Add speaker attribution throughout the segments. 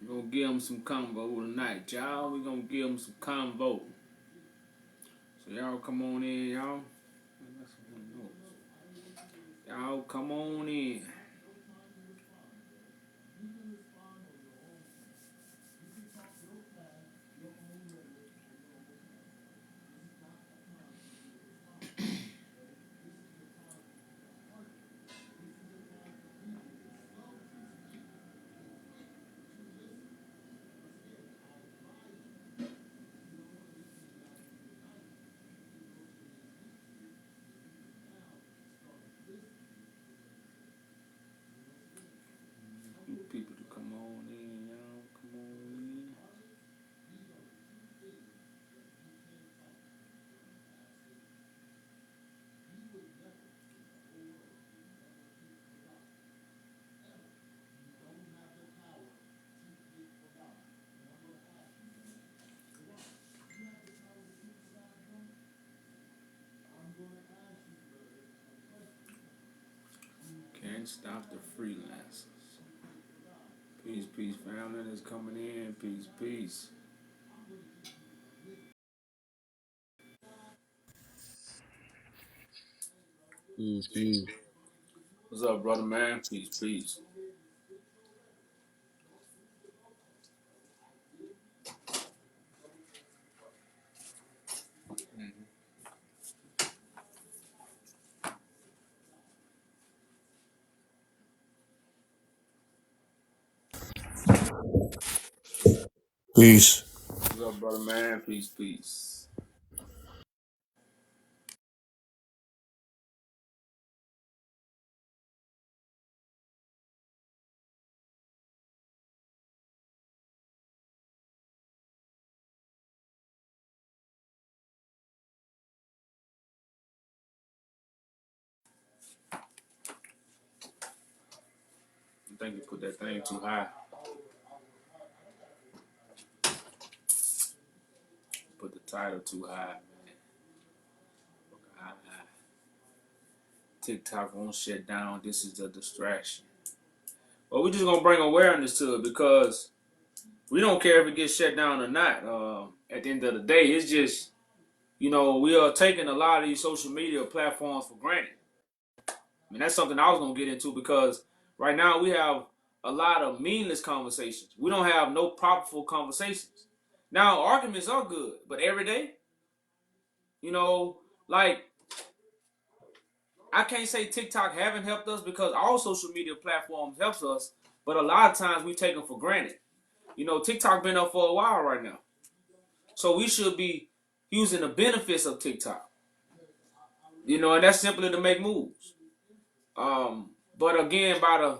Speaker 1: We're gonna give them some convo tonight, y'all. We're gonna give them some convo. So y'all come on in, y'all. Y'all come on in. You people to come on in, y'all. Come on in. Can't stop the freelancers. Peace, peace, family that's coming in. Peace, peace.
Speaker 2: Peace, peace.
Speaker 1: What's up, brother man? Peace, peace.
Speaker 2: Peace.
Speaker 1: What's up, brother man? Peace, peace. I think you put that thing too high. Put the title too high, man. High, high. TikTok won't shut down. This is a distraction. But we're just gonna bring awareness to it because we don't care if it gets shut down or not. At the end of the day, it's just we are taking a lot of these social media platforms for granted. I mean, that's something I was gonna get into because right now we have a lot of meaningless conversations. We don't have no properful conversations. Now arguments are good, but every day, you know, like I can't say TikTok haven't helped us because all social media platforms helps us, but a lot of times we take them for granted. TikTok been up for a while right now, so we should be using the benefits of TikTok. And that's simply to make moves. But again, I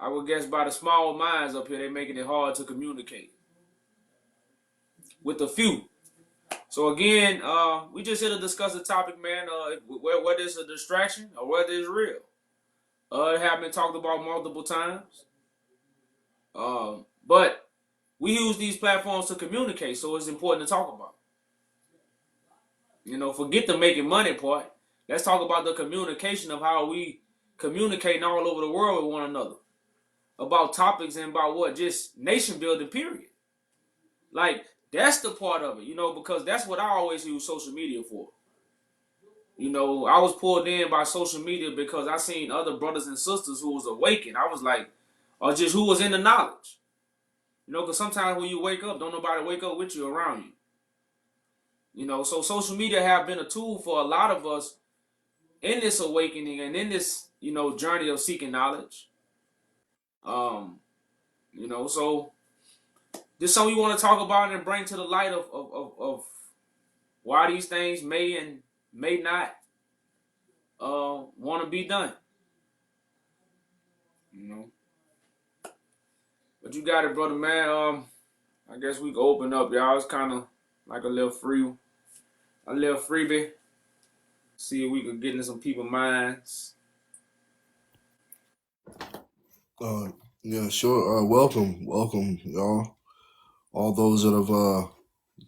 Speaker 1: would guess by the small minds up here, they're making it hard to communicate with a few. So again, we just here to discuss the topic, man. Whether it's a distraction or whether it's real. It has been talked about multiple times. But we use these platforms to communicate, so it's important to talk about. Forget the making money part. Let's talk about the communication of how we communicating all over the world with one another about topics and about what just nation building. Period. Like that's the part of it, because that's what I always use social media for. I was pulled in by social media because I seen other brothers and sisters who was awakened. I was like, or just who was in the knowledge. Because sometimes when you wake up, don't nobody wake up with you around you. So social media have been a tool for a lot of us in this awakening and in this, journey of seeking knowledge. So this is something we want to talk about and bring to the light of why these things may and may not want to be done. But you got it, brother, man. I guess we can open up, y'all. It's kind of like a little freebie. See if we could get into some people's minds.
Speaker 2: Yeah, sure. Welcome, y'all. All those that have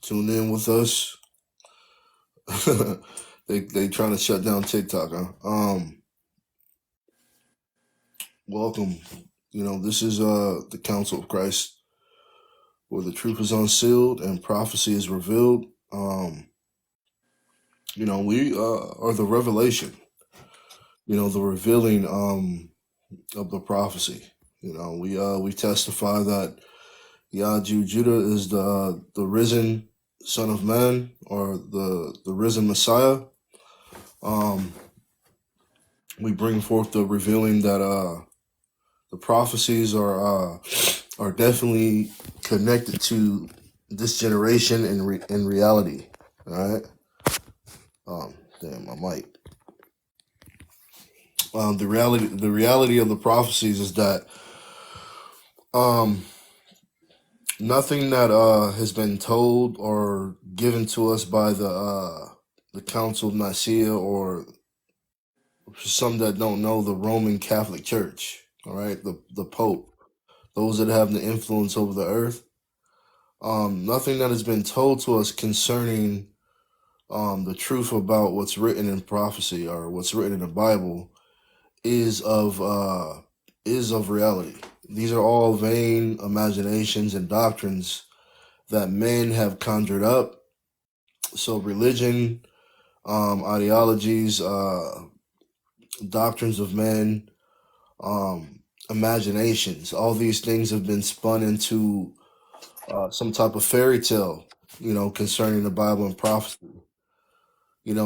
Speaker 2: tuned in with us. they trying to shut down TikTok, huh? Welcome. This is the counsel of Christ, where the truth is unsealed and prophecy is revealed. We are the revelation. The revealing of the prophecy. We testify that Judah is the risen Son of Man, or the risen Messiah. We bring forth the revealing that the prophecies are definitely connected to this generation in reality. All right. Damn, my mic. The reality of the prophecies is that nothing that has been told or given to us by the Council of Nicaea, or for some that don't know, the Roman Catholic Church. All right, the Pope, those that have the influence over the earth. Nothing that has been told to us concerning the truth about what's written in prophecy or what's written in the Bible is of reality. These are all vain imaginations and doctrines that men have conjured up. So religion, ideologies, doctrines of men, imaginations, all these things have been spun into some type of fairy tale, concerning the Bible and prophecy.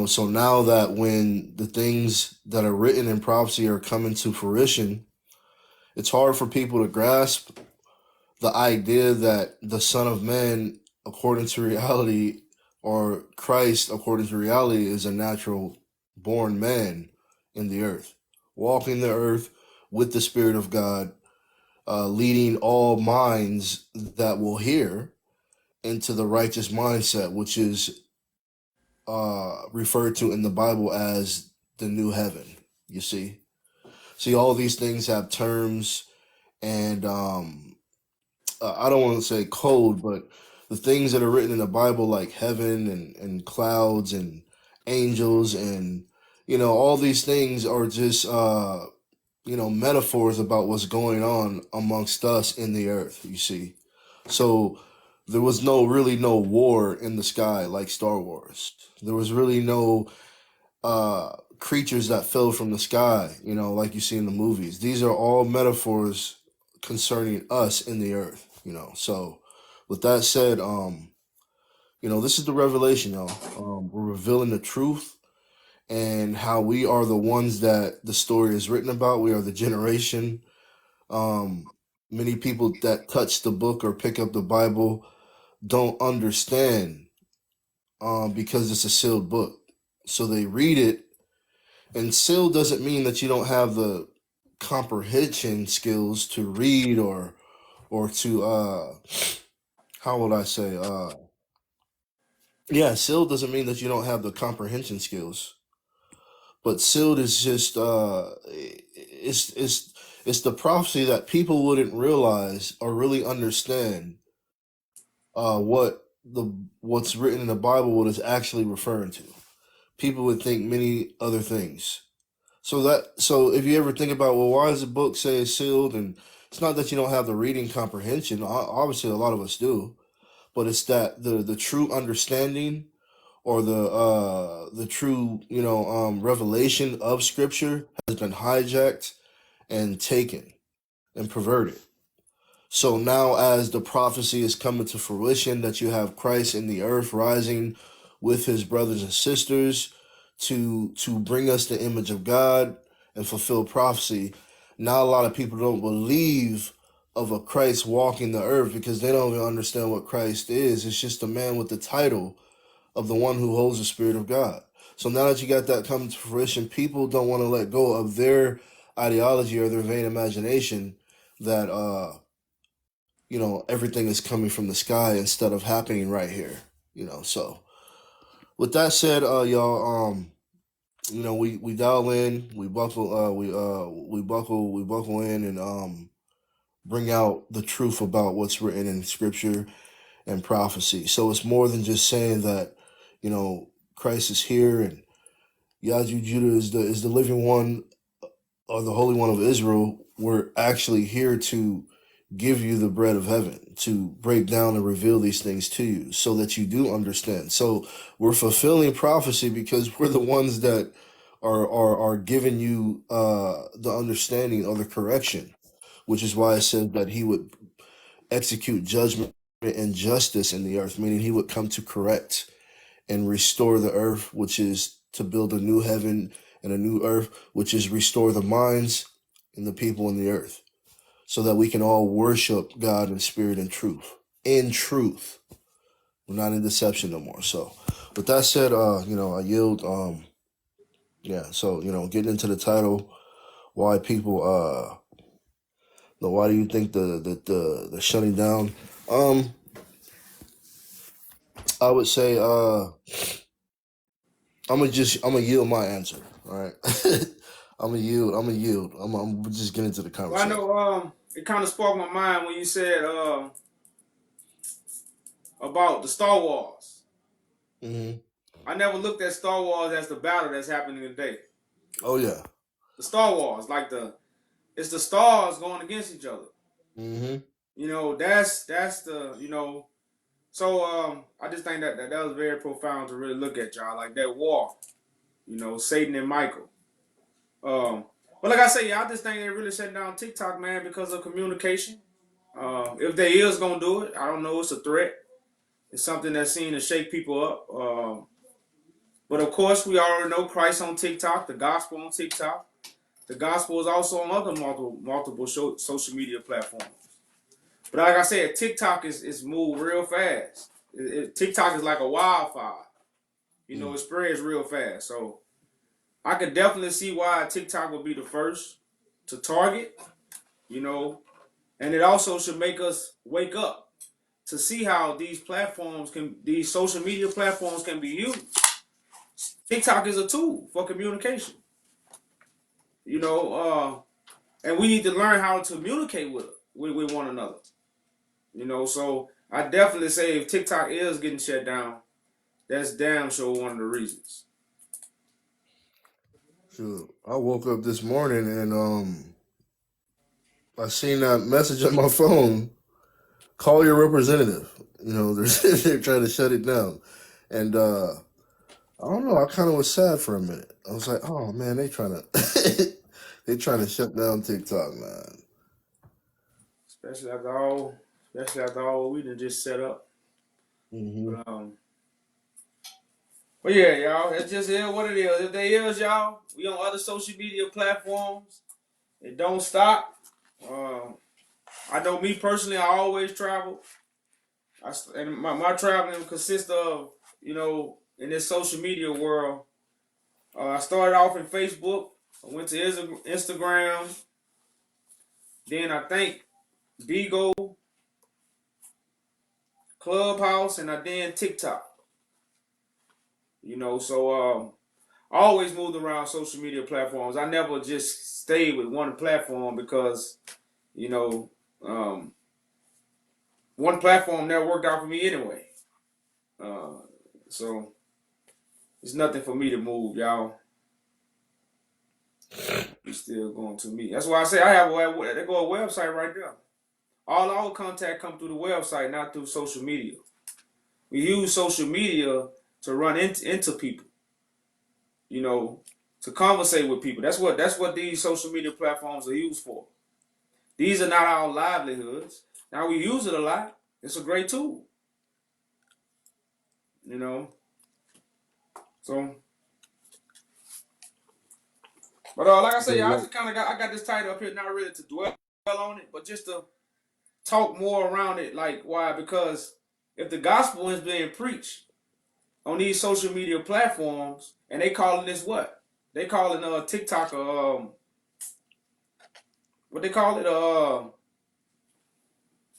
Speaker 2: So now that when the things that are written in prophecy are coming to fruition, it's hard for people to grasp the idea that the Son of Man, according to reality, or Christ, according to reality, is a natural born man in the earth, walking the earth with the Spirit of God, leading all minds that will hear into the righteous mindset, which is referred to in the Bible as the new heaven. You see, all these things have terms, and I don't want to say code, but the things that are written in the Bible, like heaven and clouds and angels, and all these things are just metaphors about what's going on amongst us in the earth. You see, so there was really no war in the sky like Star Wars. There was really no creatures that fell from the sky, like you see in the movies. These are all metaphors concerning us in the earth. So with that said, this is the revelation, y'all. We're revealing the truth and how we are the ones that the story is written about. We are the generation. Many people that touch the book or pick up the Bible don't understand because it's a sealed book. So they read it, and sealed doesn't mean that you don't have the comprehension skills to read or to how would I say sealed doesn't mean that you don't have the comprehension skills, but sealed is just it's the prophecy that people wouldn't realize or really understand what's written in the Bible, what it's actually referring to. People would think many other things. So if you ever think about, well, why does the book say it's sealed? And it's not that you don't have the reading comprehension. Obviously, a lot of us do, but it's that the true understanding, or the true revelation of Scripture has been hijacked and taken and perverted. So now, as the prophecy is coming to fruition, that you have Christ in the earth rising with his brothers and sisters to bring us the image of God and fulfill prophecy. Now, a lot of people don't believe of a Christ walking the earth because they don't even understand what Christ is. It's just a man with the title of the one who holds the Spirit of God. So now that you got that coming to fruition, people don't want to let go of their ideology or their vain imagination that everything is coming from the sky instead of happening right here. So with that said, y'all, we dial in, we buckle, we buckle in, and bring out the truth about what's written in Scripture and prophecy. So it's more than just saying that, Christ is here and Yaju Judah is the living one or the Holy One of Israel, we're actually here to give you the bread of heaven, to break down and reveal these things to you so that you do understand. So we're fulfilling prophecy because we're the ones that are giving you the understanding or the correction, which is why I said that he would execute judgment and justice in the earth, meaning he would come to correct and restore the earth, which is to build a new heaven and a new earth, which is restore the minds and the people in the earth, so that we can all worship God in spirit and truth. In truth. We're not in deception no more. So with that said, I yield. Getting into the title, why people why do you think the shutting down? I would say I'm gonna yield my answer. All right. I'm gonna yield. I'm just getting into the
Speaker 1: Well, I
Speaker 2: conversation.
Speaker 1: know it kind of sparked my mind when you said about the Star Wars.
Speaker 2: Hmm.
Speaker 1: I never looked at Star Wars as the battle that's happening today.
Speaker 2: Oh yeah.
Speaker 1: The Star Wars, like it's the stars going against each other.
Speaker 2: Hmm.
Speaker 1: That's the So I just think that was very profound to really look at, y'all, like that war. Satan and Michael. But like I say, I just think they really shut down TikTok, man, because of communication. If they is gonna do it, I don't know. It's a threat. It's something that's seen to shake people up. But of course, we already know Christ on TikTok, the gospel on TikTok. The gospel is also on other multiple social media platforms. But like I said, TikTok is moved real fast. TikTok is like a wildfire. It spreads real fast. So I could definitely see why TikTok would be the first to target. You know, and it also should make us wake up to see how these social media platforms can be used. TikTok is a tool for communication. You know, and we need to learn how to communicate with one another. So I definitely say if TikTok is getting shut down, that's damn sure one of the reasons.
Speaker 2: Sure. I woke up this morning and I seen that message on my phone. Call your representative. They're trying to shut it down, and I don't know. I kind of was sad for a minute. I was like, oh man, they trying to they trying to shut down TikTok, man.
Speaker 1: Especially after all we done just set up.
Speaker 2: Hmm.
Speaker 1: But yeah, y'all, it's just what it is. If they is, y'all, we on other social media platforms. It don't stop. I know me personally, I always travel. And my traveling consists of, in this social media world. I started off in Facebook. I went to Instagram. Then I think Bigo, Clubhouse, and I then TikTok. So I always moved around social media platforms. I never just stayed with one platform because, you know, um, one platform never worked out for me anyway. Uh, so it's nothing for me to move, y'all. It's still going to me. That's why I say I have a website right there. All our contact come through the website, not through social media. We use social media to run into people, you know, to conversate with people. That's what these social media platforms are used for. These are not our livelihoods. Now we use it a lot. It's a great tool, you know. So, but like I say,
Speaker 2: Yeah,
Speaker 1: y'all, I
Speaker 2: like
Speaker 1: just kind of got this title up here, not really to dwell on it, but just to talk more around it. Like why? Because if the gospel is being preached on these social media platforms, and they calling this what? They calling TikTok what they call it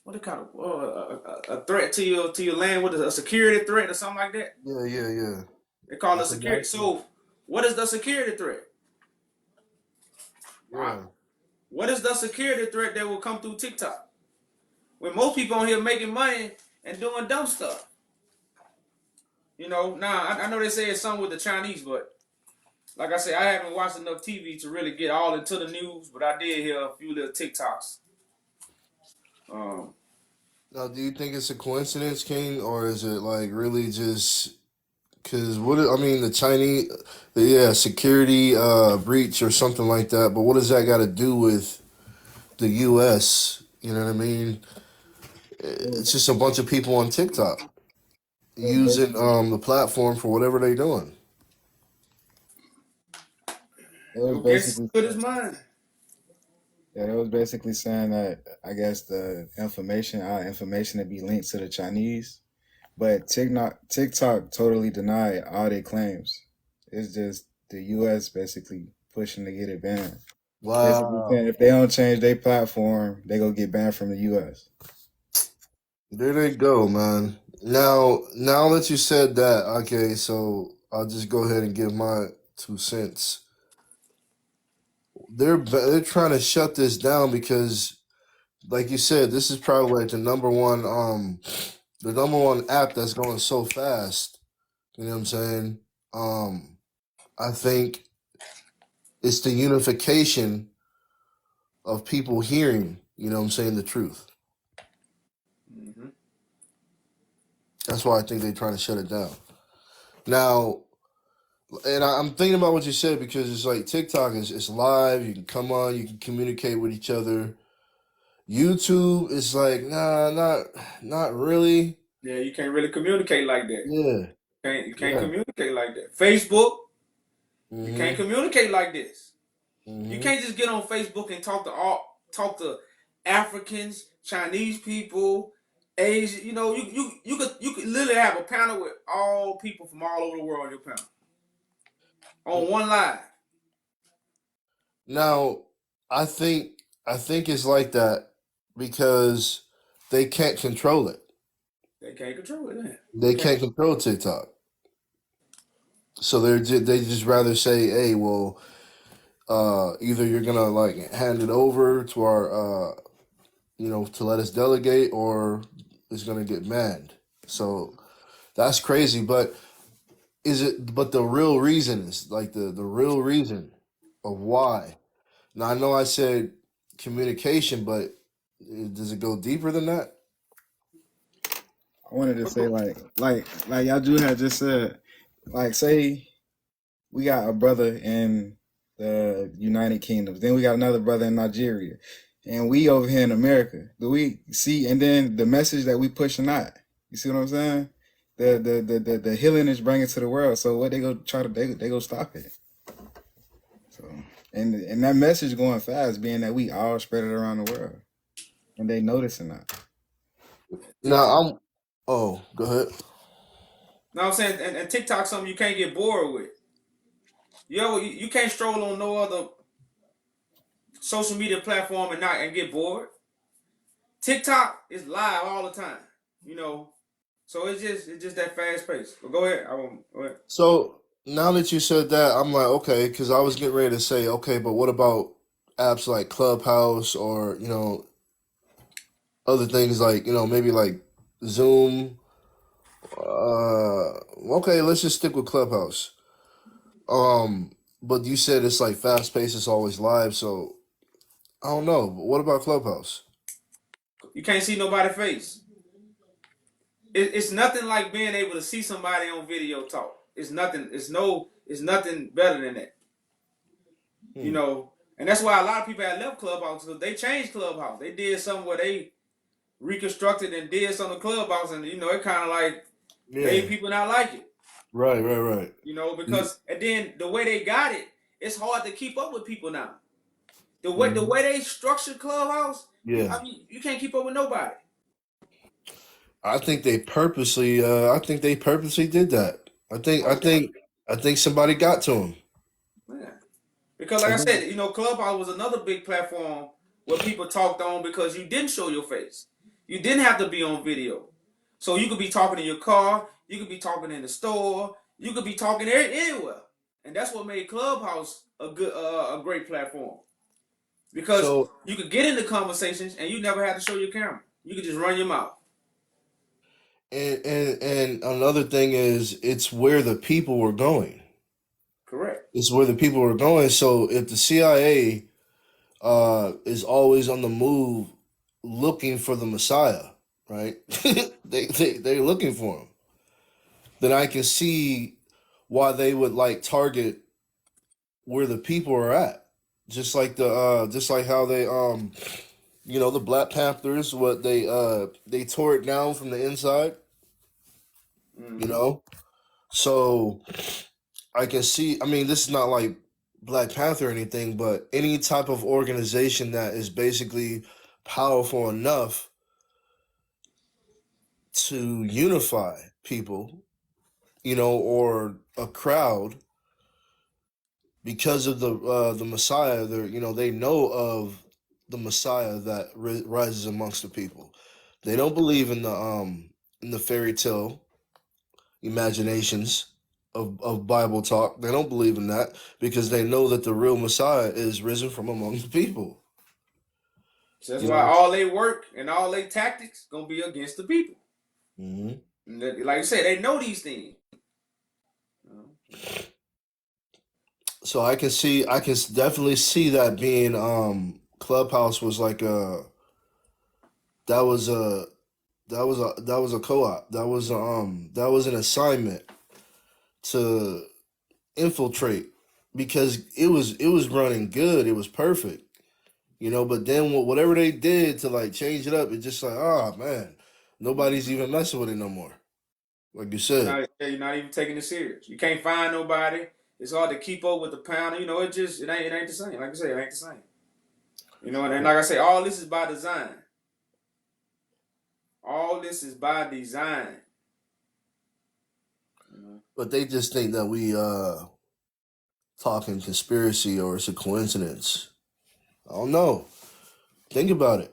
Speaker 1: what they call it a threat to your land, what is a security threat or something like that.
Speaker 2: yeah.
Speaker 1: They call it
Speaker 2: It's a
Speaker 1: security.
Speaker 2: gospel.
Speaker 1: So what is the security threat? Right.
Speaker 2: Yeah.
Speaker 1: What is the security threat that will come through TikTok when most people on here making money and doing dumb stuff? Now I know they say it's something with the Chinese, but like I said, I haven't watched enough TV to really get all into the news, but I did hear a few little TikToks. Um,
Speaker 2: Now, do you think it's a coincidence, King, or is it like really just because I mean, the Chinese, yeah, security breach or something like that? But what does that got to do with the U.S.? You know what I mean?
Speaker 3: It was,
Speaker 2: It's just a bunch of people on TikTok
Speaker 3: it was
Speaker 2: using
Speaker 3: basically,
Speaker 2: the platform for whatever they doing.
Speaker 3: it was
Speaker 1: your guess is
Speaker 3: basically,
Speaker 1: good as mine.
Speaker 3: yeah, it was basically saying that I guess the information, our information, to be linked to the Chinese, but TikTok totally denied all their claims. It's just the U.S. basically pushing to get it banned. Basically
Speaker 2: Wow.
Speaker 3: saying if they don't change their platform, they gonna get banned from the U.S.
Speaker 2: There they go, man. Now that you said that, okay, so I'll just go ahead and give my 2 cents. They're trying to shut this down because, like you said, this is probably like the number one app that's going so fast. You know what I'm saying? Um, I think it's the unification of people hearing. You know what I'm saying, the truth.
Speaker 1: Hmm.
Speaker 2: That's why I think they're trying to shut it down. Now, and I'm thinking about what you said because it's like TikTok is it's live. You can come on, you can communicate with each other. YouTube is like not really.
Speaker 1: Yeah, you can't really communicate like that.
Speaker 2: Yeah,
Speaker 1: You can't
Speaker 2: yeah.
Speaker 1: communicate like that. Facebook, you can't
Speaker 2: Mhm,
Speaker 1: communicate like this. You
Speaker 2: mhm.
Speaker 1: can't just get on Facebook and talk to Africans, Chinese people, Asian. You know, you could literally have a panel with all people from all over the world on your panel on one live.
Speaker 2: Now, I think I think it's like that because they can't control it.
Speaker 1: They can't control it. Man. They
Speaker 2: They
Speaker 1: can't.
Speaker 2: can't control TikTok, so they just rather say, "Hey, well, either you're gonna like hand it over to our to let us delegate or it's gonna get manned." So that's crazy. But the real reason is like the real reason of why. Now I know I said communication, but does it go deeper than that?
Speaker 3: I wanted to say like y'all Drew had just said, like say we got a brother in the United Kingdoms, then we got another brother in Nigeria, and we over here in America. Do we see? And then the message that we pushing out. You see what I'm saying? The healing is bringing to the world. So what they go try to they go stop it. So and that message going fast, being that we all spread it around the world, and they noticing that.
Speaker 1: TikTok.
Speaker 2: Now I'm. Oh, go ahead.
Speaker 1: No, I'm saying, and TikTok something you can't get bored with. You can't stroll on no other social media platform and get bored. TikTok is live all the time. You know, so it's just that fast pace. But go ahead. I won't go ahead.
Speaker 2: So now that you said that, I'm like, okay, because I was getting ready to say, okay, but what about apps like Clubhouse or other things like maybe like Zoom. Okay, let's just stick with Clubhouse. But you said it's like fast paced, it's always live, so I don't know. But what about Clubhouse?
Speaker 1: You can't see nobody's face. It's nothing like being able to see somebody on video talk. It's nothing. It's nothing better than that. You
Speaker 2: Hmm.
Speaker 1: know, and that's why a lot of people had left Clubhouse because they changed Clubhouse. They did something where they reconstructed and did some of Clubhouse, and it kind of like made
Speaker 2: Yeah.
Speaker 1: people not like it.
Speaker 2: Right, right, right. Mm,
Speaker 1: Because and then the way they got it, it's hard to keep up with people now. The way
Speaker 2: mhm.
Speaker 1: they structured Clubhouse,
Speaker 2: Yeah.
Speaker 1: I mean, you can't keep up with nobody.
Speaker 2: I think they purposely did that. I think I
Speaker 1: Oh yeah,
Speaker 2: think I think somebody got to him.
Speaker 1: man. Because like
Speaker 2: I
Speaker 1: I
Speaker 2: think
Speaker 1: said, Clubhouse was another big platform where people talked on because you didn't show your face. You didn't have to be on video. So you could be talking in your car, you could be talking in the store, you could be talking anywhere. And that's what made Clubhouse a great platform. Because
Speaker 2: so.
Speaker 1: you could get into conversations and you never had to show your camera. You could just run your mouth.
Speaker 2: And another thing is it's where the people were going.
Speaker 1: Correct.
Speaker 2: It's where the people are going. So if the CIA is always on the move looking for the Messiah, right? They're looking for him. Then I can see why they would like target where the people are at. Just like how they the Black Panthers, what they tore it down from the inside, you
Speaker 1: Mm-hmm.
Speaker 2: know? So I can see, I mean, this is not like Black Panther or anything, but any type of organization that is basically powerful enough to unify people, or a crowd because of the Messiah. They know of the Messiah that rises amongst the people. They don't believe in the fairy tale imaginations of Bible talk. They don't believe in that because they know that the real Messiah is risen from among the people.
Speaker 1: So that's
Speaker 2: You
Speaker 1: why
Speaker 2: know.
Speaker 1: all they work and all they tactics gonna be against the people.
Speaker 2: Hmm.
Speaker 1: Like I said, they know these things.
Speaker 2: So I can definitely see that being Clubhouse was like that was a that was a co-op. That was an assignment to infiltrate because it was running good. It was perfect. But then whatever they did to like change it up, it's just like, oh man, nobody's even messing with it no more. Like you said.
Speaker 1: You're not even taking it serious. You can't find nobody. It's hard to keep up with the pound. It ain't the same. Like I say, it ain't the same. And like I say, all this is by design. All this is by design. You know?
Speaker 2: But they just think that we talking conspiracy or it's a coincidence. I don't know. Think about it.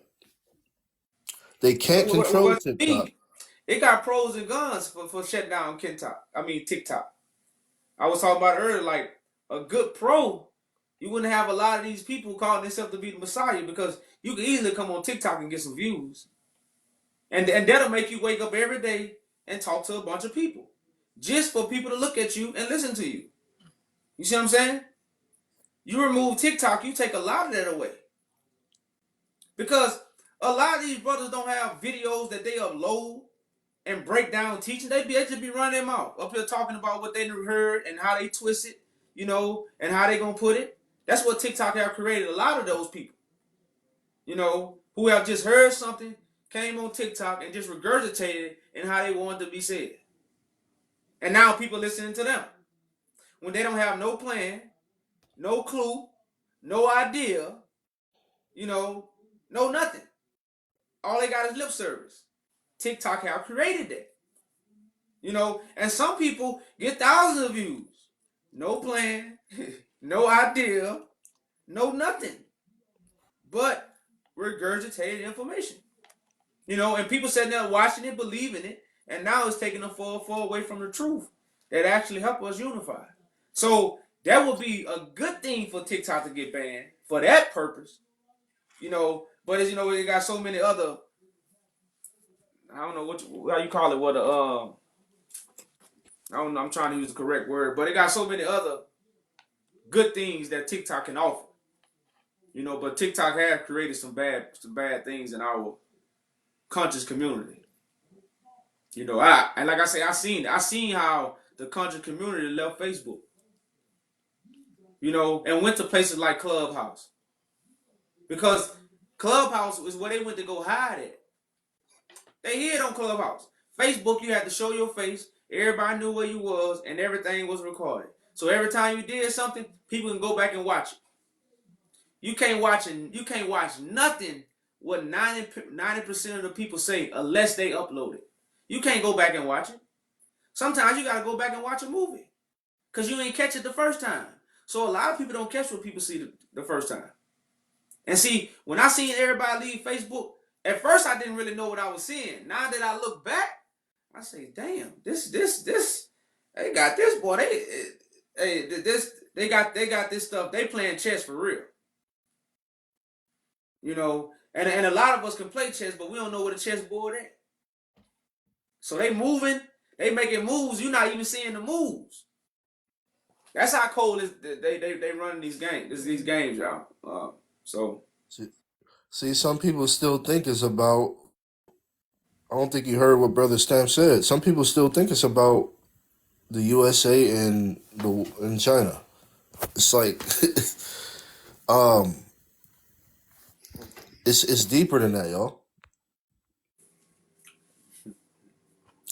Speaker 2: They can't control
Speaker 1: What you
Speaker 2: TikTok.
Speaker 1: mean? It got pros and cons for shutting down TikTok. I was talking about earlier, like a good pro, you wouldn't have a lot of these people calling themselves to be the Messiah because you can easily come on TikTok and get some views. And that'll make you wake up every day and talk to a bunch of people. Just for people to look at you and listen to you. You see what I'm saying? You remove TikTok, you take a lot of that away. Because a lot of these brothers don't have videos that they upload and break down teaching. They just be running them out up here talking about what they heard and how they twist it, and how they gonna put it. That's what TikTok have created. A lot of those people, who have just heard something, came on TikTok and just regurgitated and how they want to be said. And now people listening to them when they don't have no plan, no clue, no idea, no nothing. All they got is lip service. TikTok have created that. And some people get thousands of views. No plan, no idea, no nothing. But regurgitated information. And people sitting there watching it, believing it, and now it's taking them far away from the truth that actually help us unify. So that would be a good thing for TikTok to get banned for that purpose. But as it got so many other, I don't know how you call it, I don't know, I'm trying to use the correct word, but it got so many other good things that TikTok can offer. But TikTok has created some bad things in our conscious community. And like I say, I seen how the conscious community left Facebook. And went to places like Clubhouse. Because Clubhouse is where they went to go hide at. They hid on Clubhouse. Facebook, you had to show your face. Everybody knew where you was, and everything was recorded. So every time you did something, people can go back and watch it. You can't watch nothing what 90% of the people say unless they upload it. You can't go back and watch it. Sometimes you gotta go back and watch a movie. Because you ain't catch it the first time. So a lot of people don't catch what people see the first time. And see, when I seen everybody leave Facebook, at first I didn't really know what I was seeing. Now that I look back, I say, damn, this, they got this boy. They got this stuff. They playing chess for real. And a lot of us can play chess, but we don't know where the chessboard at. So they moving, they making moves. You're not even seeing the moves. That's how cold they run these games. These games, y'all. So
Speaker 2: See, some people still think it's about. I don't think you heard what Brother Stamp said. Some people still think it's about the USA and China. It's like, um, it's deeper than that, y'all.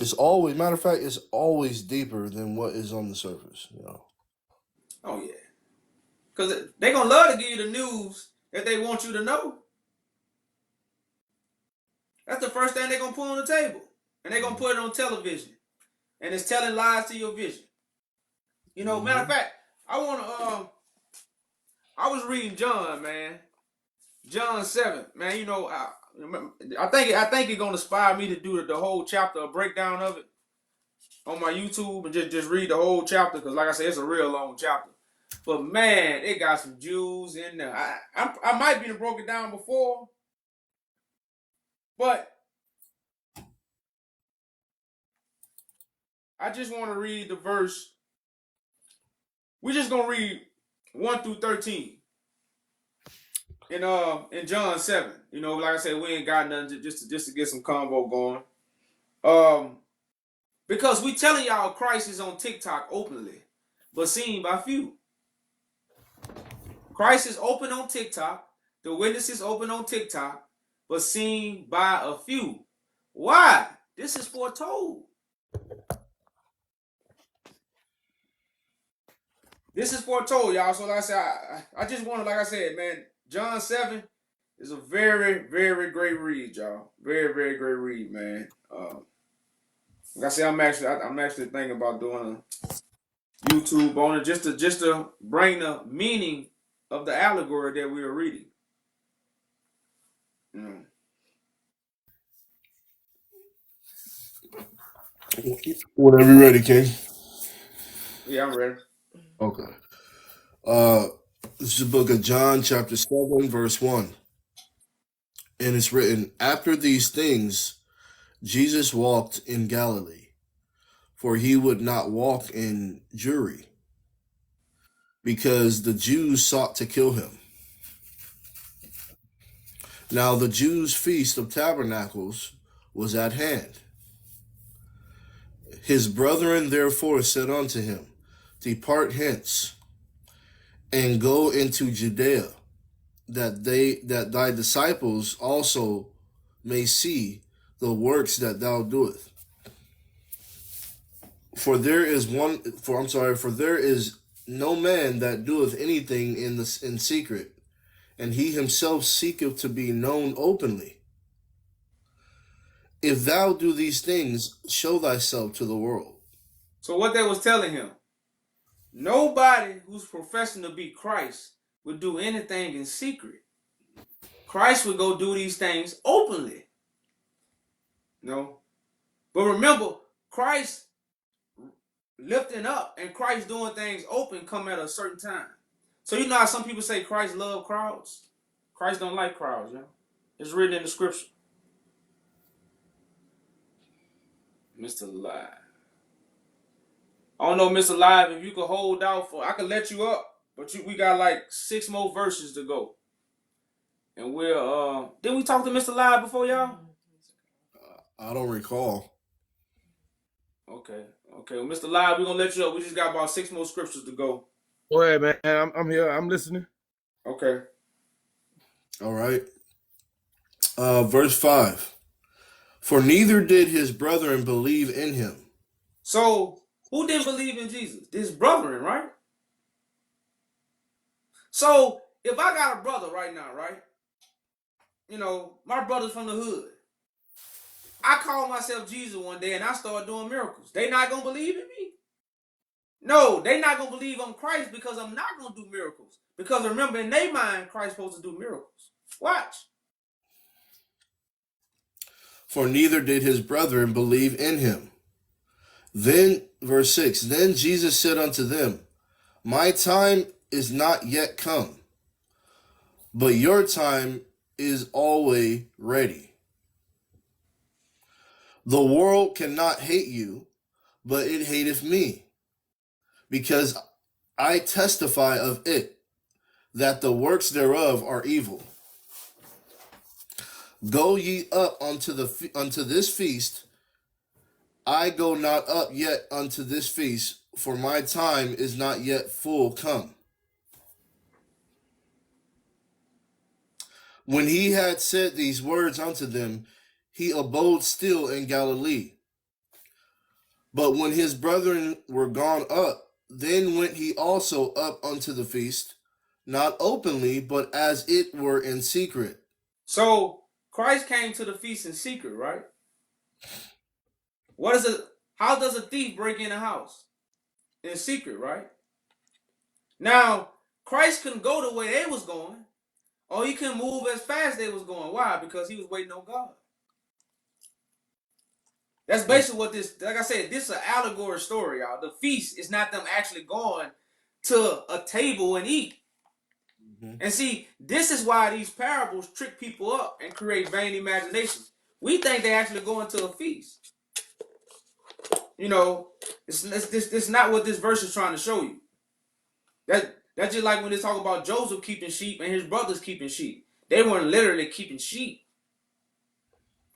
Speaker 2: It's always, matter of fact, it's always deeper than what is on the surface. You know.
Speaker 1: oh yeah, because they gonna love to give you the news that they want you to know. That's the first thing they're gonna put on the table, and they're gonna put it on television, and it's telling lies to your vision. You know, matter of fact, I was reading John, man. John 7, man. You know, I think it's gonna inspire me to do the whole chapter, a breakdown of it on my YouTube, and just read the whole chapter, because like I said, it's a real long chapter. But man, it got some Jews in there. I might be broke it down before, but I just want to read the verse. We're just gonna read 1 through 13 in John 7. You know, like I said, we ain't got nothing just to get some convo going. Because we telling y'all Christ is on TikTok openly, but seen by few. Christ is open on TikTok. The witness is open on TikTok, but seen by a few. Why? This is foretold. This is foretold, y'all. So like I said, I just want to, like I said, man, John 7 is a very, very great read, y'all. Very, very great read, man. Like I said, I'm actually thinking about doing a YouTube on it just to bring the meaning of the allegory that we are reading.
Speaker 2: Whenever you're ready, King.
Speaker 1: Yeah, I'm ready.
Speaker 2: Okay. This is the book of John, chapter 7, verse 1. And it's written, "After these things, Jesus walked in Galilee, for he would not walk in Jewry, because the Jews sought to kill him. Now the Jews' feast of tabernacles was at hand. His brethren therefore said unto him, Depart hence, and go into Judea, that thy disciples also may see the works that thou doest. For there is no man that doeth anything in secret, and he himself seeketh to be known openly. If thou do these things, show thyself to the world."
Speaker 1: So what they was telling him, nobody who's professing to be Christ would do anything in secret. Christ would go do these things openly. No. But remember, Christ lifting up and Christ doing things open come at a certain time. So you know how some people say Christ love crowds? Christ don't like crowds, yeah. It's written in the scripture. Mr. Live. I don't know, Mr. Live, if you could hold out I could let you up, but we got like 6 more verses to go. And didn't we talk to Mr. Live before, y'all?
Speaker 2: I don't recall.
Speaker 1: Okay. Well, Mr. Live, we're gonna let you up. We just got about 6 more scriptures to go.
Speaker 4: Go ahead, man. I'm here. I'm listening.
Speaker 1: Okay.
Speaker 2: All right. Verse 5. For neither did his brethren believe in him.
Speaker 1: So, who didn't believe in Jesus? His brethren, right? So, if I got a brother right now, right? You know, my brother's from the hood. I call myself Jesus one day and I start doing miracles. They not going to believe in me? No, they not going to believe on Christ because I'm not going to do miracles. Because remember, in their mind, Christ's supposed to do miracles. Watch.
Speaker 2: For neither did his brethren believe in him. Then, verse 6, Then Jesus said unto them, My time is not yet come, but your time is always ready. The world cannot hate you, but it hateth me, because I testify of it, that the works thereof are evil. Go ye up unto this feast. I go not up yet unto this feast, for my time is not yet full come. When he had said these words unto them, he abode still in Galilee. But when his brethren were gone up, then went he also up unto the feast, not openly, but as it were in secret.
Speaker 1: So Christ came to the feast in secret, right? What is it? How does a thief break in a house? In secret, right? Now, Christ couldn't go the way they was going, or he couldn't move as fast as they was going. Why? Because he was waiting on God. That's basically what this, like I said, this is an allegory story, y'all. The feast is not them actually going to a table and eat. And see, this is why these parables trick people up and create vain imaginations. We think they actually go into a feast. You know, it's not what this verse is trying to show you. That's just like when they talk about Joseph keeping sheep and his brothers keeping sheep. They weren't literally keeping sheep.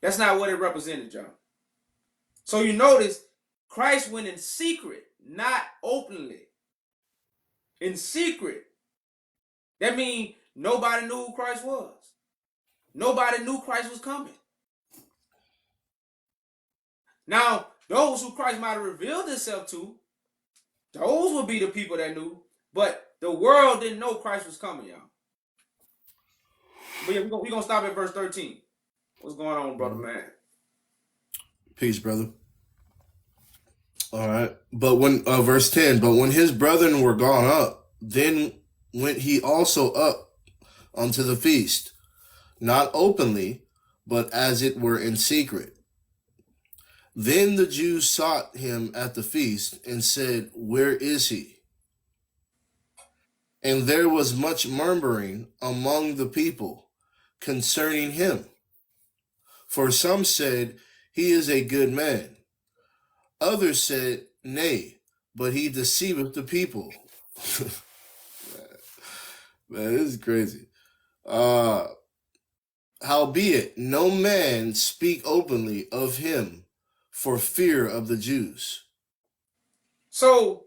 Speaker 1: That's not what it represented, y'all. So you notice Christ went in secret, not openly. In secret. That means nobody knew who Christ was. Nobody knew Christ was coming. Now, those who Christ might have revealed himself to, those would be the people that knew. But the world didn't know Christ was coming, y'all. But yeah, we're going to stop at verse 13. What's going on, brother, man?
Speaker 2: Peace, brother. All right. But when, verse 10, but when his brethren were gone up, then went he also up unto the feast, not openly, but as it were in secret. Then the Jews sought him at the feast and said, Where is he? And there was much murmuring among the people concerning him. For some said, He is a good man. Others said, Nay, but he deceiveth the people. Man, this is crazy. Howbeit, no man speak openly of him for fear of the Jews.
Speaker 1: So,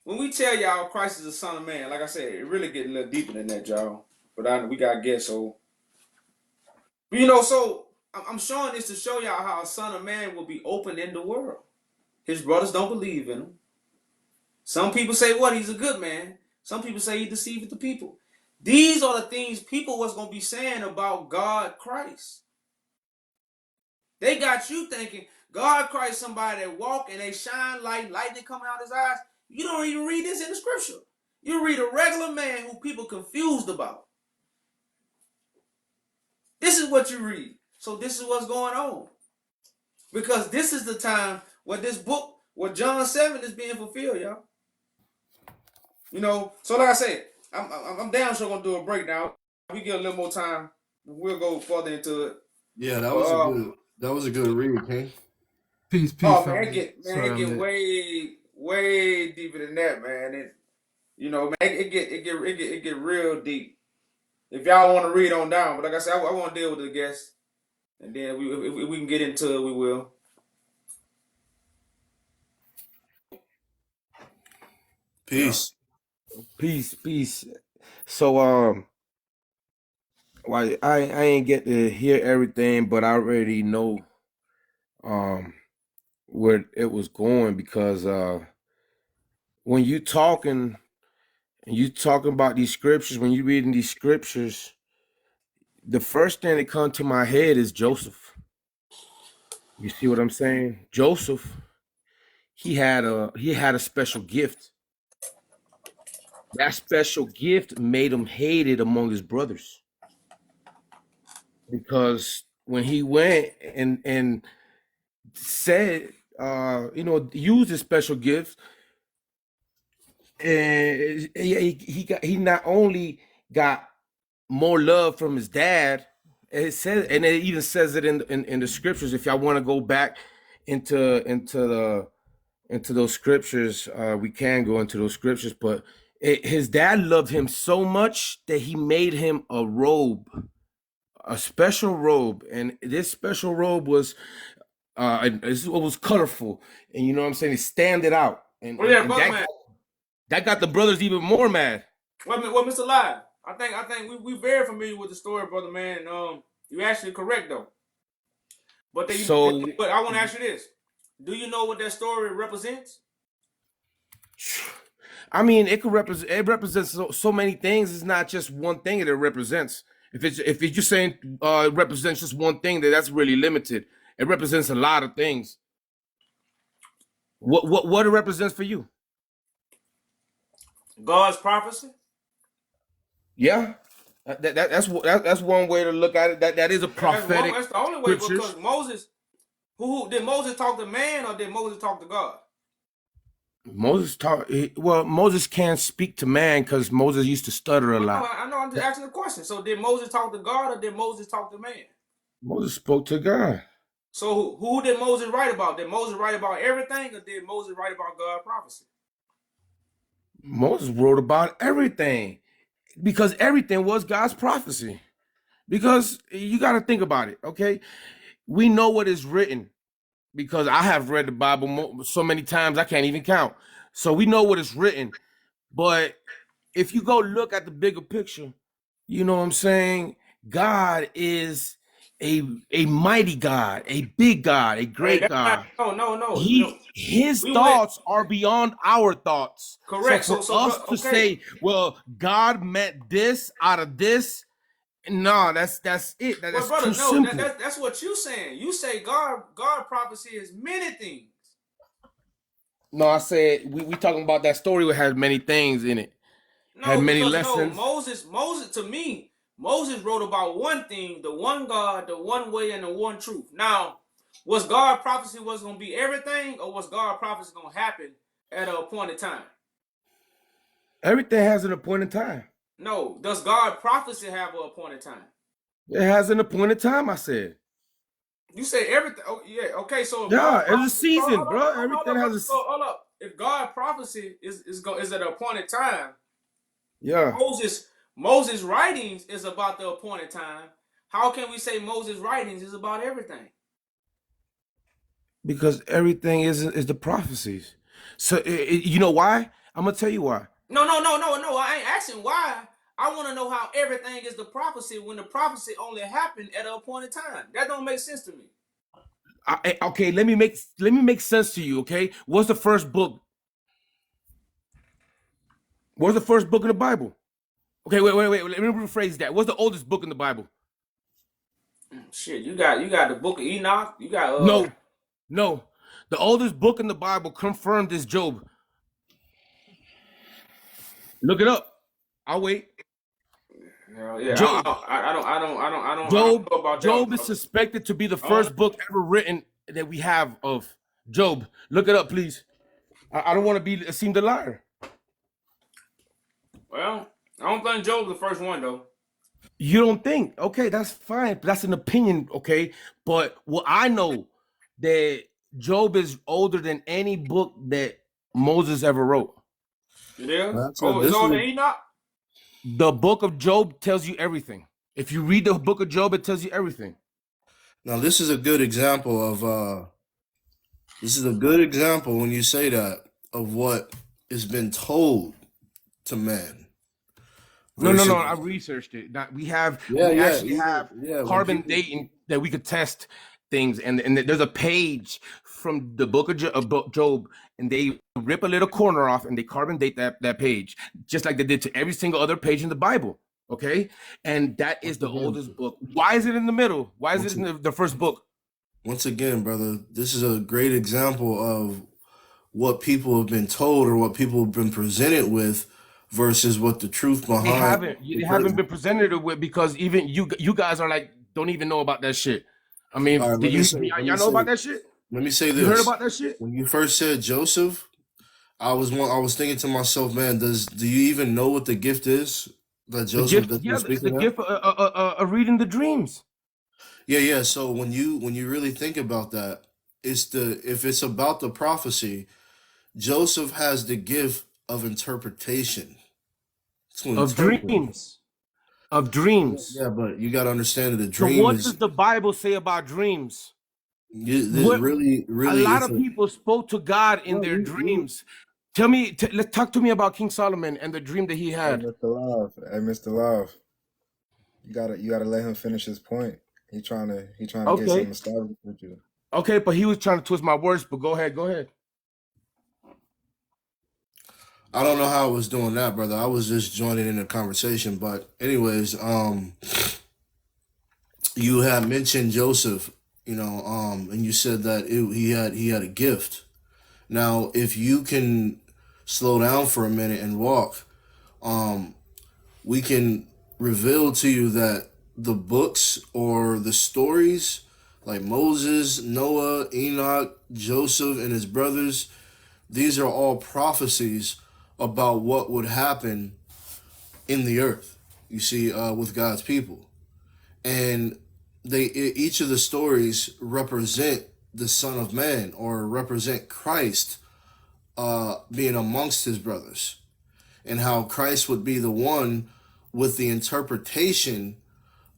Speaker 1: when we tell y'all Christ is the Son of Man, like I said, it really getting a little deeper than that, y'all. But we got to guess, so. But, you know, so I'm showing this to show y'all how a Son of Man will be open in the world. His brothers don't believe in him. Some people say, what? He's a good man. Some people say he deceiveth the people. These are the things people was going to be saying about God Christ. They got you thinking God Christ somebody that walk and they shine like lightning coming out his eyes. You don't even read this in the scripture. You read a regular man who people confused about. This is what you read. So this is what's going on. Because this is the time where this book, where John 7 is being fulfilled, y'all. You know, so like I said, I'm damn sure gonna do a breakdown. We get a little more time, we'll go further into it.
Speaker 2: Yeah, that was a good read, King.
Speaker 5: Peace,
Speaker 1: Oh
Speaker 5: family.
Speaker 1: man, it get way deeper than that, man. And you know, man, it get real deep. If y'all want to read on down, but like I said, I want to deal with the guests, and then if we can get into it, we will.
Speaker 2: Peace.
Speaker 4: Peace. So why I ain't get to hear everything, but I already know where it was going, because when you talking about these scriptures, when you reading these scriptures, the first thing that comes to my head is Joseph. You see what I'm saying? Joseph, he had a special gift. That special gift made him hated among his brothers, because when he went and said, used his special gift, and he not only got more love from his dad, it says, and it even says it in the scriptures. If y'all want to go back into those scriptures, we can go into those scriptures, but His dad loved him so much that he made him a robe, a special robe, and this special robe was it was colorful, and you know what I'm saying, it stand it out, and,
Speaker 1: Well, yeah,
Speaker 4: and
Speaker 1: brother, man.
Speaker 4: that got the brothers even more mad.
Speaker 1: Well, Mr. Live, I think we very familiar with the story, brother, man. You actually correct though. But
Speaker 4: So
Speaker 1: but I want to ask you this: do you know what that story represents?
Speaker 4: I mean, it could represent. It represents so many things. It's not just one thing that it represents. If you're just saying it represents just one thing, that's really limited. It represents a lot of things. What it represents for you?
Speaker 1: God's prophecy.
Speaker 4: Yeah, that's one way to look at it. That is a prophetic.
Speaker 1: That's the only way,
Speaker 4: scriptures.
Speaker 1: because Moses. Who did Moses talk to man, or did Moses talk to God?
Speaker 4: Moses can't speak to man because Moses used to stutter a lot.
Speaker 1: I know. I'm just asking the question. So did Moses talk to God, or did Moses talk to man?
Speaker 4: Moses spoke to God.
Speaker 1: So who did Moses write about? Did Moses write about everything, or did Moses write about God's prophecy?
Speaker 4: Moses wrote about everything because everything was God's prophecy. Because you got to think about it, okay? We know what is written because I have read the Bible so many times I can't even count. So we know what is written. But if you go look at the bigger picture, you know what I'm saying? God is a mighty God, a big God, a great God.
Speaker 1: No.
Speaker 4: His thoughts are beyond our thoughts.
Speaker 1: Correct.
Speaker 4: So for us to say, well, God meant this out of this, no, that's it. That's
Speaker 1: brother,
Speaker 4: too simple.
Speaker 1: That's what you saying. You say God prophecy is many things.
Speaker 4: No, I said we talking about that story that has many things in it. Had many lessons.
Speaker 1: Moses, to me, Moses wrote about one thing, the one God, the one way, and the one truth. Now, was God prophecy was going to be everything, or was God prophecy going to happen at an appointed time?
Speaker 4: Everything has an appointed time.
Speaker 1: No. Does God prophecy have an appointed time?
Speaker 4: It has an appointed time, I said.
Speaker 1: You say everything. Oh, yeah. Okay. So
Speaker 4: yeah, it's a season, bro. Everything has a.
Speaker 1: Hold up. If God prophecy is at an appointed time,
Speaker 4: yeah.
Speaker 1: Moses' writings is about the appointed time. How can we say Moses' writings is about everything?
Speaker 4: Because everything is the prophecies. So you know why? I'm gonna tell you why.
Speaker 1: No. I ain't asking why. I want to know how everything is the prophecy when the prophecy only happened at an appointed time. That don't make sense to me.
Speaker 4: Okay, let me make sense to you. Okay, what's the first book? What's the first book in the Bible? Okay, wait. Let me rephrase that. What's the oldest book in the Bible?
Speaker 1: Shit, you got the book of Enoch. You got
Speaker 4: No. The oldest book in the Bible confirmed is Job. Look it up. I'll wait.
Speaker 1: Yeah, Job. I don't
Speaker 4: Job,
Speaker 1: know about
Speaker 4: Job
Speaker 1: that,
Speaker 4: is suspected to be the first book ever written that we have of Job. Look it up, please. I don't want to seem the liar.
Speaker 1: Well, I don't think Job's the first one though.
Speaker 4: You don't think? Okay, that's fine. That's an opinion, okay? But what I know that Job is older than any book that Moses ever wrote.
Speaker 1: It is? It's older than Enoch?
Speaker 4: The book of Job tells you everything. If you read the book of Job, it tells you everything.
Speaker 2: Now, this is a good example of when you say that of what has been told to man.
Speaker 4: No. I researched it. We actually have carbon dating that we could test things, and there's a page from the book of Job, and they rip a little corner off and they carbon date that page, just like they did to every single other page in the Bible. Okay, and that is the oldest book. Why is it in the middle? Why is it in the first book?
Speaker 2: Once again, brother, this is a great example of what people have been told or what people have been presented with versus what the truth behind.
Speaker 4: They haven't been presented with, because even you guys are like, don't even know about that shit. I mean, y'all know about that shit?
Speaker 2: Let me say this.
Speaker 4: You heard about that shit?
Speaker 2: When you first said Joseph, I was thinking to myself, man, do you even know what the gift is that Joseph
Speaker 4: the gift of reading the dreams?
Speaker 2: Yeah. So when you really think about that, if it's about the prophecy, Joseph has the gift of interpretation. To
Speaker 4: of
Speaker 2: interpret.
Speaker 4: dreams. Of dreams.
Speaker 2: Yeah, but you got to understand that a
Speaker 4: So
Speaker 2: dream
Speaker 4: what
Speaker 2: is
Speaker 4: does the Bible say about dreams?
Speaker 2: this
Speaker 4: What
Speaker 2: really,
Speaker 4: a
Speaker 2: really.
Speaker 4: lot
Speaker 2: It's
Speaker 4: of
Speaker 2: a
Speaker 4: people spoke to God in
Speaker 2: well,
Speaker 4: their dreams. Tell me, let's talk to me about King Solomon and the dream that he
Speaker 3: Hey,
Speaker 4: had.
Speaker 3: Mr. Love. Hey, Mr. Love. You gotta let him finish his point. He trying to get
Speaker 4: Okay,
Speaker 3: something established with you.
Speaker 4: okay, but he was trying to twist my words. But go ahead, go ahead.
Speaker 2: I don't know how I was doing that, brother. I was just joining in the conversation. But anyways, you had mentioned Joseph, and you said that he had a gift. Now, if you can slow down for a minute and walk, um, we can reveal to you that the books or the stories like Moses, Noah, Enoch, Joseph, and his brothers, these are all prophecies about what would happen in the earth, you see, with God's people. And each of the stories represent the Son of Man or represent Christ being amongst his brothers, and how Christ would be the one with the interpretation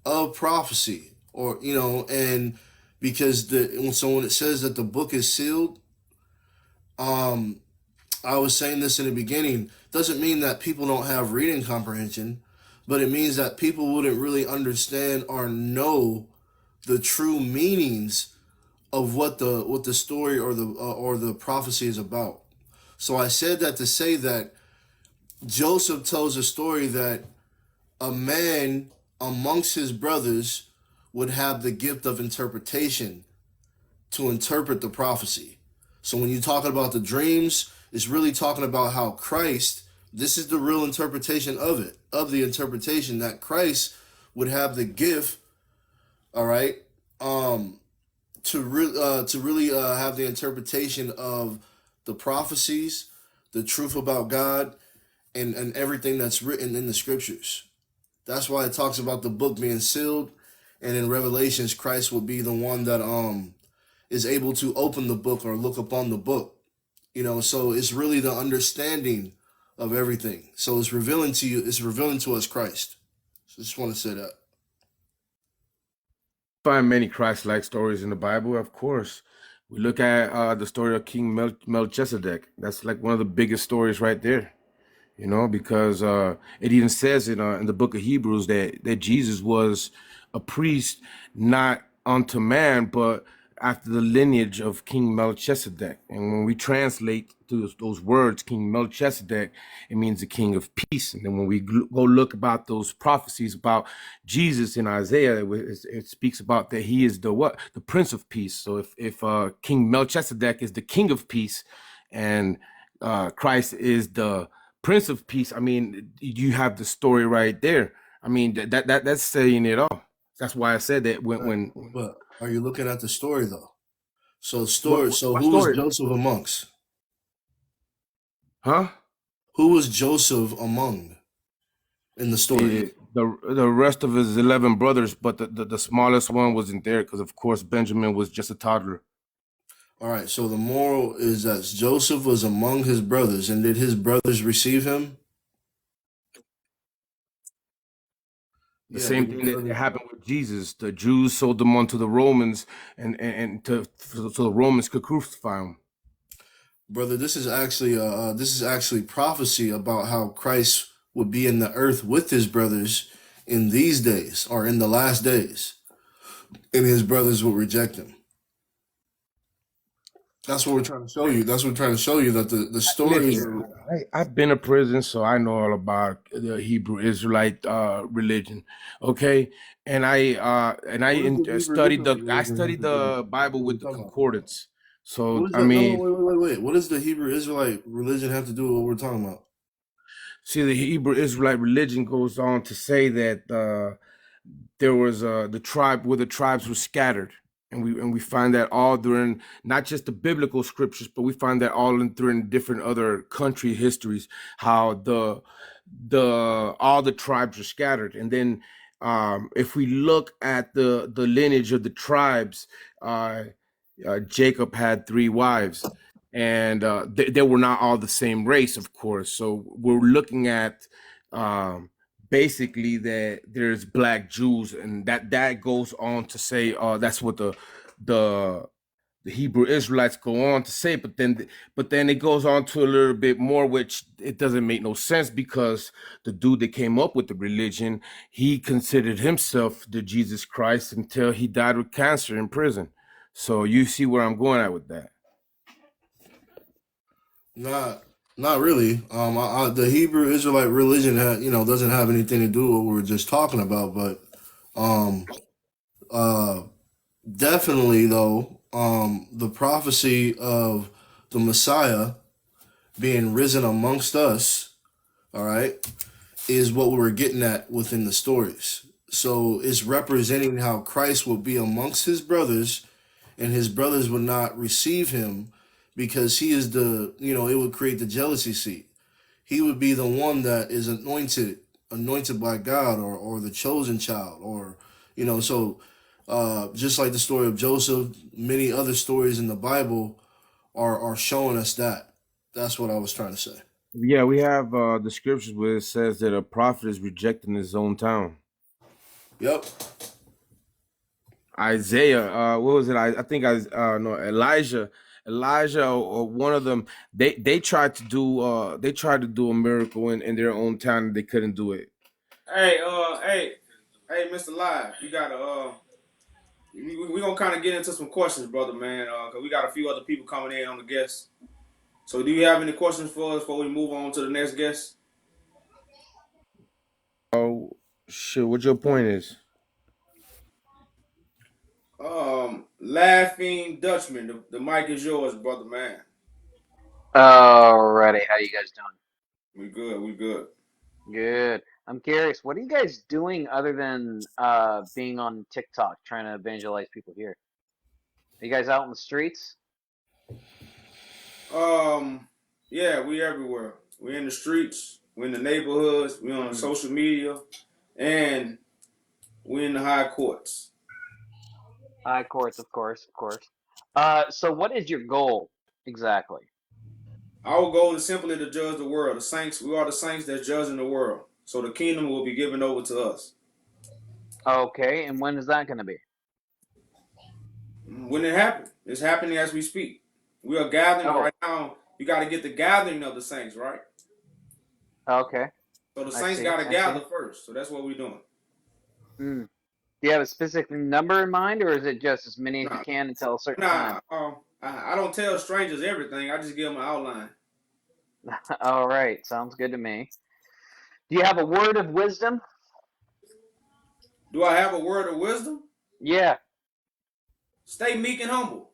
Speaker 2: of prophecy, or and because when it says that the book is sealed, um I was saying this in the beginning, doesn't mean that people don't have reading comprehension, but it means that people wouldn't really understand or know the true meanings of what the story or the prophecy is about. So I said that to say that Joseph tells a story that a man amongst his brothers would have the gift of interpretation to interpret the prophecy. So when you're talking about the dreams, it's really talking about how Christ, this is the real interpretation of it, of the interpretation that Christ would have the gift, all right, to really have the interpretation of the prophecies, the truth about God, and everything that's written in the scriptures. That's why it talks about the book being sealed, and in Revelations, Christ will be the one that is able to open the book or look upon the book. So it's really the understanding of everything. So it's revealing to you, it's revealing to us Christ. So I just want to say that.
Speaker 4: Find many Christ-like stories in the Bible, of course. We look at the story of King Melchizedek. That's like one of the biggest stories right there. Because it even says in the book of Hebrews that Jesus was a priest not unto man, but after the lineage of King Melchizedek. And when we translate those words, King Melchizedek, it means the king of peace. And then when we go look about those prophecies about Jesus in Isaiah, it speaks about that he is the what? The Prince of Peace. So if King Melchizedek is the king of peace and Christ is the Prince of Peace, I mean, you have the story right there. I mean, that's saying it all. That's why I said that
Speaker 2: Right.
Speaker 4: when
Speaker 2: But are you looking at the story though? So
Speaker 4: what
Speaker 2: story. So
Speaker 4: what
Speaker 2: who was
Speaker 4: story?
Speaker 2: Joseph amongst?
Speaker 4: Huh?
Speaker 2: Who was Joseph among in the story?
Speaker 4: The rest of his 11 brothers, but the smallest one wasn't there because of course Benjamin was just a toddler.
Speaker 2: All right. So the moral is that Joseph was among his brothers, and did his brothers receive him?
Speaker 4: The
Speaker 2: Yeah.
Speaker 4: same
Speaker 2: Did his
Speaker 4: thing that
Speaker 2: brothers?
Speaker 4: happened with Jesus. The Jews sold them on to the Romans so the Romans could crucify him.
Speaker 2: Brother, this is actually prophecy about how Christ would be in the earth with his brothers in these days or in the last days, and his brothers will reject him. That's what we're trying to show you. That's what we're trying to show you that the stories
Speaker 4: Listen,
Speaker 2: are.
Speaker 4: I've been to prison, so I know all about the Hebrew Israelite religion. Okay,
Speaker 2: What is the Hebrew
Speaker 4: studied
Speaker 2: Israelite
Speaker 4: I
Speaker 2: religion have
Speaker 4: studied
Speaker 2: to do with
Speaker 4: the
Speaker 2: it?
Speaker 4: Bible
Speaker 2: What are you
Speaker 4: with the
Speaker 2: talking about?
Speaker 4: concordance. So
Speaker 2: What is
Speaker 4: I
Speaker 2: that? No, no,
Speaker 4: mean,
Speaker 2: wait. What does the Hebrew Israelite religion have to do with what we're talking about?
Speaker 4: see, the Hebrew Israelite religion goes on to say that there was the tribe where the tribes were scattered, and we find that all during not just the biblical scriptures, but we find that all during different other country histories, how the all the tribes are scattered. And then if we look at the lineage of the tribes, uh, Jacob had 3 wives, and they were not all the same race, of course. So we're looking at basically that there's black Jews, and that goes on to say, that's what the Hebrew Israelites go on to say, but then it goes on to a little bit more, which it doesn't make no sense, because the dude that came up with the religion, he considered himself the Jesus Christ until he died with cancer in prison. So you see where I'm going at with that.
Speaker 2: Not really. The Hebrew Israelite religion, doesn't have anything to do with what we were just talking about. But um, uh, definitely though, the prophecy of the Messiah being risen amongst us, all right, is what we were getting at within the stories. So it's representing how Christ will be amongst his brothers, and his brothers would not receive him because he is it would create the jealousy seat. He would be the one that is anointed by God, or the chosen child, or so just like the story of Joseph, many other stories in the Bible are showing us that. That's what I was trying to say.
Speaker 4: Yeah, we have the scriptures where it says that a prophet is rejected in his own town.
Speaker 2: Yep.
Speaker 4: Isaiah, what was it? I think no, Elijah, or one of them. They tried to do a miracle in their own town, and they couldn't do it.
Speaker 1: Hey, Mr. Live, you gotta we gonna kind of get into some questions, brother, man, because we got a few other people coming in on the guests. So, do you have any questions for us before we move on to the next guest?
Speaker 4: Oh, shit! What your point is?
Speaker 1: Laughing Dutchman, the mic is yours, brother, man.
Speaker 5: Alrighty, how you guys doing?
Speaker 1: We good, we good.
Speaker 5: Good. I'm curious, what are you guys doing other than being on TikTok trying to evangelize people here? Are you guys out in the streets?
Speaker 1: Yeah, we everywhere. We in the streets, we in the neighborhoods, we on social media, and we in the high courts.
Speaker 5: High courts, of course, of course. So what is your goal exactly?
Speaker 1: Our goal is simply to judge the world. The saints, we are the saints that judge in the world. So the kingdom will be given over to us.
Speaker 5: Okay, and when is that going to be?
Speaker 1: When it happens, it's happening as we speak. We are gathering
Speaker 5: Oh,
Speaker 1: right now. You got to get the gathering of the saints, right?
Speaker 5: okay.
Speaker 1: So the
Speaker 5: I
Speaker 1: saints
Speaker 5: see.
Speaker 1: got to
Speaker 5: I
Speaker 1: gather
Speaker 5: see.
Speaker 1: first. So that's what we're doing.
Speaker 5: Mm. Do you have a specific number in mind, or is it just as many as you
Speaker 1: Nah,
Speaker 5: can until a certain
Speaker 1: nah.
Speaker 5: time?
Speaker 1: I don't tell strangers everything. I just give them an outline.
Speaker 5: All right, sounds good to me. Do you have a word of wisdom?
Speaker 1: Do I have a word of wisdom?
Speaker 5: Yeah,
Speaker 1: Stay meek and humble.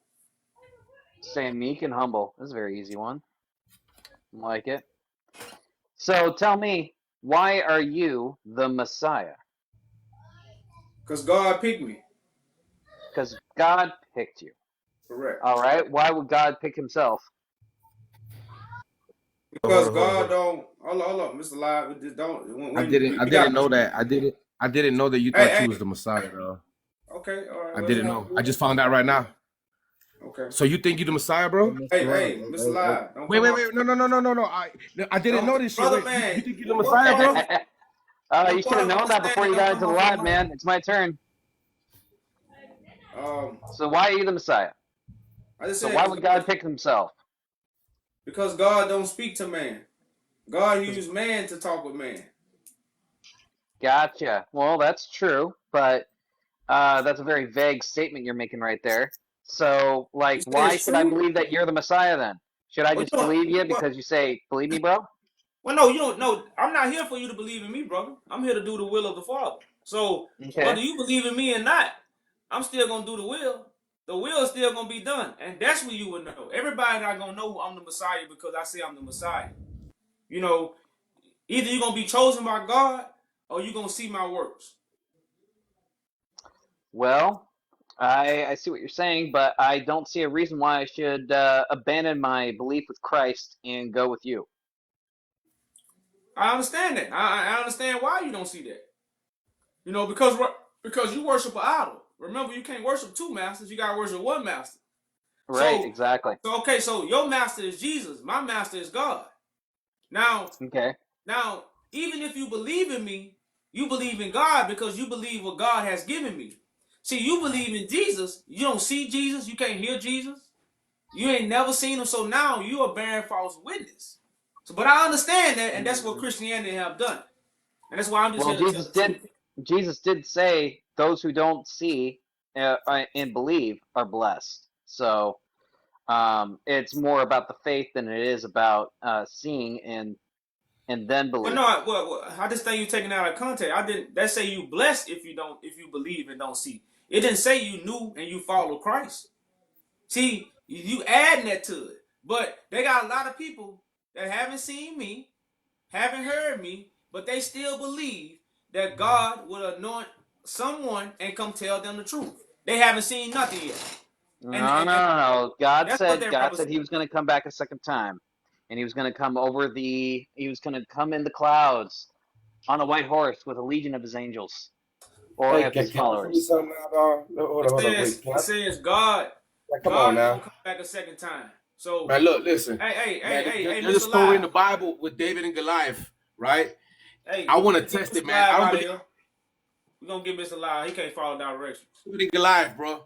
Speaker 5: stay meek and humble. This is a very easy one. Like it. So tell me, why are you the Messiah?
Speaker 1: Because God picked me.
Speaker 5: Because God picked you.
Speaker 1: Correct.
Speaker 5: All right. Why would God pick himself?
Speaker 1: Because God don't. Hold on, Mr. Live. Just don't.
Speaker 4: I
Speaker 1: When
Speaker 4: didn't.
Speaker 1: we
Speaker 4: I
Speaker 1: got.
Speaker 4: didn't know that. I didn't know that you thought
Speaker 1: Hey,
Speaker 4: you
Speaker 1: hey.
Speaker 4: was the Messiah, though.
Speaker 1: Okay, all right.
Speaker 4: I
Speaker 1: Let's
Speaker 4: didn't
Speaker 1: walk
Speaker 4: know. I
Speaker 1: through it.
Speaker 4: just found out right now.
Speaker 1: Okay.
Speaker 4: So you think you the Messiah,
Speaker 3: Hey,
Speaker 4: bro?
Speaker 3: Mr.
Speaker 1: Hey, Mr. Live. Don't
Speaker 4: Wait,
Speaker 1: come
Speaker 4: wait,
Speaker 1: off.
Speaker 4: wait. No. I didn't know this shit.
Speaker 1: Brother,
Speaker 4: Wait,
Speaker 1: man.
Speaker 4: you think you the
Speaker 1: What
Speaker 4: Messiah,
Speaker 1: part
Speaker 4: bro?
Speaker 1: of
Speaker 5: You
Speaker 1: what
Speaker 5: should
Speaker 1: part
Speaker 5: have
Speaker 1: of
Speaker 5: known that before
Speaker 1: understanding
Speaker 5: you
Speaker 1: don't
Speaker 5: got
Speaker 1: come
Speaker 5: into the
Speaker 1: off your
Speaker 5: live,
Speaker 1: mic?
Speaker 5: man. It's my turn.
Speaker 1: Um,
Speaker 5: So why are you the Messiah?
Speaker 1: I just
Speaker 5: So
Speaker 1: said
Speaker 5: why would God pick himself?
Speaker 1: because God don't speak to man. God used man to talk with man.
Speaker 5: Gotcha. Well, that's true, but that's a very vague statement you're making right there. So,
Speaker 1: You
Speaker 5: like,
Speaker 1: say
Speaker 5: why
Speaker 1: it's
Speaker 5: should I
Speaker 1: true.
Speaker 5: believe that you're the Messiah then? Should I
Speaker 1: Well,
Speaker 5: just believe you
Speaker 1: well,
Speaker 5: because you say, believe me, bro?
Speaker 1: well, no, you don't. No, I'm not here for you to believe in me, brother. I'm here to do the will of the Father. So
Speaker 5: Okay.
Speaker 1: whether you believe in me or not, I'm still gonna do the will. The will is still gonna be done, and that's what you would know. Everybody not gonna know I'm the Messiah because I say I'm the Messiah. You know, either you're gonna be chosen by God or you're gonna see my works.
Speaker 5: Well, I see what you're saying, but I don't see a reason why I should abandon my belief with Christ and go with you.
Speaker 1: I understand that. I understand why you don't see that. You know, because you worship an idol. Remember, you can't worship two masters. You gotta worship one master.
Speaker 5: Right,
Speaker 1: So,
Speaker 5: exactly.
Speaker 1: so your master is Jesus. My master is God. Now,
Speaker 5: Okay.
Speaker 1: now, even if you believe in me, you believe in God because you believe what God has given me. See, you believe in Jesus. You don't see Jesus. You can't hear Jesus. You ain't never seen him. So now you are bearing false witness. So, but I understand that, and that's what Christianity have done. And that's why I'm just
Speaker 5: Well,
Speaker 1: here to tell the truth.
Speaker 5: Jesus did say those who don't see and believe are blessed. So it's more about the faith than it is about seeing and then
Speaker 1: Well,
Speaker 5: believing.
Speaker 1: no, I just think you're taking it out of context. I didn't. That say you blessed if you believe and don't see. It didn't say you knew and you follow Christ. See, you adding that to it. But they got a lot of people that haven't seen me, haven't heard me, but they still believe that God would anoint someone and come tell them the truth. They haven't seen nothing yet.
Speaker 5: No. God
Speaker 1: That's what
Speaker 5: said
Speaker 1: they
Speaker 5: he
Speaker 1: represent.
Speaker 5: was going to come back a second time, and he was going to come he was going to come in the clouds on a white horse with a legion of his angels or
Speaker 4: Hey,
Speaker 5: of his
Speaker 4: can I show you
Speaker 5: followers.
Speaker 4: something now, dog? Hold on, wait.
Speaker 1: It says God
Speaker 4: Like, come on
Speaker 1: God is
Speaker 4: now.
Speaker 1: gonna come back a second time. So
Speaker 4: Man, look, listen.
Speaker 1: hey,
Speaker 4: There's a
Speaker 1: Mr.
Speaker 4: story in the
Speaker 1: Live.
Speaker 4: Bible with David and Goliath, right?
Speaker 1: Hey,
Speaker 4: I want to
Speaker 1: get
Speaker 4: test
Speaker 1: Mr.
Speaker 4: it, man. I
Speaker 1: Live
Speaker 4: don't
Speaker 1: out of
Speaker 4: believe
Speaker 1: here. We're gonna get Mr. Live. He can't follow directions.
Speaker 4: David and Goliath, bro.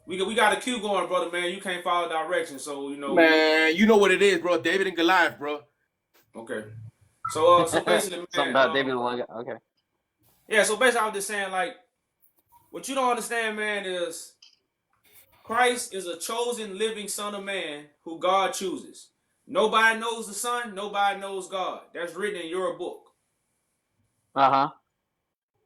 Speaker 1: We got a queue going, brother, man. You can't follow directions, so you know.
Speaker 4: Man, you know what it is, bro. David and Goliath, bro.
Speaker 1: Okay. So basically,
Speaker 5: Something
Speaker 1: man.
Speaker 5: about David Logan. Okay.
Speaker 1: Yeah. So basically, I was just saying, like, what you don't understand, man, is Christ is a chosen, living Son of Man who God chooses. Nobody knows the Son. Nobody knows God. That's written in your book.
Speaker 5: Uh-huh.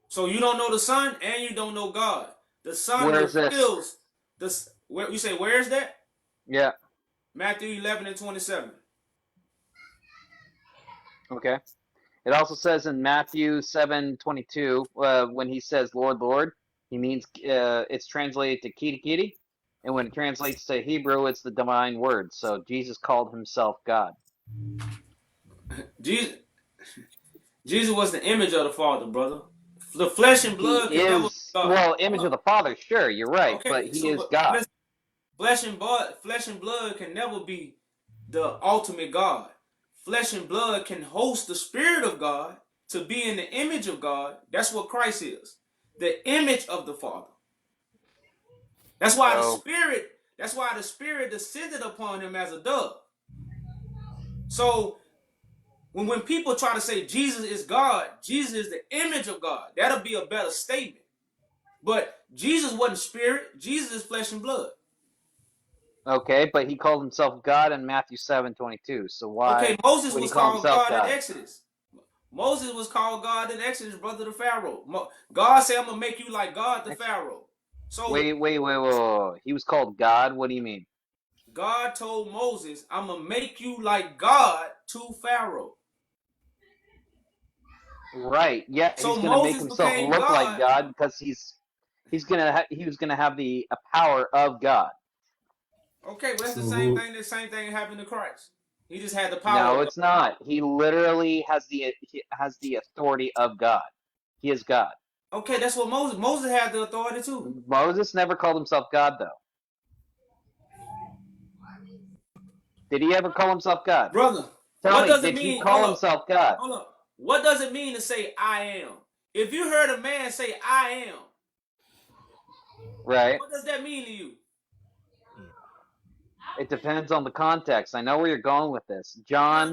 Speaker 1: So you don't know the Son and you don't know God. The Son
Speaker 5: Where is this?
Speaker 1: reveals this. Where you say, where is that?
Speaker 5: Yeah.
Speaker 1: Matthew 11 and 27.
Speaker 5: Okay. It also says in Matthew 7:22, when he says Lord, Lord, he means it's translated to kitty kitty. And when it translates to Hebrew, it's the divine word. So Jesus called himself God.
Speaker 1: Jesus was the image of the Father, brother. The flesh and
Speaker 5: He
Speaker 1: blood can never be
Speaker 5: is,
Speaker 1: God.
Speaker 5: well, image of the Father, sure, you're right,
Speaker 1: Okay,
Speaker 5: but he
Speaker 1: so
Speaker 5: is God.
Speaker 1: listen, flesh and blood can never be the ultimate God. Flesh and blood can host the Spirit of God to be in the image of God. That's what Christ is, the image of the Father. That's why the Spirit descended upon him as a dove. So when people try to say Jesus is God, Jesus is the image of God, that'll be a better statement. But Jesus wasn't spirit, Jesus is flesh and blood.
Speaker 5: Okay, but he called himself God in Matthew 7:22. So why
Speaker 1: Okay, Moses
Speaker 5: would he
Speaker 1: was
Speaker 5: call
Speaker 1: called
Speaker 5: himself
Speaker 1: God in
Speaker 5: God?
Speaker 1: Exodus. Moses was called God in Exodus, brother to Pharaoh. God said, I'm going to make you like God to Pharaoh. So
Speaker 5: Wait. He was called God? What do you mean?
Speaker 1: God told Moses, I'm going to make you like God to Pharaoh.
Speaker 5: Right. Yeah,
Speaker 1: So
Speaker 5: he's going to make
Speaker 1: Moses
Speaker 5: himself
Speaker 1: became
Speaker 5: look like
Speaker 1: God.
Speaker 5: God because he was going to have the power of God.
Speaker 1: Okay, well, that's the same
Speaker 2: Mhm.
Speaker 1: thing. The same thing happened to Christ. He just had the power
Speaker 5: No,
Speaker 1: of God.
Speaker 5: it's not. He literally has the authority of God. He is God.
Speaker 1: Okay, that's what Moses had the authority too.
Speaker 5: Moses never called himself God, though. Did he ever call himself God?
Speaker 1: Brother,
Speaker 5: Tell
Speaker 1: what
Speaker 5: me,
Speaker 1: does it
Speaker 5: did he
Speaker 1: mean?
Speaker 5: call himself God?
Speaker 1: Hold up. What does it mean to say I am? If you heard a man say I am,
Speaker 5: Right.
Speaker 1: what does that mean to you?
Speaker 5: It depends on the context. I know where you're going with this.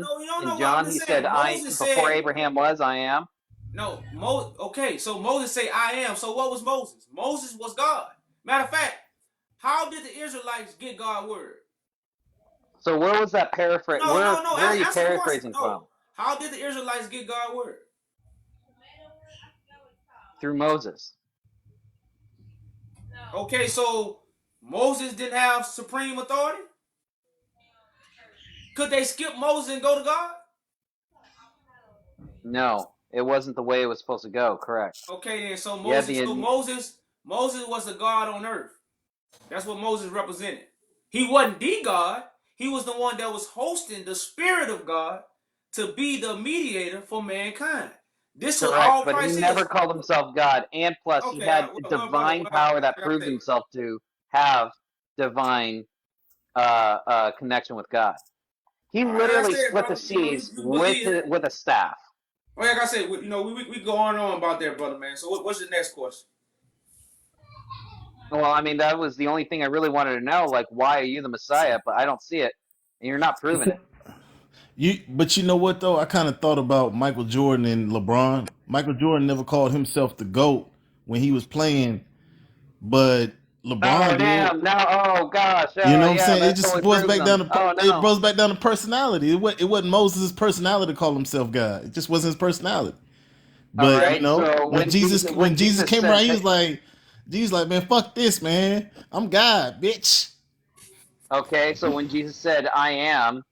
Speaker 1: No, you don't
Speaker 5: In
Speaker 1: know what I'm
Speaker 5: John,
Speaker 1: just
Speaker 5: he said,
Speaker 1: saying.
Speaker 5: "I
Speaker 1: Moses
Speaker 5: before
Speaker 1: said,
Speaker 5: Abraham was, I am."
Speaker 1: no, okay, so Moses say I am. So what was Moses? Moses was God. Matter of fact, how did the Israelites get God's word?
Speaker 5: So where was that paraphrase?
Speaker 1: No.
Speaker 5: Where are you
Speaker 1: Answer the question.
Speaker 5: paraphrasing from?
Speaker 1: No. How did the Israelites get God's word?
Speaker 5: Through Moses.
Speaker 1: Okay, so Moses didn't have supreme authority? Could they skip Moses and go to God?
Speaker 5: No, it wasn't the way it was supposed to go. Correct.
Speaker 1: Okay, then. So
Speaker 5: Yeah,
Speaker 1: Moses was the God on earth. That's what Moses represented. He wasn't the God. He was the one that was hosting the Spirit of God to be the mediator for mankind. This is
Speaker 5: correct,
Speaker 1: all
Speaker 5: but he
Speaker 1: Christ
Speaker 5: never
Speaker 1: is.
Speaker 5: called himself God, and plus he
Speaker 1: Okay,
Speaker 5: had
Speaker 1: brother,
Speaker 5: divine power that
Speaker 1: like I
Speaker 5: proved
Speaker 1: say,
Speaker 5: himself to have divine connection with God. He
Speaker 1: Like I
Speaker 5: literally
Speaker 1: said,
Speaker 5: split the
Speaker 1: brother, you know,
Speaker 5: seas
Speaker 1: you believe.
Speaker 5: with a staff.
Speaker 1: Like I said, we go on and on about that, brother, man. So what's the next question?
Speaker 5: Well, I mean, that was the only thing I really wanted to know. Like, why are you the Messiah? But I don't see it, and you're not proving it.
Speaker 6: But you know what though? I kind of thought about Michael Jordan and LeBron. Michael Jordan never called himself the GOAT when he was playing, but
Speaker 5: Oh
Speaker 6: LeBron did.
Speaker 5: damn! No! Oh gosh!
Speaker 6: You know what I'm
Speaker 5: Yeah,
Speaker 6: saying? It
Speaker 5: that
Speaker 6: just
Speaker 5: totally
Speaker 6: boils
Speaker 5: proves
Speaker 6: back
Speaker 5: him.
Speaker 6: down to
Speaker 5: Oh
Speaker 6: it
Speaker 5: no!
Speaker 6: boils back down to personality. It wasn't Moses' personality to call himself God. It just wasn't his personality.
Speaker 5: All
Speaker 6: But you
Speaker 5: right.
Speaker 6: know,
Speaker 5: So
Speaker 6: when
Speaker 5: when
Speaker 6: Jesus
Speaker 5: Jesus
Speaker 6: came
Speaker 5: said,
Speaker 6: around, Jesus like, man, fuck this, man. I'm God, bitch.
Speaker 5: okay, so when Jesus said, "I am,"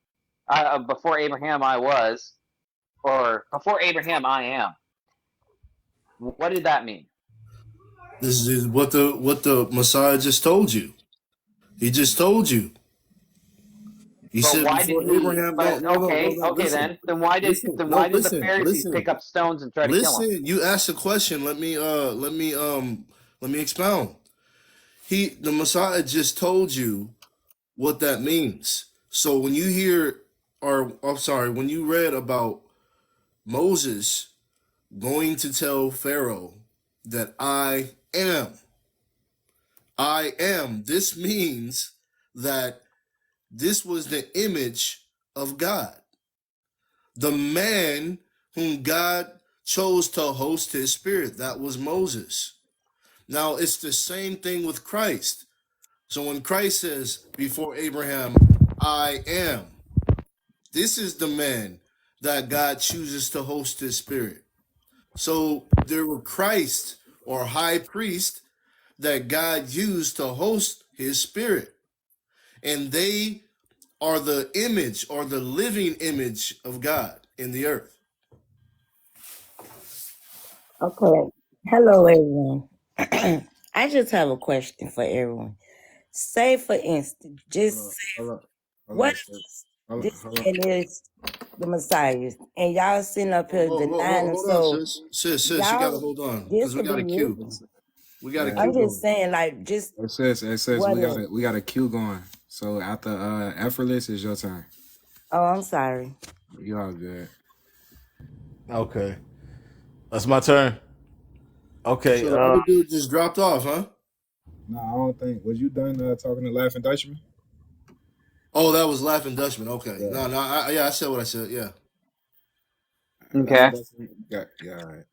Speaker 5: before Abraham, I was, or before Abraham, I am. What did that mean?
Speaker 2: This is what the Messiah just told you. He just told you. He
Speaker 5: But
Speaker 2: said
Speaker 5: why did
Speaker 2: before
Speaker 5: he?
Speaker 2: Abraham. No,
Speaker 5: But
Speaker 2: no, no, no,
Speaker 5: okay,
Speaker 2: no.
Speaker 5: okay
Speaker 2: Listen,
Speaker 5: then. Then why did the Pharisees pick
Speaker 2: listen,
Speaker 5: up stones and try to kill him?
Speaker 2: listen. You asked a question. Let me expound. The Messiah just told you what that means. So when you hear, or I'm sorry, when you read about Moses going to tell Pharaoh that I am, this means that this was the image of God, the man whom God chose to host his spirit. That was Moses. Now it's the same thing with Christ. So when Christ says, before Abraham, I am, this is the man that God chooses to host his spirit. So there were Christ or high priest that God used to host his spirit. And they are the image or the living image of God in the earth.
Speaker 7: Okay. Hello, everyone. I just have a question for everyone. Say, for instance, just
Speaker 3: Hold on, hold
Speaker 7: what
Speaker 3: on, sis. Hold on,
Speaker 7: this
Speaker 3: hold on.
Speaker 7: man is the Messiah, and y'all sitting up here denying him.
Speaker 2: Hold on,
Speaker 7: So
Speaker 2: sis. Sis, you gotta
Speaker 7: y'all,
Speaker 2: hold on
Speaker 7: this
Speaker 2: because we
Speaker 7: could
Speaker 2: got
Speaker 7: be
Speaker 2: a queue.
Speaker 7: you.
Speaker 2: We got a
Speaker 3: Yeah,
Speaker 2: queue
Speaker 7: I'm just
Speaker 2: going.
Speaker 7: saying, like, just
Speaker 3: it says
Speaker 7: what if?
Speaker 3: we got a queue going. So after effortless is your turn.
Speaker 7: Oh, I'm sorry.
Speaker 3: You all good.
Speaker 6: Okay, that's my turn. Okay,
Speaker 2: So the other dude just dropped off, huh?
Speaker 3: No, I don't think. Was you done talking to Laughing Dutchman?
Speaker 2: Oh, that was Laughing Dutchman. Okay.
Speaker 3: Yeah.
Speaker 2: No, yeah, I said what I said. Yeah.
Speaker 3: Laughing
Speaker 5: Okay.
Speaker 3: Dutchman. Yeah, all right.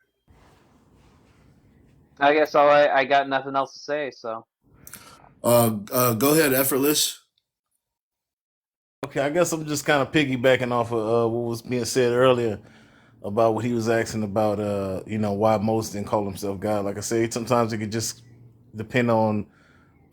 Speaker 5: I guess I got nothing else to say. So
Speaker 2: Go ahead, effortless.
Speaker 6: okay. I guess I'm just kind of piggybacking off of what was being said earlier about what he was asking about. Why Moses didn't call himself God. Like I say, sometimes it could just depend on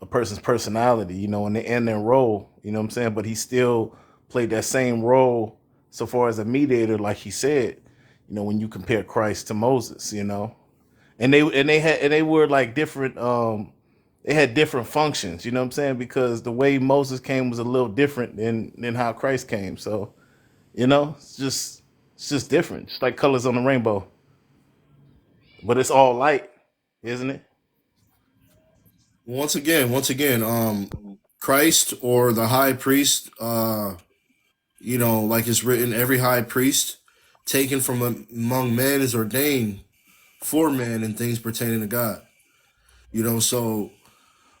Speaker 6: a person's personality, and their role. You know what I'm saying? But he still played that same role so far as a mediator, like he said. When you compare Christ to Moses, and they were like different. They had different functions. You know what I'm saying? Because the way Moses came was a little different than how Christ came. So it's just different. It's like colors on the rainbow, but it's all light, isn't it?
Speaker 2: Once again, Christ or the high priest, like it's written, every high priest taken from among men is ordained for men and things pertaining to God. So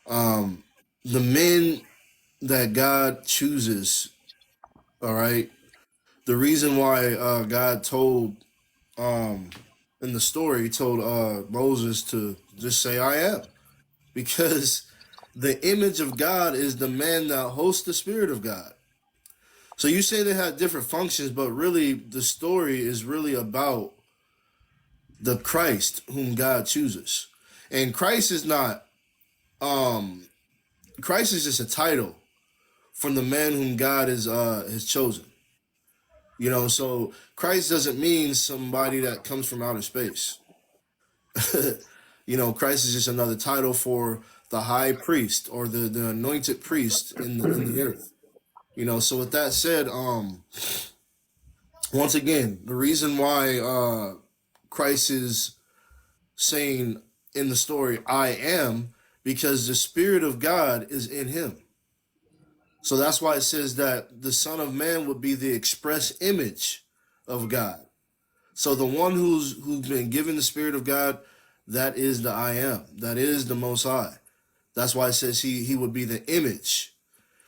Speaker 2: the men that God chooses, all right, the reason why God told in the story, he told Moses to just say I am, because the image of God is the man that hosts the spirit of God. So you say they have different functions, but really the story is really about the Christ whom God chooses. And Christ is not Christ is just a title from the man whom God has chosen. So Christ doesn't mean somebody that comes from outer space. Christ is just another title for the high priest or the anointed priest in the earth. So with that said, once again, the reason why Christ is saying in the story, I am, because the Spirit of God is in him. So that's why it says that the Son of Man would be the express image of God. So the one who's been given the Spirit of God, that is the I am. That is the Most High. That's why it says he would be the image.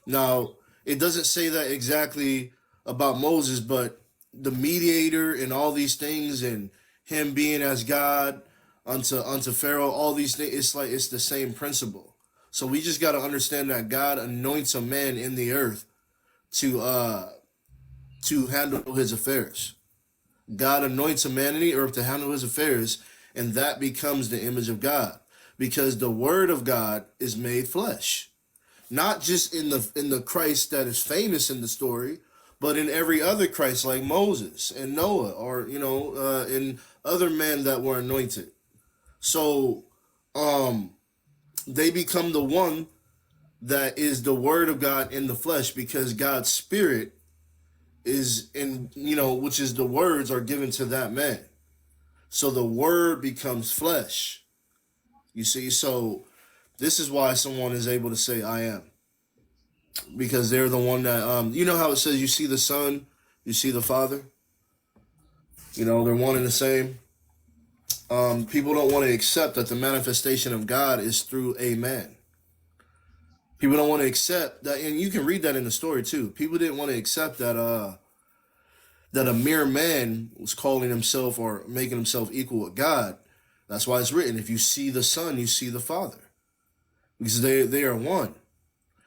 Speaker 2: Now, it doesn't say that exactly about Moses, but the mediator and all these things and him being as God unto Pharaoh, all these things, it's like it's the same principle. So we just got to understand that God anoints a man in the earth to handle his affairs. God anoints a man in the earth to handle his affairs, and that becomes the image of God, because the word of God is made flesh. Not just in the Christ that is famous in the story, but in every other Christ, like Moses and Noah, or in other men that were anointed. So they become the one that is the word of God in the flesh, because God's spirit is in, which is the words are given to that man. So the word becomes flesh. You see, so this is why someone is able to say I am, because they're the one that you know how it says you see the Son, you see the Father. They're one and the same. People don't want to accept that the manifestation of God is through a man. People don't want to accept that, and you can read that in the story too. People didn't want to accept that that a mere man was calling himself or making himself equal with God. That's why it's written, if you see the Son, you see the Father, because they are one.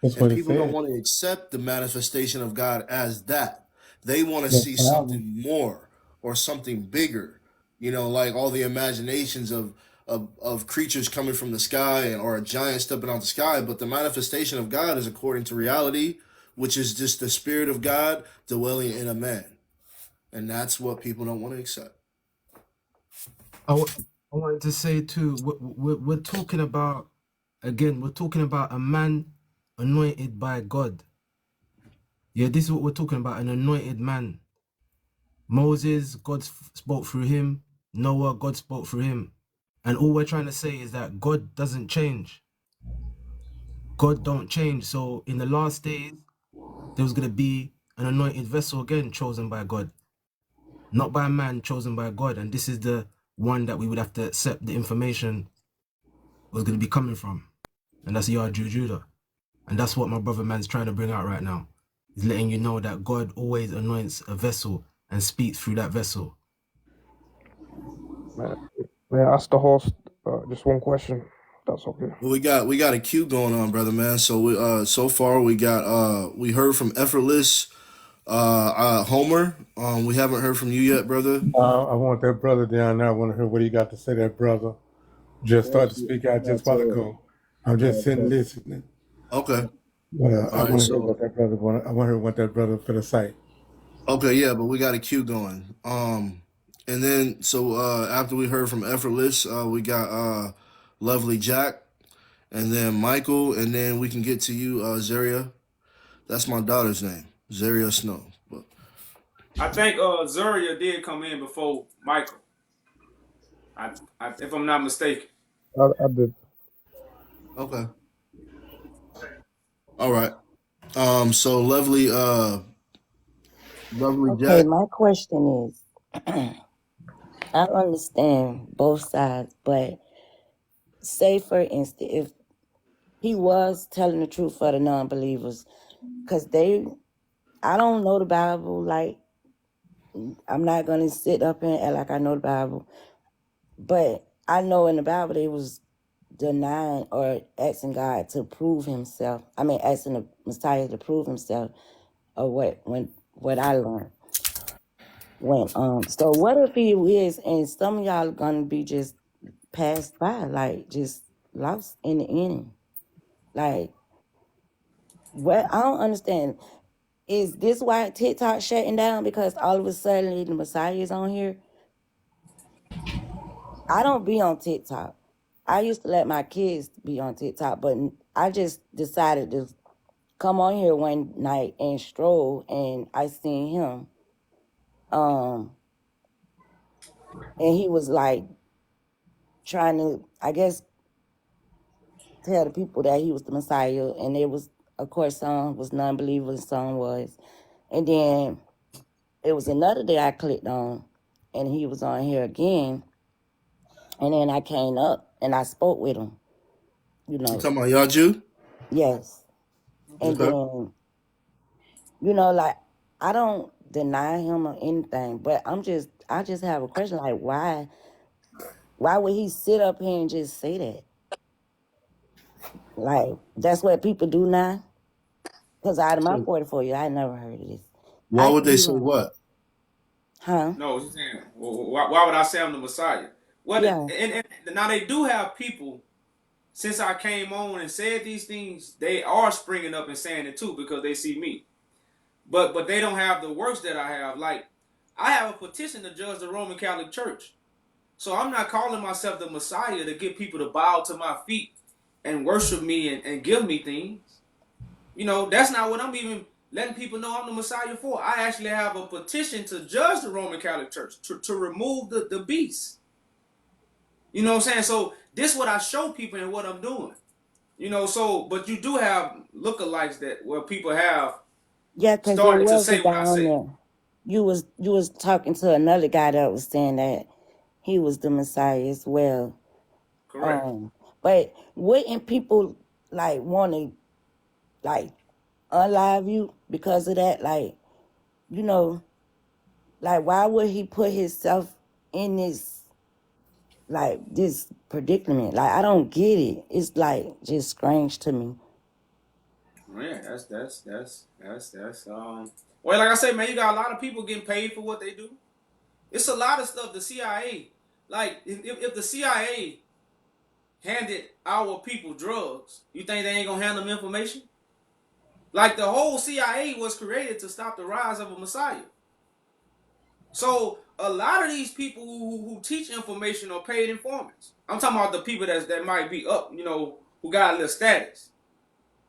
Speaker 8: That's
Speaker 2: And
Speaker 8: what it
Speaker 2: people don't
Speaker 8: said.
Speaker 2: want to accept the manifestation of God as that. They want to
Speaker 8: No
Speaker 2: see
Speaker 8: problem.
Speaker 2: something more or something bigger, like all the imaginations of creatures coming from the sky or a giant stepping out the sky. But the manifestation of God is according to reality, which is just the Spirit of God dwelling in a man. And that's what people don't want to accept.
Speaker 9: I wanted to say too, we're talking about, again, we're talking about a man anointed by God. Yeah, this is what we're talking about, an anointed man. Moses, God spoke through him. Noah, God spoke through him. And all we're trying to say is that God doesn't change. God don't change. So in the last days, there was going to be an anointed vessel again, chosen by God. Not by man, chosen by God. And this is the one that we would have to accept the information was going to be coming from. And that's Yah Judah. And that's what my brother man's trying to bring out right now. He's letting you know that God always anoints a vessel and speaks through that vessel.
Speaker 8: May I ask the host just one question? That's okay.
Speaker 2: Well, we got a queue going on, brother man. So we so far we got we heard from Effortless, Homer. We haven't heard from you yet, brother.
Speaker 8: I want that brother down there. I want to hear what he got to say. That brother just started to speak out just a while ago. I'm just sitting listening.
Speaker 2: Okay.
Speaker 8: But I
Speaker 2: All right.
Speaker 8: want to hear
Speaker 2: So
Speaker 8: what that brother want. I want to hear what that brother for the site.
Speaker 2: okay, yeah, but we got a queue going. And then so after we heard from Effortless, we got Lovely Jack, and then Michael, and then we can get to you, Zaria. That's my daughter's name, Zaria Snow. But
Speaker 1: I think Zuria did come in before Michael. If I'm not mistaken.
Speaker 8: I did.
Speaker 2: okay. All right. So Lovely
Speaker 7: Okay,
Speaker 2: Jack.
Speaker 7: my question is, I understand both sides, but say for instance, if he was telling the truth for the non-believers, because I don't know the Bible, like, I'm not going to sit up and act like I know the Bible, but I know in the Bible they was denying or asking God to prove himself. I mean, asking the Messiah to prove himself, or what I learned. So what if he is, and some of y'all gonna be just passed by, like just lost in the inning? Like, what? I don't understand. Is this why TikTok shutting down? Because all of a sudden the Messiah is on here? I don't be on TikTok. I used to let my kids be on TikTok, but I just decided to come on here one night and stroll, and I seen him. And he was like trying to, I guess, tell the people that he was the Messiah, and there was Of course, some was non-believers, some was. And then it was another day I clicked on, and he was on here again. And then I came up and I spoke with him, you
Speaker 2: You
Speaker 7: know.
Speaker 2: talking about Yaju?
Speaker 7: Yes. And
Speaker 2: Okay.
Speaker 7: then, you know, like, I don't deny him or anything, but I just have a question, like, why would he sit up here and just say that? Like, that's what people do now? Because out of my
Speaker 2: So
Speaker 7: 44 years, I never heard of this.
Speaker 2: why
Speaker 7: I
Speaker 2: would they say
Speaker 7: even,
Speaker 2: what?
Speaker 7: huh?
Speaker 1: No, he's saying, why would I say I'm the Messiah? What?
Speaker 7: Yeah.
Speaker 1: And now they do have people. Since I came on and said these things, they are springing up and saying it too because they see me. But they don't have the works that I have. Like, I have a petition to judge the Roman Catholic Church. So I'm not calling myself the Messiah to get people to bow to my feet and worship me and give me things. You know, that's not what I'm even letting people know I'm the Messiah for. I actually have a petition to judge the Roman Catholic Church, to remove the beast. You know what I'm saying? So this is what I show people and what I'm doing. You know, so, but you do have lookalikes that where people have
Speaker 7: Yeah, because it
Speaker 1: started to
Speaker 7: was
Speaker 1: say
Speaker 7: a
Speaker 1: what I
Speaker 7: down
Speaker 1: say.
Speaker 7: there. You was talking to another guy that was saying that he was the Messiah as well.
Speaker 1: Correct.
Speaker 7: But wouldn't people like want to like unlive you because of that? Like, you know, like why would he put himself in this like this predicament? Like I don't get it. It's like just strange to me.
Speaker 1: Yeah, that's well, like I say, man, you got a lot of people getting paid for what they do. It's a lot of stuff. The CIA, like if the CIA handed our people drugs, you think they ain't gonna hand them information? Like the whole CIA was created to stop the rise of a Messiah. So a lot of these people who teach information are paid informants. I'm talking about the people that might be up, you know, who got a little status,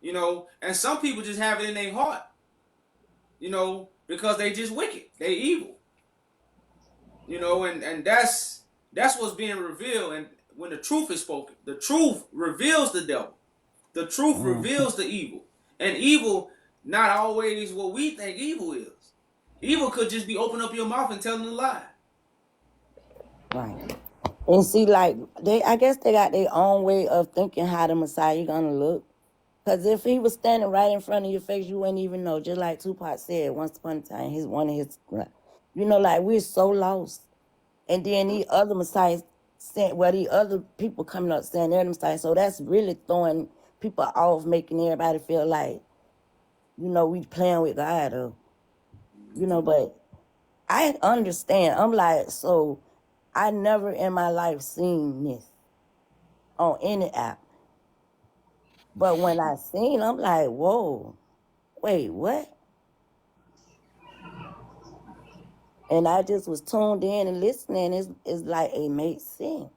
Speaker 1: you know, and some people just have it in their heart, you know, because they just wicked, they evil, you know, and that's what's being revealed. And when the truth is spoken, the truth reveals the devil, the truth reveals the evil, and evil not always what we think evil is. Evil could just be open up your mouth and telling a lie.
Speaker 7: Right. And see, like I guess they got their own way of thinking how the Messiah gonna look. Cause if he was standing right in front of your face, you wouldn't even know. Just like Tupac said once upon a time, you know, like we're so lost. And then the other Messiahs saying, well, the other people coming up saying they're the Messiah. So that's really throwing people off, making everybody feel like, you know, we playing with God, or, you know. But I understand. I'm like, so I never in my life seen this on any app. But when I seen, I'm like, whoa, wait, what? And I just was tuned in and listening. It's like it made sense.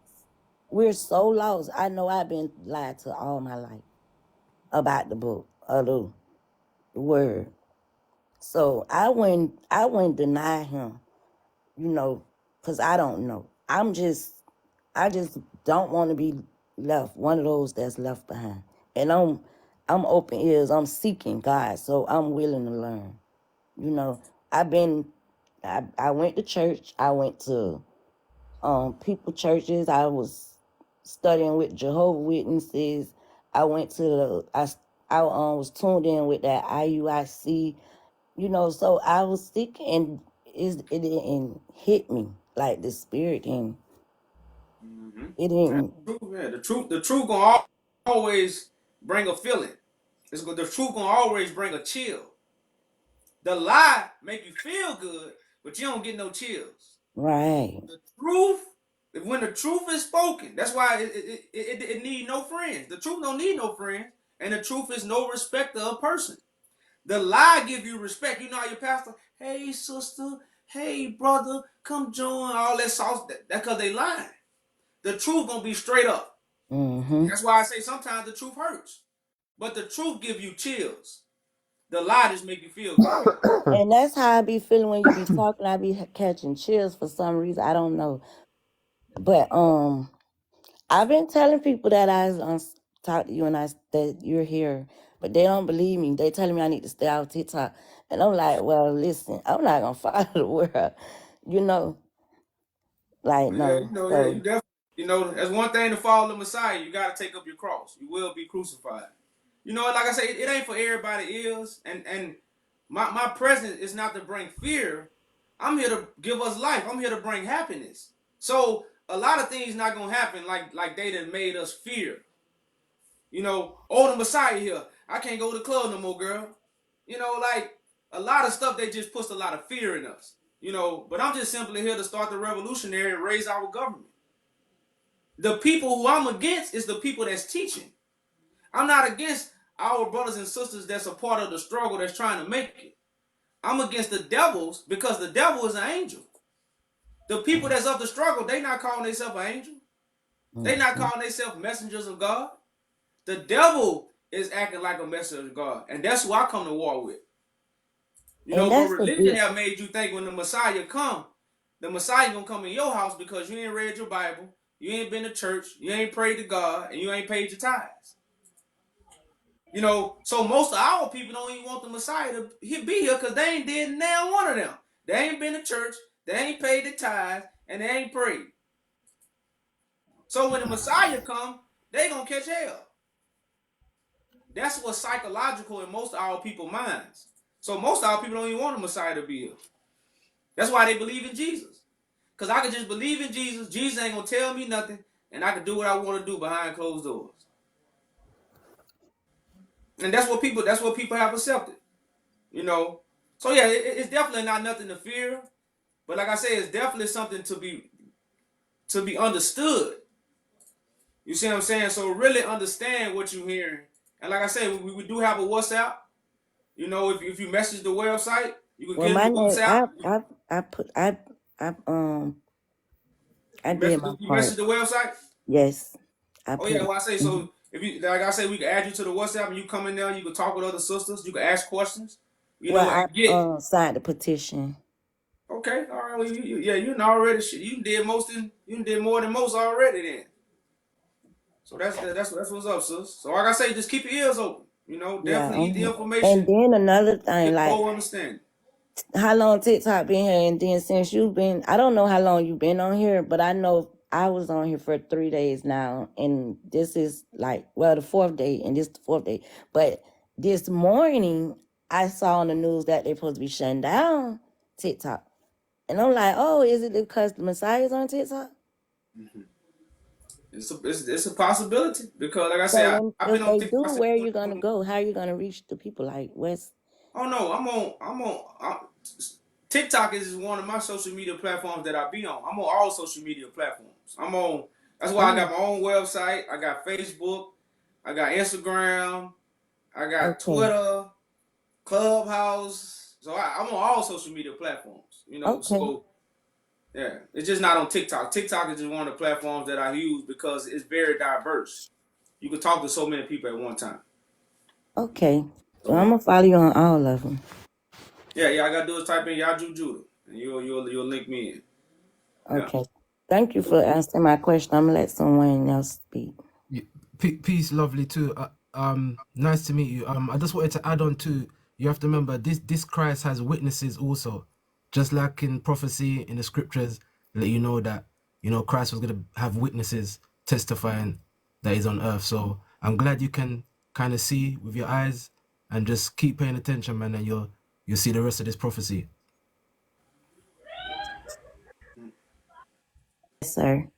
Speaker 7: We're so lost. I know I've been lied to all my life about the book, or the word. So I wouldn't deny him, you know, because I don't know. I just don't want to be left, one of those that's left behind. And I'm open ears. I'm seeking God, so I'm willing to learn. You know, I went to church. I went to people churches. I was studying with Jehovah Witnesses. I went to I was tuned in with that IUIC. You know, so I was sick, and it didn't hit me like the spirit, and it didn't.
Speaker 1: Yeah, the truth gonna always bring a feeling. The truth gonna always bring a chill. The lie make you feel good, but you don't get no chills.
Speaker 7: Right.
Speaker 1: The truth, when the truth is spoken, that's why it need no friends. The truth don't need no friends, and the truth is no respecter of person. The lie give you respect. You know how your pastor, hey sister, hey brother, come join all that sauce. That's because they lying. The truth gonna be straight up.
Speaker 7: Mm-hmm.
Speaker 1: That's why I say sometimes the truth hurts, but the truth give you chills. The lie just make you feel good.
Speaker 7: And that's how I be feeling when you be talking. I be catching chills for some reason. I don't know. But I've been telling people that I talked to you and that you're here. but they don't believe me. They telling me I need to stay off TikTok. And I'm like, well, listen, I'm not gonna follow the world. You know, like
Speaker 1: Yeah,
Speaker 7: no.
Speaker 1: you
Speaker 7: So
Speaker 1: definitely, that's one thing to follow the Messiah. You got to take up your cross. You will be crucified. Like I say, it ain't for everybody is. And my presence is not to bring fear. I'm here to give us life. I'm here to bring happiness. So a lot of things not gonna happen like they done made us fear. The Messiah here. I can't go to the club no more, girl. Like a lot of stuff they just puts a lot of fear in us. But I'm just simply here to start the revolutionary and raise our government. The people who I'm against is the people that's teaching. I'm not against our brothers and sisters that's a part of the struggle that's trying to make it. I'm against the devils because the devil is an angel. The people that's of the struggle, they not calling themselves an angel. They not calling themselves messengers of God. The devil is acting like a messenger of God. And that's who I come to war with.
Speaker 7: and
Speaker 1: But
Speaker 7: that's the
Speaker 1: religion
Speaker 7: deal.
Speaker 1: have made you think when the Messiah come, the Messiah gonna come in your house because you ain't read your Bible, you ain't been to church, you ain't prayed to God, and you ain't paid your tithes. So most of our people don't even want the Messiah to be here because they ain't did now one of them. They ain't been to church, they ain't paid the tithes, and they ain't prayed. So when the Messiah come, they gonna catch hell. That's what's psychological in most of our people's minds. So most of our people don't even want the Messiah to be here. That's why they believe in Jesus. Because I could just believe in Jesus. Jesus ain't going to tell me nothing. And I can do what I want to do behind closed doors. And that's what people have accepted. So yeah, it's definitely not nothing to fear. But like I say, it's definitely something to be understood. You see what I'm saying? So really understand what you're hearing. And like I say, we do have a WhatsApp. If you message the website, you can
Speaker 7: Well,
Speaker 1: get in
Speaker 7: my
Speaker 1: the
Speaker 7: name,
Speaker 1: WhatsApp.
Speaker 7: I did my
Speaker 1: You
Speaker 7: part.
Speaker 1: message the website.
Speaker 7: Yes, I
Speaker 1: Oh
Speaker 7: put
Speaker 1: yeah,
Speaker 7: it.
Speaker 1: well I say
Speaker 7: Mhm.
Speaker 1: so. If you like, I say we can add you to the WhatsApp, and you come in there. You can talk with other sisters. You can ask questions.
Speaker 7: Well,
Speaker 1: And get
Speaker 7: signed the petition.
Speaker 1: okay. All right. Well, you already you did more than most already then. So that's what's up, sis. So like I say, just keep your ears open.
Speaker 7: Yeah.
Speaker 1: Definitely eat the
Speaker 7: And
Speaker 1: information.
Speaker 7: then another thing,
Speaker 1: Get a
Speaker 7: like
Speaker 1: whole understanding.
Speaker 7: how long TikTok been here, and then since you've been, I don't know how long you've been on here, but I know I was on here for 3 days now, and this is like, well, the fourth day, and this the fourth day. But this morning, I saw on the news that they're supposed to be shutting down TikTok, and I'm like, oh, is it because the Messiah's on TikTok?
Speaker 1: It's a possibility because like I
Speaker 7: So
Speaker 1: said, I've been
Speaker 7: if
Speaker 1: on
Speaker 7: they do,
Speaker 1: TikTok since
Speaker 7: where are you gonna
Speaker 1: 2020.
Speaker 7: go? How are you gonna reach the people like West?
Speaker 1: Oh no, TikTok is one of my social media platforms that I be on. I'm on all social media platforms. That's why I
Speaker 7: Oh,
Speaker 1: got my own website. I got Facebook. I got Instagram. I got
Speaker 7: okay,
Speaker 1: Twitter, Clubhouse. So I'm on all social media platforms.
Speaker 7: okay,
Speaker 1: So yeah, it's just not on TikTok. TikTok is just one of the platforms that I use because it's very diverse. You can talk to so many people at one time.
Speaker 7: okay. Well, I'm
Speaker 1: So
Speaker 7: gonna follow you on all of them.
Speaker 1: yeah. I gotta do is type in Yaju Judah, and you'll link me in. Yeah.
Speaker 7: Okay. Thank you for answering my question. I'm gonna let someone else speak.
Speaker 9: Yeah, peace, lovely too. Nice to meet you. I just wanted to add on to, you have to remember this Christ has witnesses also, just like in prophecy in the scriptures, let you know that Christ was gonna have witnesses testifying that he's on earth. So I'm glad you can kind of see with your eyes and just keep paying attention, man, and you'll see the rest of this prophecy.
Speaker 7: Yes, sir.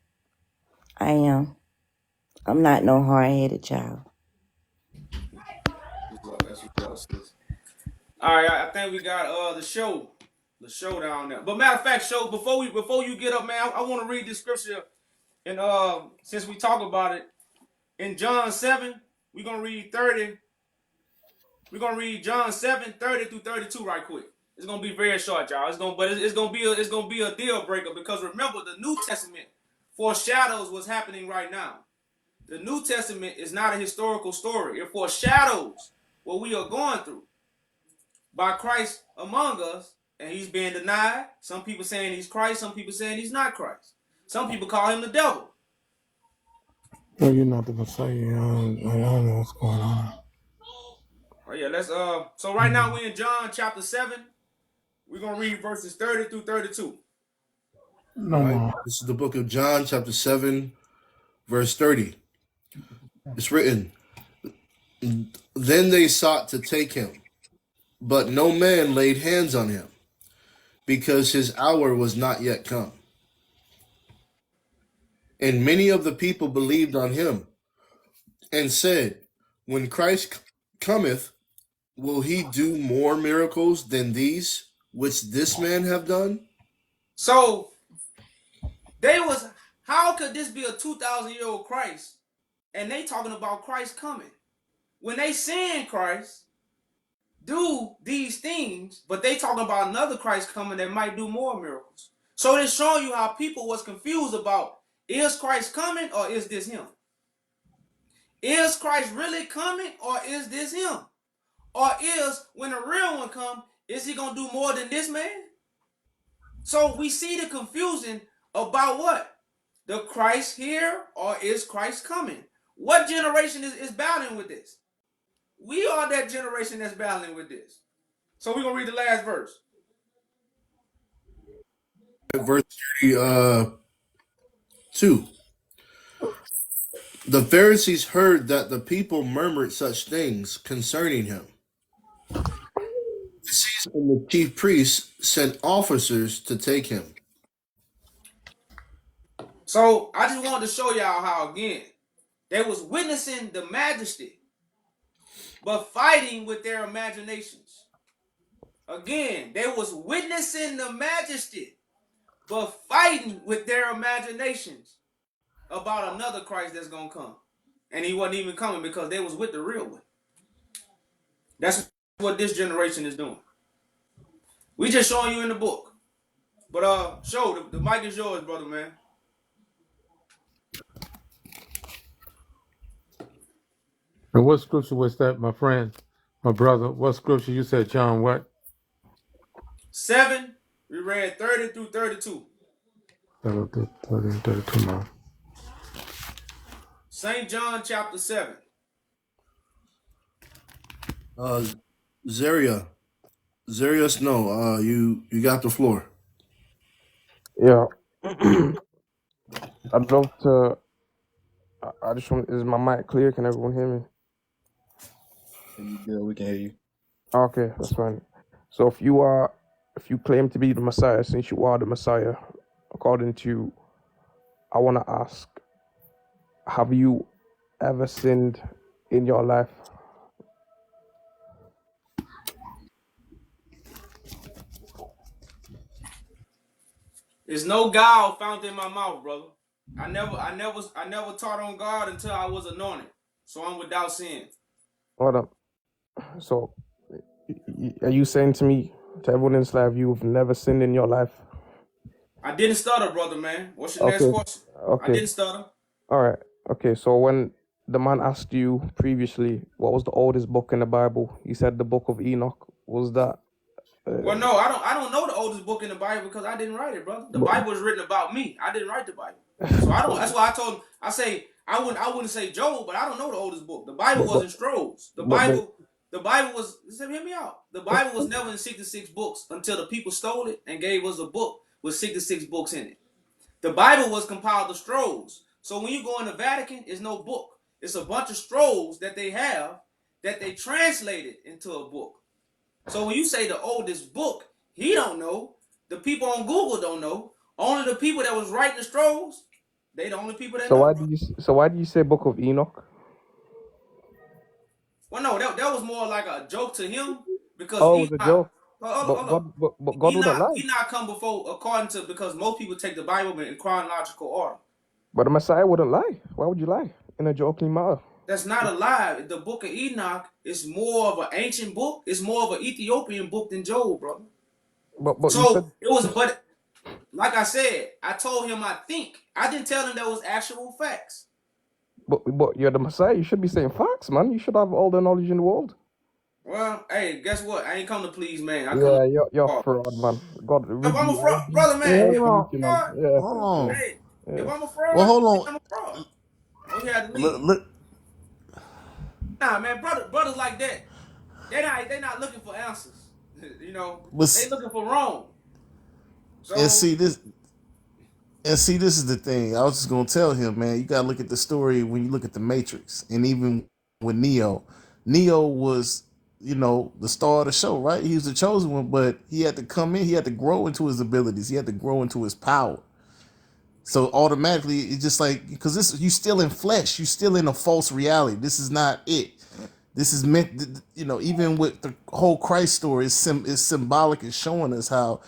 Speaker 7: I am. I'm not no hard-headed child.
Speaker 1: That's what's up, sis. All right, I think we got the show down there. But matter of fact, show before you get up, man, I want to read this scripture. And since we talk about it in John 7, we're gonna read 30. We're gonna read John 7:30 through 32 right quick. It's gonna be very short, y'all. It's gonna be a deal breaker because remember the New Testament foreshadows what's happening right now. The New Testament is not a historical story. It foreshadows what we are going through by Christ among us, and he's being denied. Some people saying he's Christ, some people saying he's not Christ. Some people call him the devil.
Speaker 8: No, you're not the Messiah. I don't know what's going on.
Speaker 1: yeah, let's so right now we're in John chapter 7. We're gonna read verses 30 through 32.
Speaker 8: No
Speaker 2: All right.
Speaker 8: more.
Speaker 2: This is the book of John, chapter 7, verse 30. It's written, Then they sought to take him, but no man laid hands on him, because his hour was not yet come. And many of the people believed on him, and said, When Christ cometh, will he do more miracles than these which this man have done?
Speaker 1: So they was, how could this be a 2,000-year-old Christ? And they talking about Christ coming. When they seeing Christ do these things, but they talking about another Christ coming that might do more miracles. So it's showing you how people was confused about, is Christ coming or is this him? Is Christ really coming or is this him? Or is, when the real one come, is he going to do more than this man? So we see the confusion about what? The Christ here or is Christ coming? What generation is battling with this? We are that generation that's battling with this. So we're going to read the last verse.
Speaker 2: Verse 32. The Pharisees heard that the people murmured such things concerning him. And the chief priests sent officers to take him.
Speaker 1: So I just wanted to show y'all how, again, they was witnessing the majesty, but fighting with their imaginations. Again, they was witnessing the majesty, but fighting with their imaginations about another Christ that's going to come. And he wasn't even coming because they was with the real one. That's what this generation is doing. We just showing you in the book. But show, the mic is yours, brother, man.
Speaker 8: And what scripture was that, my friend, my brother? What scripture you said, John? What?
Speaker 1: 7, we read 30 through 32.
Speaker 8: 30 and 32 now.
Speaker 1: St. John chapter 7.
Speaker 2: Zarius, no, you got the floor.
Speaker 4: Yeah. I'd love to. I just want. Is my mic clear? Can everyone hear me?
Speaker 3: Yeah, we can hear you.
Speaker 4: Okay, that's fine. So if you claim to be the Messiah, since you are the Messiah, according to you, I want to ask, have you ever sinned in your life?
Speaker 1: There's no guile found in my mouth, brother. I never taught on God until I was anointed. So I'm without sin.
Speaker 4: Hold up. So, are you saying to me, to everyone in this life, you've never sinned in your life?
Speaker 1: I didn't stutter, brother, man. What's your next question? I didn't stutter.
Speaker 4: All right. Okay. So when the man asked you previously, what was the oldest book in the Bible? He said the Book of Enoch. Was that?
Speaker 1: Well, no, I don't know the oldest book in the Bible because I didn't write it, brother. The Bible was written about me. I didn't write the Bible, so I don't. That's why I told him. I say I wouldn't say Job, but I don't know the oldest book. The Bible wasn't scrolls. The Bible was. Listen, hear me out. The Bible was never in 66 books until the people stole it and gave us a book with 66 books in it. The Bible was compiled of scrolls. So when you go in the Vatican, it's no book. It's a bunch of scrolls that they have that they translated into a book. So when you say the oldest book, he don't know. The people on Google don't know. Only the people that was writing the scrolls, they the only people that know.
Speaker 4: Why do you say Book of Enoch?
Speaker 1: Well, no, that was more like a joke to him because
Speaker 4: it was a joke. But God wouldn't lie.
Speaker 1: Enoch come before, according to, because most people take the Bible in chronological order.
Speaker 4: But the Messiah wouldn't lie. Why would you lie in a joking manner?
Speaker 1: That's not a lie. The book of Enoch is more of an ancient book. It's more of an Ethiopian book than Job, brother. But like I said, I told him I think. I didn't tell him that was actual facts.
Speaker 4: But you're the Messiah. You should be saying facts, man. You should have all the knowledge in the world.
Speaker 1: Well, hey, guess what? I ain't come to please man.
Speaker 4: You're fraud, man. God,
Speaker 1: if I'm a fraud, brother, man.
Speaker 6: Hold on.
Speaker 1: Hey, if I'm a fraud,
Speaker 6: well, hold on.
Speaker 1: I'm a fraud. Oh, you had to leave. Nah, man, brothers like that. They're not looking for answers. You know,
Speaker 6: But
Speaker 1: they looking for Rome.
Speaker 6: and
Speaker 1: So
Speaker 6: see this. And see, this is the thing. I was just gonna tell him, man. You gotta look at the story when you look at the Matrix, and even with Neo. Neo was, the star of the show, right? He was the chosen one, but he had to come in. He had to grow into his abilities. He had to grow into his power. So automatically, it's just like because this, you still in flesh. You still in a false reality. This is not it. This is meant, even with the whole Christ story, is symbolic and showing us how,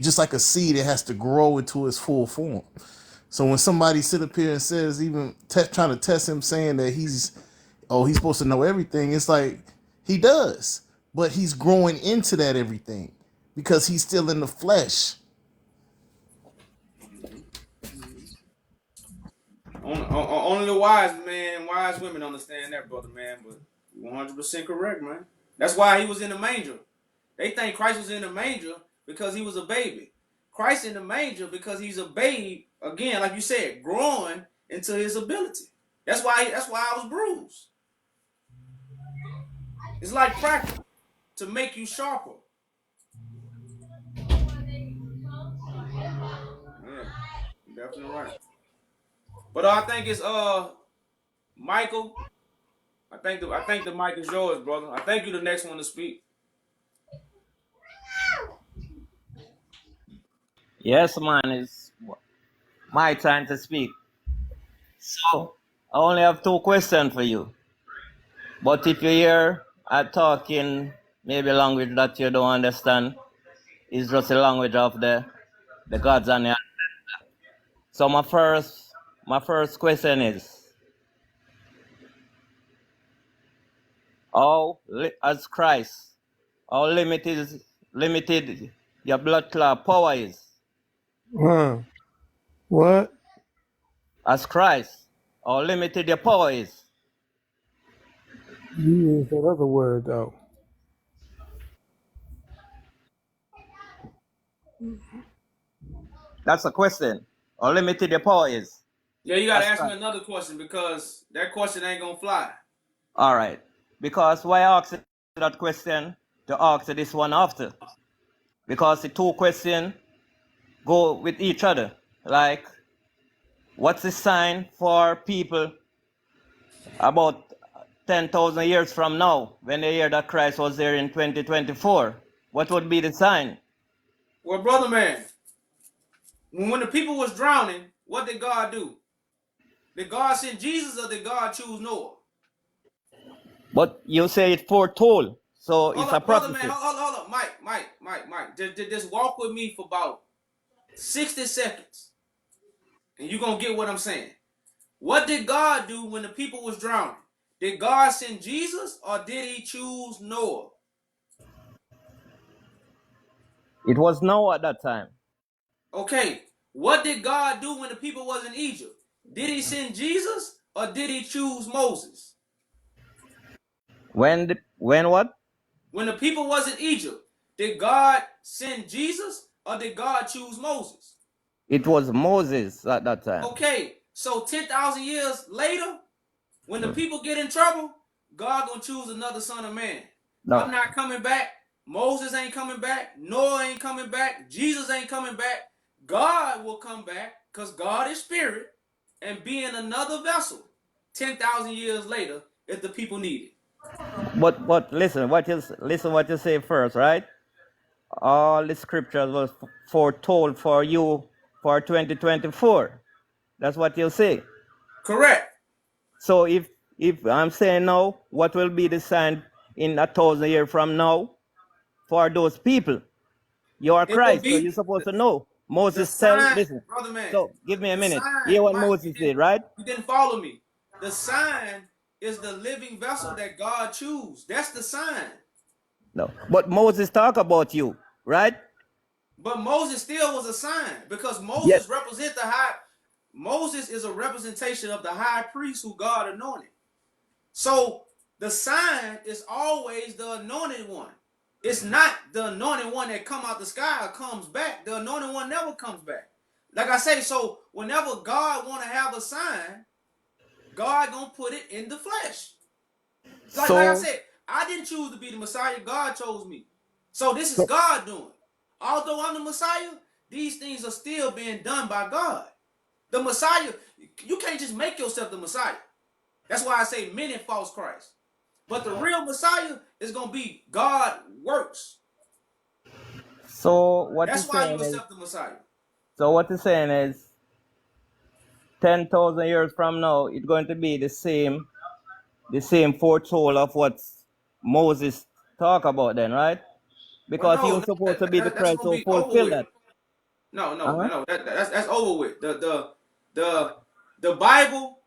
Speaker 6: just like a seed, it has to grow into its full form. So when somebody sit up here and says, even trying to test him, saying that he's supposed to know everything, it's like he does, but he's growing into that everything because he's still in the flesh.
Speaker 1: only the wise women understand that, brother, man. But 100% correct, man. That's why he was in the manger. They think Christ was in the manger because he was a baby. Christ in the manger because he's a babe. Again, like you said, growing into his ability. That's why I was bruised. It's like practice to make you sharper. Yeah, you're definitely right. But I think it's Michael. I think the mic is yours, brother. I think you're the next one to speak.
Speaker 10: Yes, man, it's my time to speak. So, I only have 2 questions for you. But if you hear I talking maybe language that you don't understand, it's just a language of the gods and the. So my first question is, as Christ, how limited your blood clot power is?
Speaker 8: What?
Speaker 10: As Christ, how limited your power is?
Speaker 8: You used that other word though.
Speaker 10: That's a question. How limited your power is?
Speaker 1: Yeah, you gotta
Speaker 10: As
Speaker 1: ask me
Speaker 10: Christ.
Speaker 1: another question because that question ain't gonna fly.
Speaker 10: All right. Because why I asked that question to ask this one after? Because the 2 questions go with each other. Like, what's the sign for people about 10,000 years from now when they hear that Christ was there in 2024? What would be the sign?
Speaker 1: Well, brother man, when the people was drowning, what did God do? Did God send Jesus or did God choose Noah?
Speaker 10: But you say it foretold, so
Speaker 1: Hold
Speaker 10: it's a
Speaker 1: up, brother man,
Speaker 10: prophecy.
Speaker 1: hold up. Mike. Just walk with me for about 60 seconds. And you're gonna get what I'm saying. What did God do when the people was drowning? Did God send Jesus or did he choose Noah?
Speaker 10: It was Noah at that time.
Speaker 1: Okay, what did God do when the people was in Egypt? Did he send Jesus or did he choose Moses?
Speaker 10: When what?
Speaker 1: When the people was in Egypt, did God send Jesus or did God choose Moses?
Speaker 10: It was Moses at that time.
Speaker 1: Okay, so 10,000 years later, when the people get in trouble, God gonna choose another son of man.
Speaker 10: No.
Speaker 1: I'm not coming back. Moses ain't coming back. Noah ain't coming back. Jesus ain't coming back. God will come back because God is spirit and be in another vessel 10,000 years later if the people need it.
Speaker 10: But listen what you say first, right? All the scriptures was foretold for you for 2024. That's what you say.
Speaker 1: Correct.
Speaker 10: So if I'm saying now, what will be the sign in 1,000 years from now for those people? You are
Speaker 1: It will
Speaker 10: Christ, so
Speaker 1: be
Speaker 10: you're supposed to know.
Speaker 1: the
Speaker 10: Moses
Speaker 1: sign,
Speaker 10: listen.
Speaker 1: brother man.
Speaker 10: So give me a
Speaker 1: The
Speaker 10: minute.
Speaker 1: sign,
Speaker 10: Hear what
Speaker 1: Mike,
Speaker 10: Moses did, right?
Speaker 1: you didn't follow me. The sign is the living vessel that God choose. That's the sign.
Speaker 10: No. But Moses talk about you, right?
Speaker 1: But Moses still was a sign because
Speaker 10: Yes.
Speaker 1: Moses is a representation of the high priest who God anointed. So the sign is always the anointed one. It's not the anointed one that come out the sky or comes back. The anointed one never comes back. Like I say, so whenever God want to have a sign, God gonna put it in the flesh. Like I
Speaker 10: So
Speaker 1: said, I didn't choose to be the Messiah. God chose me. So this is
Speaker 10: So,
Speaker 1: God doing. Although I'm the Messiah, these things are still being done by God. The Messiah, you can't just make yourself the Messiah. That's why I say many false Christ. But the real Messiah is going to be God works.
Speaker 10: so what
Speaker 1: That's
Speaker 10: he's
Speaker 1: why you
Speaker 10: saying is,
Speaker 1: accept the Messiah.
Speaker 10: so what he's saying is, 10,000 years from now, it's going to be the same foretold of what Moses talk about then, right?
Speaker 1: Well,
Speaker 10: Because he
Speaker 1: no,
Speaker 10: was supposed to be the
Speaker 1: that's
Speaker 10: Christ
Speaker 1: going to
Speaker 10: who
Speaker 1: be over
Speaker 10: fulfilled
Speaker 1: with.
Speaker 10: that. Huh?
Speaker 1: No. That's over with. The Bible.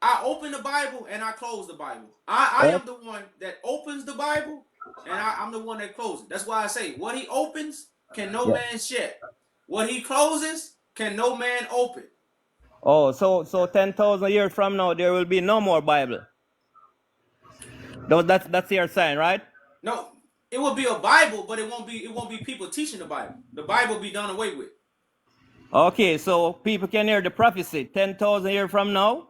Speaker 1: I open the Bible and I close the Bible. I
Speaker 10: Oh,
Speaker 1: am the one that opens the Bible, and I'm the one that closes it. That's why I say what he opens can no
Speaker 10: yeah.
Speaker 1: man shut. What he closes can no man open.
Speaker 10: Oh, so 10,000 years from now, there will be no more Bible. That's your sign, right?
Speaker 1: No, it will be a Bible, but it won't be people teaching the Bible. The Bible will be done away with.
Speaker 10: Okay, so people can hear the prophecy 10,000 years from now.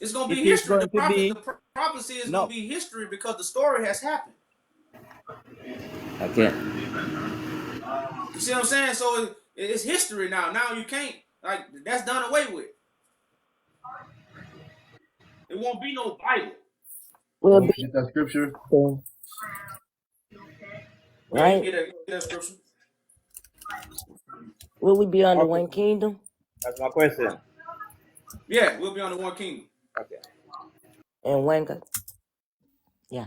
Speaker 1: It's gonna
Speaker 10: It
Speaker 1: be
Speaker 10: is
Speaker 1: history.
Speaker 10: going to be
Speaker 1: Prophecy is gonna
Speaker 10: no.
Speaker 1: be history because the story has happened.
Speaker 10: Okay.
Speaker 1: You see what I'm saying? So it's history now. Now you can't that's done away with. It won't be no Bible.
Speaker 7: Will
Speaker 2: Want me
Speaker 7: be
Speaker 2: to get that scripture?
Speaker 1: Yeah, you can
Speaker 7: right.
Speaker 1: get that scripture.
Speaker 7: Will we be under
Speaker 10: Okay,
Speaker 7: one kingdom?
Speaker 10: that's my question.
Speaker 1: Yeah, we'll be on the one kingdom.
Speaker 10: Okay.
Speaker 7: And one God? Yeah.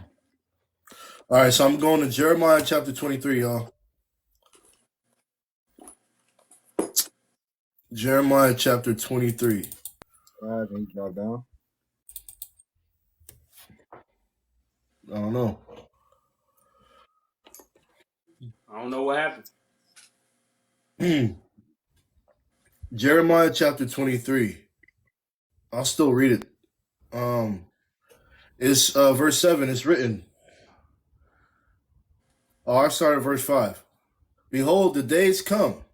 Speaker 2: All right, so I'm going to Jeremiah chapter 23, y'all. Jeremiah chapter 23.
Speaker 3: Why did he drop down?
Speaker 2: I don't know.
Speaker 1: I don't know what happened.
Speaker 2: Jeremiah chapter 23. I'll still read it. It's verse 7. It's written. Oh, I started verse 5. Behold, the days come,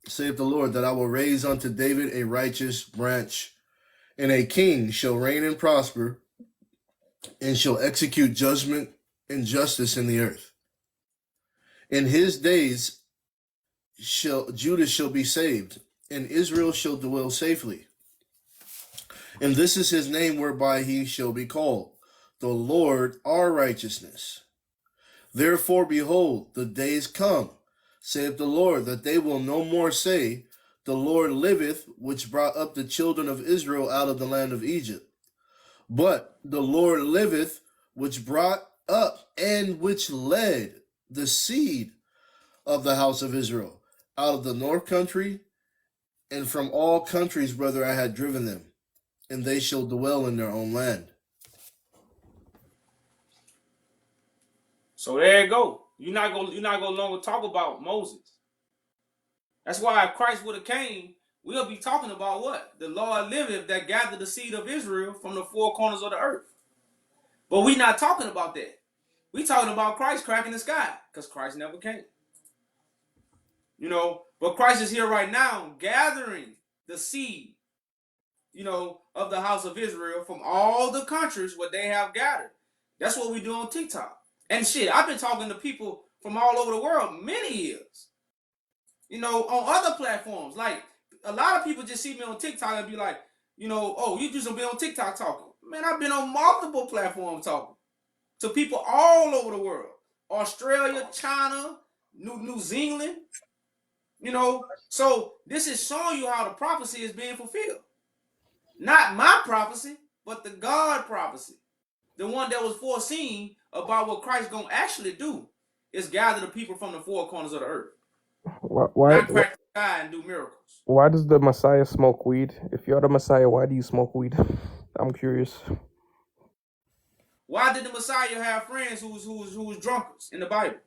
Speaker 2: saith the Lord, that I will raise unto David a righteous branch, and a king shall reign and prosper, and shall execute judgment and justice in the earth. In his days Judah shall be saved, and Israel shall dwell safely. And this is his name whereby he shall be called, the Lord our righteousness. Therefore, behold, the days come, saith the Lord, that they will no more say, the Lord liveth, which brought up the children of Israel out of the land of Egypt. But the Lord liveth, which brought up and which led the seed of the house of Israel out of the north country, and from all countries, brother, I had driven them, and they shall dwell in their own land.
Speaker 1: So there you go. You're not gonna longer talk about Moses. That's why if Christ would have came, we'll be talking about what? The Lord liveth that gathered the seed of Israel from the four corners of the earth. But we're not talking about that. We're talking about Christ cracking the sky, because Christ never came. But Christ is here right now gathering the seed, of the house of Israel from all the countries where they have gathered. That's what we do on TikTok. And shit, I've been talking to people from all over the world many years. On other platforms. Like, a lot of people just see me on TikTok and be like, oh, you just been on TikTok talking. Man, I've been on multiple platforms talking to people all over the world. Australia, China, New Zealand. So this is showing you how the prophecy is being fulfilled. Not my prophecy, but the God prophecy. The one that was foreseen about what Christ's going to actually do is gather the people from the four corners of the earth. Not crack the sky and do miracles.
Speaker 11: Why does the Messiah smoke weed? If you're the Messiah, why do you smoke weed? I'm curious.
Speaker 1: Why did the Messiah have friends who was drunkards in the Bible?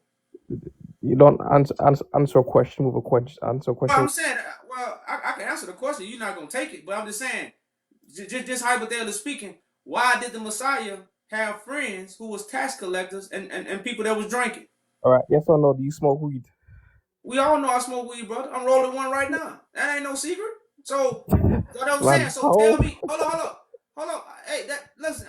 Speaker 11: You don't answer a question with a question. Answer a
Speaker 1: Well,
Speaker 11: question.
Speaker 1: I'm saying, I can answer the question. You're not going to take it, but I'm just saying, just hypothetically speaking, why did the Messiah have friends who was tax collectors and people that was drinking?
Speaker 11: All right. Yes or no? Do you smoke weed?
Speaker 1: We all know I smoke weed, brother. I'm rolling one right now. That ain't no secret. So that's what I'm saying. So tell me, hold on. Hey, listen,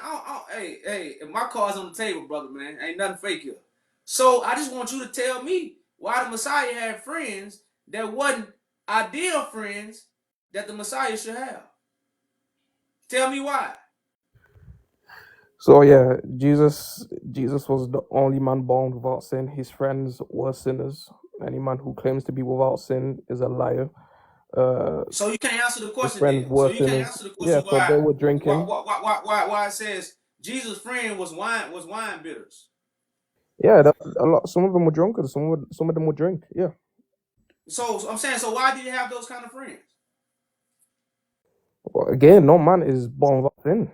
Speaker 1: hey, my cards on the table, brother, man. Ain't nothing fake here. So I just want you to tell me why the Messiah had friends that wasn't ideal friends that the Messiah should have. Tell me why.
Speaker 11: So yeah, Jesus was the only man born without sin. His friends were sinners. Any man who claims to be without sin is a liar.
Speaker 1: So you can't answer the
Speaker 11: His
Speaker 1: question
Speaker 11: friends
Speaker 1: then. So
Speaker 11: were
Speaker 1: you can't
Speaker 11: sinners.
Speaker 1: answer the
Speaker 11: Yeah,
Speaker 1: question
Speaker 11: so they were
Speaker 1: why
Speaker 11: drinking.
Speaker 1: it says Jesus' friend was wine bitters.
Speaker 11: Yeah, a lot. Some of them were drunkards. Some of them would drink. Yeah.
Speaker 1: So I'm saying, so why did you have those kind of friends?
Speaker 11: Well, again, no man is born without sin.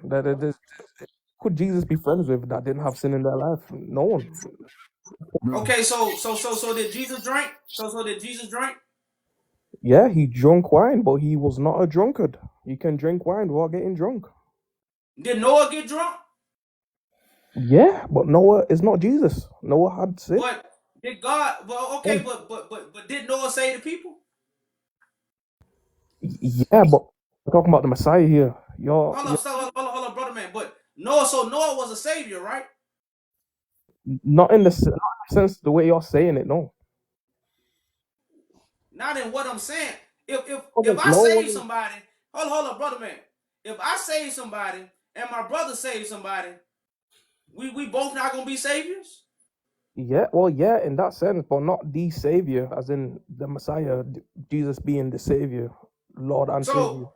Speaker 11: Could Jesus be friends with that didn't have sin in their life? No one.
Speaker 1: Okay, so did Jesus drink? So did Jesus drink?
Speaker 11: Yeah, he drank wine, but he was not a drunkard. You can drink wine without getting drunk.
Speaker 1: Did Noah get drunk?
Speaker 11: Yeah, but Noah is not Jesus. Noah had sin.
Speaker 1: But did God? Well, okay, but did Noah save the people?
Speaker 11: Yeah, but we're talking about the Messiah here.
Speaker 1: Hold up, brother man. But Noah was a savior, right?
Speaker 11: Not in the sense the way you're saying it. No.
Speaker 1: Not in what I'm saying. If I
Speaker 11: No
Speaker 1: save
Speaker 11: one.
Speaker 1: somebody, hold up, brother man. If I save somebody and my brother saves somebody, we both not gonna be saviors?
Speaker 11: Yeah, well, yeah, in that sense, but not the Savior, as in the Messiah, Jesus being the Savior, Lord and Savior.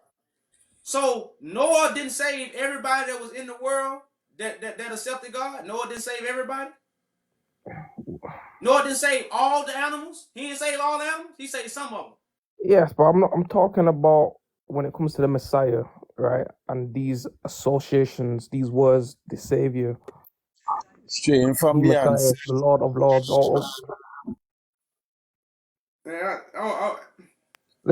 Speaker 1: So Noah didn't save everybody that was in the world that accepted God. Noah didn't save everybody. Noah didn't save all the animals. He didn't save all the animals. He saved some of them.
Speaker 11: Yes, but I'm talking about when it comes to the Messiah, right? And these associations, these words, the Savior,
Speaker 12: Straight from
Speaker 11: the
Speaker 12: the
Speaker 11: Messiah,
Speaker 12: answer.
Speaker 11: the Lord of Lords.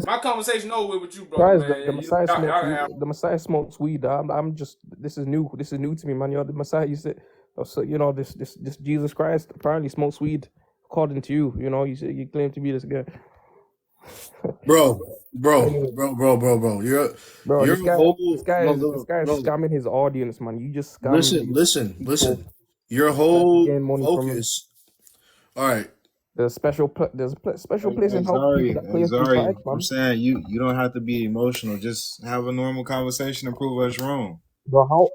Speaker 1: My conversation over with you, brother,
Speaker 11: Guys,
Speaker 1: man.
Speaker 11: the Messiah
Speaker 1: Y'all
Speaker 11: smokes
Speaker 1: have.
Speaker 11: weed. The Messiah smokes weed. I'm just. This is new. This is new to me, man. You're the Messiah. You said, so you know this Jesus Christ apparently smokes weed, according to you. You know, you claim to be this guy.
Speaker 2: Bro.
Speaker 11: Anyway,
Speaker 2: You're
Speaker 11: bro,
Speaker 2: your
Speaker 11: this guy
Speaker 2: whole
Speaker 11: is scamming his audience, man. You just scam
Speaker 2: listen. Your
Speaker 11: to
Speaker 2: whole
Speaker 11: gain money from him.
Speaker 2: focus. All right.
Speaker 3: Hey,
Speaker 11: There's a special place in hell for people that claim to be
Speaker 3: Zari,
Speaker 11: Christ,
Speaker 3: I'm
Speaker 11: man.
Speaker 3: saying you don't have to be emotional. Just have a normal conversation and prove us wrong.
Speaker 11: Bro, how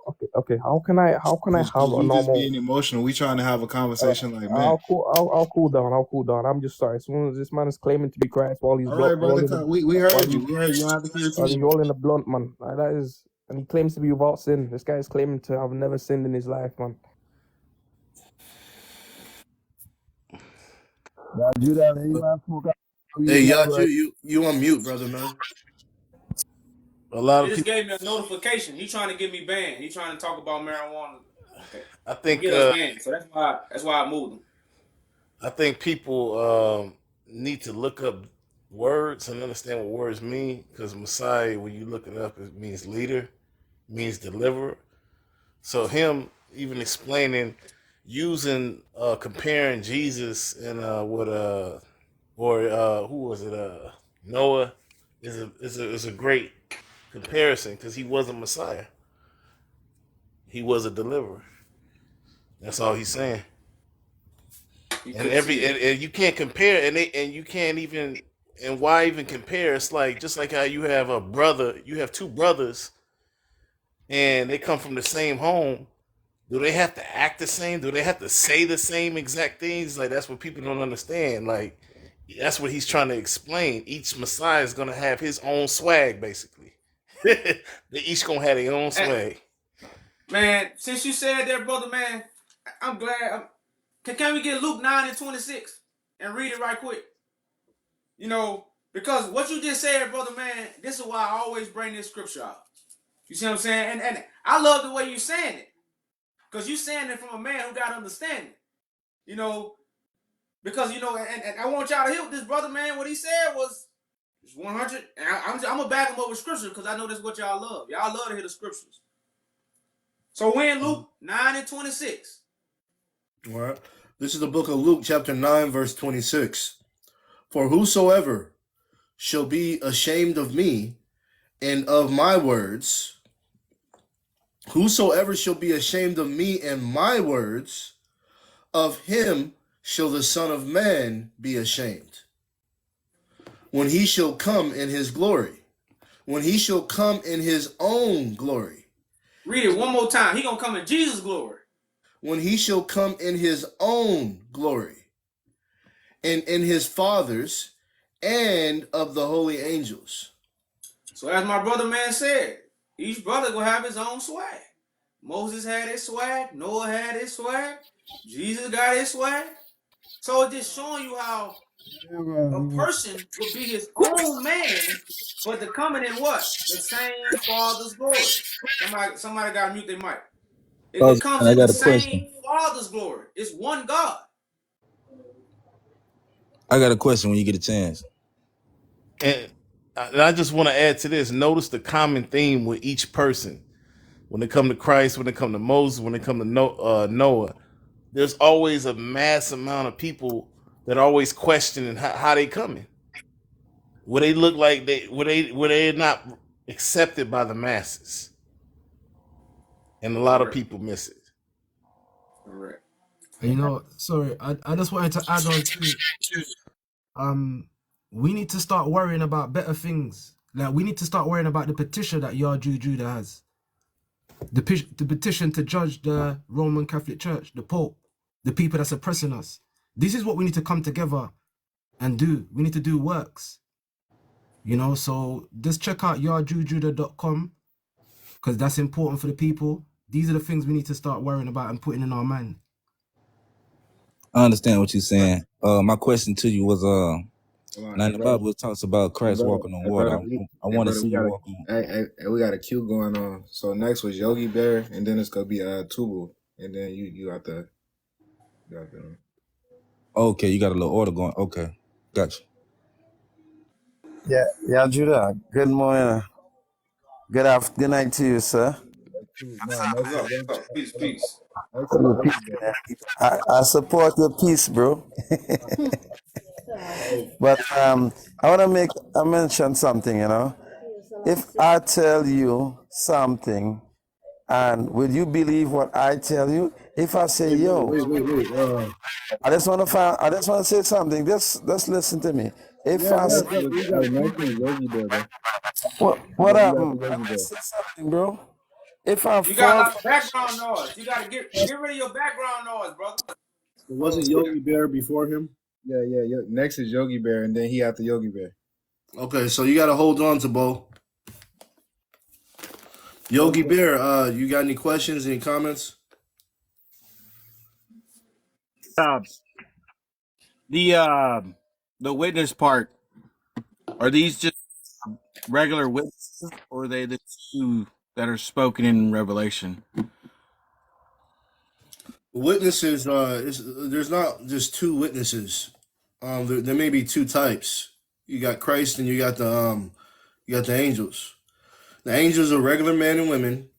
Speaker 11: can I have a
Speaker 3: You just
Speaker 11: normal?
Speaker 3: being emotional. We trying to have a conversation like men.
Speaker 11: I'll cool down. I'll cool down. I'm just sorry. As soon as this man is claiming to be Christ while he's
Speaker 3: All right, brother. We heard you. We heard you. You don't have to keep
Speaker 11: while he's
Speaker 3: repeating.
Speaker 11: rolling a blunt, man. Like, that is, and he claims to be without sin. This guy is claiming to have never sinned in his life, man.
Speaker 2: Hey, you on mute, brother, man.
Speaker 6: A lot
Speaker 1: He
Speaker 6: of
Speaker 1: just
Speaker 6: people.
Speaker 1: gave me a notification. He trying to get me banned. He trying to talk about marijuana. Okay.
Speaker 6: I think.
Speaker 1: Get us banned. So that's why I moved him.
Speaker 6: I think people need to look up words and understand what words mean. Because Messiah, when you look it up, it means leader, means deliverer. So him even explaining, using, comparing Jesus and who was it? Noah is a great comparison because he wasn't Messiah. He was a deliverer. That's all he's saying. And you can't compare, and you can't even, and why even compare? It's like just like how you have a brother, you have two brothers, and they come from the same home. Do they have to act the same? Do they have to say the same exact things? Like, that's what people don't understand. Like, that's what he's trying to explain. Each Messiah is gonna have his own swag, basically. They each gonna have their own swag.
Speaker 1: Man, since you said that, brother, man, I'm glad. Can we get Luke 9:26 and read it right quick? You know, because what you just said, brother, man, this is why I always bring this scripture out. You see what I'm saying? And I love the way you're saying it. Because you're saying it from a man who got understanding. You know, because, you know, and I want y'all to hear this, brother, man. What he said was 100. And I'm going to back him up with scripture because I know this is what y'all love. Y'all love to hear the scriptures. So we're in Luke 9:26.
Speaker 2: All right. This is the book of Luke, chapter 9, verse 26. For whosoever shall be ashamed of me and of my words Whosoever shall be ashamed of me and my words, of him shall the Son of Man be ashamed, when he shall come in his glory, when he shall come in his own glory.
Speaker 1: Read it one more time. He gonna come in Jesus' glory.
Speaker 2: When he shall come in his own glory, and in his Father's, and of the holy angels.
Speaker 1: So as my brother man said, each brother will have his own swag. Moses had his swag. Noah had his swag. Jesus got his swag. So it's just showing you how a person will be his own man, but they're coming in what? The same Father's glory. Somebody got to mute their mic. It comes
Speaker 12: I
Speaker 1: in the
Speaker 12: got a question.
Speaker 1: same Father's glory. It's one God.
Speaker 12: I got a question when you get a chance.
Speaker 6: And I just want to add to this. Notice the common theme with each person. When it come to Christ, when it come to Moses, when it come to Noah, there's always a mass amount of people that are always questioning how they coming. Will they look like were they not accepted by the masses? And a lot of people miss it.
Speaker 1: Correct.
Speaker 9: And you know, sorry, I just wanted to add on to we need to start worrying about better things. Like we need to start worrying about the petition that Yaju Judah has. The petition to judge the Roman Catholic Church, the Pope, the people that's oppressing us. This is what we need to come together and do. We need to do works. You know, so just check out yarjujudah.com because that's important for the people. These are the things we need to start worrying about and putting in our mind.
Speaker 12: I understand what you're saying. My question to you was now in the Bible it talks about Christ walking on water. I want to see you walk on.
Speaker 3: We got a queue going on. So next was Yogi Bear, and then it's gonna be Tubu, and then you got the.
Speaker 12: Okay, you got a little order going. Okay, gotcha.
Speaker 13: Yeah, Judah. Good morning. Good night to you, sir.
Speaker 1: Peace.
Speaker 13: I support your peace, bro. But I want to mention something, you know. If I tell you something, and will you believe what I tell you? If I say, yo, I just want to say something. Just listen to me. If I say, what happened? I say something, bro. If I
Speaker 1: You got a
Speaker 13: fall,
Speaker 1: lot of background noise. You gotta get rid of your background noise, brother.
Speaker 2: Wasn't Yogi Bear before him?
Speaker 3: Yeah. Next is Yogi Bear, and then he got the Yogi Bear.
Speaker 2: Okay, so you got to hold on to Bo. Yogi Bear, you got any questions, any comments?
Speaker 14: The witness part, are these just regular witnesses, or are they the two that are spoken in Revelation?
Speaker 2: Witnesses, there's not just two witnesses. There may be two types. You got Christ and you got the angels. The angels are regular men and women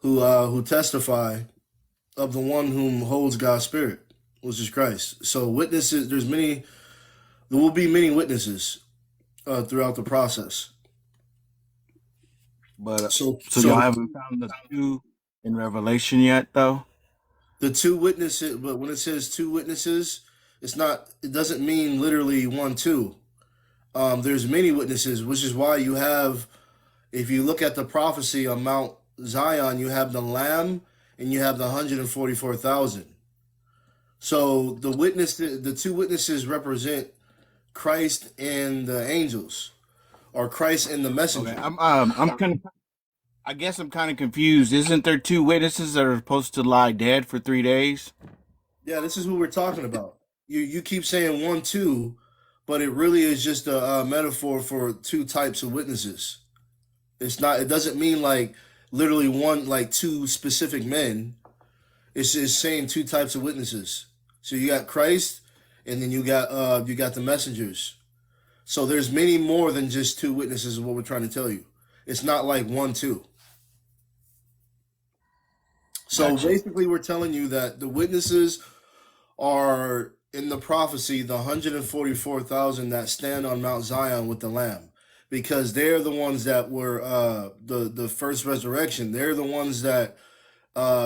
Speaker 2: who testify of the one whom holds God's spirit, which is Christ. So witnesses, there will be many witnesses throughout the process.
Speaker 14: But so y'all haven't found the two in Revelation yet, though?
Speaker 2: The two witnesses, but when it says two witnesses, it doesn't mean literally 1, 2. There's many witnesses, which is why you have, if you look at the prophecy on Mount Zion, you have the Lamb and you have the 144,000. So the two witnesses represent Christ and the angels, or Christ and the messenger.
Speaker 14: Okay, I guess I'm kind of confused. Isn't there two witnesses that are supposed to lie dead for 3 days?
Speaker 2: Yeah, this is what we're talking about. You keep saying 1, 2, but it really is just a metaphor for two types of witnesses. It's not. It doesn't mean like literally one, like two specific men. It's just saying two types of witnesses. So you got Christ, and then you got the messengers. So there's many more than just two witnesses. Is what we're trying to tell you. It's not like 1, 2. So
Speaker 14: Gotcha.
Speaker 2: basically, we're telling you that the witnesses are in the prophecy, the 144,000 that stand on Mount Zion with the Lamb, because they're the ones that were the first resurrection. They're the ones that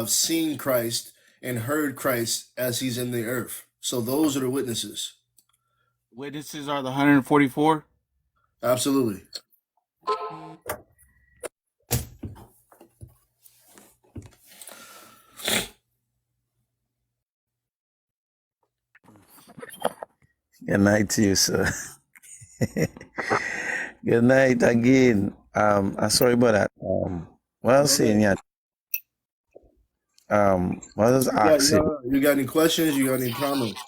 Speaker 2: seen Christ and heard Christ as he's in the earth. So those are the witnesses.
Speaker 14: Witnesses are the 144.
Speaker 2: Absolutely.
Speaker 13: Good night to you, sir. Good night again. I'm sorry about that. What I was saying, yeah. What I was asking.
Speaker 2: You got any questions? You got any comments?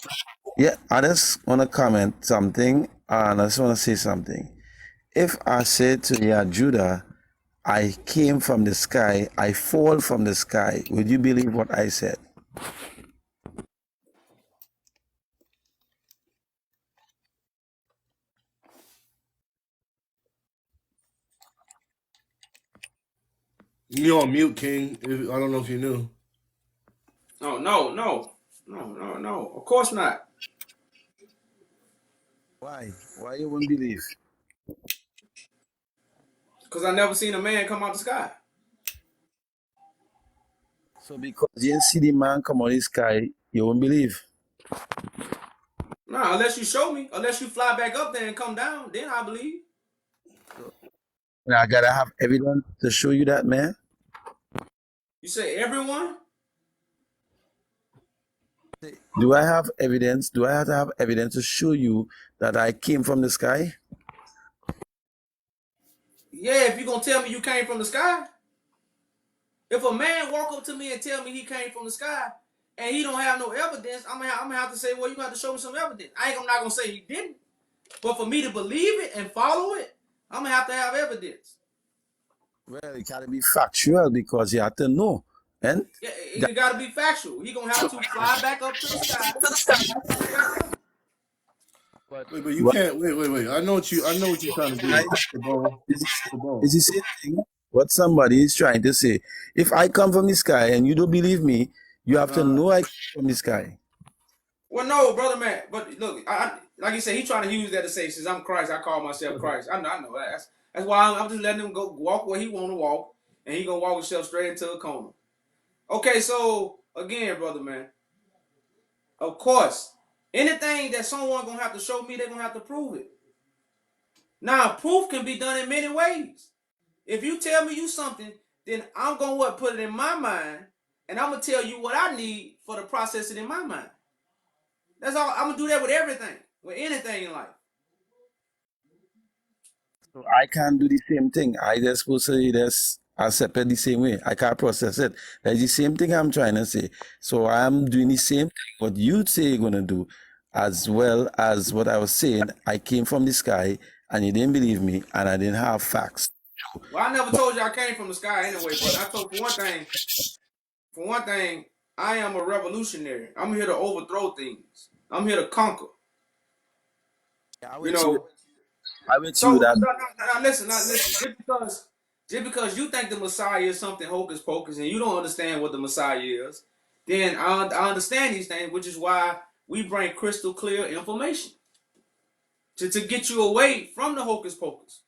Speaker 13: Yeah, I just want to comment something, and I just want to say something. If I say to you, Judah, I came from the sky, I fall from the sky, would you believe what I said?
Speaker 2: You're on mute, King. I don't know if you knew.
Speaker 1: No. Of course not.
Speaker 13: Why? Why you wouldn't believe?
Speaker 1: Because I never seen a man come out the sky.
Speaker 13: So because you didn't see the man come out of the sky, you won't believe?
Speaker 1: No, unless you show me. Unless you fly back up there and come down, then I believe.
Speaker 13: I gotta have evidence to show you that, man.
Speaker 1: You say everyone?
Speaker 13: Do I have evidence? Do I have to have evidence to show you that I came from the sky?
Speaker 1: Yeah, if you're going to tell me you came from the sky. If a man walk up to me and tell me he came from the sky and he don't have no evidence, I'm gonna have to say, well, you got to show me some evidence. I'm not going to say he didn't. But for me to believe it and follow it, I'm going to have evidence.
Speaker 13: Well, it gotta be factual because you have to know. And
Speaker 1: Yeah, it got to be factual. He going to have to fly back up to the sky.
Speaker 2: Wait, but you can't. Wait. I know what you're trying to do.
Speaker 13: It's the same thing what somebody is trying to say. If I come from the sky and you don't believe me, you have to know I come from the sky.
Speaker 1: Well, no, brother man. But look, I like you said, he trying to use that to say, since I'm Christ, I call myself Christ. I know that. That's why I'm just letting him go walk where he want to walk, and he gonna walk himself straight into a corner. Okay, so again, brother man, of course, anything that someone gonna have to show me, they're gonna have to prove it. Now, proof can be done in many ways. If you tell me you something, then I'm gonna put it in my mind, and I'm gonna tell you what I need for the process it in my mind. That's all. I'm gonna do that with everything, with anything in life.
Speaker 13: So I can't do the same thing. I just supposed to just accept it the same way. I can't process it. That's the same thing I'm trying to say. So I'm doing the same thing what you say you're gonna do, as well as what I was saying. I came from the sky and you didn't believe me and I didn't have facts.
Speaker 1: Well, I never told you I came from the sky anyway, but I told for one thing, I am a revolutionary. I'm here to overthrow things. I'm here to conquer.
Speaker 13: I
Speaker 1: You
Speaker 13: went
Speaker 1: know.
Speaker 13: I went
Speaker 1: So
Speaker 13: that.
Speaker 1: now listen. Just because you think the Messiah is something hocus pocus and you don't understand what the Messiah is, then I understand these things, which is why we bring crystal clear information to get you away from the hocus pocus.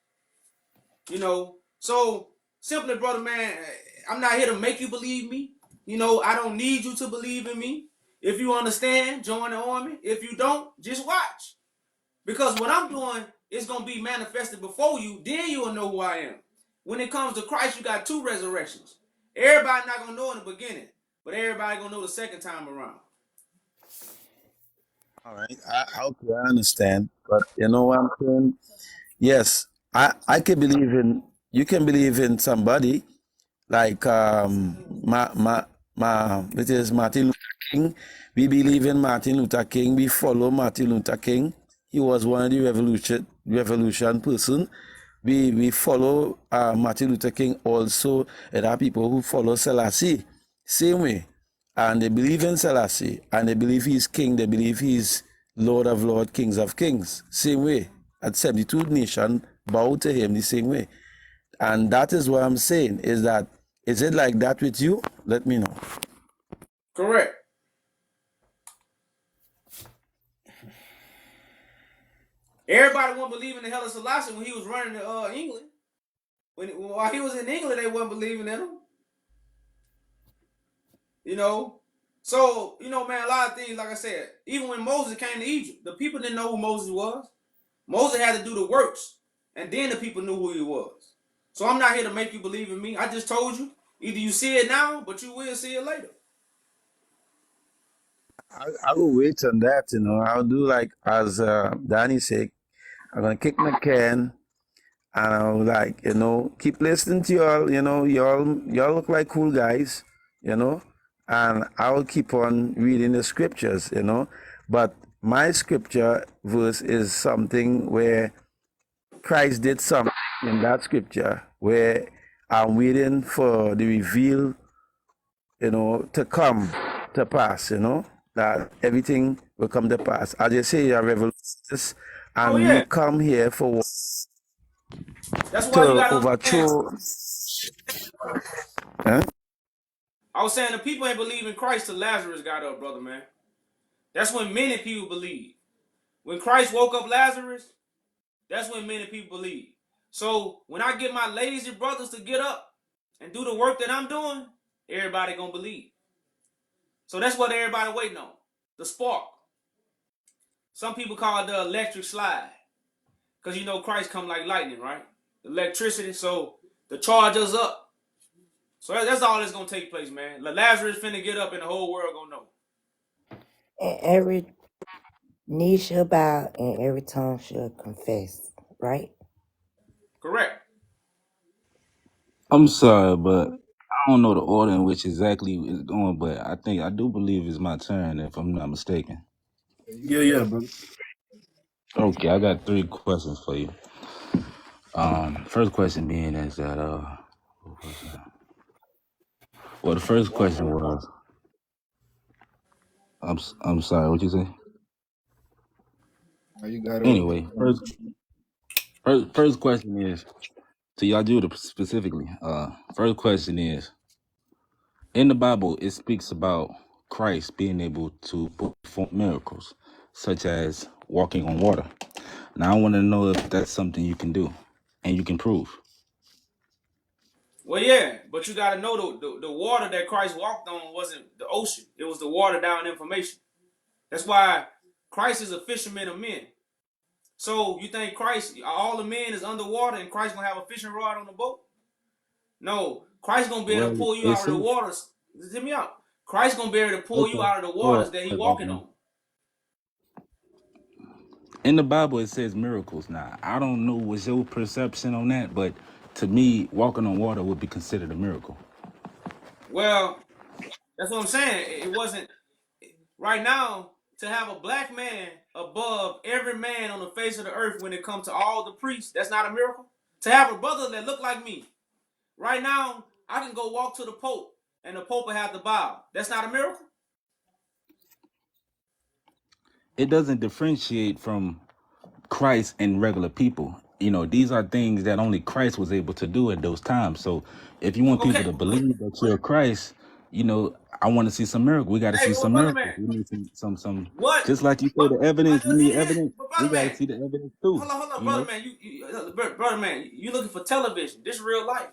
Speaker 1: You know, so simply, brother man, I'm not here to make you believe me. You know, I don't need you to believe in me. If you understand, join the army. If you don't, just watch. Because what I'm doing is going to be manifested before you. Then you will know who I am. When it comes to Christ, you got two resurrections. Everybody not going to know in the beginning, but everybody going to know the second time around.
Speaker 13: All right, I understand, but you know what I'm saying? Yes, I can believe in, you can believe in somebody like it is Martin Luther King. We believe in Martin Luther King. We follow Martin Luther King. He was one of the revolution person. We follow Martin Luther King also. There are people who follow Selassie, same way. And they believe in Selassie, and they believe he's king, they believe he's Lord of Lords, Kings of Kings, same way. And 72 nations bow to him the same way. And that is what I'm saying, is that, is it like that with you? Let me know.
Speaker 1: Correct. Everybody wasn't believing in Haile Selassie when he was running to England. While he was in England, they wasn't believing in him. You know, so you know, man, a lot of things. Like I said, even when Moses came to Egypt, the people didn't know who Moses was. Moses had to do the works, and then the people knew who he was. So I'm not here to make you believe in me. I just told you. Either you see it now, but you will see it later.
Speaker 13: I will wait on that, you know. I'll do like as Danny said, I'm gonna kick my can and I'll like, you know, keep listening to y'all, you know, y'all look like cool guys, you know, and I'll keep on reading the scriptures, you know. But my scripture verse is something where Christ did something in that scripture where I'm waiting for the reveal, you know, to come to pass, you know, that everything will come to pass. As you say, you're revolutionist, and
Speaker 1: Oh
Speaker 13: you
Speaker 1: yeah,
Speaker 13: come here for
Speaker 1: that's why you
Speaker 13: to
Speaker 1: gotta understand.
Speaker 13: overthrow. Huh?
Speaker 1: I was saying the people ain't believe in Christ till Lazarus got up, brother man. That's when many people believe. When Christ woke up Lazarus, that's when many people believe. So when I get my lazy brothers to get up and do the work that I'm doing, everybody gonna believe. So that's what everybody waiting on. The spark. Some people call it the electric slide. Because you know Christ come like lightning, right? Electricity, so the charge us up. So that's all that's gonna take place, man. Lazarus finna get up and the whole world gonna know.
Speaker 7: And every knee shall bow and every tongue shall confess, right?
Speaker 1: Correct.
Speaker 12: I'm sorry, but I don't know the order in which exactly it's going, but I do believe it's my turn if I'm not mistaken.
Speaker 2: Yeah, brother.
Speaker 12: Okay, I got 3 questions for you. First question being is that what was that? Well, the first question was I'm sorry, what you say?
Speaker 3: Oh, you got it.
Speaker 12: Anyway, first question is to y'all Judah specifically. First question is, in the Bible it speaks about Christ being able to perform miracles, such as walking on water. Now I want to know if that's something you can do and you can prove.
Speaker 1: Well, yeah, but you gotta know the water that Christ walked on wasn't the ocean. It was the watered down information. That's why Christ is a fisherman of men. So you think Christ, all the men is underwater and Christ gonna have a fishing rod on the boat? No, Christ gonna be able to
Speaker 12: Well,
Speaker 1: pull you
Speaker 12: it
Speaker 1: out of the
Speaker 12: seems
Speaker 1: waters. Hear me out. Christ gonna be able to pull you
Speaker 12: okay.
Speaker 1: out of the waters
Speaker 12: Well,
Speaker 1: that he walking on.
Speaker 12: in the Bible it says miracles. Now I don't know what's your perception on that, but to me, walking on water would be considered a miracle.
Speaker 1: Well, that's what I'm saying. It wasn't right now to have a black man above every man on the face of the earth when it comes to all the priests. That's not a miracle. To have a brother that look like me right now, I can go walk to the Pope and the Pope will have to bow. That's not a miracle.
Speaker 12: It doesn't differentiate from Christ and regular people. You know, these are things that only Christ was able to do at those times. So if you want people
Speaker 1: Okay.
Speaker 12: to believe that you're Christ, you know, I want to see some miracles. We got to
Speaker 1: Hey,
Speaker 12: see
Speaker 1: well,
Speaker 12: some
Speaker 1: brother
Speaker 12: miracles.
Speaker 1: man,
Speaker 12: We need some
Speaker 1: what?
Speaker 12: just like you say the evidence, we need evidence.
Speaker 1: But
Speaker 12: We
Speaker 1: brother
Speaker 12: got
Speaker 1: man,
Speaker 12: to see the evidence too.
Speaker 1: hold on,
Speaker 12: You
Speaker 1: brother
Speaker 12: know,
Speaker 1: man. Brother man, you looking for television? This is real life.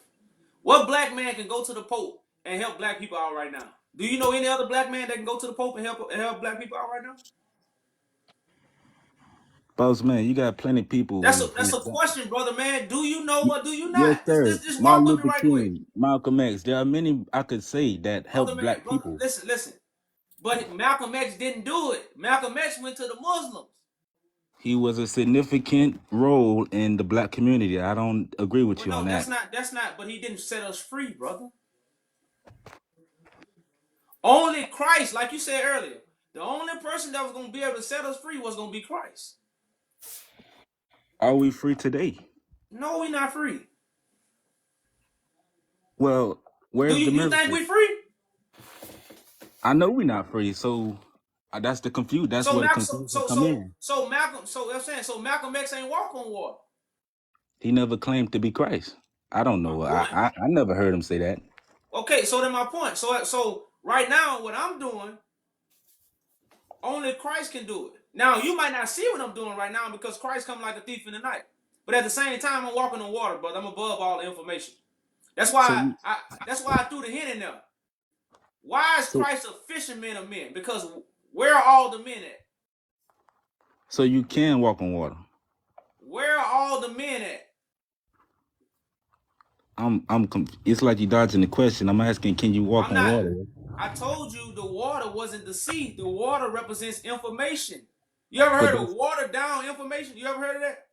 Speaker 1: What black man can go to the Pope and help black people out right now? Do you know any other black man that can go to the Pope and help black people out right now?
Speaker 12: boss man, you got plenty of people
Speaker 1: That's a question, brother man. Do you know or do you
Speaker 12: yes,
Speaker 1: not?
Speaker 12: sir.
Speaker 1: Just walk
Speaker 12: Martin
Speaker 1: with me
Speaker 12: Luther
Speaker 1: right quick,
Speaker 12: King, Malcolm X. There are many I could say that help
Speaker 1: brother man.
Speaker 12: black
Speaker 1: Brother,
Speaker 12: people.
Speaker 1: listen. But Malcolm X didn't do it. Malcolm X went to the Muslims.
Speaker 12: He was a significant role in the black community. I don't agree with
Speaker 1: Well,
Speaker 12: you on
Speaker 1: no,
Speaker 12: that.
Speaker 1: that's not. But he didn't set us free, brother. Only Christ, like you said earlier, the only person that was going to be able to set us free was going to be Christ.
Speaker 12: Are we free today?
Speaker 1: No, we're not free.
Speaker 12: Well,
Speaker 1: Do
Speaker 12: where's the
Speaker 1: you think
Speaker 12: miracle?
Speaker 1: we free?
Speaker 12: I know we're not free, so that's the confusion. That's
Speaker 1: So
Speaker 12: where the
Speaker 1: Malcolm,
Speaker 12: confusion come in.
Speaker 1: I'm saying, so Malcolm X ain't walk on water.
Speaker 12: He never claimed to be Christ. I don't
Speaker 1: My
Speaker 12: know.
Speaker 1: point.
Speaker 12: I never heard him say that.
Speaker 1: Okay, so then my point. So right now, what I'm doing, only Christ can do it. Now, you might not see what I'm doing right now because Christ come like a thief in the night. But at the same time, I'm walking on water, brother. I'm above all the information. That's
Speaker 12: So
Speaker 1: why
Speaker 12: you,
Speaker 1: I threw the hint in there. Why is
Speaker 12: so
Speaker 1: Christ a fisherman of men? Because where are all the men at?
Speaker 12: so you can walk on water.
Speaker 1: Where are all the men at?
Speaker 12: It's like you dodging the question. I'm asking, can you walk
Speaker 1: I'm
Speaker 12: on
Speaker 1: not.
Speaker 12: water?
Speaker 1: I told you the water wasn't the sea. The water represents information. You ever
Speaker 12: But
Speaker 1: heard of watered down information? You ever heard of that?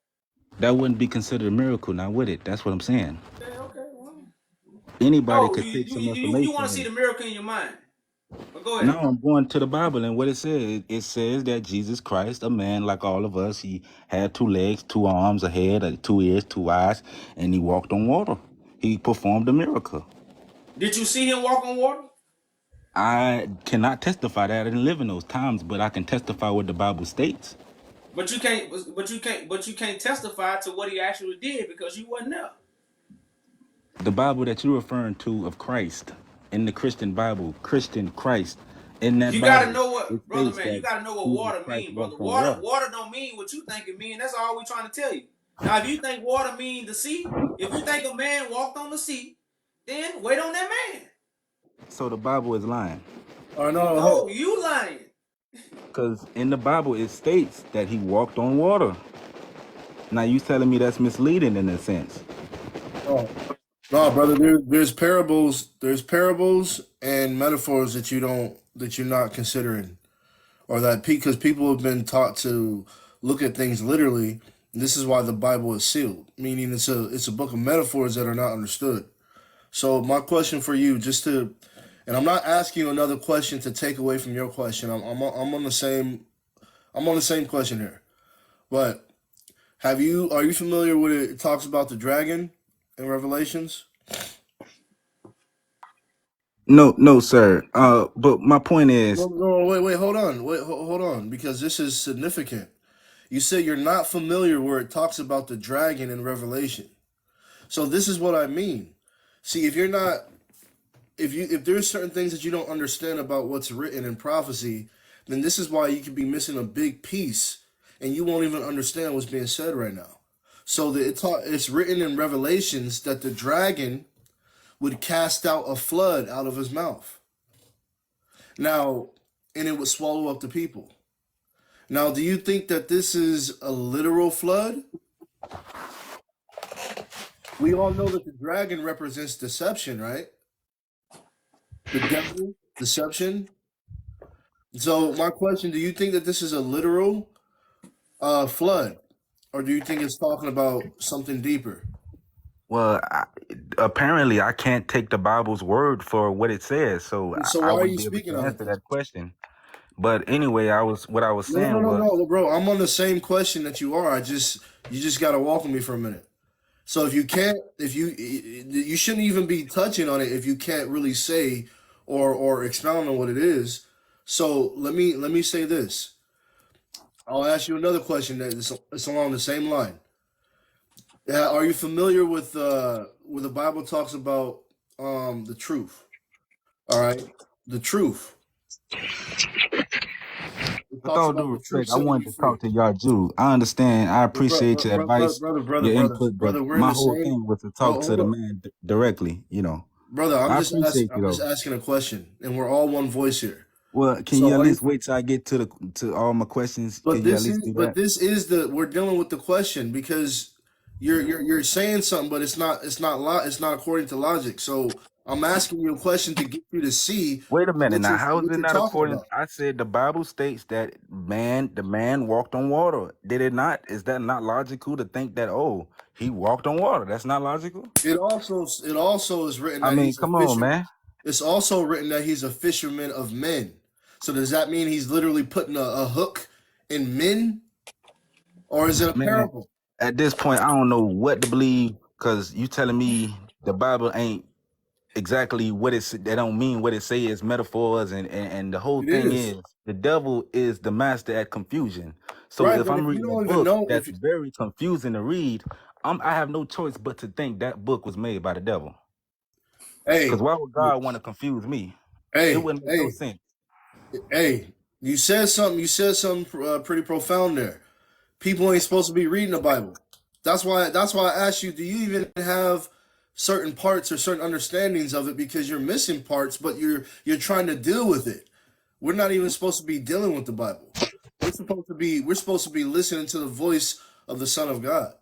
Speaker 12: that wouldn't be considered a miracle, now would it? That's what I'm saying.
Speaker 1: Okay. Well.
Speaker 12: Anybody
Speaker 1: No,
Speaker 12: could take some
Speaker 1: you want to see
Speaker 12: information.
Speaker 1: the miracle in your mind. But go
Speaker 12: No,
Speaker 1: ahead.
Speaker 12: I'm going to the Bible, and what it says, it says that Jesus Christ, a man like all of us, he had 2 legs, 2 arms, a head, 2 ears, 2 eyes, and he walked on water. He performed a miracle.
Speaker 1: Did you see him walk on water?
Speaker 12: I cannot testify that I didn't live in those times, but I can testify what the Bible states.
Speaker 1: But you can't testify to what he actually did because you wasn't there.
Speaker 12: The Bible that you're referring to of Christ, in the Christian Bible, Christian Christ, in that
Speaker 1: You gotta
Speaker 12: Bible,
Speaker 1: know
Speaker 12: it
Speaker 1: what, brother
Speaker 12: states
Speaker 1: man. You
Speaker 12: that
Speaker 1: gotta know what
Speaker 12: Jesus
Speaker 1: water
Speaker 12: Christ
Speaker 1: mean, brother.
Speaker 12: walked on water.
Speaker 1: Water don't mean what you think it mean. That's all we trying to tell you. Now, if you think water mean the sea, if you think a man walked on the sea, then wait on that man.
Speaker 12: So the Bible is lying.
Speaker 2: Oh
Speaker 1: No, you lying.
Speaker 12: Because in the Bible, it states that he walked on water. Now, you telling me that's misleading in a sense.
Speaker 2: no, brother. There's parables. There's parables and metaphors that you're not considering, or that because people have been taught to look at things literally. And this is why the Bible is sealed, meaning it's a book of metaphors that are not understood. So my question for you, and I'm not asking you another question to take away from your question. I'm on the same question here. But are you familiar with it? It talks about the dragon in Revelations.
Speaker 12: No, sir. But my point is,
Speaker 2: No, wait, hold on, because this is significant. You said you're not familiar where it talks about the dragon in Revelation. So this is what I mean. See, if there's certain things that you don't understand about what's written in prophecy, then this is why you could be missing a big piece and you won't even understand what's being said right now. So it's written in Revelations that the dragon would cast out a flood out of his mouth. Now, and it would swallow up the people. Now, do you think that this is a literal flood? We all know that the dragon represents deception, right? The devil, deception. So my question, do you think that this is a literal flood? Or do you think it's talking about something deeper?
Speaker 12: well, apparently I can't take the Bible's word for what it says, so
Speaker 2: So
Speaker 12: I
Speaker 2: why are
Speaker 12: wouldn't
Speaker 2: you
Speaker 12: be able
Speaker 2: speaking
Speaker 12: to
Speaker 2: on it
Speaker 12: answer
Speaker 2: then?
Speaker 12: that question. But anyway, what I was saying was,
Speaker 2: No, bro. I'm on the same question that you are. You just gotta walk with me for a minute. So you shouldn't even be touching on it if you can't really say or expound on what it is. So let me say this. I'll ask you another question that is along the same line. Are you familiar with where the Bible talks about the truth? All right, the truth. It
Speaker 12: with
Speaker 2: talks
Speaker 12: all
Speaker 2: about
Speaker 12: due
Speaker 2: the truth
Speaker 12: respect, I
Speaker 2: setting
Speaker 12: wanted
Speaker 2: you
Speaker 12: to
Speaker 2: free.
Speaker 12: talk to y'all Jew. I understand. I appreciate your advice, your input, but
Speaker 2: Brother, we're in
Speaker 12: my
Speaker 2: the
Speaker 12: whole
Speaker 2: same.
Speaker 12: thing was to talk to
Speaker 2: Hold
Speaker 12: the
Speaker 2: up,
Speaker 12: man directly.
Speaker 2: brother.
Speaker 12: I appreciate you
Speaker 2: I'm just
Speaker 12: though.
Speaker 2: asking a question, and we're all one voice here.
Speaker 12: Well, can you
Speaker 2: So
Speaker 12: at
Speaker 2: are you?
Speaker 12: least wait till I get to all my questions? Can you at least do that?
Speaker 2: This is we're dealing with the question because you're saying something, but it's not according to logic. So I'm asking you a question to get you to see
Speaker 12: Wait a minute now. How is
Speaker 2: what
Speaker 12: it
Speaker 2: you're
Speaker 12: not
Speaker 2: talking
Speaker 12: according?
Speaker 2: about.
Speaker 12: I said the Bible states that the man walked on water. Did it not? Is that not logical to think that he walked on water? That's not logical.
Speaker 2: It also is written
Speaker 12: I
Speaker 2: that
Speaker 12: mean,
Speaker 2: he's a
Speaker 12: come on,
Speaker 2: fisher.
Speaker 12: man.
Speaker 2: It's also written that he's a fisherman of men. So does that mean he's literally putting a hook in men, or is it a
Speaker 12: Man,
Speaker 2: parable?
Speaker 12: at this point, I don't know what to believe because you telling me the Bible ain't exactly what it's. They don't mean what it say is metaphors, and the whole
Speaker 2: It
Speaker 12: thing
Speaker 2: is.
Speaker 12: is the devil is the master at confusion. So
Speaker 2: Right,
Speaker 12: if
Speaker 2: but if
Speaker 12: I'm
Speaker 2: you
Speaker 12: reading a
Speaker 2: don't even
Speaker 12: book
Speaker 2: know
Speaker 12: that's very confusing to read, I have no choice but to think that book was made by the devil. Because
Speaker 2: hey,
Speaker 12: why would God want to confuse me? It
Speaker 2: hey,
Speaker 12: wouldn't make no
Speaker 2: hey,
Speaker 12: sense.
Speaker 2: hey, You said something. You said something pretty profound there. People ain't supposed to be reading the Bible. That's why. That's why I asked you. Do you even have certain parts or certain understandings of it? Because you're missing parts, but you're trying to deal with it. We're not even supposed to be dealing with the Bible. We're supposed to be listening to the voice of the Son of God.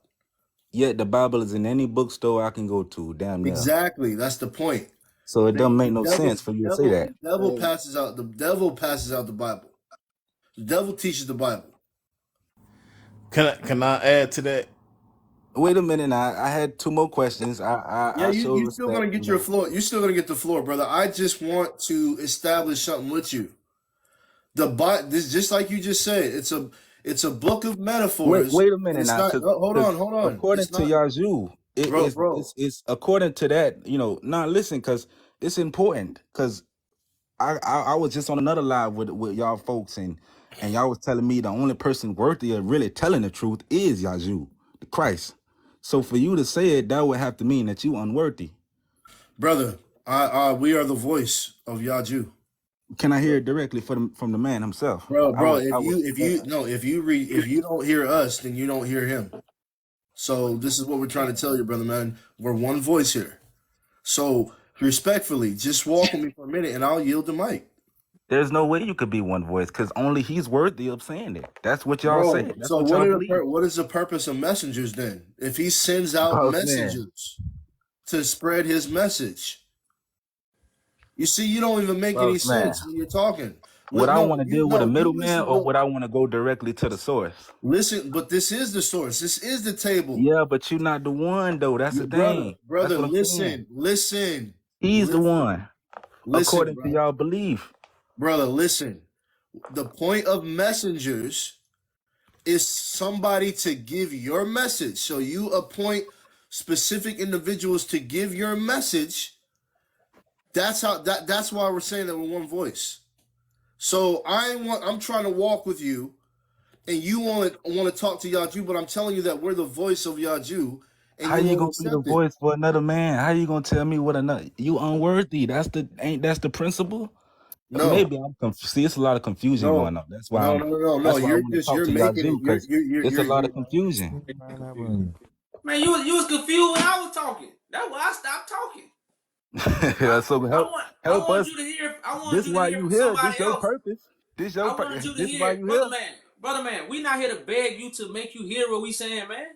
Speaker 12: Yet the Bible is in any bookstore I can go to, damn near.
Speaker 2: Exactly. That's the point.
Speaker 12: So it doesn't make no
Speaker 2: devil,
Speaker 12: sense for you to say that.
Speaker 2: The devil passes out. The devil passes out the Bible. The devil teaches the Bible.
Speaker 6: Can I add to that?
Speaker 12: Wait a minute now. I had two more questions. I show
Speaker 2: You still gonna get your floor. You're still gonna get the floor, brother. I just want to establish something with you. This just like you just said. It's a book of metaphors.
Speaker 12: Wait a minute now.
Speaker 2: Hold on.
Speaker 12: According to Yazoo, it's according to that. Now listen, because it's important. Because I was just on another live with y'all folks, and y'all was telling me the only person worthy of really telling the truth is Yazoo, the Christ. So for you to say it, that would have to mean that you unworthy,
Speaker 2: brother. We are the voice of Yazoo.
Speaker 12: Can I hear it directly from the man himself,
Speaker 2: bro? If you don't hear us, then you don't hear him. So this is what we're trying to tell you, brother, man. We're one voice here. So respectfully, just walk with me for a minute, and I'll yield the mic.
Speaker 12: There's no way you could be one voice because only he's worthy of saying it. That's what y'all say. That's
Speaker 2: so
Speaker 12: what
Speaker 2: what is the purpose of messengers then? If he sends out messengers to spread his message. You see, you don't even make any sense when you're talking.
Speaker 12: Would I want to deal with a middleman, or would I want to go directly to the source?
Speaker 2: Listen, but this is the source. This is the table.
Speaker 12: Yeah, but you're not the one, though. That's the thing.
Speaker 2: Brother, listen.
Speaker 12: He's the one, according to y'all belief.
Speaker 2: Brother, listen. The point of messengers is somebody to give your message. So you appoint specific individuals to give your message. That's why we're saying that we're one voice. So I'm trying to walk with you, and you want to talk to Yazoo, but I'm telling you that we're the voice of Yazoo.
Speaker 12: How you gonna be the voice for another man? How you gonna tell me what another? You unworthy. That's the principle.
Speaker 2: No,
Speaker 12: maybe I'm confused. See, it's a lot of confusion going on. That's why.
Speaker 2: No. You're making it.
Speaker 12: It's a lot of confusion.
Speaker 1: Man, you was confused when I was talking. That's why I stopped talking.
Speaker 12: So help us.
Speaker 1: This is why you here.
Speaker 12: This your purpose. This your purpose. This is why you here.
Speaker 1: Brother man, we not here to beg you to make you hear what we saying, man.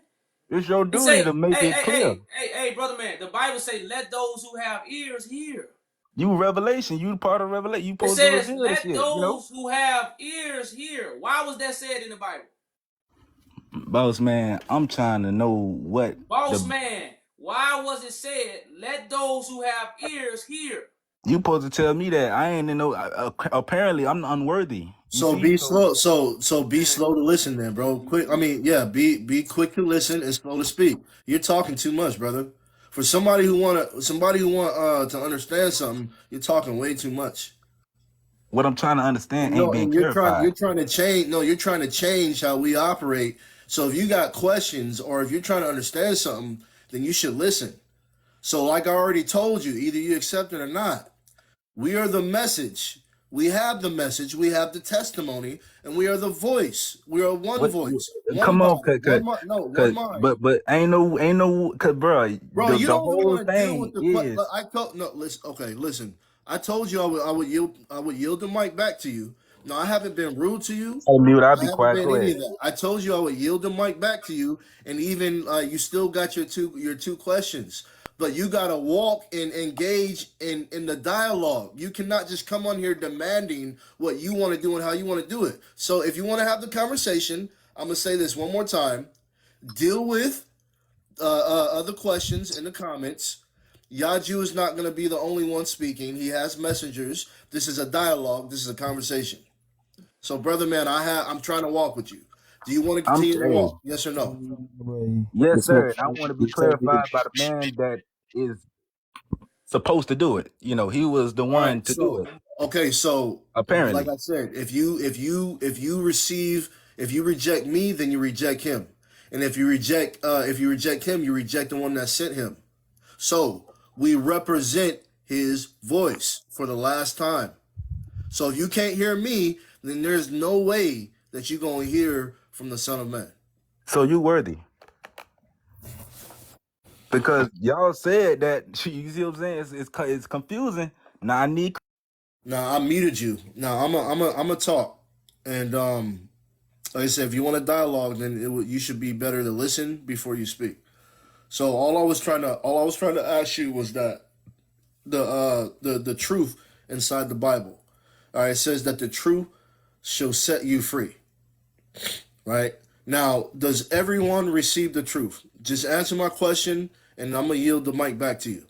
Speaker 12: It's your duty to make it clear.
Speaker 1: Hey, brother man, the Bible say, let those who have ears hear.
Speaker 12: You Revelation. You part of Revelation. You supposed
Speaker 1: it says,
Speaker 12: to
Speaker 1: let those who have ears hear. Why was that said in the Bible?
Speaker 12: Boss man, I'm trying to know what.
Speaker 1: Boss man, why was it said, let those who have ears hear?
Speaker 12: You supposed to tell me that. I ain't know. Apparently, I'm unworthy.
Speaker 2: So be slow. So be slow to listen, then, bro. Be quick to listen and slow to speak. You're talking too much, brother. For somebody who want to understand something, you're talking way too much.
Speaker 12: What I'm trying to understand ain't being clarified.
Speaker 2: You're trying to change. No, you're trying to change how we operate. So if you got questions or if you're trying to understand something, then you should listen. So like I already told you, either you accept it or not. We are the message. We have the message. We have the testimony, and we are the voice. We are one voice.
Speaker 12: Come on, but ain't no, cause bro,
Speaker 2: you don't want to deal with the. Listen. I told you I would yield the mic back to you. No, I haven't been rude to you.
Speaker 12: Hey, mute. I'll be quiet.
Speaker 2: I told you I would yield the mic back to you, and even you still got your two questions. But you gotta walk and engage in the dialogue. You cannot just come on here demanding what you want to do and how you want to do it. So if you want to have the conversation, I'm gonna say this one more time. Deal with other questions in the comments. Yazoo is not going to be the only one speaking. He has messengers. This is a dialogue. This is a conversation. So, brother man, I'm trying to walk with you. Do you want to continue to walk? Yes or no?
Speaker 12: Yes, sir. I want to be clarified by the man that is supposed to do it. He was the one to do it.
Speaker 2: Okay, so
Speaker 12: apparently,
Speaker 2: like I said, if you reject me, then you reject him, and if you reject him, you reject the one that sent him. So we represent his voice for the last time. So if you can't hear me, then there's no way that you're going to hear from the Son of Man.
Speaker 12: So you worthy. Because y'all said that, you see what I'm saying? It's confusing. Now I need.
Speaker 2: Now I muted you. Now I'm a talk, and like I said, if you want a dialogue, then you should be better to listen before you speak. So all I was trying to ask you was that the truth inside the Bible. All right, it says that the truth shall set you free. Right? Now, does everyone receive the truth? Just answer my question, and I'm going to yield the mic back to you.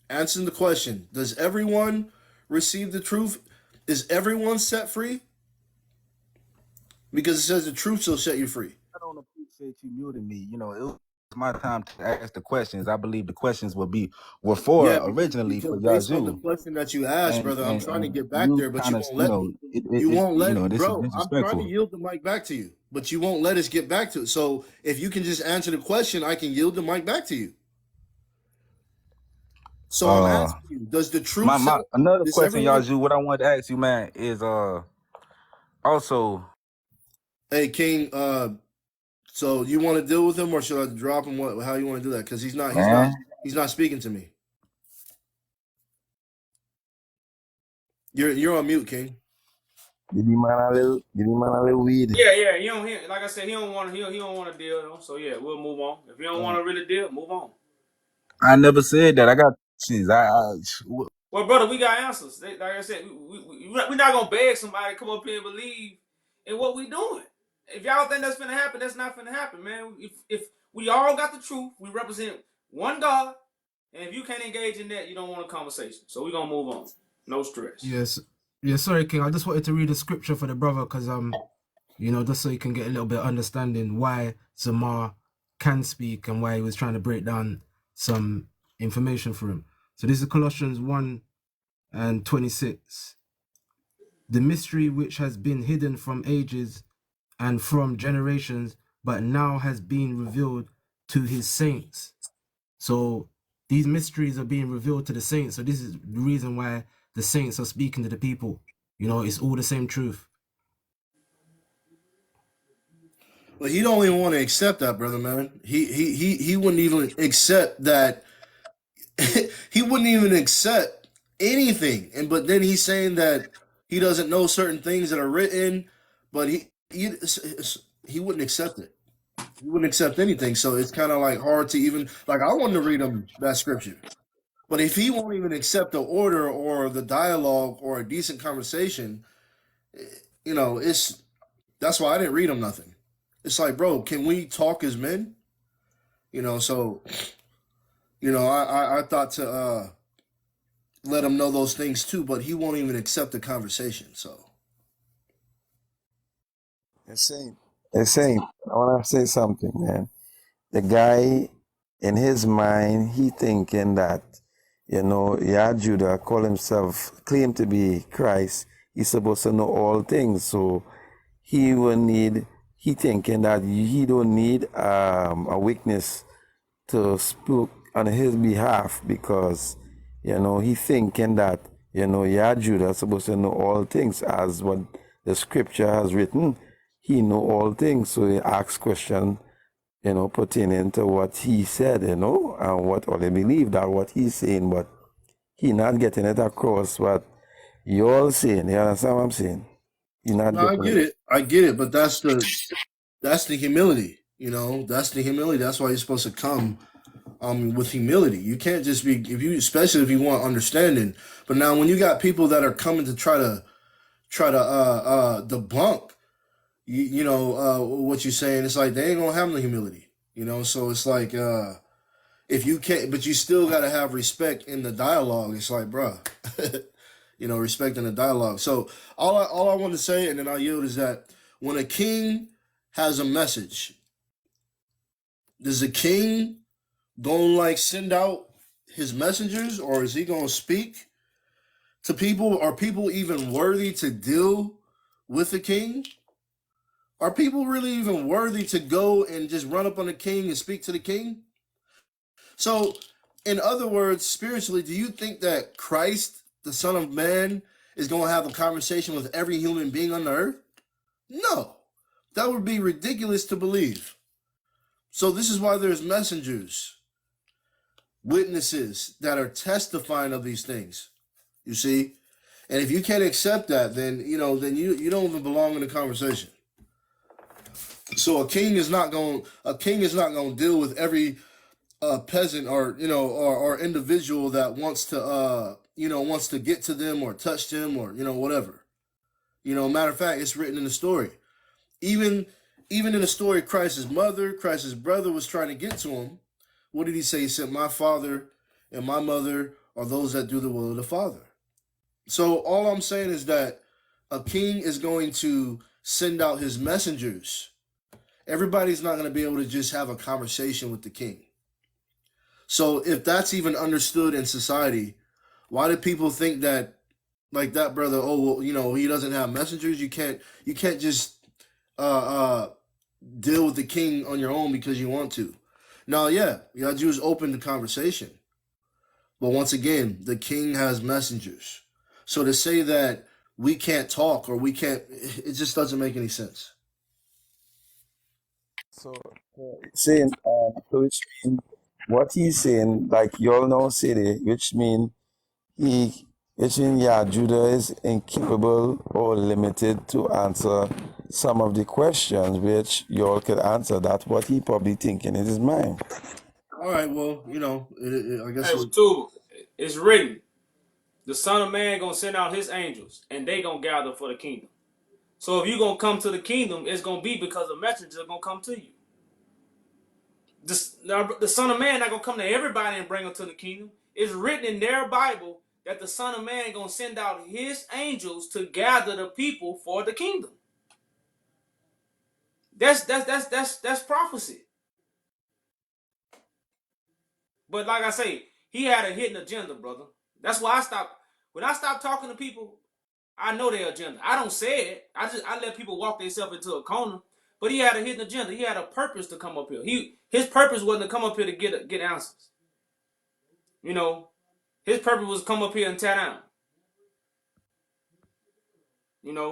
Speaker 2: Answer the question. Does everyone receive the truth? Is everyone set free? Because it says the truth shall set you free.
Speaker 12: I don't appreciate you muting me. You know, it was my time to ask the questions. I believe the questions were for originally for
Speaker 2: based on the
Speaker 12: Yazoo.
Speaker 2: question that you asked, brother, I'm trying to get back
Speaker 12: you
Speaker 2: there, but you
Speaker 12: kind of,
Speaker 2: won't let me. You won't let me,
Speaker 12: this is
Speaker 2: bro. I'm trying to
Speaker 12: disrespectful.
Speaker 2: yield the mic back to you, but you won't let us get back to it. So if you can just answer the question, I can yield the mic back to you. So I'm asking you, does the truth
Speaker 12: another
Speaker 2: does
Speaker 12: question,
Speaker 2: everyone-
Speaker 12: Yazoo, what I wanted to ask you, man, is also.
Speaker 2: Hey King, so you want to deal with him, or should I drop him? How you want to do that? Because he's not speaking to me. You're on mute, King.
Speaker 13: Give me man a little weed.
Speaker 1: Yeah. He don't hear. Like I said, he don't want to deal. Though. So yeah, we'll move on. If you don't want to really deal, move on.
Speaker 12: I never said that. I got questions.
Speaker 1: Well, brother, we got answers. Like I said, we're not gonna beg somebody to come up here and believe in what we doing. If y'all think that's gonna happen, that's not gonna happen, man. If we all got the truth, we represent one God, and if you can't engage in that, you don't want a conversation. So we're gonna move on. No stress.
Speaker 9: Yes. Yeah, sorry, King. I just wanted to read a scripture for the brother because just so you can get a little bit of understanding why Zamar can speak and why he was trying to break down some information for him. So this is Colossians 1:26. The mystery which has been hidden from ages and from generations, but now has been revealed to his saints. So these mysteries are being revealed to the saints. So this is the reason why the saints are speaking to the people. It's all the same truth.
Speaker 2: But he don't even want to accept that, brother, man. He wouldn't even accept that. He wouldn't even accept anything. But then he's saying that he doesn't know certain things that are written, but he wouldn't accept it. He wouldn't accept anything. So it's kind of like hard to even, like, I wanted to read him that scripture. But if he won't even accept the order or the dialogue or a decent conversation, that's why I didn't read him nothing. It's like, bro, can we talk as men? So, I thought to let him know those things too, but he won't even accept the conversation. So,
Speaker 13: Saint, I want to say something, man. The guy, in his mind, he thinking that, Judah call himself, claim to be Christ. He's supposed to know all things. So he thinking that he don't need a witness to speak on his behalf because, he thinking that, Judah is supposed to know all things as what the scripture has written. He know all things. So he asks question, pertaining to what he said, and what all they believe that what he's saying, but he not getting it across what you all saying. You understand what I'm saying?
Speaker 2: I get it, but that's the humility, that's the humility. That's why you're supposed to come with humility. You can't just be, especially if you want understanding. But now when you got people that are coming to try to debunk what you're saying, it's like they ain't gonna have the humility, so it's like if you can't, but you still got to have respect in the dialogue. It's like, bruh, respect in the dialogue. So all I want to say, and then I'll yield, is that when a king has a message, does the king gonna send out his messengers, or is he gonna speak to people? Are people even worthy to deal with the king? Are people really even worthy to go and just run up on the king and speak to the king? So, in other words, spiritually, do you think that Christ, the Son of Man, is going to have a conversation with every human being on the earth? No, that would be ridiculous to believe. So this is why there's messengers, witnesses that are testifying of these things. You see? And if you can't accept that, then you don't even belong in the conversation. So a king is not going to deal with every peasant or individual that wants to get to them or touch them or whatever. Matter of fact, it's written in the story. Even in the story, Christ's brother was trying to get to him. What did he say? He said, "My father and my mother are those that do the will of the Father." So all I'm saying is that a king is going to send out his messengers. Everybody's not going to be able to just have a conversation with the king. So if that's even understood in society, why do people think that, like that brother, oh, well, he doesn't have messengers? You can't just deal with the king on your own because you want to. Now, yeah, Jews open the conversation. But once again, the king has messengers. So to say that we can't talk or we can't, it just doesn't make any sense.
Speaker 13: So saying, which mean what he's saying, like you all know, City, which mean Judah is incapable or limited to answer some of the questions which you all could answer. That's what he probably thinking in his mind.
Speaker 2: All right, well, I guess.
Speaker 1: Hey, Tuba, it's written. The Son of Man gonna send out his angels, and they gonna gather for the kingdom. So if you gonna come to the kingdom, it's gonna be because a messenger gonna come to you. The Son of Man not gonna come to everybody and bring them to the kingdom. It's written in their Bible that the Son of Man gonna send out his angels to gather the people for the kingdom. That's prophecy. But like I say, he had a hidden agenda, brother. That's why when I stop talking to people, I know their agenda. I don't say it. I let people walk themselves into a corner. But he had a hidden agenda. He had a purpose to come up here. His purpose wasn't to come up here to get answers. His purpose was to come up here and tear down.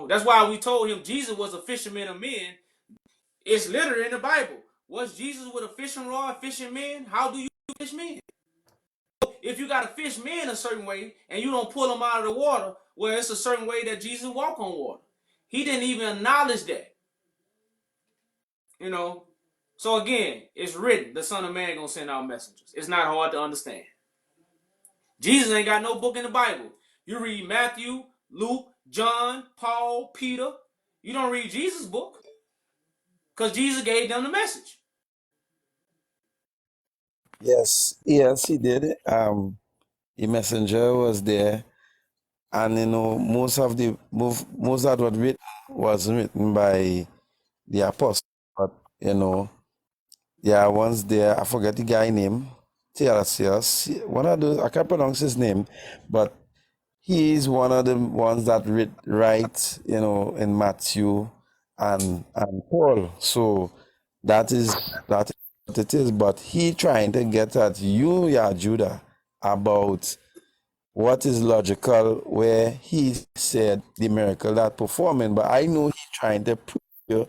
Speaker 1: That's why we told him Jesus was a fisherman of men. It's literally in the Bible. Was Jesus with a fishing rod fishing men? How do you fish men? If you got to fish men a certain way and you don't pull them out of the water, well, it's a certain way that Jesus walked on water. He didn't even acknowledge that. So again, it's written, the Son of Man gonna send out messengers. It's not hard to understand. Jesus ain't got no book in the Bible. You read Matthew, Luke, John, Paul, Peter. You don't read Jesus' book because Jesus gave them the message.
Speaker 13: Yes, he did. The messenger was there, and most of what written was written by the apostle. But there are ones there. I forget the guy name. Theodosius. One of those. I can't pronounce his name, but he's one of the ones that write, in Matthew and Paul. So that is what it is. But he trying to get at you, Judah, about what is logical where he said the miracle that performing. But I know he's trying to prove you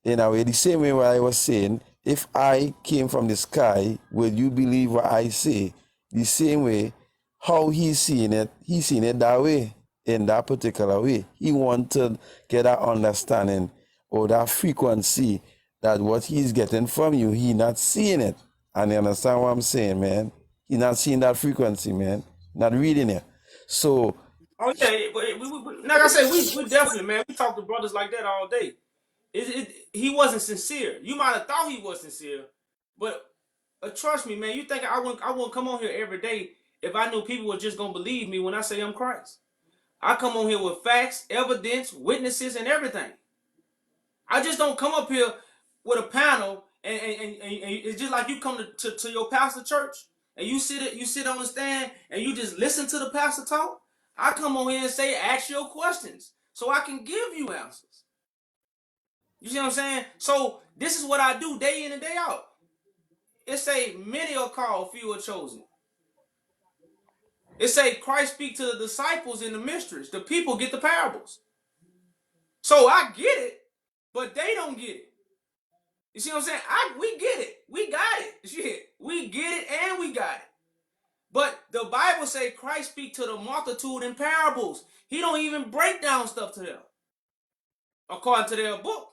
Speaker 13: in a way, the same way where I was saying, if I came from the sky, would you believe what I say? The same way, how he's seen it that way, in that particular way. He want to get that understanding or that frequency that what he's getting from you, he not seeing it. And you understand what I'm saying, man? He not seeing that frequency, man. Not reading it. So,
Speaker 1: Oh yeah, but like I said, we definitely, man, we talk to brothers like that all day. He wasn't sincere. You might have thought he was sincere, but trust me, man. You think I wouldn't come on here every day if I knew people were just gonna believe me when I say I'm Christ. I come on here with facts, evidence, witnesses, and everything. I just don't come up here with a panel and it's just like you come to your pastor church and you sit on the stand and you just listen to the pastor talk. I come on here and say, ask your questions so I can give you answers. You see what I'm saying? So this is what I do day in and day out. It say many are called, few are chosen. It say Christ speak to the disciples in the mysteries. The people get the parables. So I get it, but they don't get it. You see what I'm saying? We get it. We got it. Shit. We get it and we got it. But the Bible say Christ speak to the multitude in parables. He don't even break down stuff to them, according to their book.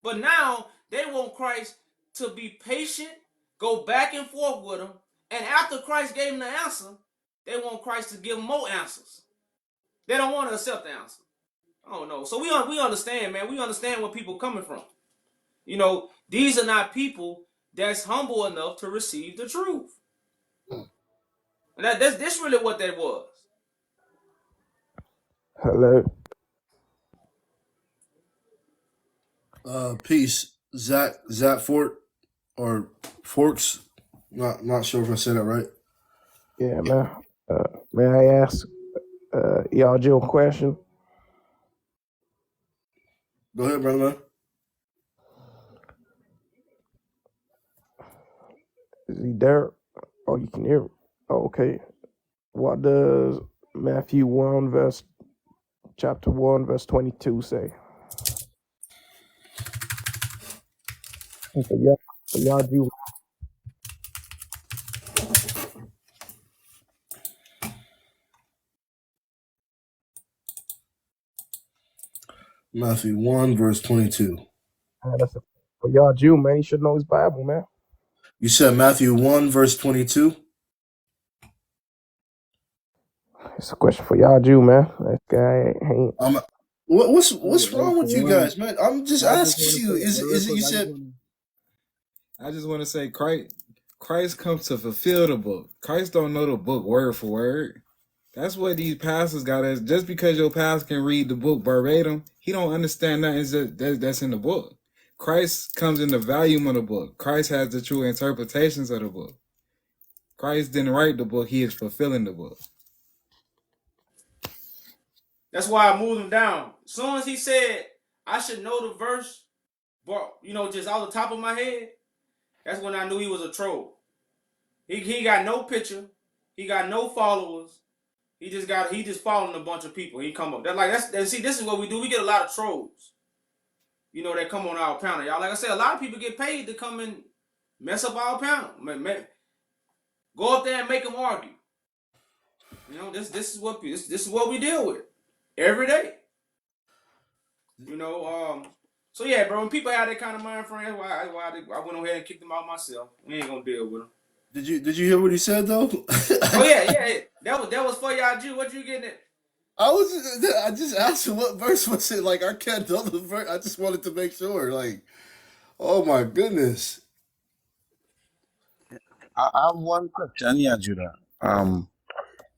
Speaker 1: But now they want Christ to be patient, go back and forth with them, and after Christ gave them the answer, they want Christ to give them more answers. They don't want to accept the answer. I don't know. So we understand, man. We understand where people coming from. You know, these are not people that's humble enough to receive the truth. And that's really what that was.
Speaker 11: Hello.
Speaker 2: Peace. Zach Fort or Forks. Not sure if I said that right.
Speaker 11: Yeah, man. May I ask y'all Jill a question?
Speaker 2: Go ahead, brother man.
Speaker 11: Is he there? Oh, you can hear him. Oh, okay. What does Matthew 1 chapter 1 verse 22 say? For y'all Jew.
Speaker 2: Matthew 1 verse 22.
Speaker 11: For y'all Jew, man, you should know his Bible, man.
Speaker 2: You said Matthew 1 verse 22?
Speaker 11: It's a question for y'all Jew, man. That guy ain't.
Speaker 2: What's wrong with you guys, man? I'm just asking you. Is it you said?
Speaker 3: I just want to say, Christ comes to fulfill the book. Christ don't know the book word for word. That's what these pastors got us. Just because your pastor can read the book verbatim, he don't understand nothing that's in the book. Christ comes in the volume of the book. Christ has the true interpretations of the book. Christ didn't write the book. He is fulfilling the book.
Speaker 1: That's why I moved him down. As soon as he said I should know the verse, but just off the top of my head, that's when I knew he was a troll. He got no picture, he got no followers. He just following a bunch of people. He come up. See, this is what we do. We get a lot of trolls. That come on our panel. Y'all, like I said, a lot of people get paid to come and mess up our panel. Go up there and make them argue. This is what we deal with every day. So yeah, bro. When people have that kind of mind frame, I went ahead and kicked them out myself. We ain't gonna deal with them.
Speaker 2: Did you hear what he said though?
Speaker 1: Oh yeah. That was for y'all Jew. What you getting at?
Speaker 2: I just asked him what verse was it. Like I can't tell the verse. I just wanted to make sure. Like, oh my goodness.
Speaker 13: I have one question here, Judah.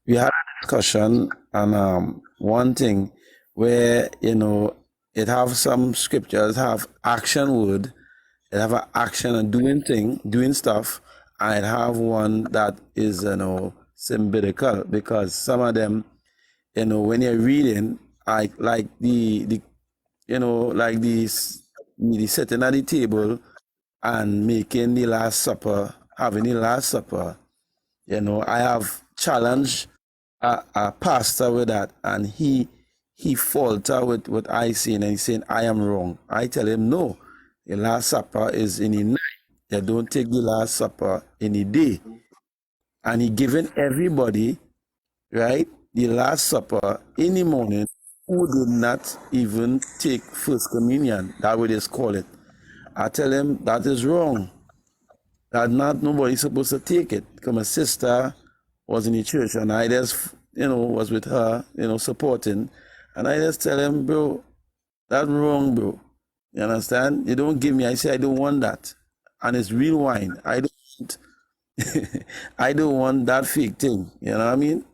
Speaker 13: We had a discussion on one thing where it have some scriptures have action word, it have an action and doing stuff, and it have one that is symbolical, because some of them when you're reading, like the sitting at the table and making the Last Supper, having the Last Supper. I have challenged a pastor with that, and he falter with what I say, and he's saying I am wrong. I tell him no, the Last Supper is in the night. You don't take the Last Supper in the day. And he given everybody, right, the Last Supper in the morning who did not even take First Communion. That way they call it. I tell him that is wrong. That not nobody's supposed to take it. Because my sister was in the church and I just, was with her, supporting. And I just tell him, bro, that's wrong, bro. You understand? You don't give me. I say I don't want that. And it's real wine. I don't want that fake thing. You know what I mean?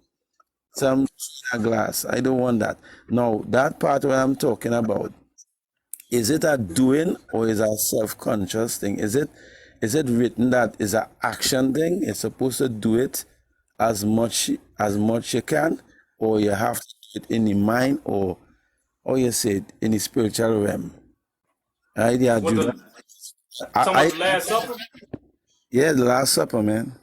Speaker 13: Some glass. I don't want that. Now, that part where I'm talking about, is it a doing or is it a self-conscious thing? Is it written that is an action thing? It's supposed to do it as much you can, or you have to do it in the mind, or you say it in the spiritual realm. Right? Yeah,
Speaker 1: the Last Supper?
Speaker 13: Yeah, the Last Supper, man.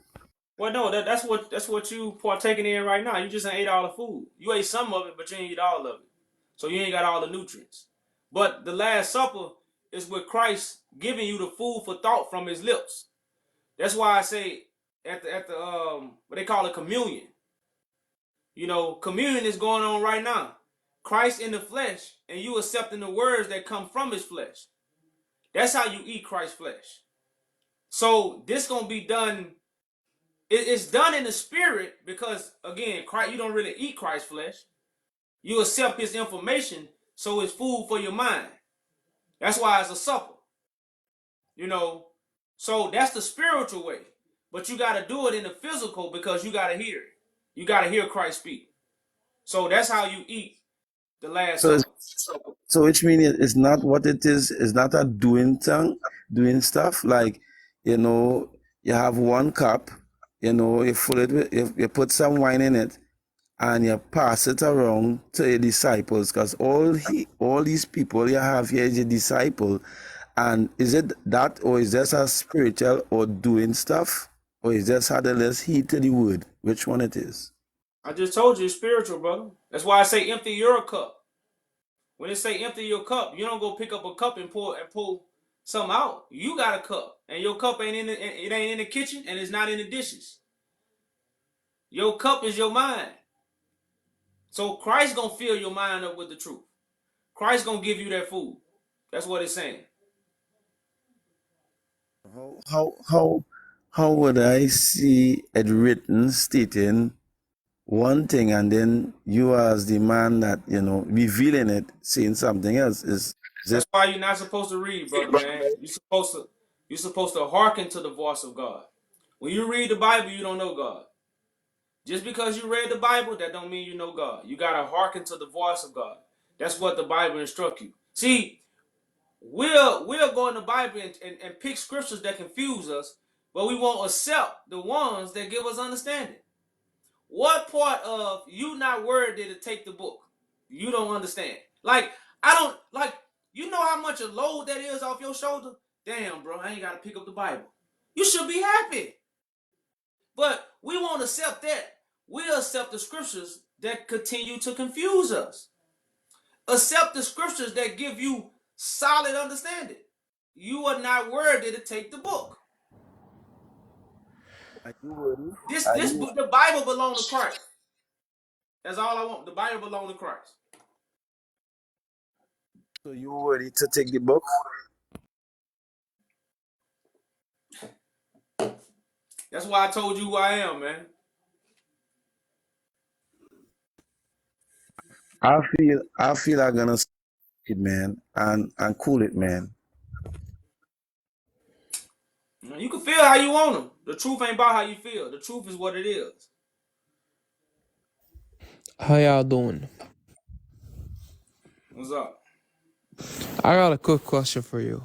Speaker 1: Well, no, that's what you partaking in right now. You just ain't ate all the food. You ate some of it, but you ain't eat all of it. So you ain't got all the nutrients. But the Last Supper is with Christ giving you the food for thought from his lips. That's why I say at the what they call it, communion. You know, communion is going on right now. Christ in the flesh, and you accepting the words that come from his flesh. That's how you eat Christ's flesh. So this gonna be done. It's done in the spirit because again, Christ, you don't really eat Christ's flesh. You accept his information, so it's food for your mind. That's why it's a supper. You know, so that's the spiritual way. But you got to do it in the physical because you got to hear it. You got to hear Christ speak. So that's how you eat the Last
Speaker 13: So,
Speaker 1: Supper.
Speaker 13: so which means it's not what it is. It's not a doing thing, doing stuff like, you have one cup, you fill it with, you put some wine in it, and you pass it around to your disciples, because all these people you have here is your disciple. And is it that, or is this a spiritual or doing stuff, or is this how the less heed to the word? Which one it is?
Speaker 1: I just told you it's spiritual, brother. That's why I say empty your cup. When it say empty your cup, you don't go pick up a cup and pull something out. You got a cup, and your cup ain't in the kitchen, and it's not in the dishes. Your cup is your mind. So Christ gonna fill your mind up with the truth. Christ gonna give you that food. That's what it's saying.
Speaker 13: How would I see it written stating one thing, and then you as the man that revealing it saying something else? Is this
Speaker 1: That's why you're not supposed to read, brother, man. You're supposed to hearken to the voice of God. When you read the Bible, you don't know God. Just because you read the Bible, that don't mean you know God. You gotta hearken to the voice of God. That's what the Bible instructs you. See, we'll go in the Bible and pick scriptures that confuse us, but we won't accept the ones that give us understanding. What part of you not worthy to take the book? You don't understand. Like, I don't like, you know how much a load that is off your shoulder? Damn, bro, I ain't gotta pick up the Bible. You should be happy. But we won't accept that. We'll accept the scriptures that continue to confuse us. Accept the scriptures that give you solid understanding. You are not worthy to take the book.
Speaker 13: are you worthy?
Speaker 1: This book, the Bible belongs to Christ. That's all I want. The Bible belongs to Christ.
Speaker 13: So you worthy to take the book?
Speaker 1: That's why I told you who I am, man.
Speaker 13: I feel I'm gonna it, man, and cool it, man.
Speaker 1: You can feel how you want them. The truth ain't about how you feel. The truth is what it is.
Speaker 11: How y'all doing?
Speaker 1: What's up?
Speaker 11: I got a quick question for you.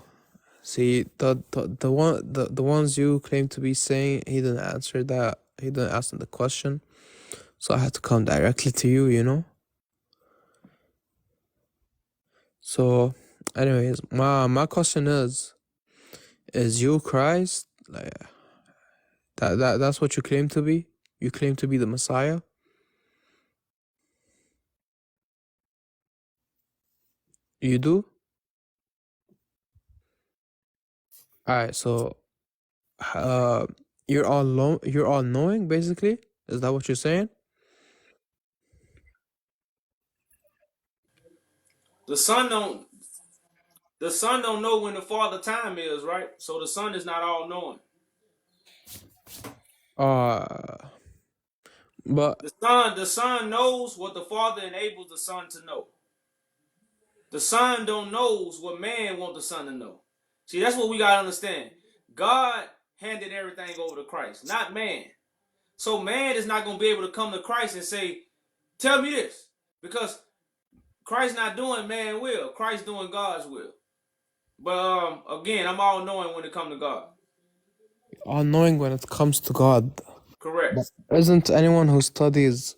Speaker 11: See, the ones you claim to be saying, he didn't answer that. He didn't answer the question, so I had to come directly to you. So, anyways, my question is you Christ? Like that's what you claim to be? You claim to be the Messiah? You do? Alright, so you're all knowing, basically? Is that what you're saying?
Speaker 1: The son don't know when the Father time is, right? So the Son is not all knowing.
Speaker 11: But
Speaker 1: The son knows what the Father enables the Son to know. The Son don't knows what man want the Son to know. See, that's what we gotta understand. God handed everything over to Christ, not man. So man is not gonna be able to come to Christ and say, "Tell me this," because Christ not doing man will. Christ doing God's will. But again, I'm all knowing when it comes to God.
Speaker 11: all knowing when it comes to God.
Speaker 1: Correct.
Speaker 11: Isn't anyone who studies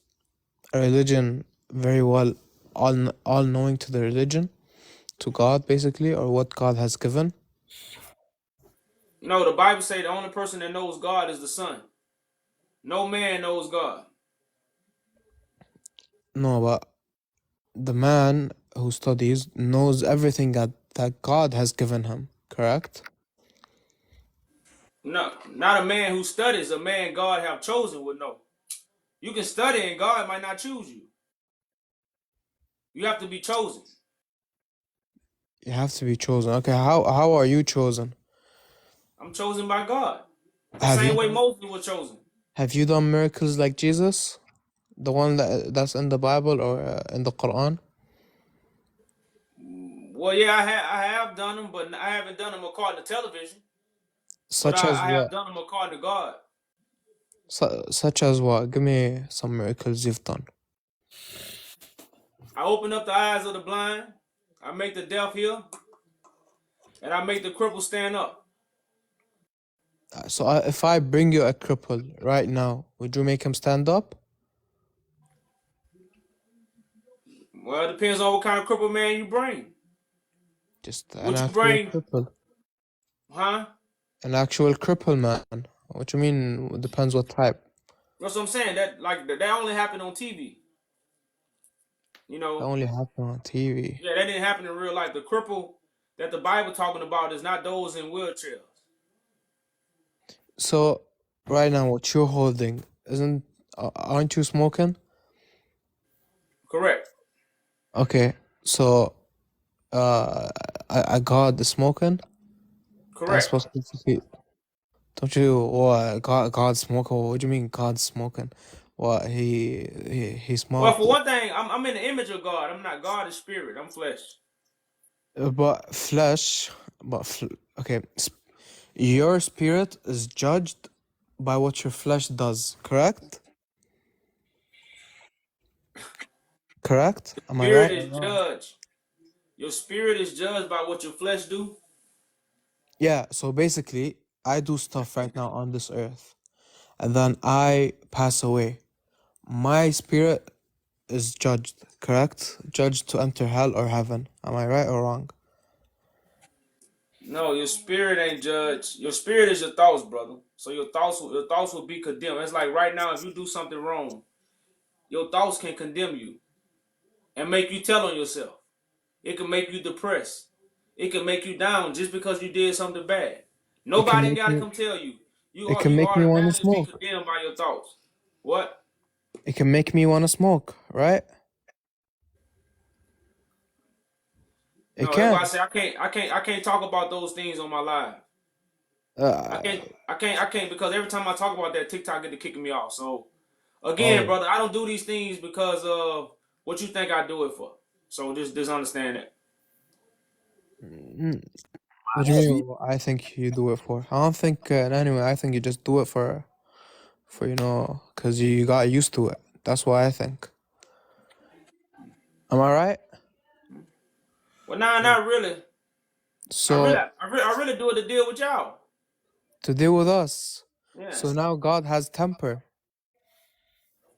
Speaker 11: a religion very well all knowing to the religion? To God, basically, or what God has given?
Speaker 1: No, the Bible say the only person that knows God is the Son. No man knows God.
Speaker 11: No, but the man who studies knows everything that God has given him, correct?
Speaker 1: No, not a man who studies. A man God have chosen would know. You can study and God might not choose you. You have to be chosen.
Speaker 11: You have to be chosen. Okay, how are you chosen?
Speaker 1: I'm chosen by God. The
Speaker 11: Have
Speaker 1: same
Speaker 11: you
Speaker 1: way Moses was chosen.
Speaker 11: have you done miracles like Jesus? The one that's in the Bible or in the Quran?
Speaker 1: Well, yeah, I have done them, but I haven't done them according to television. But
Speaker 11: Such as
Speaker 1: I have
Speaker 11: what?
Speaker 1: done them according to God.
Speaker 11: Such as what? Give me some miracles you've done.
Speaker 1: I open up the eyes of the blind. I make the deaf hear. And I make the cripple stand up.
Speaker 11: So if I bring you a cripple right now, would you make him stand up?
Speaker 1: Well, it depends on what kind of cripple man you bring.
Speaker 11: Just an
Speaker 1: What you
Speaker 11: actual
Speaker 1: bring,
Speaker 11: cripple.
Speaker 1: huh?
Speaker 11: An actual cripple, man. What you mean? It depends what type.
Speaker 1: That's what I'm saying. That only happened on TV. You
Speaker 11: That
Speaker 1: know,
Speaker 11: only happened on TV.
Speaker 1: yeah, that didn't happen in real life. The cripple that the Bible talking about is not those in wheelchairs.
Speaker 11: So right now, what you're holding aren't you smoking?
Speaker 1: Correct.
Speaker 11: Okay, so I got the smoking. That's
Speaker 1: Correct.
Speaker 11: supposed to be. Don't you? What God smoking? What do you mean God smoking? What he
Speaker 1: Well,
Speaker 11: smoked?
Speaker 1: for one thing, I'm in the image of God. I'm not God is spirit. I'm flesh.
Speaker 11: But flesh, okay. Your spirit is judged by what your flesh does, correct? Correct? Am I
Speaker 1: Spirit
Speaker 11: right or
Speaker 1: is
Speaker 11: wrong?
Speaker 1: judged. Your spirit is judged by what your flesh do.
Speaker 11: Yeah, so basically, I do stuff right now on this earth, and then I pass away. My spirit is judged, correct? Judged to enter hell or heaven. Am I right or wrong?
Speaker 1: No, your spirit ain't judged. Your spirit is your thoughts, brother. So your thoughts will be condemned. It's like right now, if you do something wrong, your thoughts can condemn you and make you tell on yourself. It can make you depressed. It can make you down just because you did something bad.
Speaker 11: It can
Speaker 1: Nobody
Speaker 11: make
Speaker 1: got to
Speaker 11: me.
Speaker 1: come tell you.
Speaker 11: It can
Speaker 1: You
Speaker 11: make me want to
Speaker 1: automatically be
Speaker 11: smoke.
Speaker 1: condemned by your thoughts. What?
Speaker 11: It can make me want to smoke, right? It
Speaker 1: No, that's why I
Speaker 11: can.
Speaker 1: say I can't talk about those things on my live.
Speaker 11: Uh,
Speaker 1: I can't because every time I talk about that, TikTok get to kicking me off. So again,
Speaker 11: oh.
Speaker 1: brother, I don't do these things because of what you think I do it for. So just understand that.
Speaker 11: Mm, What do you mean? I think you do it for. I don't think anyway. I think you just do it for because you got used to it. That's what I think. Am I right?
Speaker 1: Well, nah, not really.
Speaker 11: So
Speaker 1: I really do it to deal with y'all.
Speaker 11: to deal with us.
Speaker 1: Yeah.
Speaker 11: So now God has temper.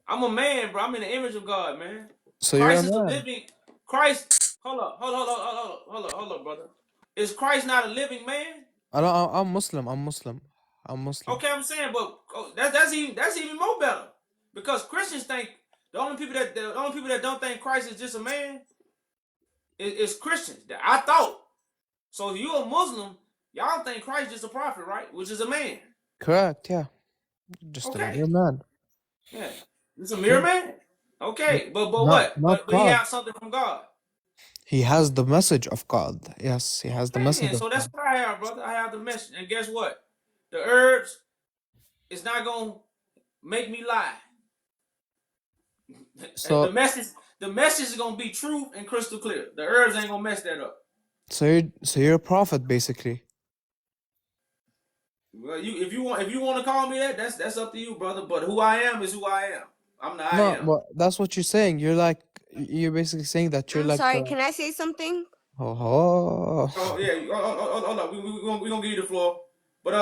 Speaker 1: I'm a man, bro. I'm in the image of God, man.
Speaker 11: So you're a
Speaker 1: Christ is a
Speaker 11: man.
Speaker 1: living. Christ. Hold up, brother. Is Christ not a living man?
Speaker 11: I'm Muslim. I'm Muslim. I'm Muslim.
Speaker 1: Okay, I'm saying, but that's even more better because Christians think the only people that don't think Christ is just a man is Christians. I thought so. If you're a Muslim, y'all think Christ just a prophet, right? Which is a man.
Speaker 11: Correct. Yeah. Just a mere
Speaker 1: Okay,
Speaker 11: man.
Speaker 1: yeah, it's a mere man. Okay, but what?
Speaker 11: Not
Speaker 1: But he
Speaker 11: God.
Speaker 1: has something from God.
Speaker 11: He has the message of God. Yes, he has the
Speaker 1: Okay,
Speaker 11: message
Speaker 1: then.
Speaker 11: of
Speaker 1: So that's
Speaker 11: God.
Speaker 1: what I have, brother. I have the message, and guess what? The herbs is not gonna make me lie. And
Speaker 11: So
Speaker 1: the message is gonna be truth and crystal clear. The herbs ain't gonna mess that up.
Speaker 11: you're a prophet basically.
Speaker 1: Well, if you want to call me that, that's up to you, brother. But who I am is who I am. I
Speaker 11: No,
Speaker 1: am.
Speaker 11: but that's what you're saying. You're basically saying that you're
Speaker 15: I'm
Speaker 11: like
Speaker 15: sorry,
Speaker 11: the
Speaker 15: can I say something?
Speaker 11: oh.
Speaker 1: Oh yeah. Hold up. We gonna give you the floor. But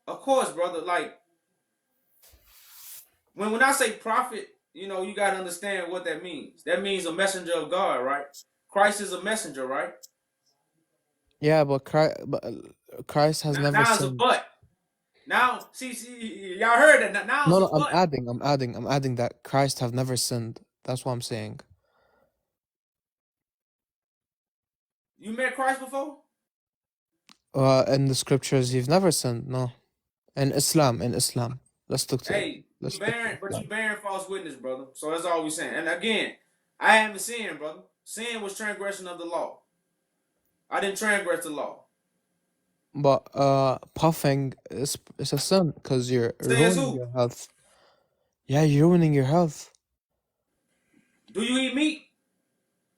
Speaker 1: of course, brother. Like when I say prophet, you gotta understand what that means. That means a messenger of God, right? Christ is a messenger, right?
Speaker 11: Yeah, but Christ has never
Speaker 1: Now it's a
Speaker 11: sinned.
Speaker 1: but. Now, see, y'all heard that. Now
Speaker 11: No,
Speaker 1: it's
Speaker 11: no,
Speaker 1: a what?
Speaker 11: I'm adding that Christ have never sinned. That's what I'm saying.
Speaker 1: You met Christ before?
Speaker 11: In the scriptures, he've never sinned. No, in Islam, let's look to
Speaker 1: Hey,
Speaker 11: let's stick to
Speaker 1: but you
Speaker 11: Islam.
Speaker 1: bearing false witness, brother. So that's all we saying. And again, I haven't sinned, brother. Sin was transgression of the law. I didn't transgress the law.
Speaker 11: But puffing is a sin because you're
Speaker 1: Says
Speaker 11: ruining
Speaker 1: who?
Speaker 11: your health. Yeah, you're ruining your health.
Speaker 1: Do you eat meat?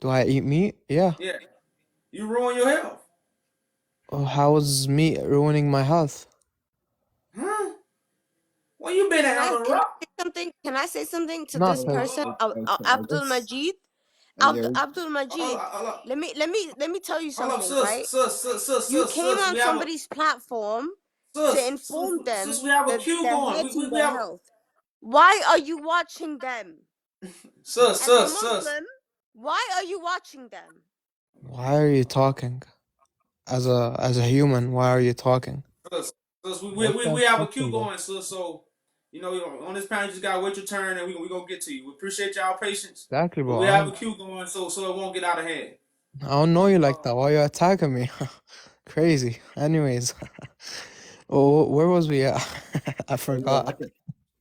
Speaker 11: Do I eat meat? Yeah.
Speaker 1: Yeah. You ruin your health.
Speaker 11: Oh, how is meat ruining my health?
Speaker 1: Huh? Well, you been
Speaker 15: Can
Speaker 1: out
Speaker 15: I
Speaker 1: on the
Speaker 15: can I
Speaker 1: rock.
Speaker 15: say something? Can I say something to
Speaker 11: No,
Speaker 15: this
Speaker 11: because
Speaker 15: person, Abdul
Speaker 3: Let's,
Speaker 15: Majid?
Speaker 3: yeah,
Speaker 15: Abdul Majid. Let me tell you
Speaker 1: Hold up,
Speaker 15: something, right? You came
Speaker 1: sis.
Speaker 15: on somebody's platform to inform
Speaker 1: Sis,
Speaker 15: them
Speaker 1: we have a
Speaker 15: that
Speaker 1: queue
Speaker 15: they're
Speaker 1: going.
Speaker 15: hurting
Speaker 1: We
Speaker 15: their
Speaker 1: have
Speaker 15: health. Why are you watching them?
Speaker 1: sis.
Speaker 15: As a Muslim, why are you watching them?
Speaker 11: why are you talking? As a human, why are you talking?
Speaker 1: Sis,
Speaker 11: What's that
Speaker 1: we have a queue
Speaker 11: question, bro?
Speaker 1: going, sis. So, on this panel, you just gotta wait your turn, and we gonna get to you. We appreciate y'all patience,
Speaker 11: Exactly,
Speaker 1: but
Speaker 11: bro.
Speaker 1: we have a queue going, so it won't get out of hand.
Speaker 11: I don't know you like that. Why you attacking me? Crazy. Anyways, oh, where was we at? I
Speaker 3: hey, bro,
Speaker 11: forgot.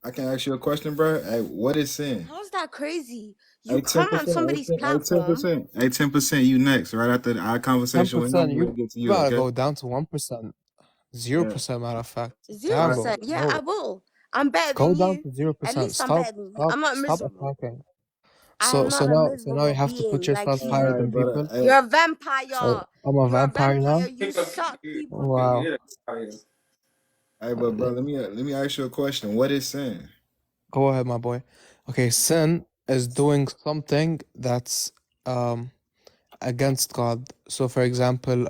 Speaker 3: I can ask you a question, bro. Hey, what is sin?
Speaker 15: How's that crazy? You
Speaker 3: Hey,
Speaker 15: come on
Speaker 3: 10%.
Speaker 15: somebody's
Speaker 3: Hey,
Speaker 15: platform.
Speaker 3: 10%. Hey, 10%. You next, right after our conversation with
Speaker 11: 10%.
Speaker 3: him. We'll
Speaker 11: You
Speaker 3: get to you.
Speaker 11: gotta
Speaker 3: Okay.
Speaker 11: go down to 1%.
Speaker 3: Yeah.
Speaker 11: 0%, matter of fact.
Speaker 15: Zero
Speaker 3: All
Speaker 11: Damn,
Speaker 3: right.
Speaker 11: bro.
Speaker 15: percent. Yeah, I
Speaker 11: No.
Speaker 15: will. I'm better
Speaker 11: Go
Speaker 15: than
Speaker 11: down
Speaker 15: you.
Speaker 11: to
Speaker 15: At
Speaker 11: 0%.
Speaker 15: least I'm better than you. I'm not
Speaker 11: Stop
Speaker 15: miserable.
Speaker 11: attacking.
Speaker 15: I am not a
Speaker 11: So now you
Speaker 15: miserable
Speaker 11: have to put
Speaker 15: being like
Speaker 11: yourself higher
Speaker 3: All
Speaker 15: you.
Speaker 3: right,
Speaker 11: than
Speaker 3: brother.
Speaker 11: people.
Speaker 3: Hey,
Speaker 15: You're a vampire.
Speaker 11: I'm a
Speaker 15: You're a
Speaker 11: vampire
Speaker 15: vampire.
Speaker 11: now.
Speaker 15: You suck people.
Speaker 11: Wow.
Speaker 3: hey, but bro, let me ask you a question. What is sin?
Speaker 11: Go ahead, my boy. Okay, sin is doing something that's against God. So, for example,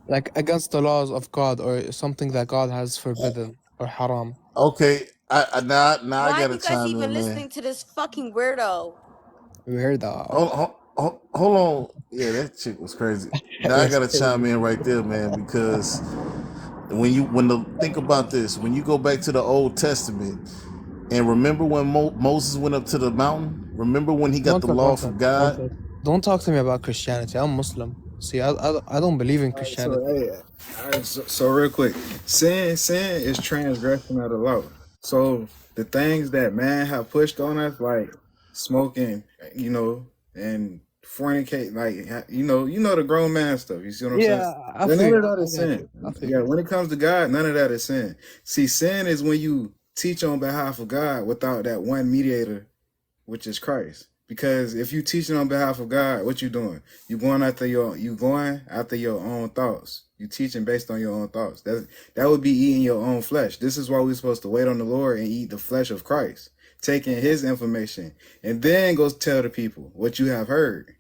Speaker 11: like against the laws of God or something that God has forbidden or haram.
Speaker 6: Okay, now I
Speaker 15: Why are
Speaker 6: gotta
Speaker 15: you guys
Speaker 6: chime
Speaker 15: even
Speaker 6: in, man.
Speaker 15: listening to this fucking weirdo?
Speaker 11: Weird.
Speaker 6: Hold on. Yeah, that chick was crazy. Now I
Speaker 11: That's
Speaker 6: gotta chime
Speaker 11: crazy.
Speaker 6: in right there, man, because think about this, when you go back to the Old Testament and remember when Moses went up to the mountain, remember when he got
Speaker 11: One
Speaker 6: the
Speaker 11: sec,
Speaker 6: law
Speaker 11: one sec,
Speaker 6: from
Speaker 11: one
Speaker 6: God?
Speaker 11: sec. Don't talk to me about Christianity. I'm Muslim. See, I don't believe in
Speaker 3: All right, so
Speaker 11: Christianity.
Speaker 3: hey, all right, so real quick, sin is transgression of the law. So the things that man have pushed on us, like smoking, and fornicate, like the grown man stuff. You see what I'm saying?
Speaker 11: Yeah, I
Speaker 3: Well,
Speaker 11: feel
Speaker 3: none
Speaker 11: you.
Speaker 3: of that
Speaker 11: I
Speaker 3: is
Speaker 11: got
Speaker 3: sin.
Speaker 11: you. I feel
Speaker 3: Yeah,
Speaker 11: you.
Speaker 3: when it comes to God, none of that is sin. See, sin is when you teach on behalf of God without that one mediator, which is Christ. Because if you teaching on behalf of God, what you doing? You going after your own thoughts. You teaching based on your own thoughts. That would be eating your own flesh. This is why we're supposed to wait on the Lord and eat the flesh of Christ, taking His information, and then go tell the people what you have heard.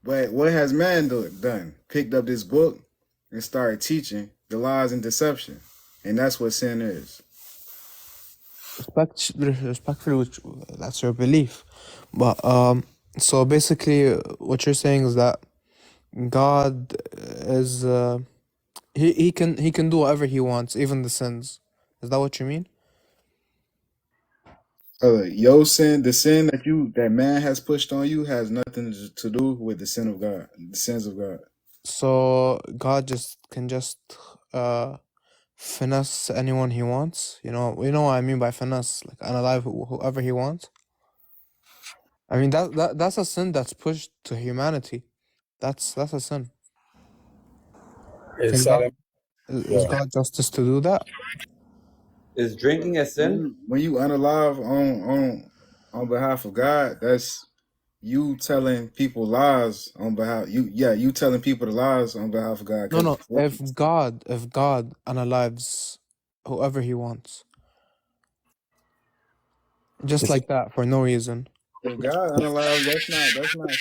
Speaker 3: But what has man done? Picked up this book and started teaching the lies and deception, and that's what sin is.
Speaker 11: Respectfully, that's your belief. But so basically, what you're saying is that God is he can do whatever he wants, even the sins. Is that what you mean?
Speaker 3: Your sin, the sin that man has pushed on you, has nothing to do with the sin of God, the sins of God.
Speaker 11: So God can just finesse anyone he wants. You know what I mean by finesse, like unalive whoever he wants. I mean that's a sin that's pushed to humanity. That's a sin.
Speaker 16: Is
Speaker 11: Can
Speaker 16: that a,
Speaker 11: God is
Speaker 16: yeah.
Speaker 11: God justice to do that?
Speaker 16: Is drinking a sin?
Speaker 3: When you unalive on behalf of God, that's you telling people lies on behalf you telling people the lies on behalf of God.
Speaker 11: No,
Speaker 3: Because
Speaker 11: no. If God unalives whoever he wants, just
Speaker 6: It's
Speaker 11: like that for no reason.
Speaker 3: if God unalive, that's not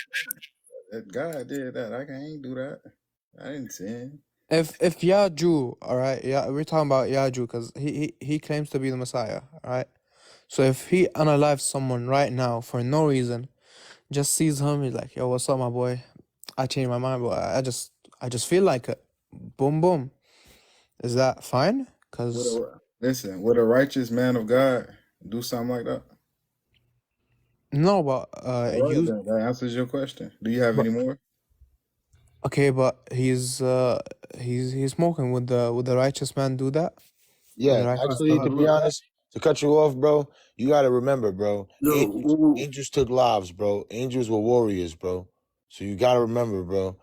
Speaker 3: if God did that. I can't do that. I didn't sin.
Speaker 11: If Yaju, all right, yeah, we're talking about Yaju because he claims to be the Messiah, all right. So if he unalives someone right now for no reason, just sees him, he's like, "Yo, what's up, my boy? I changed my mind, but I just feel like it." Boom, boom. Is that fine? Because
Speaker 3: Listen, would a righteous man of God do something like that?
Speaker 11: no, but
Speaker 3: All right,
Speaker 11: you
Speaker 3: then that answers your question. Do you have
Speaker 11: but
Speaker 3: any more?
Speaker 11: okay, but he's smoking. Would the righteous man do that? Would
Speaker 4: Yeah,
Speaker 11: the righteous
Speaker 4: actually, to be honest, to cut you off, bro, you gotta remember, bro. Angels took lives, bro. Angels were warriors, bro. So you gotta remember, bro.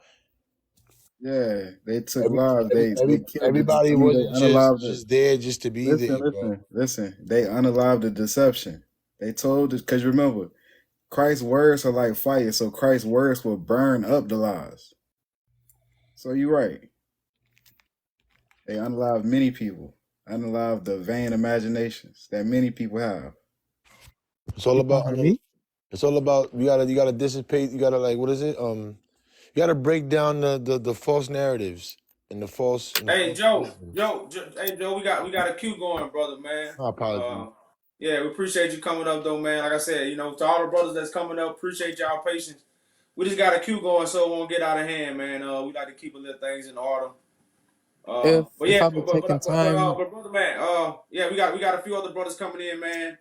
Speaker 3: Yeah, they took
Speaker 4: Every,
Speaker 3: lives. They killed the.
Speaker 4: everybody
Speaker 3: I mean, they
Speaker 4: wasn't
Speaker 3: unalived it.
Speaker 4: just there just to be
Speaker 3: Listen,
Speaker 4: there, bro.
Speaker 3: listen. They unalived the deception. They told it because remember, Christ's words are like fire, so Christ's words will burn up the lies. So you're right. They unalived many people. Unalived the vain imaginations that many people have.
Speaker 4: It's all about
Speaker 11: me?
Speaker 4: it's all about you gotta dissipate, you gotta like what is it? You gotta break down the false narratives and the false
Speaker 1: Hey
Speaker 4: false
Speaker 1: Joe,
Speaker 4: wisdom.
Speaker 1: hey Joe, we got a queue going, brother, man.
Speaker 4: My apologies.
Speaker 1: Yeah, we appreciate you coming up though, man. Like I said, you know, to all the brothers that's coming up, appreciate y'all patience. We just got a queue going, so it won't get out of hand, man. We like to keep a little things in order. But
Speaker 11: If
Speaker 1: yeah,
Speaker 11: I've been taking time,
Speaker 1: but brother, man, yeah, we got a few other brothers coming in, man.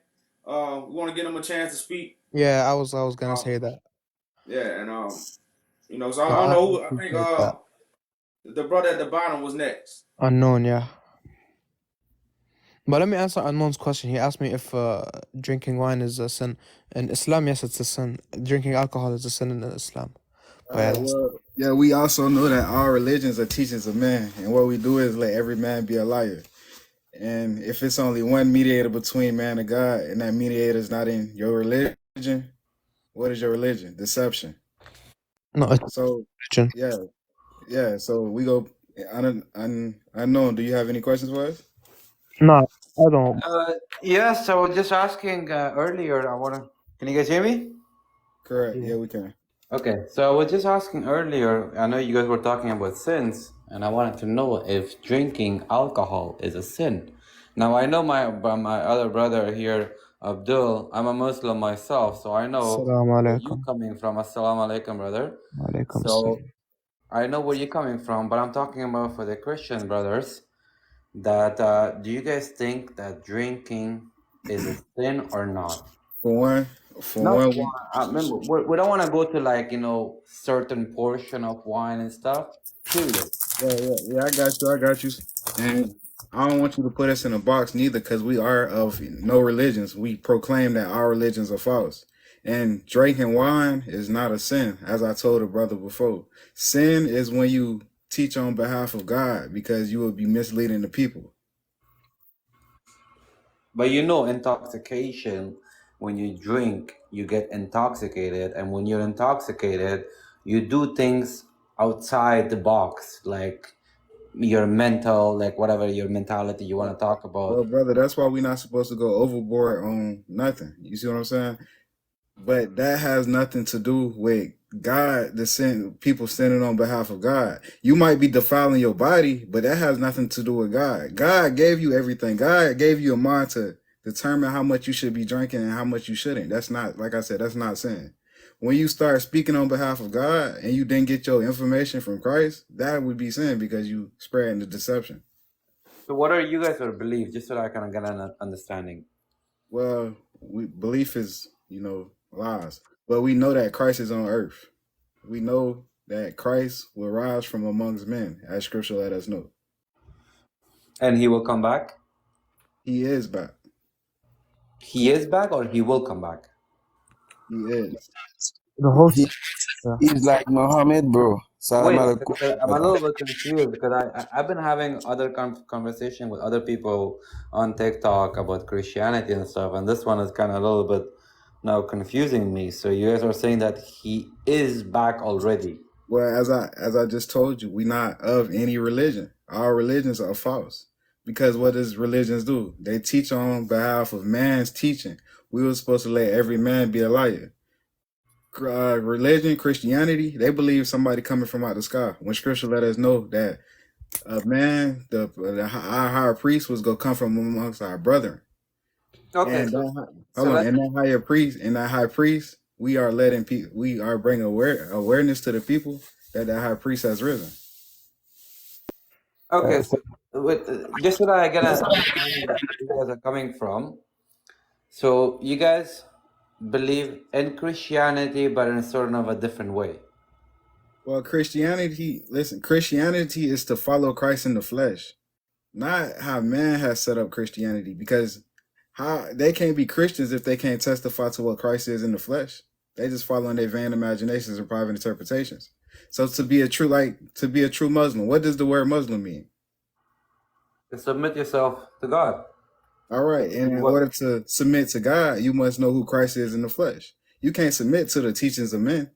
Speaker 1: We want to give them a chance to speak.
Speaker 11: yeah, I was gonna say that.
Speaker 1: Yeah, and you know, so I
Speaker 11: So
Speaker 1: don't
Speaker 11: I
Speaker 1: know who. I think
Speaker 11: appreciate that.
Speaker 1: the brother at the bottom was next.
Speaker 11: Unknown, yeah. But let me answer Unknown's question. He asked me if drinking wine is a sin. In Islam, yes, it's a sin. Drinking alcohol is a sin in Islam. But yeah,
Speaker 3: Well, yeah, we also know that all religions are teachings of man, and what we do is let every man be a liar. And if it's only one mediator between man and God, and that mediator is not in your religion, what is your religion? Deception.
Speaker 11: no, it's
Speaker 3: So
Speaker 11: religion.
Speaker 3: yeah. So we go unknown. Do you have any questions for us?
Speaker 11: No, I don't.
Speaker 16: Yes, I was just asking earlier. Can you guys hear me?
Speaker 3: Correct. Yeah, we can.
Speaker 16: Okay, so I was just asking earlier. I know you guys were talking about sins, and I wanted to know if drinking alcohol is a sin. Now I know my other brother here, Abdul. I'm a Muslim myself, so I know
Speaker 11: Assalamu
Speaker 16: where you're
Speaker 11: alaikum.
Speaker 16: coming from. Assalamu alaikum, brother.
Speaker 11: Alaikum
Speaker 16: So
Speaker 11: assalam.
Speaker 16: I know where you're coming from, but I'm talking about for the Christian brothers. That do you guys think that drinking is a sin or not?
Speaker 3: For
Speaker 16: Not
Speaker 3: one,
Speaker 16: wine. Remember, we don't want to go to like certain portion of wine and stuff. Period.
Speaker 3: yeah. I got you. And I don't want you to put us in a box neither, because we are of no religions. We proclaim that our religions are false. And drinking wine is not a sin, as I told a brother before. Sin is when you teach on behalf of God, because you will be misleading the people.
Speaker 16: But intoxication, when you drink, you get intoxicated. And when you're intoxicated, you do things outside the box, like your mental, like whatever your mentality you want to talk about.
Speaker 3: Well, brother, that's why we're not supposed to go overboard on nothing. You see what I'm saying? But that has nothing to do with God, people sinning on behalf of God. You might be defiling your body, but that has nothing to do with God. God gave you everything. God gave you a mind to determine how much you should be drinking and how much you shouldn't. That's not, like I said, that's not sin. When you start speaking on behalf of God and you didn't get your information from Christ, that would be sin, because you spreading the deception.
Speaker 16: So what are you guys or believe, just so I can get an understanding?
Speaker 3: Well, belief is, lies. But we know that Christ is on earth. We know that Christ will rise from amongst men, as scripture let us know.
Speaker 16: And he will come back?
Speaker 3: He is back.
Speaker 16: He is back, or he will come back?
Speaker 3: He is.
Speaker 11: The host.
Speaker 13: He's like Muhammad, bro.
Speaker 16: Wait, I'm a little bit confused, because I've been having other conversation with other people on TikTok about Christianity and stuff, and this one is kind of a little bit now confusing me. So you guys are saying that he is back already?
Speaker 3: Well, as I just told you, we're not of any religion. Our religions are false. Because what does religions do? They teach on behalf of man's teaching. We were supposed to let every man be a liar. Religion, Christianity, they believe somebody coming from out the sky. When scripture let us know that a man, our higher priest was going to come from amongst our brethren.
Speaker 16: Okay.
Speaker 3: And that high priest, we are letting people, we are bringing awareness to the people that high priest has risen.
Speaker 16: Okay, so just so that I get an understanding of where you guys are coming from. So you guys believe in Christianity, but in sort of a different way.
Speaker 3: Well, Christianity is to follow Christ in the flesh, not how man has set up Christianity. Because how they can't be Christians if they can't testify to what Christ is in the flesh. They just following their vain imaginations and private interpretations. So to be a true Muslim, what does the word Muslim mean?
Speaker 16: To submit yourself to God.
Speaker 3: All right, and in order to submit to God, you must know who Christ is in the flesh. You can't submit to the teachings of men,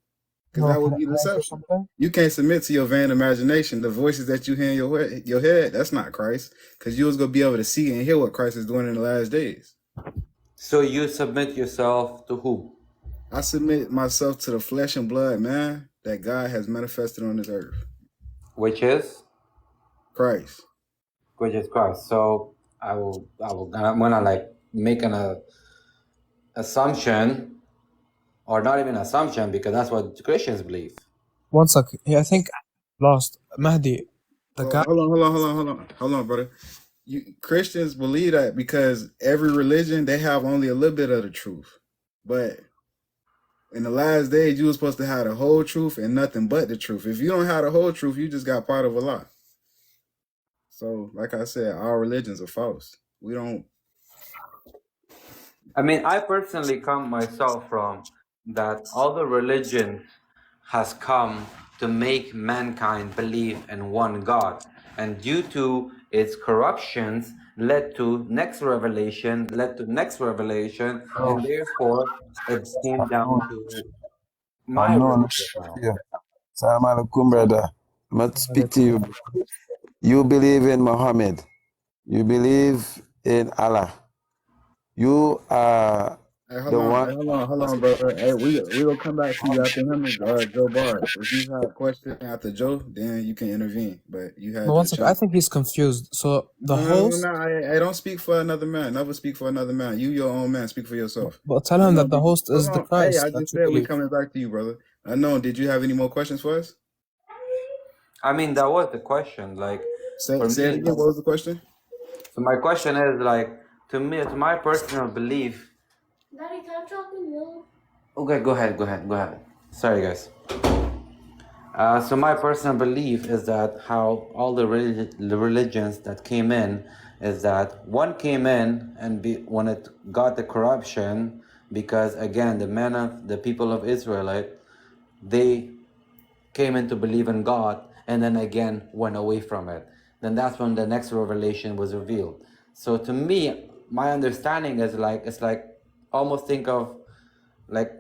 Speaker 3: because that would be deception. You can't submit to your vain imagination, the voices that you hear in your head. That's not Christ, because you was gonna be able to see and hear what Christ is doing in the last days.
Speaker 16: So you submit yourself to who?
Speaker 3: I submit myself to the flesh and blood, man, that God has manifested on this earth.
Speaker 16: Which is
Speaker 3: Christ.
Speaker 16: Which is Christ. So I'm gonna like make an assumption, or not even assumption, because that's what Christians believe.
Speaker 11: One second. Yeah, I think lost Mahdi. The guy.
Speaker 3: Hold on, brother. Christians believe that because every religion, they have only a little bit of the truth. But in the last days, you were supposed to have the whole truth and nothing but the truth. If you don't have the whole truth, you just got part of a lie. So, like I said, all religions are false. We don't.
Speaker 16: I mean, I personally come myself from that all the religion has come to make mankind believe in one God. And due to its corruptions, led to next revelation, and therefore it came down to my religion.
Speaker 13: Salam alaikum, brother. I'm going to speak to you. You believe in Muhammad. You believe in Allah. You are
Speaker 3: Hold on, brother. Hey, we will come back to you after him and Joe Barr. If you have a question after Joe, then you can intervene. But you had
Speaker 11: But one second, I think he's confused. So the host.
Speaker 3: No, I don't speak for another man. Never speak for another man. You your own man. Speak for yourself.
Speaker 11: But tell him that the host is the Christ.
Speaker 3: Hey, I just said we're coming back to you, brother. Unknown, did you have any more questions for us?
Speaker 16: I mean, that was the question. Like,
Speaker 3: say it again. What was the question?
Speaker 16: So my question is like, to my personal belief.
Speaker 17: Daddy, can I drop the milk?
Speaker 16: Okay, go ahead. Sorry, guys. So my personal belief is that how all the religions that came in is that one came in and when it got the corruption, because again the people of Israel, they came in to believe in God and then again went away from it. Then that's when the next revelation was revealed. So to me, my understanding is like, it's like almost think of like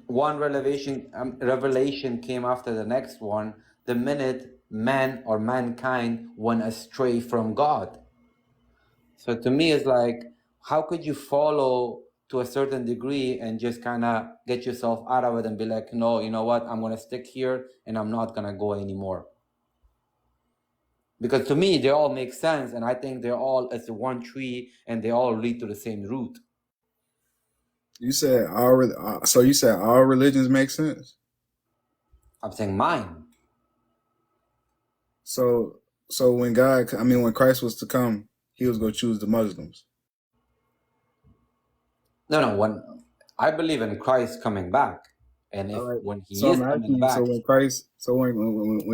Speaker 16: one revelation came after the next one the minute man or mankind went astray from God. So to me, it's like, how could you follow to a certain degree and just kind of get yourself out of it and be like, no, you know what, I'm going to stick here and I'm not going to go anymore? Because to me, they all make sense, and I think they're all as one tree and they all lead to the same root.
Speaker 3: You said so you said all religions make sense?
Speaker 16: I'm saying mine.
Speaker 3: So when Christ was to come, he was going to choose the Muslims.
Speaker 16: No, when I believe in Christ coming back, and when he is coming back,
Speaker 3: when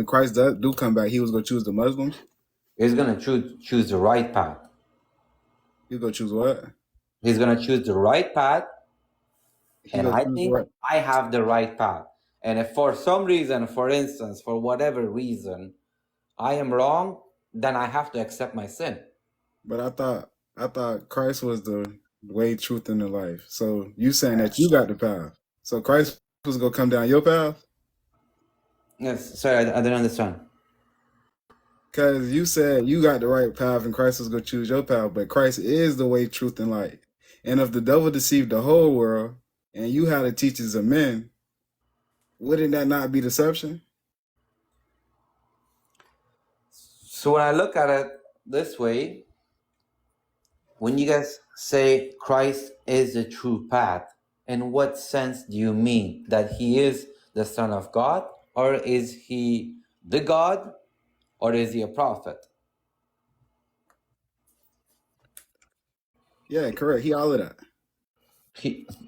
Speaker 3: Christ do come back, he was going to choose the Muslims.
Speaker 16: He's going to choose the right path.
Speaker 3: He's going to choose what?
Speaker 16: He's going to choose the right path, and I think I have the right path. And if for some reason, for instance, for whatever reason, I am wrong, then I have to accept my sin.
Speaker 3: But I thought Christ was the way, truth, and the life. So you saying that you got the path. So Christ was going to come down your path?
Speaker 16: Yes, sorry, I didn't understand.
Speaker 3: Because you said you got the right path and Christ was going to choose your path, but Christ is the way, truth, and light. And if the devil deceived the whole world and you had the teachers of men, wouldn't that not be deception?
Speaker 16: So when I look at it this way, when you guys say Christ is the true path, in what sense do you mean? That he is the Son of God? Or is he the God? Or is he a prophet?
Speaker 3: Yeah, correct. He all of that.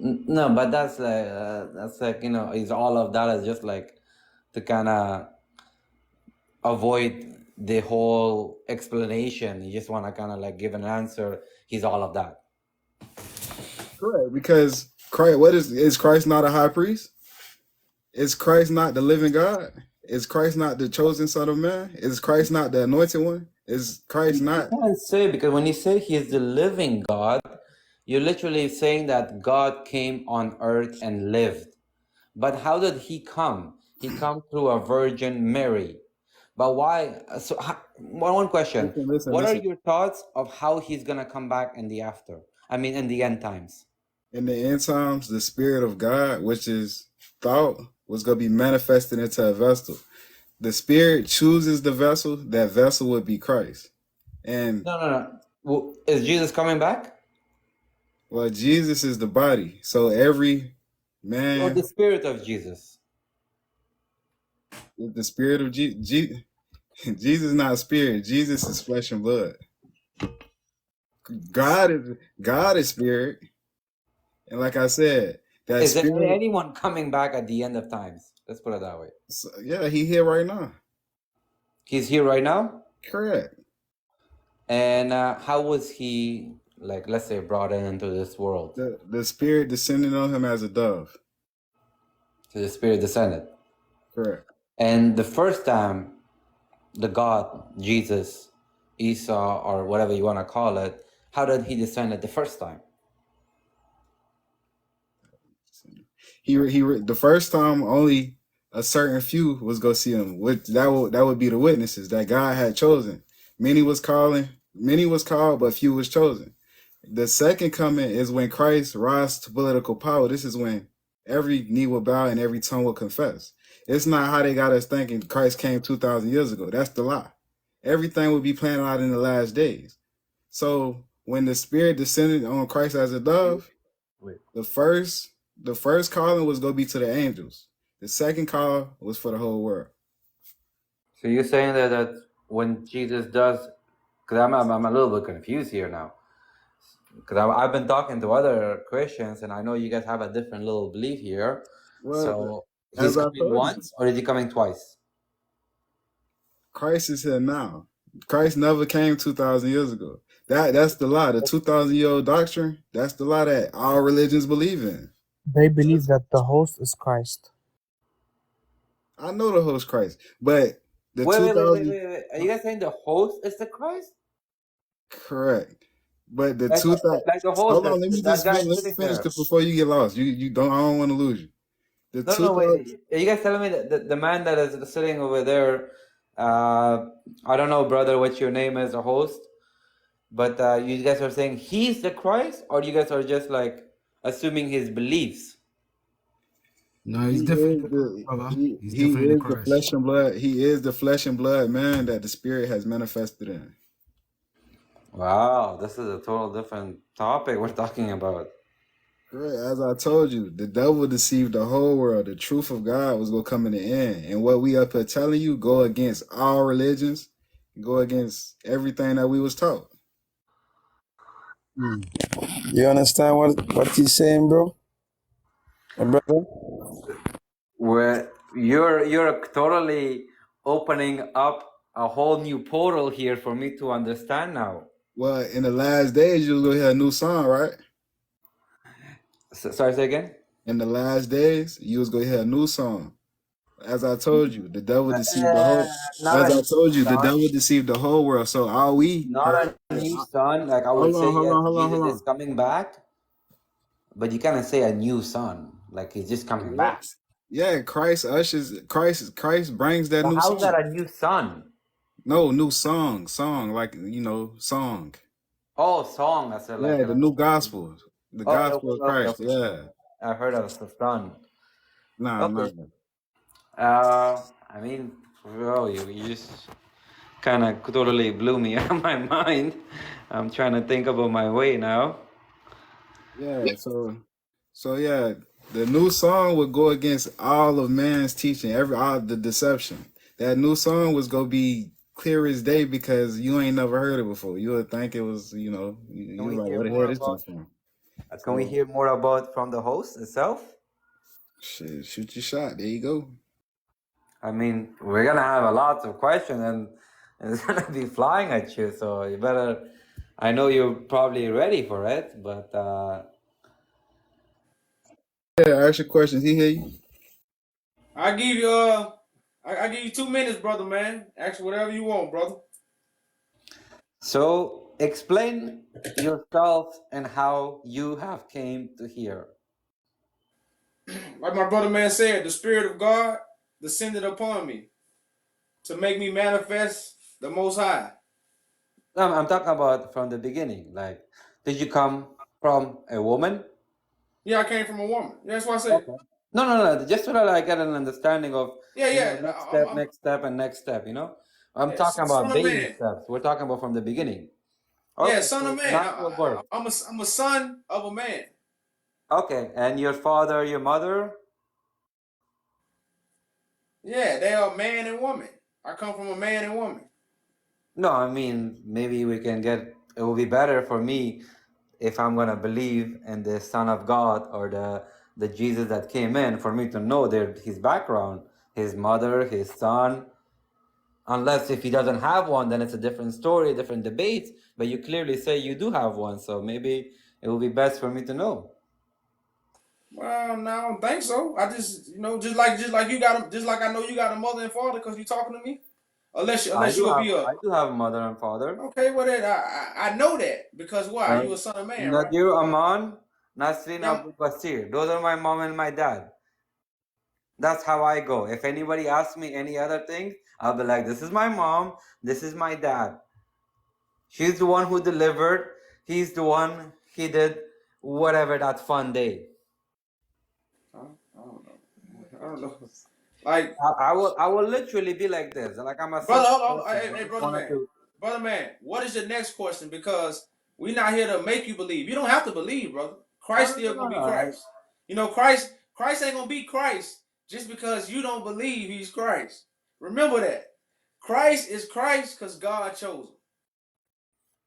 Speaker 16: No, but that's like is all of that is just like to kind of avoid the whole explanation. You just want to kind of like give an answer. He's all of that.
Speaker 3: Correct. Because Christ, what is Christ not a high priest? Is Christ not the living God? Is Christ not the chosen Son of Man? Is Christ not the anointed one? Is Christ not?
Speaker 16: You can't say, because when you say he is the living God, you're literally saying that God came on earth and lived. But how did he come? He come through a Virgin Mary. But why? So one question. What are your thoughts of how he's gonna come back in the after? I mean, in the end times.
Speaker 3: In the end times, the Spirit of God, which is thought, was going to be manifested into a vessel. The Spirit chooses the vessel. That vessel would be Christ. And
Speaker 16: No. Well, is Jesus coming back?
Speaker 3: Well, Jesus is the body. So every man.
Speaker 16: Or the Spirit of Jesus?
Speaker 3: The Spirit of Jesus. Jesus is not a spirit. Jesus is flesh and blood. God is spirit. And like I said, that
Speaker 16: is
Speaker 3: spirit.
Speaker 16: there anyone coming back at the end of times? Let's put it that way.
Speaker 3: So, yeah, he's here right now.
Speaker 16: He's here right now?
Speaker 3: Correct.
Speaker 16: And how was he, like, let's say, brought into this world?
Speaker 3: The Spirit descended on him as a dove.
Speaker 16: So the Spirit descended.
Speaker 3: Correct.
Speaker 16: And the first time the God, Jesus, Esau, or whatever you want to call it, how did he descend the first time?
Speaker 3: The first time only a certain few was go see him. That would be the witnesses that God had chosen. Many was called, but few was chosen. The second coming is when Christ rise to political power. This is when every knee will bow and every tongue will confess. It's not how they got us thinking Christ came 2,000 years ago. That's the lie. Everything will be planned out in the last days. So when the Spirit descended on Christ as a dove, the first calling was going to be to the angels. The second call was for the whole world.
Speaker 16: So you're saying that when Jesus does, because I'm a little bit confused here now, because I've been talking to other Christians and I know you guys have a different little belief here.
Speaker 3: Well,
Speaker 16: so he's coming once or is he coming twice?
Speaker 3: Christ is here now. Christ never came 2,000 years ago. That's the lie. The 2,000-year-old doctrine, that's the lie that all religions believe in.
Speaker 11: They believe that the host is Christ.
Speaker 3: I know the host Christ, but the
Speaker 16: Wait.
Speaker 3: 2,000.
Speaker 16: Are you guys saying the host is the Christ?
Speaker 3: Correct. But the
Speaker 16: Like
Speaker 3: 2,000.
Speaker 16: like the host.
Speaker 3: Hold on, let me
Speaker 16: that guy
Speaker 3: finish
Speaker 16: sitting there.
Speaker 3: before you get lost. You don't. I don't want to lose you.
Speaker 16: No, wait. Are you guys telling me that the man that is sitting over there, I don't know, brother, what your name is, a host, but you guys are saying he's the Christ, or you guys are just like assuming his beliefs?
Speaker 9: No, he's definitely brother. He's
Speaker 3: He
Speaker 9: definitely
Speaker 3: is
Speaker 9: the
Speaker 3: the
Speaker 9: Christ.
Speaker 3: flesh and blood. He is the flesh and blood man that the Spirit has manifested in.
Speaker 16: Wow, this is a total different topic we're talking about.
Speaker 3: Correct. As I told you, the devil deceived the whole world. The truth of God was going to come in the end. And what we up here telling you, go against all religions, go against everything that we was taught.
Speaker 13: You understand what he's saying, bro? My brother?
Speaker 16: Where you're totally opening up a whole new portal here for me to understand now.
Speaker 3: Well, in the last days, you're going to hear a new song, right?
Speaker 16: Sorry, say again?
Speaker 3: In the last days, you was going to hear a new song. As I told you, the devil deceived the whole. As I told you, the devil deceived the whole world. So all we
Speaker 16: not a new son. Like I would say, Jesus is coming back, but you cannot say a new son. Like he's just coming back.
Speaker 3: Yeah, Christ brings that new song.
Speaker 16: How's that a new son?
Speaker 3: No, new song, like song.
Speaker 16: Oh, song. I said like
Speaker 3: the new gospel, the gospel of Christ.
Speaker 16: Okay.
Speaker 3: Yeah,
Speaker 16: I heard of the son.
Speaker 3: Nah.
Speaker 16: I mean, bro, you just kind of totally blew me out of my mind. I'm trying to think about my way now.
Speaker 3: Yeah, so yeah, the new song would go against all of man's teaching, all the deception. That new song was gonna be clear as day because you ain't never heard it before. You would think it was, you know,
Speaker 16: Can
Speaker 3: you
Speaker 16: we
Speaker 3: like,
Speaker 16: hear
Speaker 3: where the
Speaker 16: more
Speaker 3: hell this come
Speaker 16: about?
Speaker 3: from?
Speaker 16: Can we
Speaker 3: So,
Speaker 16: hear more about from the host itself?
Speaker 3: shit, shoot your shot. There you go.
Speaker 16: I mean, we're gonna have a lot of questions, and it's gonna be flying at you. So you better. I know you're probably ready for it, but
Speaker 3: Yeah, ask your questions. He hear you.
Speaker 1: I give you I give you 2 minutes, brother man. Ask whatever you want, brother.
Speaker 16: so explain yourself and how you have came to here.
Speaker 1: Like my brother man said, the Spirit of God descended upon me to make me manifest the Most High.
Speaker 16: I'm talking about from the beginning. Like, did you come from a woman?
Speaker 1: Yeah, I came from a woman. Yeah, that's what I said.
Speaker 16: No. Just so that I get an understanding of
Speaker 1: Yeah.
Speaker 16: next step, and next step. I'm
Speaker 1: Yeah,
Speaker 16: talking
Speaker 1: son
Speaker 16: about
Speaker 1: of
Speaker 16: baby
Speaker 1: man.
Speaker 16: steps. We're talking about from the beginning.
Speaker 1: Yeah,
Speaker 16: Okay,
Speaker 1: son of
Speaker 16: so
Speaker 1: man.
Speaker 16: natural birth.
Speaker 1: I'm a son of a man.
Speaker 16: Okay, and your father, your mother?
Speaker 1: Yeah, they are man and woman. I come from a man and woman.
Speaker 16: No, I mean, maybe we can get, it will be better for me if I'm going to believe in the Son of God or the Jesus that came in, for me to know his background, his mother, his son. Unless if he doesn't have one, then it's a different story, different debate. But you clearly say you do have one, so maybe it will be best for me to know.
Speaker 1: Well, no, I don't think so. I just, just like you got, just like I know you got a mother and father because you talking to me. Unless you'll be a.
Speaker 16: I do have a mother and father.
Speaker 1: Okay, well then I know that because why? You a son of man, right?
Speaker 16: Nadir Aman, Nasrin
Speaker 1: Yeah.
Speaker 16: Abdul Basir. Those are my mom and my dad. That's how I go. If anybody asks me any other thing, I'll be like, this is my mom, this is my dad. She's the one who delivered. He's the one, he did whatever that fun day.
Speaker 1: I don't know. Like
Speaker 16: I will literally be like this. Like I'm a
Speaker 1: brother,
Speaker 16: simple
Speaker 1: hold on.
Speaker 16: person.
Speaker 1: Hey,
Speaker 16: I just
Speaker 1: brother
Speaker 16: wanted
Speaker 1: man.
Speaker 16: to.
Speaker 1: Brother man, what is your next question? Because we're not here to make you believe. You don't have to believe, brother. Christ still gonna be Christ. Christ ain't gonna be Christ just because you don't believe he's Christ. Remember that. Christ is Christ because God chose him.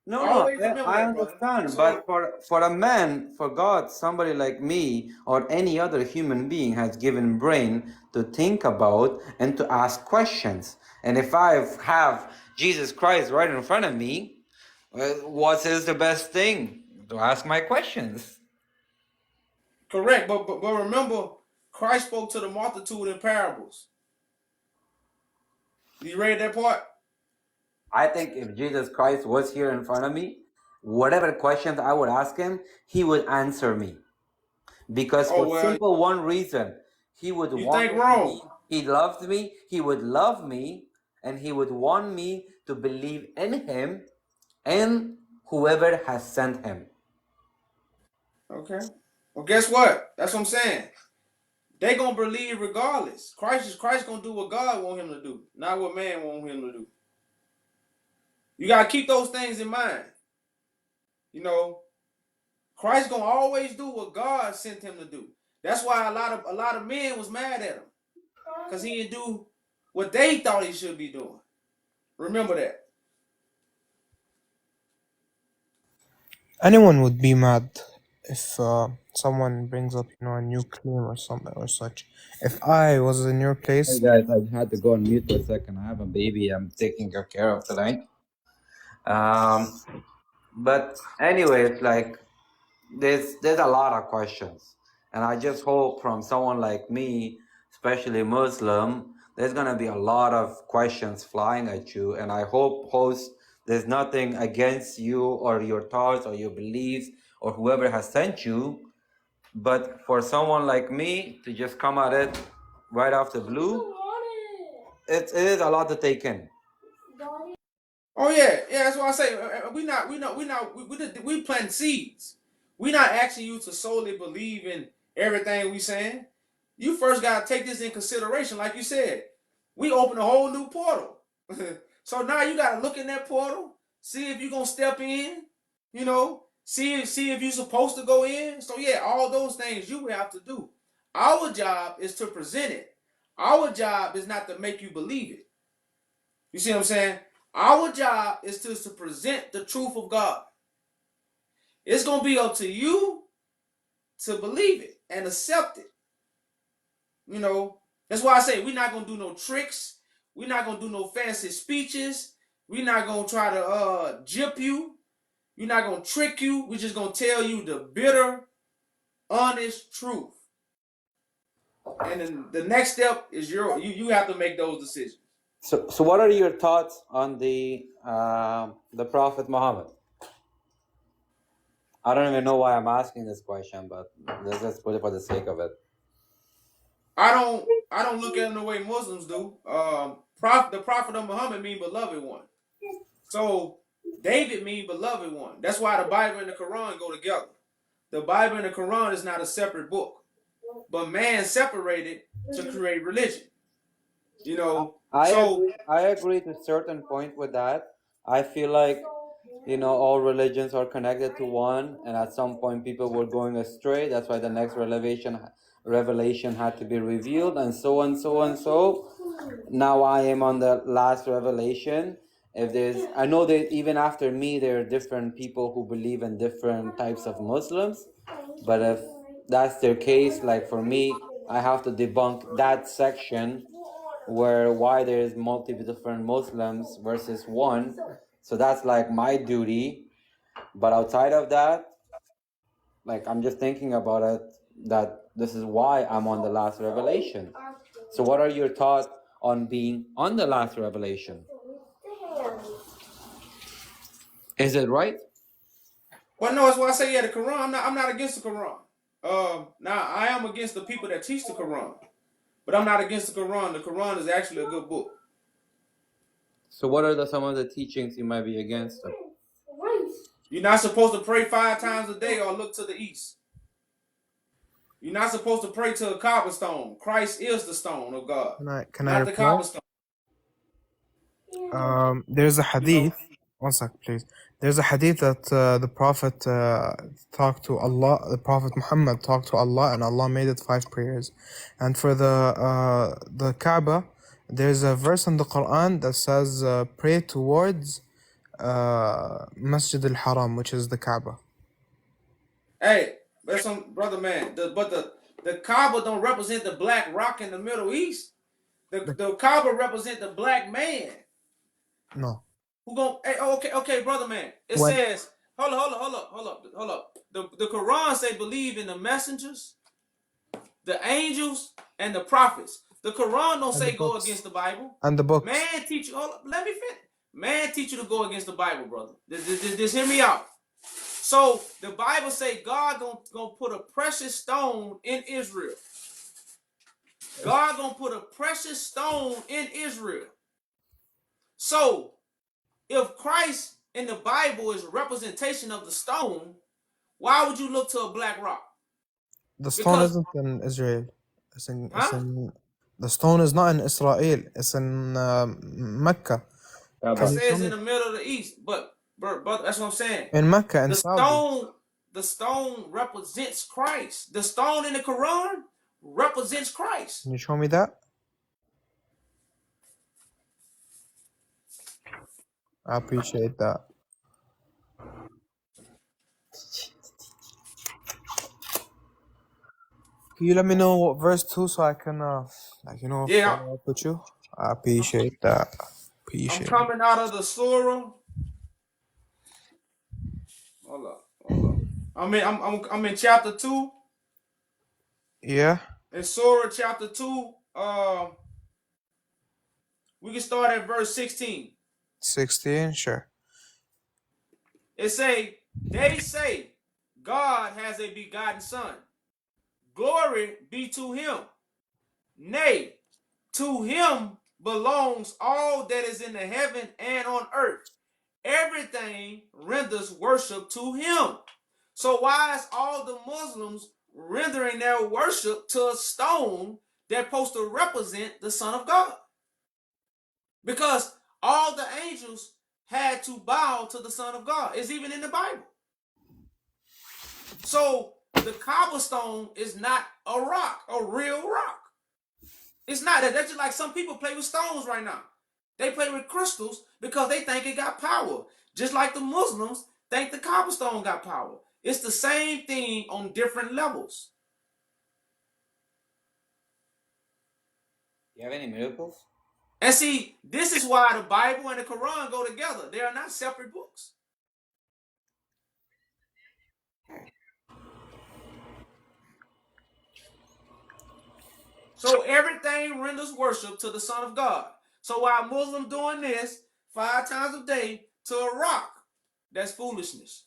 Speaker 16: No,
Speaker 1: Always
Speaker 16: I
Speaker 1: remember
Speaker 16: I
Speaker 1: that, brother.
Speaker 16: understand,
Speaker 1: So
Speaker 16: but for a man, for God, somebody like me or any other human being has given brain to think about and to ask questions. And if I have Jesus Christ right in front of me, what is the best thing to ask my questions?
Speaker 1: correct, but remember, Christ spoke to the multitude in parables. You read that part?
Speaker 16: I think if Jesus Christ was here in front of me, whatever questions I would ask him, he would answer me. Because
Speaker 1: Oh
Speaker 16: for
Speaker 1: well,
Speaker 16: simple one reason, he would
Speaker 1: you
Speaker 16: want
Speaker 1: think
Speaker 16: me,
Speaker 1: wrong.
Speaker 16: he loved me, he would love me, and he would want me to believe in him and whoever has sent him.
Speaker 1: Okay. Well, guess what? That's what I'm saying. They gonna believe regardless. Christ gonna do what God want him to do, not what man want him to do. You gotta keep those things in mind. Christ gonna always do what God sent him to do. That's why a lot of men was mad at him. Because he didn't do what they thought he should be doing. Remember that.
Speaker 11: Anyone would be mad if someone brings up, a new claim or something or such. If I was in your
Speaker 16: Hey
Speaker 11: place,
Speaker 16: guys, I had to go on mute for a second. I have a baby I'm taking care of tonight. But anyways, like there's a lot of questions, and I just hope from someone like me, especially Muslim, there's gonna be a lot of questions flying at you, and I hope, host, there's nothing against you or your thoughts or your beliefs or whoever has sent you, but for someone like me to just come at it right off the blue, it is a lot to take in.
Speaker 1: Oh yeah, that's what I say. We plant seeds. We not asking you to solely believe in everything we saying. You first gotta take this in consideration, like you said. We open a whole new portal. So now you gotta look in that portal, see if you're gonna step in, see if you're supposed to go in. So yeah, all those things you will have to do. Our job is to present it. Our job is not to make you believe it. You see what I'm saying? Our job is to present the truth of God. It's going to be up to you to believe it and accept it. You know, that's why I say we're not going to do no tricks. We're not going to do no fancy speeches. We're not going to try to gyp you. We're not going to trick you. We're just going to tell you the bitter, honest truth. And then the next step is you have to make those decisions.
Speaker 16: So what are your thoughts on the Prophet Muhammad? I don't even know why I'm asking this question, but let's just put it for the sake of it.
Speaker 1: I don't look at him the way Muslims do. The Prophet of Muhammad mean beloved one. So David mean beloved one. That's why the Bible and the Quran go together. The Bible and the Quran is not a separate book, but man separated to create religion. You know,
Speaker 16: I agree to a certain point with that. I feel like, all religions are connected to one, and at some point people were going astray. That's why the next revelation had to be revealed, and so on, so on, so. Now I am on the last revelation. I know that even after me, there are different people who believe in different types of Muslims, but if that's their case, like for me, I have to debunk that section why there's multiple different Muslims versus one. So that's like my duty. But outside of that, like I'm just thinking about it, that this is why I'm on the last revelation. So what are your thoughts on being on the last revelation? Is it right?
Speaker 1: Well, no, that's why I say the Quran. I'm not against the Quran. Now I am against the people that teach the Quran, but I'm not against the Quran. The Quran is actually a good book.
Speaker 16: So what are some of the teachings you might be against them?
Speaker 1: You're not supposed to pray 5 times a day or look to the east. You're not supposed to pray to a Kaaba stone. Christ is the stone of God.
Speaker 11: Can I
Speaker 1: not the
Speaker 11: reply?
Speaker 1: Kaaba stone.
Speaker 11: There's a hadith. One sec, please. There's a hadith that the Prophet talked to Allah. The Prophet Muhammad talked to Allah, and Allah made it 5 prayers. And for the Kaaba, there's a verse in the Quran that says, "Pray towards Masjid al-Haram," which is the Kaaba.
Speaker 1: Hey, there's some brother man. The Kaaba don't represent the black rock in the Middle East. The Kaaba represent the black man.
Speaker 11: No.
Speaker 1: Who gon' hey, okay, brother man. It says, hold up. The Quran say believe in the messengers, the angels, and the prophets. The Quran don't say go against the Bible.
Speaker 11: And the books.
Speaker 1: Man teach you. Hold up, let me finish. Man teach you to go against the Bible, brother. Just hear me out. So the Bible say God gonna put a precious stone in Israel. God gonna put a precious stone in Israel. So if Christ in the Bible is a representation of the stone, why would you look to a black rock?
Speaker 11: The stone isn't in Israel. It's in the stone is not in Israel. It's in Mecca.
Speaker 1: It says in the middle of the east, but that's what I'm saying.
Speaker 11: In Mecca and Saudi.
Speaker 1: The stone represents Christ. The stone in the Quran represents Christ.
Speaker 11: Can you show me that? I appreciate that. Can you let me know what verse 2 so I can follow up with you? I appreciate that.
Speaker 1: I'm coming out of the surah. Hold up. I'm in chapter 2.
Speaker 11: Yeah.
Speaker 1: In Surah chapter 2, we can start at verse 16.
Speaker 11: 16, sure.
Speaker 1: They say, God has a begotten son. Glory be to him. Nay, to him belongs all that is in the heaven and on earth. Everything renders worship to him. So why is all the Muslims rendering their worship to a stone that's supposed to represent the Son of God? Because all the angels had to bow to the Son of God. It's even in the Bible. So the Kaaba stone is not a rock, a real rock. It's not. That's just like some people play with stones right now. They play with crystals because they think it got power. Just like the Muslims think the cobblestone got power. It's the same thing on different levels.
Speaker 16: You have any miracles?
Speaker 1: And see, this is why the Bible and the Quran go together. They are not separate books. So everything renders worship to the Son of God. So while Muslims doing this 5 times a day to a rock, that's foolishness.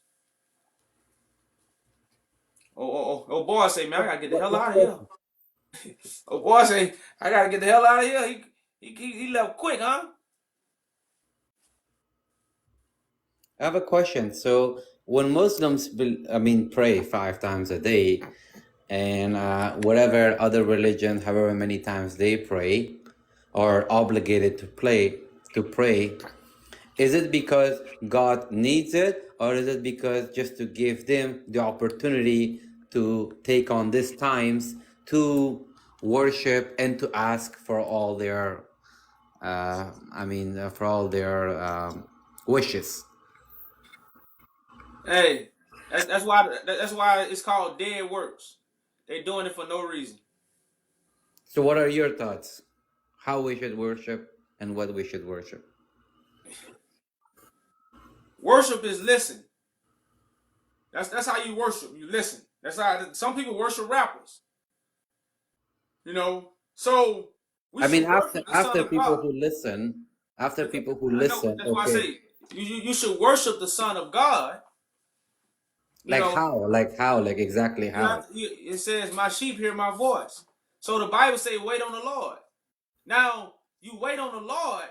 Speaker 1: Oh boy, say, man, I gotta get the hell out of here. Oh boy, say, I gotta get the hell out of here. He left quick, huh?
Speaker 16: I have a question. So when Muslims, pray 5 times a day, and whatever other religion, however many times they pray, or obligated to pray, is it because God needs it, or is it because just to give them the opportunity to take on these times to worship and to ask for all their, wishes?
Speaker 1: Hey, that's why it's called dead works. They're doing it for no reason.
Speaker 16: So what are your thoughts? How we should worship and what we should worship?
Speaker 1: Worship is listen. That's how you worship. You listen. That's how some people worship rappers. You know, so we should worship the Son
Speaker 16: after
Speaker 1: of
Speaker 16: people
Speaker 1: God.
Speaker 16: who listen,
Speaker 1: That's why I
Speaker 16: okay,
Speaker 1: say you should worship the Son of God. You
Speaker 16: like
Speaker 1: know,
Speaker 16: how, exactly
Speaker 1: you
Speaker 16: how?
Speaker 1: have to, it says, "My sheep hear my voice." So the Bible say, "Wait on the Lord." Now you wait on the Lord,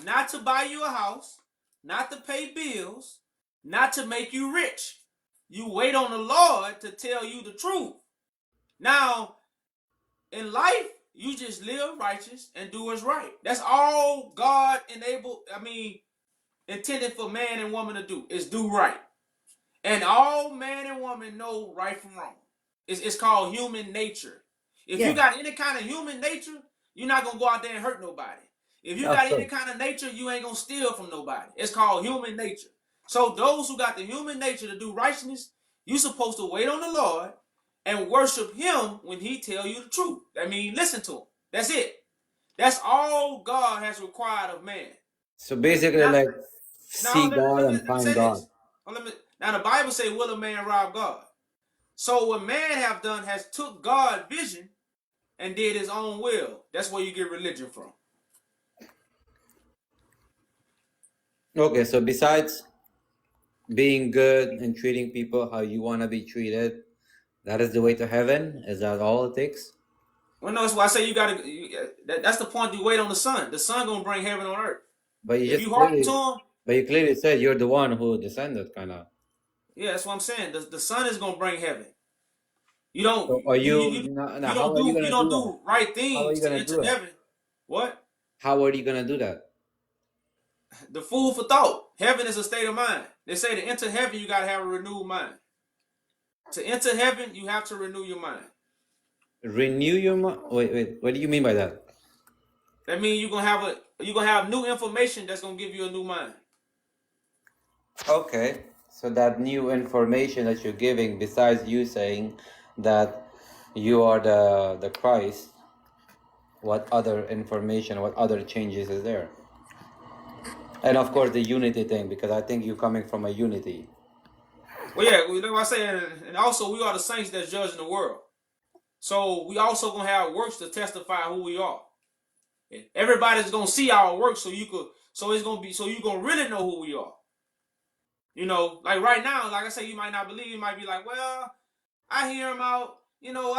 Speaker 1: not to buy you a house, not to pay bills, not to make you rich. You wait on the Lord to tell you the truth. Now, in life, you just live righteous and do what's right. That's all God intended for man and woman to do is do right. And all man and woman know right from wrong. It's called human nature. If you
Speaker 16: Yeah,
Speaker 1: got any kind of human nature, you're not gonna go out there and hurt nobody. If you
Speaker 16: of
Speaker 1: got any
Speaker 16: course.
Speaker 1: kind of nature, you ain't gonna steal from nobody. It's called human nature. So those who got the human nature to do righteousness, you supposed to wait on the Lord and worship him when he tell you the truth. I mean, listen to him. That's it. That's all God has required of man.
Speaker 16: So basically,
Speaker 1: Now,
Speaker 16: like,
Speaker 1: now
Speaker 16: see God
Speaker 1: let me
Speaker 16: and find
Speaker 1: say
Speaker 16: God.
Speaker 1: this. Now the Bible say, "Will a man rob God?" So what man have done has took God's vision and did his own will. That's where you get religion from.
Speaker 16: Okay, so besides being good and treating people how you want to be treated, that is the way to heaven? Is that all it takes?
Speaker 1: Well, no, that's why I say you gotta. That's the point. You wait on the Son. The Son gonna bring heaven on earth.
Speaker 16: But
Speaker 1: If you hearken to him,
Speaker 16: you clearly said you're the one who descended, kind of.
Speaker 1: yeah, that's what I'm saying. The Son is gonna bring heaven. You
Speaker 16: So
Speaker 1: don't
Speaker 16: are
Speaker 1: you you,
Speaker 16: you
Speaker 1: you
Speaker 16: now?
Speaker 1: you
Speaker 16: How
Speaker 1: don't
Speaker 16: are you
Speaker 1: do you
Speaker 16: gonna do
Speaker 1: don't
Speaker 16: that?
Speaker 1: do right
Speaker 16: How are
Speaker 1: things
Speaker 16: you
Speaker 1: to
Speaker 16: gonna
Speaker 1: enter
Speaker 16: do that?
Speaker 1: heaven. What?
Speaker 16: How are you gonna do that?
Speaker 1: The fool for thought. Heaven is a state of mind. They say to enter heaven, you gotta have a renewed mind. To enter heaven, you have to renew your mind.
Speaker 16: Renew your mind. Wait. What do you mean by that?
Speaker 1: That means you're gonna have new information that's gonna give you a new mind.
Speaker 16: Okay. So that new information that you're giving, besides you saying that you are the Christ, what other information, what other changes is there? And of course the unity thing, because I think you're coming from a unity.
Speaker 1: Well, yeah, you know what I say, and also we are the saints that's judging the world. So we also gonna have works to testify who we are. Everybody's gonna see our works, so you're gonna really know who we are. You know, like right now, like I say, you might not believe. You might be like, well, I hear him out. You know,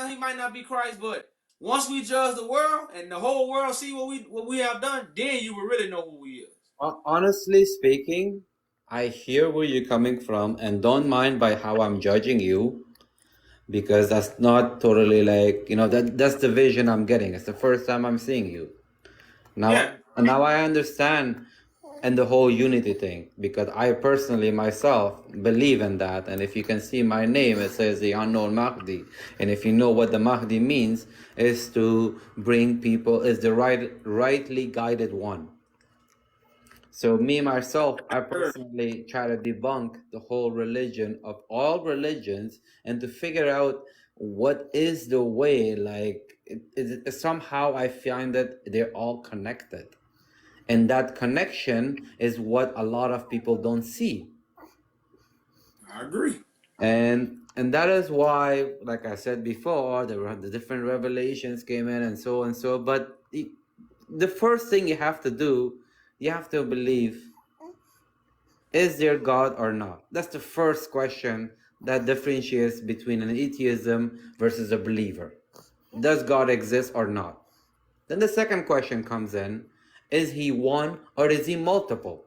Speaker 1: he might not be Christ, but once we judge the world and the whole world see what we have done, then you will really know who we is.
Speaker 16: Honestly speaking, I hear where you're coming from, and don't mind by how I'm judging you, because that's not totally like, that's the vision I'm getting. It's the first time I'm seeing you. Now,
Speaker 1: Yeah.
Speaker 16: now I understand and the whole unity thing, because I personally myself believe in that. And if you can see my name, it says the unknown Mahdi. And if you know what the Mahdi means, is to bring people, is the rightly guided one. So me myself, I personally try to debunk the whole religion of all religions and to figure out what is the way. Like somehow I find that they're all connected. And that connection is what a lot of people don't see.
Speaker 1: I agree.
Speaker 16: And that is why, like I said before, the different revelations came in and so and so. But the first thing you have to do, you have to believe, is there God or not? That's the first question that differentiates between an atheism versus a believer. Does God exist or not? Then the second question comes in, is he one or is he multiple?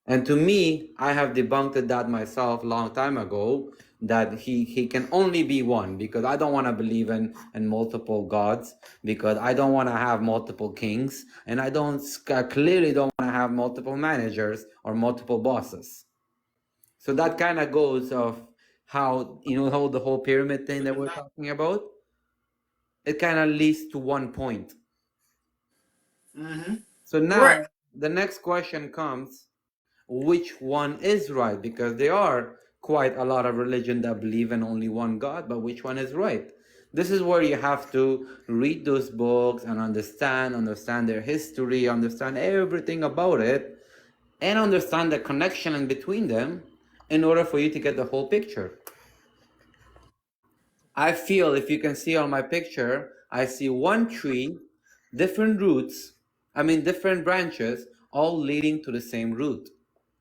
Speaker 16: And to me, I have debunked that myself a long time ago, that he can only be one, because I don't want to believe in multiple gods, because I don't want to have multiple kings, and I clearly don't want to have multiple managers or multiple bosses. So that kind of goes of how, how the whole pyramid thing that we're talking about, it kind of leads to one point.
Speaker 1: Mm-hmm.
Speaker 16: So now
Speaker 1: Correct.
Speaker 16: the next question comes, which one is right? Because there are quite a lot of religion that believe in only one God, but which one is right? This is where you have to read those books and understand their history, understand everything about it, and understand the connection in between them in order for you to get the whole picture. I feel, if you can see on my picture, I see one tree, different roots, different branches, all leading to the same root.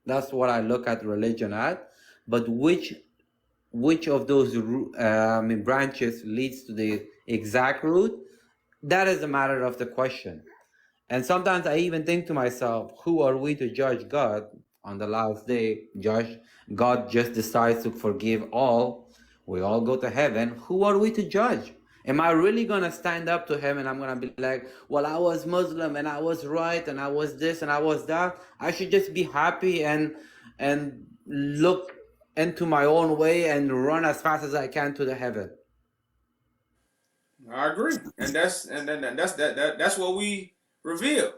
Speaker 16: That's what I look at religion at. But which of those branches leads to the exact root? That is a matter of the question. And sometimes I even think to myself, who are we to judge God on the last day? God just decides to forgive all. We all go to heaven. Who are we to judge? Am I really going to stand up to him and I'm going to be like, well, I was Muslim and I was right and I was this and I was that? I should just be happy and look into my own way and run as fast as I can to the heaven.
Speaker 1: I agree. And that's what we reveal.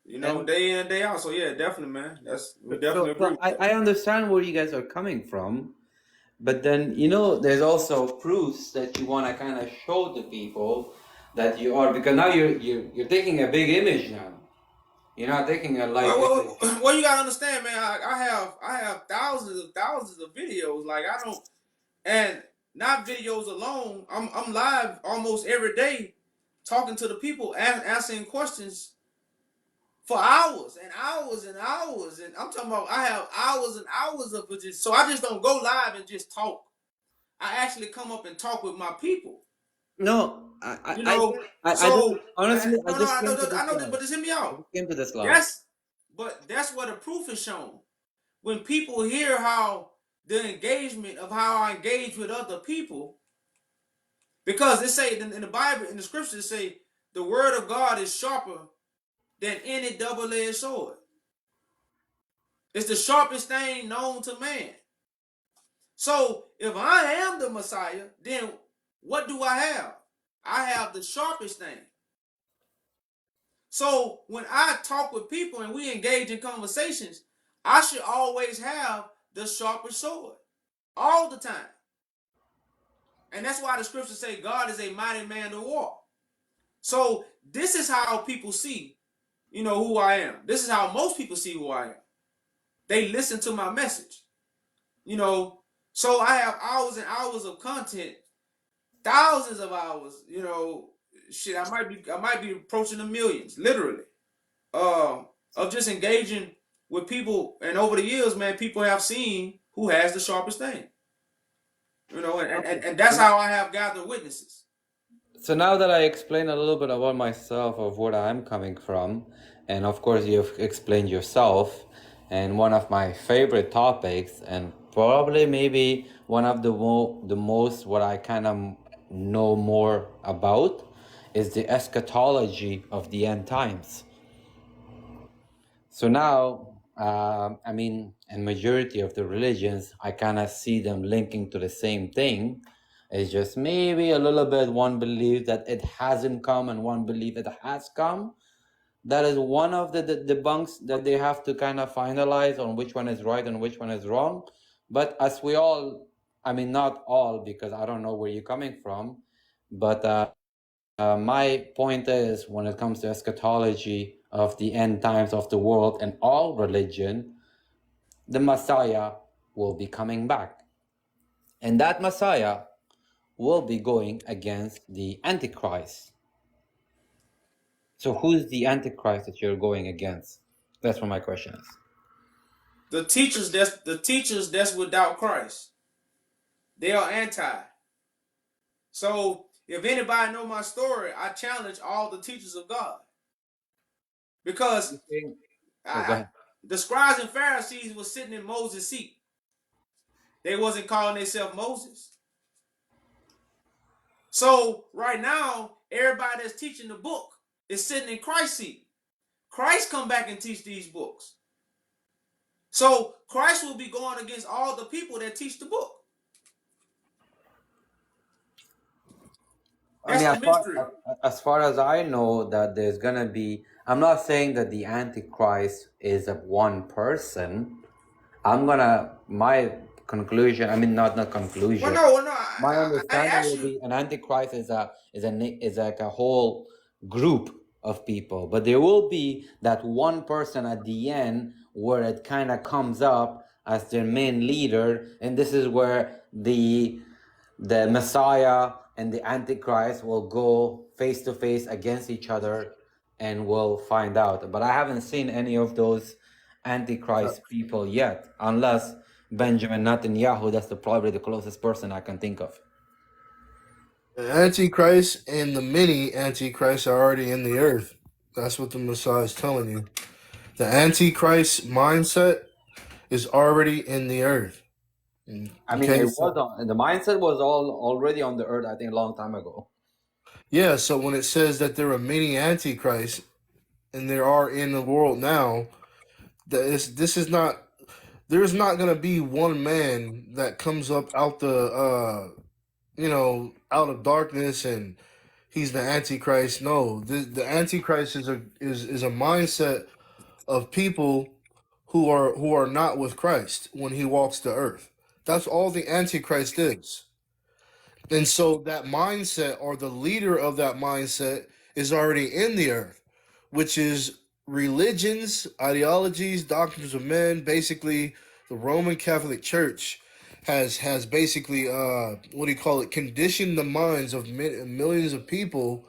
Speaker 1: Day in, day out. So yeah, definitely, man. We definitely agree.
Speaker 16: I understand where you guys are coming from. But then, there's also proofs that you want to kind of show the people that you are, because now you're taking a big image now. You're not taking a light image.
Speaker 1: Well, you gotta understand, man. I have thousands of videos. Like I don't, and not videos alone. I'm live almost every day, talking to the people, answering questions for hours and hours and hours. And I'm talking about I have hours and hours of it. So I just don't go live and just talk. I actually come up and talk with my people.
Speaker 16: No, I don't. Honestly, I
Speaker 1: know, but just hear me out.
Speaker 16: Came to this live.
Speaker 1: That's where the proof is shown. When people hear how the engagement of how I engage with other people, because they say in the Bible, in the scriptures, they say the word of God is sharper than any double-edged sword. It's the sharpest thing known to man. So if I am the Messiah, then what do I have? I have the sharpest thing. So when I talk with people and we engage in conversations, I should always have the sharpest sword all the time. And that's why the scriptures say God is a mighty man of war. So this is how people see, who I am. This is how most people see who I am. They listen to my message. So I have hours and hours of content, thousands of hours, I might be approaching the millions, literally, of just engaging with people. And over the years, man, people have seen who has the sharpest thing, and that's how I have gathered witnesses.
Speaker 16: So now that I explained a little bit about myself, of where I'm coming from, and of course you've explained yourself, and one of my favorite topics, and probably maybe one of the most what I kind of know more about, is the eschatology of the end times. So now, I mean, in majority of the religions, I kind of see them linking to the same thing. It's just maybe a little bit one belief that it hasn't come and one belief it has come. That is one of the debunks that they have to kind of finalize on which one is right and which one is wrong. But as we all, I mean, not all, because I don't know where you're coming from, but my point is, when it comes to eschatology of the end times of the world and all religion, the Messiah will be coming back. And that Messiah will be going against the Antichrist. So who's the Antichrist that you're going against? That's what my question is.
Speaker 1: The teachers that's without Christ, they are anti. So if anybody know my story, I challenge all the teachers of God, because
Speaker 16: Oh, go ahead.
Speaker 1: the scribes and Pharisees were sitting in Moses' seat. They wasn't calling themselves Moses. So right now, everybody that's teaching the book is sitting in Christ's seat. Christ come back and teach these books. So Christ will be going against all the people that teach the book.
Speaker 16: I mean,
Speaker 1: That's the mystery.
Speaker 16: as far as I know, that there's gonna be. I'm not saying that the Antichrist is of one person. My conclusion. I mean, not conclusion.
Speaker 1: Well, no.
Speaker 16: My
Speaker 1: I
Speaker 16: understanding
Speaker 1: asked
Speaker 16: will
Speaker 1: you.
Speaker 16: be an Antichrist is like a whole group of people, but there will be that one person at the end where it kind of comes up as their main leader, and this is where the Messiah and the Antichrist will go face to face against each other, and we'll find out. But I haven't seen any of those Antichrist people yet, unless Benjamin Netanyahu. That's probably the closest person I can think of.
Speaker 2: The Antichrist and the many Antichrists are already in the earth. That's what the Messiah is telling you. The Antichrist mindset is already in the earth.
Speaker 16: I mean, the mindset was already on the earth, I think, a long time ago.
Speaker 2: Yeah, so when it says that there are many Antichrists, and there are in the world now, there's not going to be one man that comes up out the out of darkness and he's the Antichrist. No, the Antichrist is a mindset of people who are not with Christ when he walks the earth. That's all the Antichrist is. And so that mindset, or the leader of that mindset, is already in the earth, which is religions, ideologies, doctrines of men. Basically, the Roman Catholic Church has basically conditioned the minds of millions of people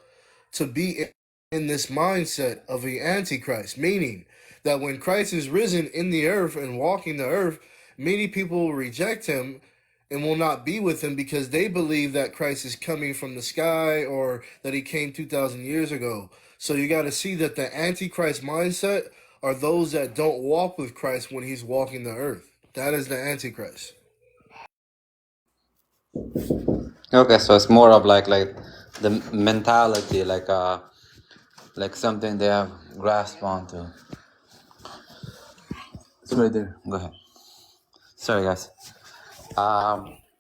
Speaker 2: to be in this mindset of the Antichrist, meaning that when Christ is risen in the earth and walking the earth, many people will reject him and will not be with him because they believe that Christ is coming from the sky or that he came 2,000 years ago. So you got to see that the Antichrist mindset are those that don't walk with Christ when he's walking the earth. That is the Antichrist.
Speaker 16: Okay, so it's more of like the mentality, like something they have grasped onto. It's right there. Go ahead. Sorry, guys.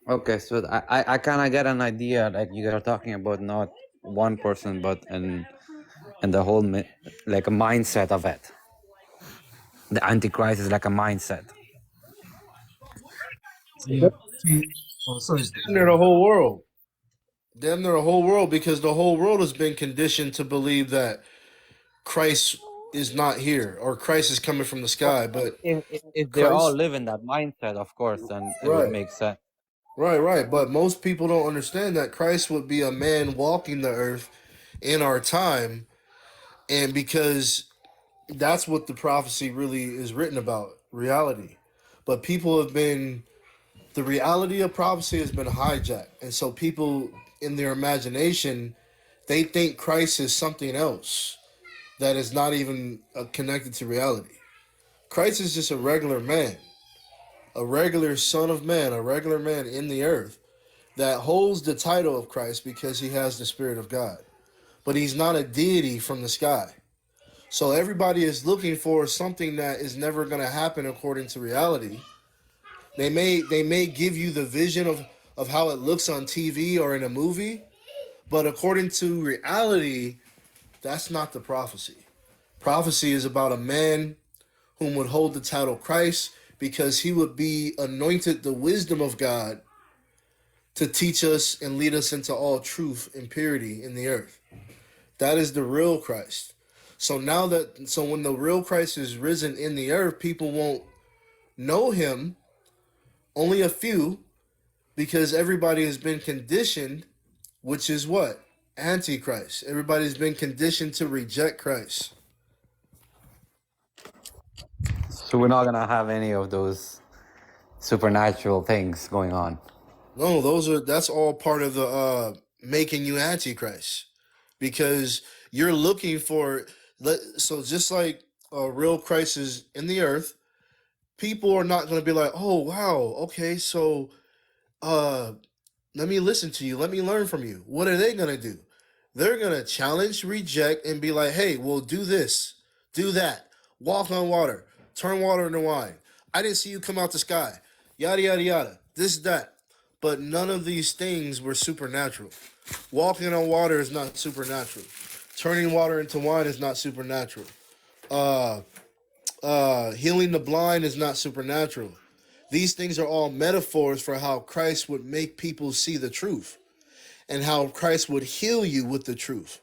Speaker 16: Okay, so I kind of get an idea, like you guys are talking about not one person, but in the whole like a mindset of it. The Antichrist is like a mindset.
Speaker 9: Yeah. Sorry.
Speaker 2: Damn near the whole world. Damn near the whole world, because the whole world has been conditioned to believe that Christ is not here or Christ is coming from the sky. But
Speaker 16: If they all
Speaker 2: Christ,
Speaker 16: live in that mindset, of course, then it would make sense.
Speaker 2: Right. But most people don't understand that Christ would be a man walking the earth in our time, and because that's what the prophecy really is written about, reality. But the reality of prophecy has been hijacked, and so people in their imagination, they think Christ is something else that is not even connected to reality. Christ is just a regular man, a regular son of man, a regular man in the earth that holds the title of Christ because he has the Spirit of God. But he's not a deity from the sky. So everybody is looking for something that is never going to happen according to reality. They may give you the vision of how it looks on TV or in a movie, but according to reality, that's not the prophecy. Prophecy is about a man whom would hold the title Christ because he would be anointed the wisdom of God to teach us and lead us into all truth and purity in the earth. That is the real Christ. So when the real Christ is risen in the earth, people won't know him, only a few, because everybody has been conditioned, which is what? Antichrist. Everybody's been conditioned to reject Christ.
Speaker 16: So we're not gonna have any of those supernatural things going on.
Speaker 2: No, that's all part of the making you Antichrist, because you're looking for. So just like a real Christ is in the earth, people are not going to be like, oh wow, okay, so let me listen to you, let me learn from you. What are they going to do? They're going to challenge, reject, and be like, hey, well, do this, do that, walk on water, turn water into wine. I didn't see you come out the sky, yada yada yada, this, that. But none of these things were supernatural. Walking on water is not supernatural. Turning water into wine is not supernatural. Healing the blind is not supernatural. These things are all metaphors for how Christ would make people see the truth, and how Christ would heal you with the truth,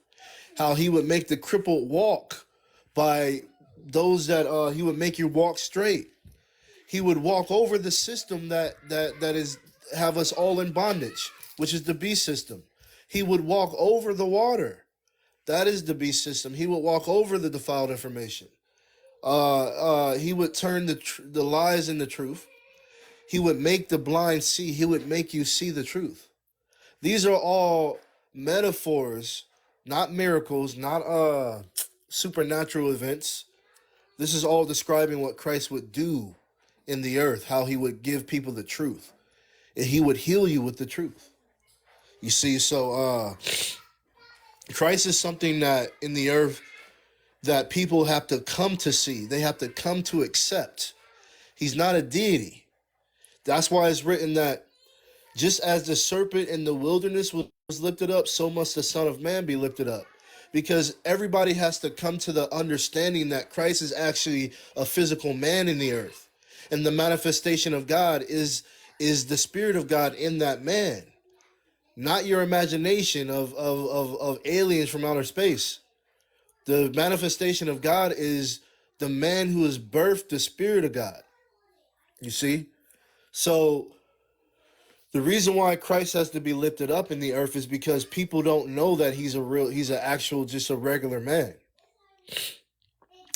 Speaker 2: how he would make the crippled walk by those that he would make you walk straight. He would walk over the system that is have us all in bondage, which is the beast system. He would walk over the water. That is the beast system. He would walk over the defiled information. He would turn the lies into truth. He would make the blind see. He would make you see the truth. These are all metaphors, not miracles, not supernatural events. This is all describing what Christ would do in the earth, how he would give people the truth. And he would heal you with the truth. You see, so Christ is something that in the earth that people have to come to see. They have to come to accept. He's not a deity. That's why it's written that just as the serpent in the wilderness was lifted up, so must the Son of Man be lifted up. Because everybody has to come to the understanding that Christ is actually a physical man in the earth. And the manifestation of God is the Spirit of God in that man. Not your imagination of aliens from outer space. The manifestation of God is the man who has birthed the Spirit of God. You see? So the reason why Christ has to be lifted up in the earth is because people don't know that he's just a regular man.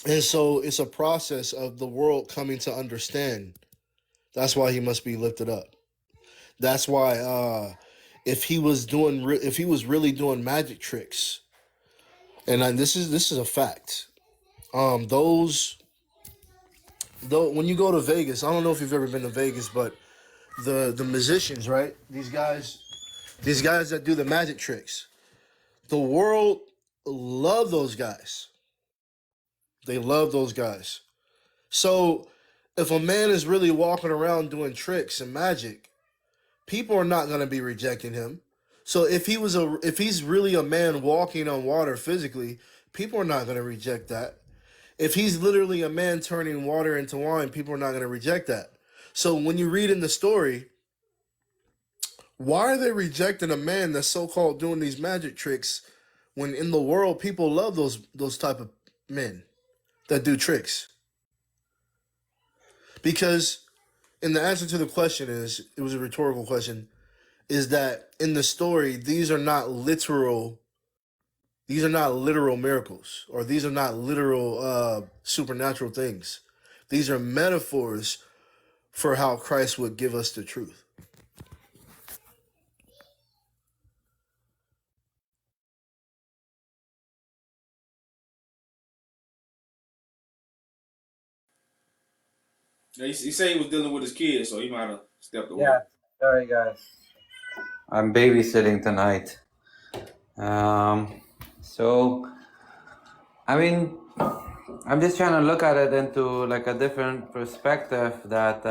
Speaker 2: And so it's a process of the world coming to understand. That's why he must be lifted up. That's why if he was really doing magic tricks, and this is a fact. When you go to Vegas, I don't know if you've ever been to Vegas, but the musicians, right? These guys that do the magic tricks, the world love those guys. They love those guys. So if a man is really walking around doing tricks and magic, people are not going to be rejecting him. So if he's really a man walking on water physically, people are not going to reject that. If he's literally a man turning water into wine, people are not going to reject that. So when you read in the story, why are they rejecting a man that's so-called doing these magic tricks when in the world people love those type of men that do tricks? Because, and the answer to the question is, it was a rhetorical question, is that in the story, these are not literal miracles, or these are not literal supernatural things. These are metaphors for how Christ would give us the truth.
Speaker 1: Yeah, he said he was dealing with his kids, so he might have stepped away.
Speaker 16: Yeah, sorry guys. I'm babysitting tonight. So, I mean, I'm just trying to look at it into like a different perspective that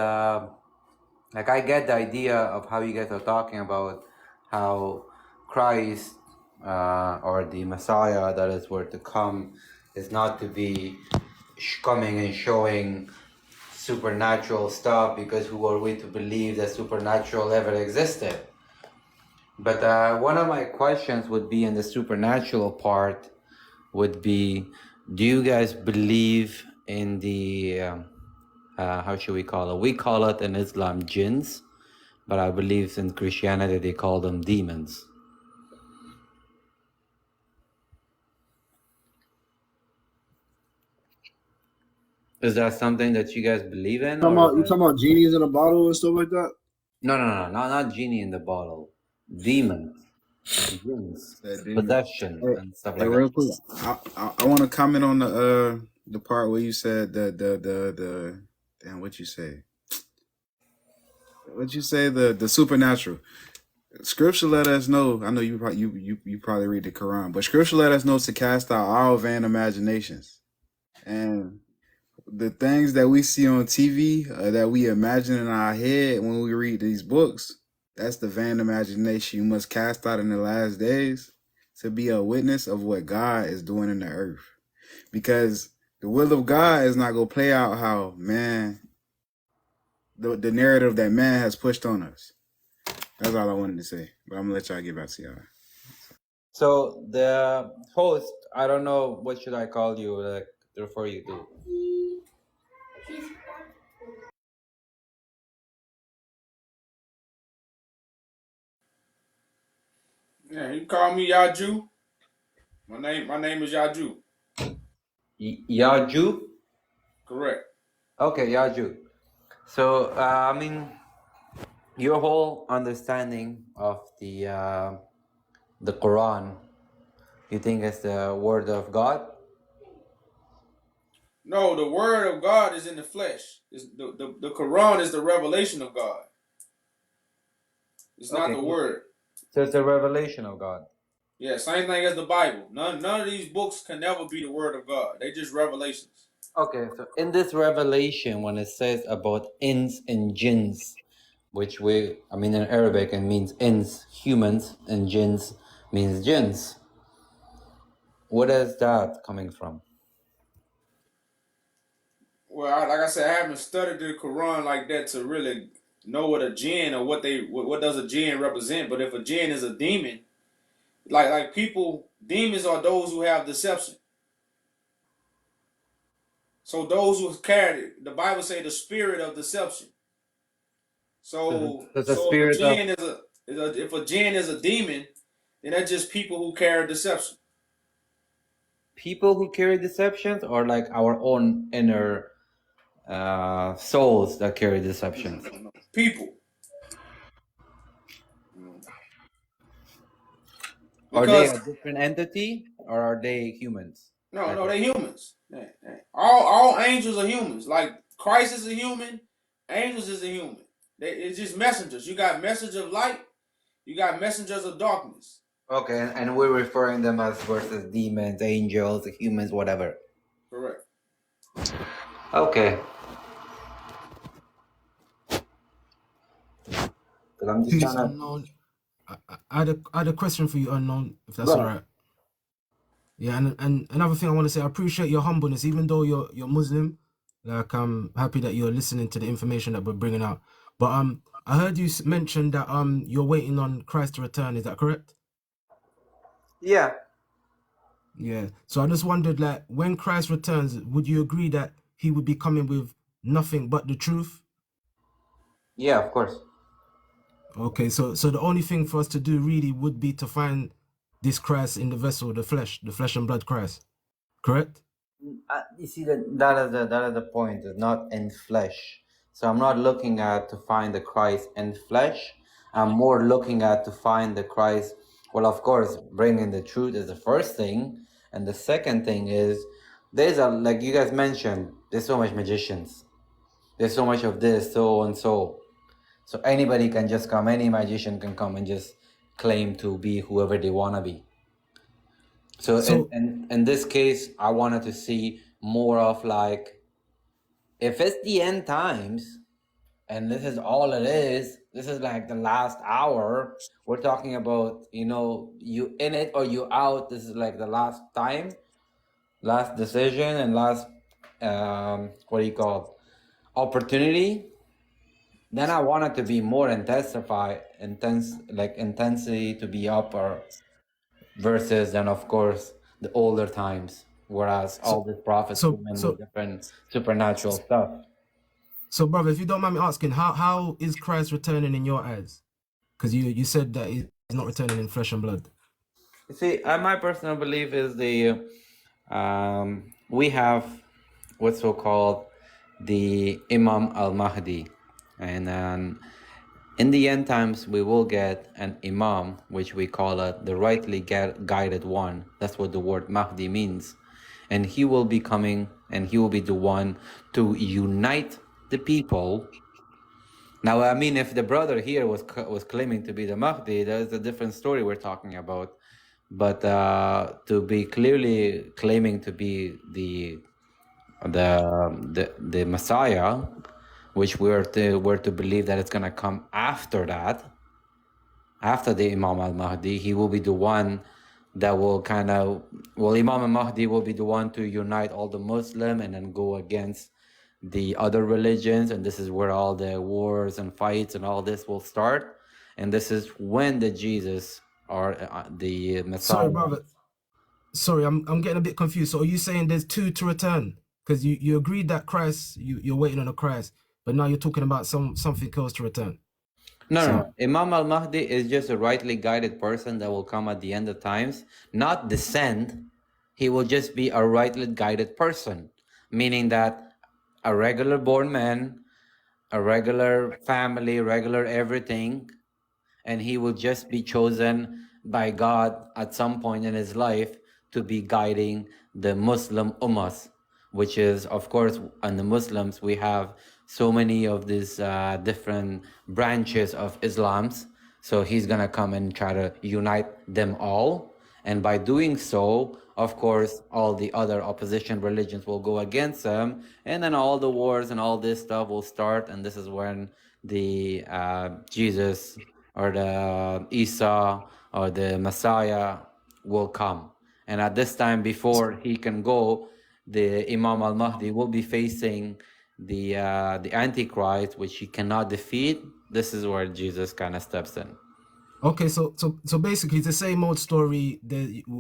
Speaker 16: like I get the idea of how you guys are talking about how Christ or the Messiah that is were to come is not to be coming and showing supernatural stuff, because who are we to believe that supernatural ever existed? But one of my questions would be in the supernatural part would be, do you guys believe in the how should we call it? We call it in Islam jinns, but I believe in Christianity they call them demons. Is that something that you guys believe in?
Speaker 2: You talking about genies in a bottle and stuff like that?
Speaker 16: No, not genie in the bottle. Demons, jinns,
Speaker 3: That demon.
Speaker 16: possession,
Speaker 3: Hey,
Speaker 16: and stuff
Speaker 3: hey,
Speaker 16: like
Speaker 3: real
Speaker 16: that.
Speaker 3: quick, I want to comment on the part where you said the damn, what you say? What you say? The supernatural. Scripture let us know. I know you probably read the Quran, but Scripture let us know to cast out all vain imaginations, and the things that we see on TV that we imagine in our head when we read these books. That's the vain imagination you must cast out in the last days to be a witness of what God is doing in the earth. Because the will of God is not going to play out how man, the narrative that man has pushed on us. That's all I wanted to say. But I'm going to let y'all get back to y'all.
Speaker 16: So the host, I don't know what should I call you, like refer you to.
Speaker 1: Yeah, you can call me Yaju. My name is Yaju.
Speaker 16: Yaju?
Speaker 1: Correct.
Speaker 16: Okay, Yaju. So I mean, your whole understanding of the Quran, you think it's the word of God?
Speaker 1: No, the word of God is in the flesh. The Quran is the revelation of God. It's not
Speaker 16: Okay,
Speaker 1: the word.
Speaker 16: so it's a revelation of God.
Speaker 1: Yeah, same thing as the Bible. None of these books can never be the word of God. They just revelations.
Speaker 16: Okay, so in this revelation, when it says about ins and jinns, which I mean in Arabic it means ins, humans, and jinns means jinns. What is that coming from?
Speaker 1: Well, like I said, I haven't studied the Quran like that to really know what a jinn or what does a jinn represent. But if a jinn is a demon, like people, demons are those who have deception. So those who carry, the Bible say the spirit of deception. So
Speaker 16: the
Speaker 1: if a
Speaker 16: spirit of
Speaker 1: jinn if a jinn is a demon, then that's just people who carry deception.
Speaker 16: people who carry deceptions, or like our own inner souls that carry deceptions?
Speaker 1: People.
Speaker 16: Are they
Speaker 1: Because
Speaker 16: a different entity, or are they humans?
Speaker 1: no, they're humans. All angels are humans. Like Christ is a human, angels is a human. It's just messengers. You got messengers of light, you got messengers of darkness.
Speaker 16: Okay, and we're referring them as versus demons, angels, humans, whatever.
Speaker 1: Correct.
Speaker 16: Okay. Because I'm just
Speaker 9: Peace,
Speaker 16: trying to.
Speaker 9: unknown. I had a question for you, unknown, if that's
Speaker 16: Go
Speaker 9: all
Speaker 16: ahead.
Speaker 9: right. Yeah, and another thing I want to say, I appreciate your humbleness, even though you're Muslim. Like, I'm happy that you're listening to the information that we're bringing out. But I heard you mention that you're waiting on Christ to return. Is that correct?
Speaker 16: Yeah.
Speaker 9: Yeah. So I just wondered, like, when Christ returns, would you agree that he would be coming with nothing but the truth?
Speaker 16: Yeah, of course.
Speaker 9: Okay. So the only thing for us to do really would be to find this Christ in the vessel, the flesh and blood Christ. Correct?
Speaker 16: You see that is the point. It's not in flesh. So I'm not looking at to find the Christ in flesh. I'm more looking at to find the Christ. Well, of course, bringing the truth is the first thing, and the second thing is like you guys mentioned. There's so much magicians. There's so much of this, so and so. So anybody can just come. Any magician can come and just claim to be whoever they want to be. So in this case, I wanted to see more of like, if it's the end times and this is all it is, this is like the last hour, we're talking about, you in it or you out. This is like the last time, last decision, and last what do you call it, opportunity. Then I want it to be more intensity to be upper versus then of course the older times, whereas all the prophets
Speaker 9: So,
Speaker 16: come in
Speaker 9: so,
Speaker 16: with different supernatural stuff.
Speaker 9: so, brother, if you don't mind me asking, how is Christ returning in your eyes? Because you said that he's not returning in flesh and blood.
Speaker 16: You see, my personal belief is we have what's so called the Imam al-Mahdi, and then in the end times we will get an Imam, which we call it the rightly guided one. That's what the word Mahdi means, and he will be coming, and he will be the one to unite the people. Now, I mean, if the brother here was claiming to be the Mahdi, that's a different story we're talking about. But to be clearly claiming to be the Messiah, which we're to believe that it's gonna come after that, after the Imam al-Mahdi, he will be the one that will Imam al-Mahdi will be the one to unite all the Muslim and then go against the other religions, and this is where all the wars and fights and all this will start, and this is when the Jesus or the Messiah.
Speaker 9: Sorry, brother. Sorry, I'm getting a bit confused. So are you saying there's two to return? Because you agreed that Christ, you're waiting on a Christ, but now you're talking about something else to return.
Speaker 16: No. Imam al-Mahdi is just a rightly guided person that will come at the end of times, not descend. He will just be a rightly guided person, meaning that a regular born man, a regular family, regular everything, and he will just be chosen by God at some point in his life to be guiding the Muslim Ummah, which is, of course, on the Muslims, we have so many of these different branches of Islams. So he's going to come and try to unite them all. And by doing so, of course, all the other opposition religions will go against him. And then all the wars and all this stuff will start. And this is when the Jesus or the Isa or the Messiah will come. And at this time, before he can go, the Imam al-Mahdi will be facing the Antichrist, which he cannot defeat. This is where Jesus kind of steps in.
Speaker 9: Okay, so basically it's the same old story.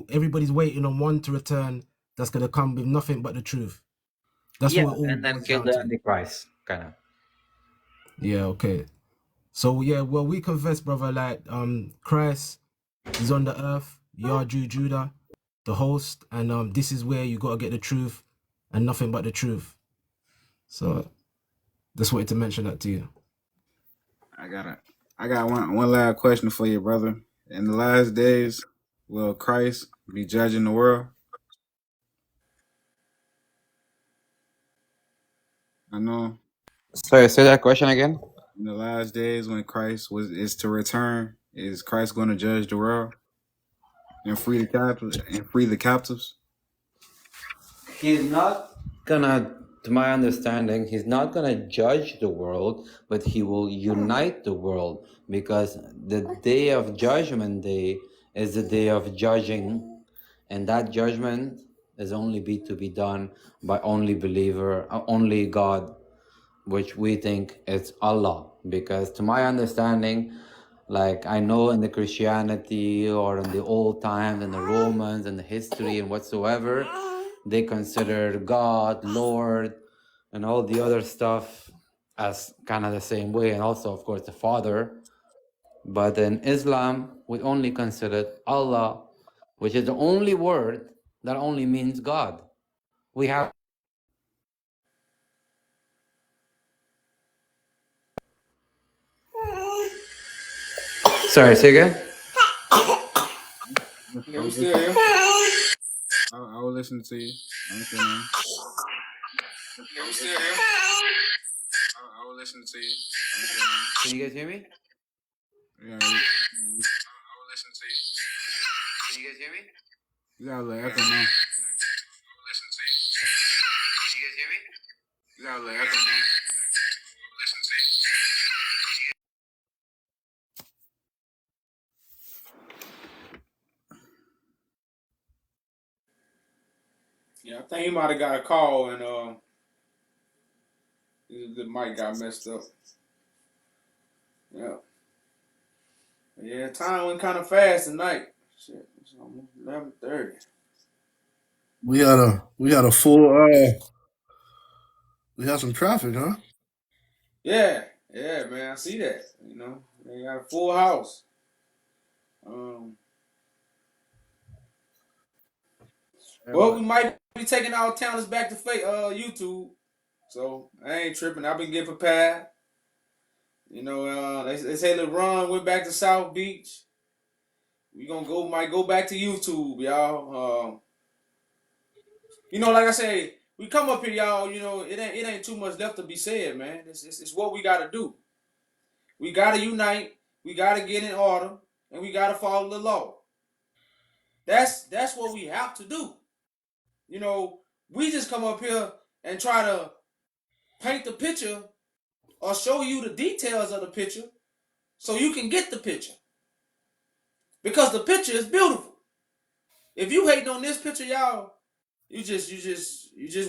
Speaker 9: Everybody's waiting on one to return that's gonna come with nothing but the truth. That's what it all
Speaker 16: and then
Speaker 9: boils
Speaker 16: kill
Speaker 9: down
Speaker 16: the
Speaker 9: to.
Speaker 16: Antichrist, kind of.
Speaker 9: Yeah, okay. So yeah, well, we confess, brother, like Christ is on the earth, Yaju Judah, the host, and this is where you gotta get the truth and nothing but the truth. So just wanted to mention that to you.
Speaker 3: I got one last question for you, brother. In the last days, will Christ be judging the world? I know.
Speaker 16: Sorry, say that question again.
Speaker 3: In the last days, when Christ is to return, is Christ going to judge the world and free the captives?
Speaker 16: He's not gonna, to my understanding, he's not gonna judge the world, but he will unite the world, because the day of judgment day is the day of judging, and that judgment is only to be done by only God, which we think is Allah. Because to my understanding, like I know in the Christianity or in the old times and the Romans and the history and whatsoever, they considered God, Lord, and all the other stuff as kind of the same way, and also, of course, the Father. But in Islam, we only consider Allah, which is the only word that only means God. We have. Sorry, say again?
Speaker 1: Yeah, we still here.
Speaker 3: I will listen to you. Yeah,
Speaker 1: we still here.
Speaker 3: I will listen to you.
Speaker 16: Can you guys hear me?
Speaker 3: Yeah, I will listen to you.
Speaker 16: Can you guys hear me?
Speaker 3: You got a little echo now.
Speaker 1: brother Ebony. Yeah, I think he might have got a call and the mic got messed up. Yeah. Yeah, time went kind of fast tonight. Shit, it's almost 11:30.
Speaker 2: We had a full we had some traffic, huh?
Speaker 1: Yeah, yeah, man, I see that. You know, they got a full house. Um, well, we might be taking our talents back to YouTube. So I ain't tripping. I've been getting prepared. You know, they say LeBron went back to South Beach. We might go back to YouTube, y'all. You know, like I say, we come up here, y'all. You know, it ain't too much left to be said, man. It's what we got to do. We got to unite. We got to get in order, and we got to follow the law. That's what we have to do. You know, we just come up here and try to paint the picture or show you the details of the picture so you can get the picture. Because the picture is beautiful. If you hating on this picture, y'all, you just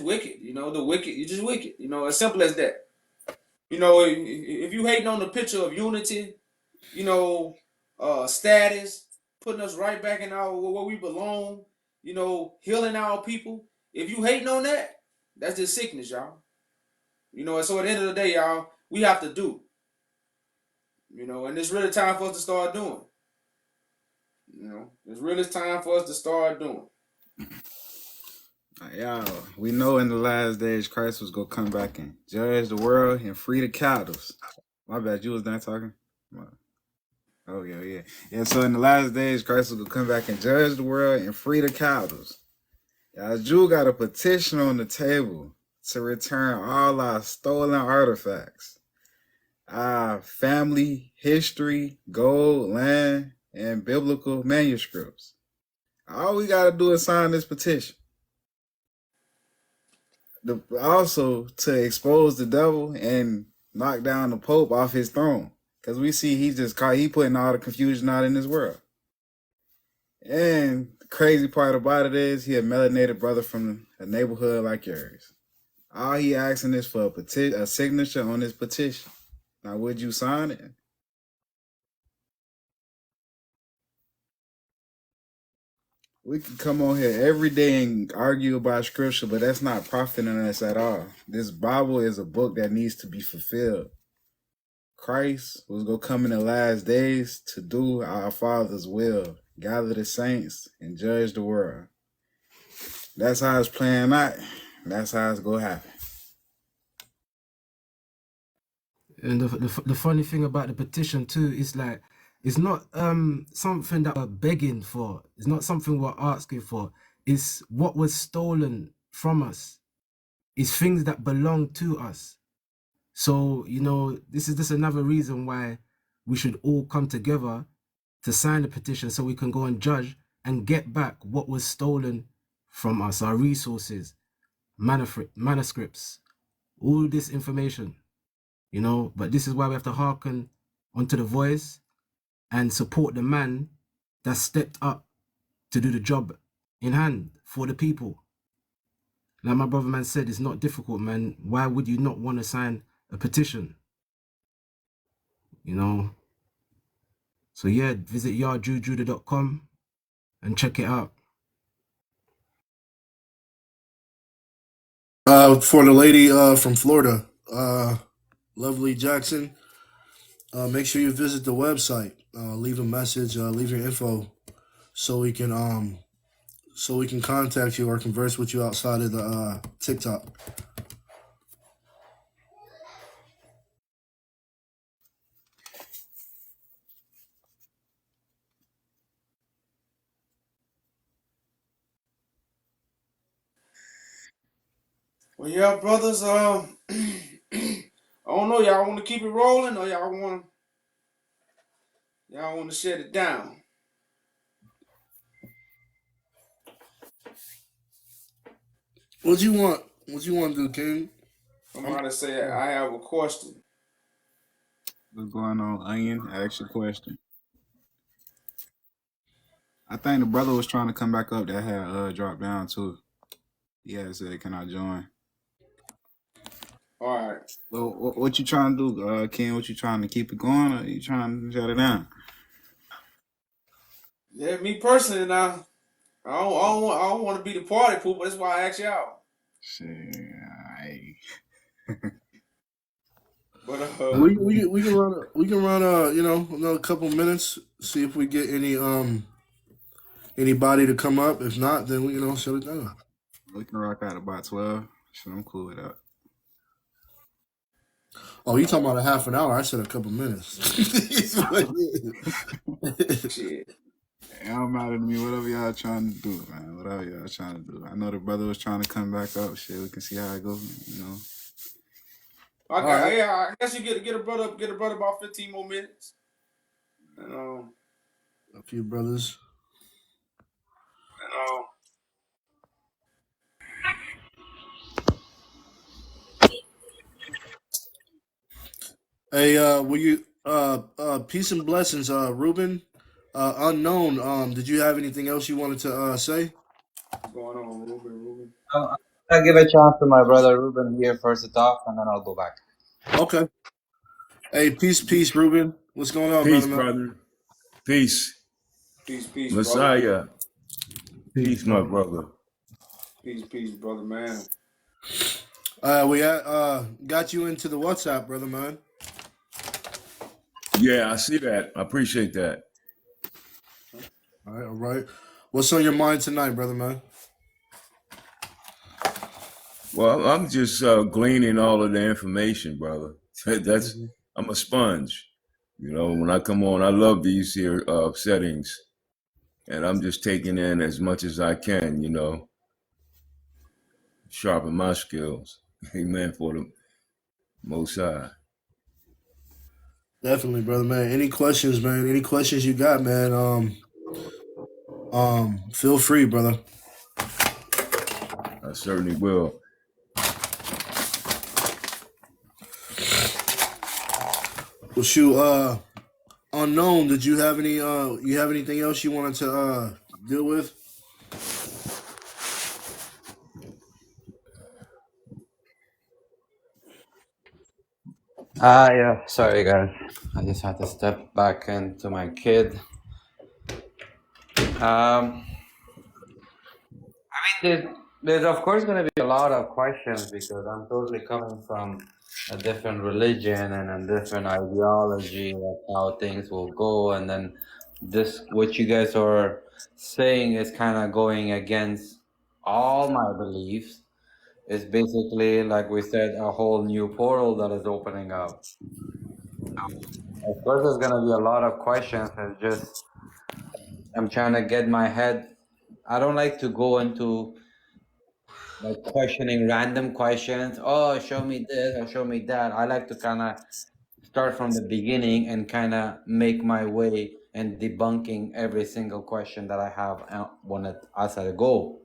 Speaker 1: wicked. You know, you just wicked. You know, as simple as that. You know, if you hating on the picture of unity, you know, status, putting us right back in our where we belong, you know, healing our people. If you hating on that, that's just sickness, y'all. You know, and so at the end of the day, y'all, we have to do. You know, and it's really time for us to start doing. You know, it's really time for us to start doing.
Speaker 3: Y'all, we know in the last days Christ was gonna come back and judge the world and free the captives. My bad, you was done talking? Oh yeah. Yeah, so in the last days Christ was gonna come back and judge the world and free the captives. Y'all, Jew got a petition on the table to return all our stolen artifacts. Our family history, gold, land, and biblical manuscripts. All we gotta do is sign this petition. Also to expose the devil and knock down the Pope off his throne. Because we see he putting all the confusion out in this world. And the crazy part about it is he a melanated brother from a neighborhood like yours. All he asking is for a signature on his petition. Now, would you sign it? We can come on here every day and argue about scripture, but that's not profiting us at all. This Bible is a book that needs to be fulfilled. Christ was going to come in the last days to do our Father's will, gather the saints, and judge the world. That's how it's playing out. That's how it's going to happen.
Speaker 9: And the funny thing about the petition too is like it's not something that we're begging for. It's not something we're asking for. It's what was stolen from us. It's things that belong to us. So, you know, this is just another reason why we should all come together to sign the petition so we can go and judge and get back what was stolen from us, our resources, manuscripts, all this information. You know, but this is why we have to hearken onto the voice and support the man that stepped up to do the job in hand for the people. Like my brother man said, it's not difficult, man. Why would you not want to sign a petition? You know? So yeah, visit yardjujudah.com and check it out.
Speaker 2: For the lady from Florida, Lovely Jackson, make sure you visit the website. Leave a message, leave your info, so we can contact you or converse with you outside of the TikTok.
Speaker 1: Well, yeah, brothers. I don't know. Y'all want to keep it rolling, or y'all want to shut it down?
Speaker 2: What you want? What you want to do, King?
Speaker 1: Somebody say I have a question.
Speaker 3: What's going on, Onion? Ask your question. I think the brother was trying to come back up that had dropped down too. He had said, "Can I join?"
Speaker 1: All right.
Speaker 3: Well, what you trying to do, Ken? What you trying to keep it going, or you trying to shut it down?
Speaker 1: Yeah, me personally now, I don't want to be the party pooper. That's why I asked y'all.
Speaker 3: Shit,
Speaker 1: But
Speaker 2: We can run another couple minutes, see if we get anybody to come up. If not, then we shut it down.
Speaker 3: We can rock out about 12. Shit, I'm cool with that.
Speaker 2: Oh, you talking about a half an hour? I said a couple minutes.
Speaker 1: Shit.
Speaker 3: It don't matter to me. Whatever y'all trying to do, man. Whatever y'all trying to do. I know the brother was trying to come back up. Shit, we can see how it goes.
Speaker 1: Okay,
Speaker 2: right.
Speaker 1: yeah, I guess you get a brother about 15 more minutes. And
Speaker 2: a few brothers. Hey, will you peace and blessings, Ruben. Unknown. Did you have anything else you wanted to say?
Speaker 1: What's going on, Ruben?
Speaker 16: I'll give a chance to my brother Ruben here first to talk, and then I'll go back.
Speaker 2: Okay. Hey, peace, Ruben. What's going on,
Speaker 4: Peace,
Speaker 2: brother?
Speaker 4: brother. Peace.
Speaker 1: Peace,
Speaker 4: Messiah.
Speaker 1: brother.
Speaker 4: Peace, my brother.
Speaker 1: Peace, brother, man.
Speaker 2: We got you into the WhatsApp, brother, man.
Speaker 4: Yeah, I see that. I appreciate that.
Speaker 2: All right. What's on your mind tonight, brother, man?
Speaker 4: Well, I'm just gleaning all of the information, brother. I'm a sponge. When I come on, I love these here settings, and I'm just taking in as much as I can. Sharpen my skills. Amen for the Most High.
Speaker 2: Definitely, brother, man. Any questions, man? Any questions you got, man? Feel free, brother.
Speaker 4: I certainly will.
Speaker 2: Well, shoot, Unknown, did you have anything else you wanted to deal with?
Speaker 16: Yeah, sorry guys. I just had to step back into my kid. There's of course going to be a lot of questions because I'm totally coming from a different religion and a different ideology of how things will go, and then what you guys are saying is kind of going against all my beliefs. It's basically, like we said, a whole new portal that is opening up. Of course, there's going to be a lot of questions. I'm trying to get my head. I don't like to go into questioning random questions. Oh, show me this or show me that. I like to kind of start from the beginning and kind of make my way and debunking every single question that I have as I go.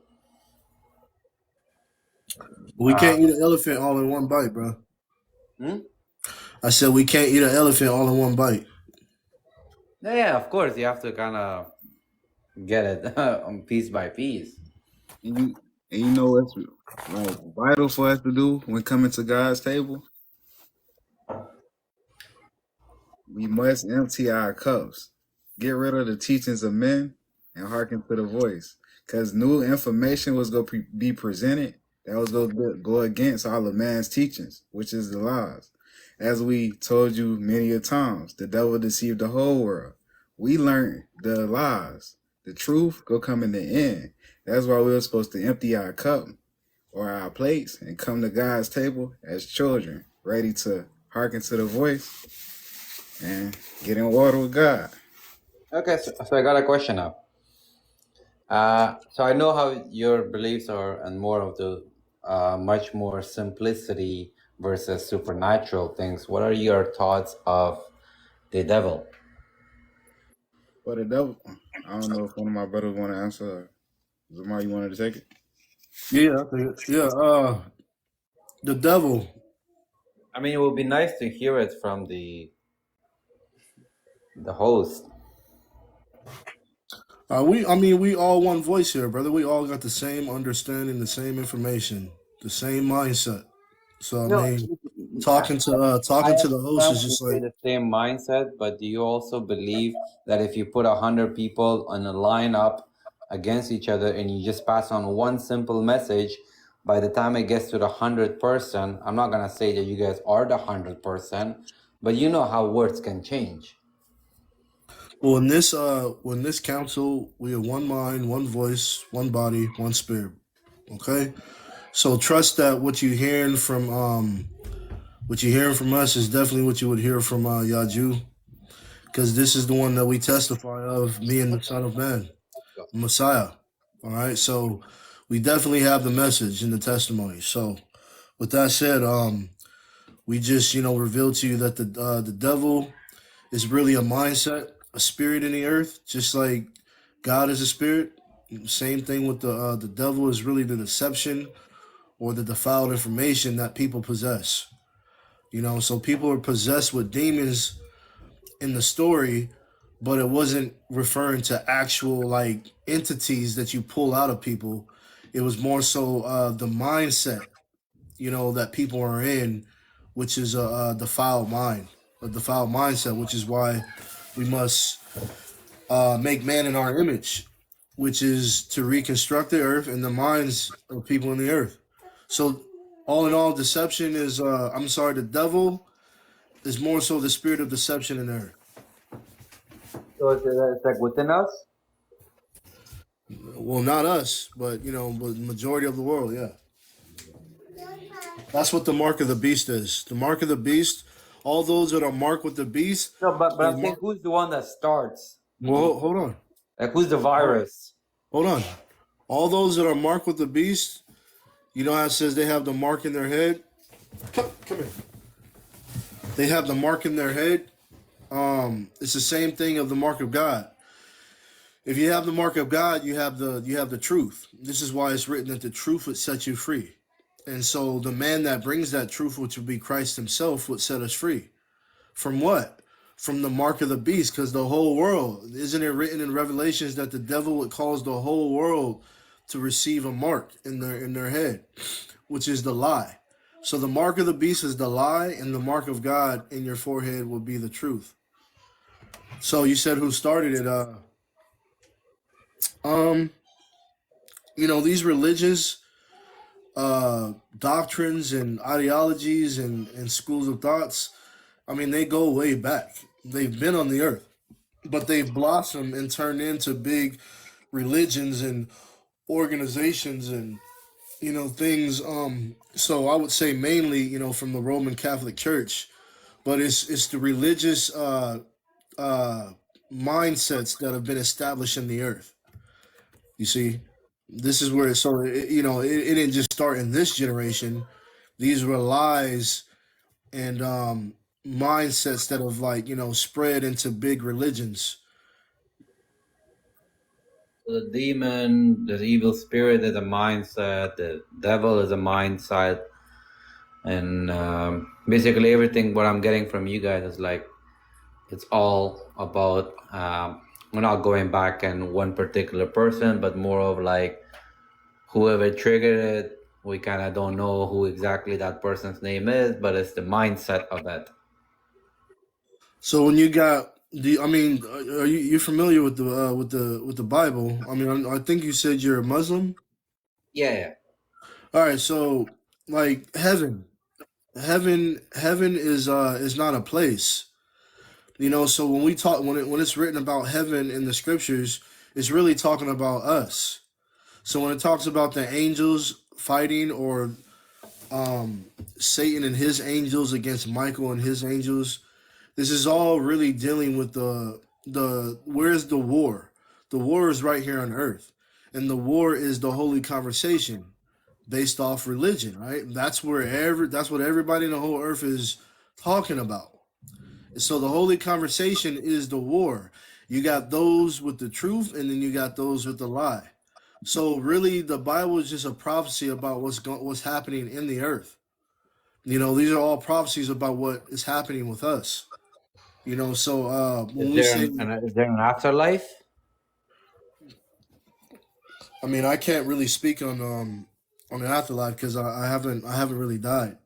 Speaker 2: We can't eat an elephant all in one bite, bro. I said we can't eat an elephant all in one bite.
Speaker 16: Yeah, of course. You have to kind of get it on piece by piece.
Speaker 3: And you know what's vital for us to do when coming to God's table? We must empty our cups, get rid of the teachings of men, and hearken to the voice. Because new information was going to be presented that was going to go against all of man's teachings, which is the lies. As we told you many a times, the devil deceived the whole world. We learned the lies. The truth go come in the end. That's why we were supposed to empty our cup or our plates and come to God's table as children, ready to hearken to the voice and get in water with God.
Speaker 16: Okay, so I got a question now. So I know how your beliefs are, and more of the much more simplicity versus supernatural things. What are your thoughts of the devil?
Speaker 3: For the devil, I don't know if one of my brothers want to answer. Zamar, you wanted to take it?
Speaker 2: Yeah, I think. Yeah, the devil.
Speaker 16: I mean, it would be nice to hear it from the host.
Speaker 2: We all one voice here, brother. We all got the same understanding, the same information, the same mindset. So
Speaker 16: No,
Speaker 2: talking to
Speaker 16: I
Speaker 2: the host
Speaker 16: understand
Speaker 2: is
Speaker 16: you
Speaker 2: just
Speaker 16: say
Speaker 2: like,
Speaker 16: the same mindset, but do you also believe that if you put 100 people on a lineup against each other and you just pass on one simple message, by the time it gets to the 100th person, I'm not gonna say that you guys are the 100th person, but you know how words can change.
Speaker 2: well, in this council, we have one mind, one voice, one body, one spirit. Okay, so trust that what you're hearing from us is definitely what you would hear from Yaju, because this is the one that we testify of, me and the Son of Man, Messiah. All right, so we definitely have the message and the testimony. So, with that said, we just reveal to you that the devil is really a mindset, a spirit in the earth, just like God is a spirit. Same thing with the devil is really the deception or the defiled information that people possess. So people are possessed with demons in the story, but it wasn't referring to actual like entities that you pull out of people. It was more so the mindset, that people are in, which is a defiled mind, a defiled mindset, which is why we must make man in our image, which is to reconstruct the earth and the minds of people in the earth. So, all in all, deception is, the devil is more so the spirit of deception in the earth.
Speaker 16: So it's like within us?
Speaker 2: Well, not us, but, but the majority of the world, yeah. That's what the mark of the beast is. The mark of the beast, all those that are marked with the beast.
Speaker 16: No, but I'm saying, who's the one that starts?
Speaker 2: Well, hold on.
Speaker 16: Like, who's the virus?
Speaker 2: Hold on. All those that are marked with the beast, how it says they have the mark in their head? Come here. They have the mark in their head. It's the same thing of the mark of God. If you have the mark of God, you have the truth. This is why it's written that the truth would set you free. And so the man that brings that truth, which would be Christ himself, would set us free. From what? From the mark of the beast, because the whole world, isn't it written in Revelations that the devil would cause the whole world to receive a mark in their head, which is the lie. So the mark of the beast is the lie, and the mark of God in your forehead will be the truth. So you said who started it? These religious doctrines and ideologies and schools of thoughts, they go way back. They've been on the earth, but they've blossomed and turned into big religions and organizations and things. So I would say mainly from the Roman Catholic Church, but it's the religious mindsets that have been established in the earth. You see, this is where it didn't just start in this generation. These were lies and mindsets that have spread into big religions.
Speaker 16: The demon, the evil spirit is a mindset. The devil is a mindset, and basically everything what I'm getting from you guys is like it's all about. We're not going back on one particular person, but more of like whoever triggered it. We kind of don't know who exactly that person's name is, but it's the mindset of it.
Speaker 2: So when you got are you familiar with the Bible? I think you said you're a Muslim.
Speaker 16: Yeah.
Speaker 2: All right, so like heaven is not a place. So when we talk when it's written about heaven in the scriptures, it's really talking about us. So when it talks about the angels fighting or Satan and his angels against Michael and his angels, this is all really dealing with the where's the war? The war is right here on earth. And the war is the holy conversation based off religion, right? That's what everybody in the whole earth is talking about. So the holy conversation is the war. You got those with the truth, and then you got those with the lie. So really, the Bible is just a prophecy about what's happening in the earth. You know, these are all prophecies about what is happening with us. You know, so when
Speaker 16: Is
Speaker 2: we
Speaker 16: there
Speaker 2: say,
Speaker 16: is there an afterlife?
Speaker 2: I mean, I can't really speak on the afterlife because I haven't really died.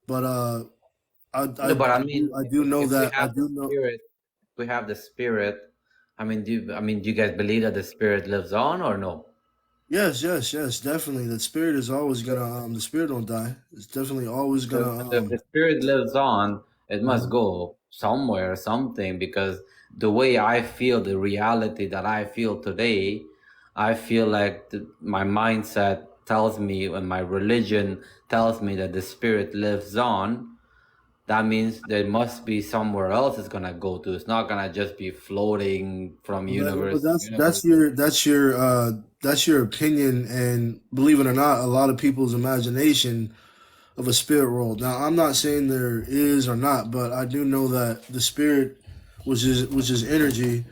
Speaker 2: But
Speaker 16: No, but I mean,
Speaker 2: I do know
Speaker 16: if we
Speaker 2: that I
Speaker 16: have the
Speaker 2: do know.
Speaker 16: spirit, we have the spirit. I mean, do you guys believe that the spirit lives on or no?
Speaker 2: Yes, definitely. The spirit is always gonna the spirit don't die. It's definitely always
Speaker 16: So
Speaker 2: gonna
Speaker 16: if the spirit lives on, it must
Speaker 2: Mhm.
Speaker 16: go somewhere, something, because the way I feel, the reality that I feel today, I feel like my mindset tells me and my religion tells me that the spirit lives on. That means there must be somewhere else it's gonna go to. It's not gonna just be floating from
Speaker 2: But
Speaker 16: universe to universe.
Speaker 2: that's your opinion, and believe it or not, a lot of people's imagination of a spirit world. Now, I'm not saying there is or not, but I do know that the spirit, which is energy,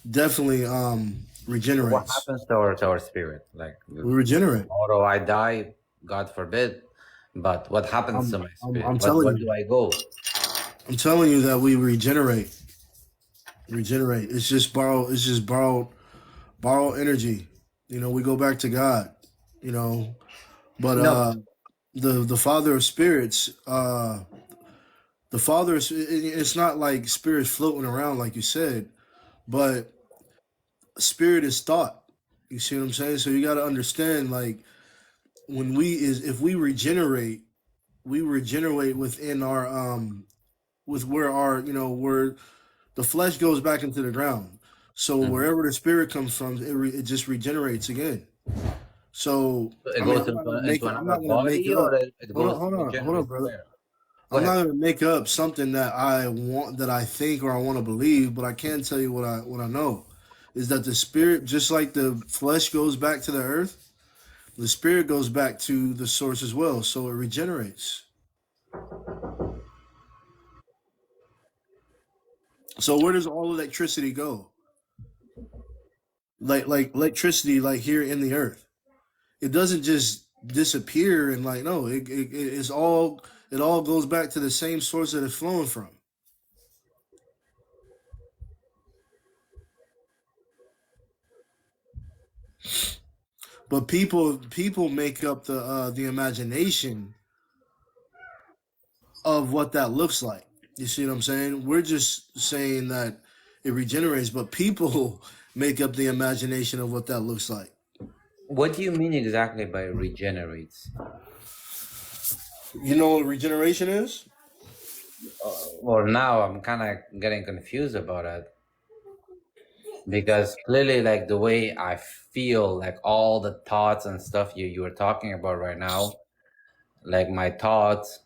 Speaker 2: definitely
Speaker 16: So what
Speaker 2: regenerates.
Speaker 16: happens to our spirit? Like
Speaker 2: We regenerate.
Speaker 16: tomorrow I die, God forbid. But what happens to my spirit?
Speaker 2: I'm
Speaker 16: What
Speaker 2: telling
Speaker 16: where
Speaker 2: you.
Speaker 16: do I go?
Speaker 2: I'm telling you that we regenerate. Regenerate. It's just borrowed energy. You know, we go back to God. You know, but
Speaker 16: No,
Speaker 2: the Father of spirits, the Father is. It's not like spirits floating around like you said, but spirit is thought. You see what I'm saying? So you got to understand, like if we regenerate within our with where our where the flesh goes back into the ground. So
Speaker 16: Mhm.
Speaker 2: wherever the spirit comes from, it just regenerates again. So
Speaker 16: So it
Speaker 2: I mean,
Speaker 16: goes into
Speaker 2: I'm not
Speaker 16: another
Speaker 2: gonna make
Speaker 16: body,
Speaker 2: it up.
Speaker 16: or it goes
Speaker 2: Hold on,
Speaker 16: regenerates
Speaker 2: brother.
Speaker 16: where? Go
Speaker 2: I'm not
Speaker 16: ahead.
Speaker 2: gonna make up something that I want, that I think, or I want to believe, but I can tell you what I know is that the spirit, just like the flesh goes back to the earth, the spirit goes back to the source as well. So it regenerates. So where does all electricity go? Like electricity, like here in the earth, it doesn't just disappear and like no, it all goes back to the same source that it's flowing from. But people make up the imagination of what that looks like. You see what I'm saying? We're just saying that it regenerates, but people make up the imagination of what that looks like.
Speaker 16: What do you mean exactly by regenerates?
Speaker 2: You know what regeneration is?
Speaker 16: Well, now I'm kind of getting confused about it because clearly, like the way I feel, like all the thoughts and stuff you were talking about right now, like my thoughts,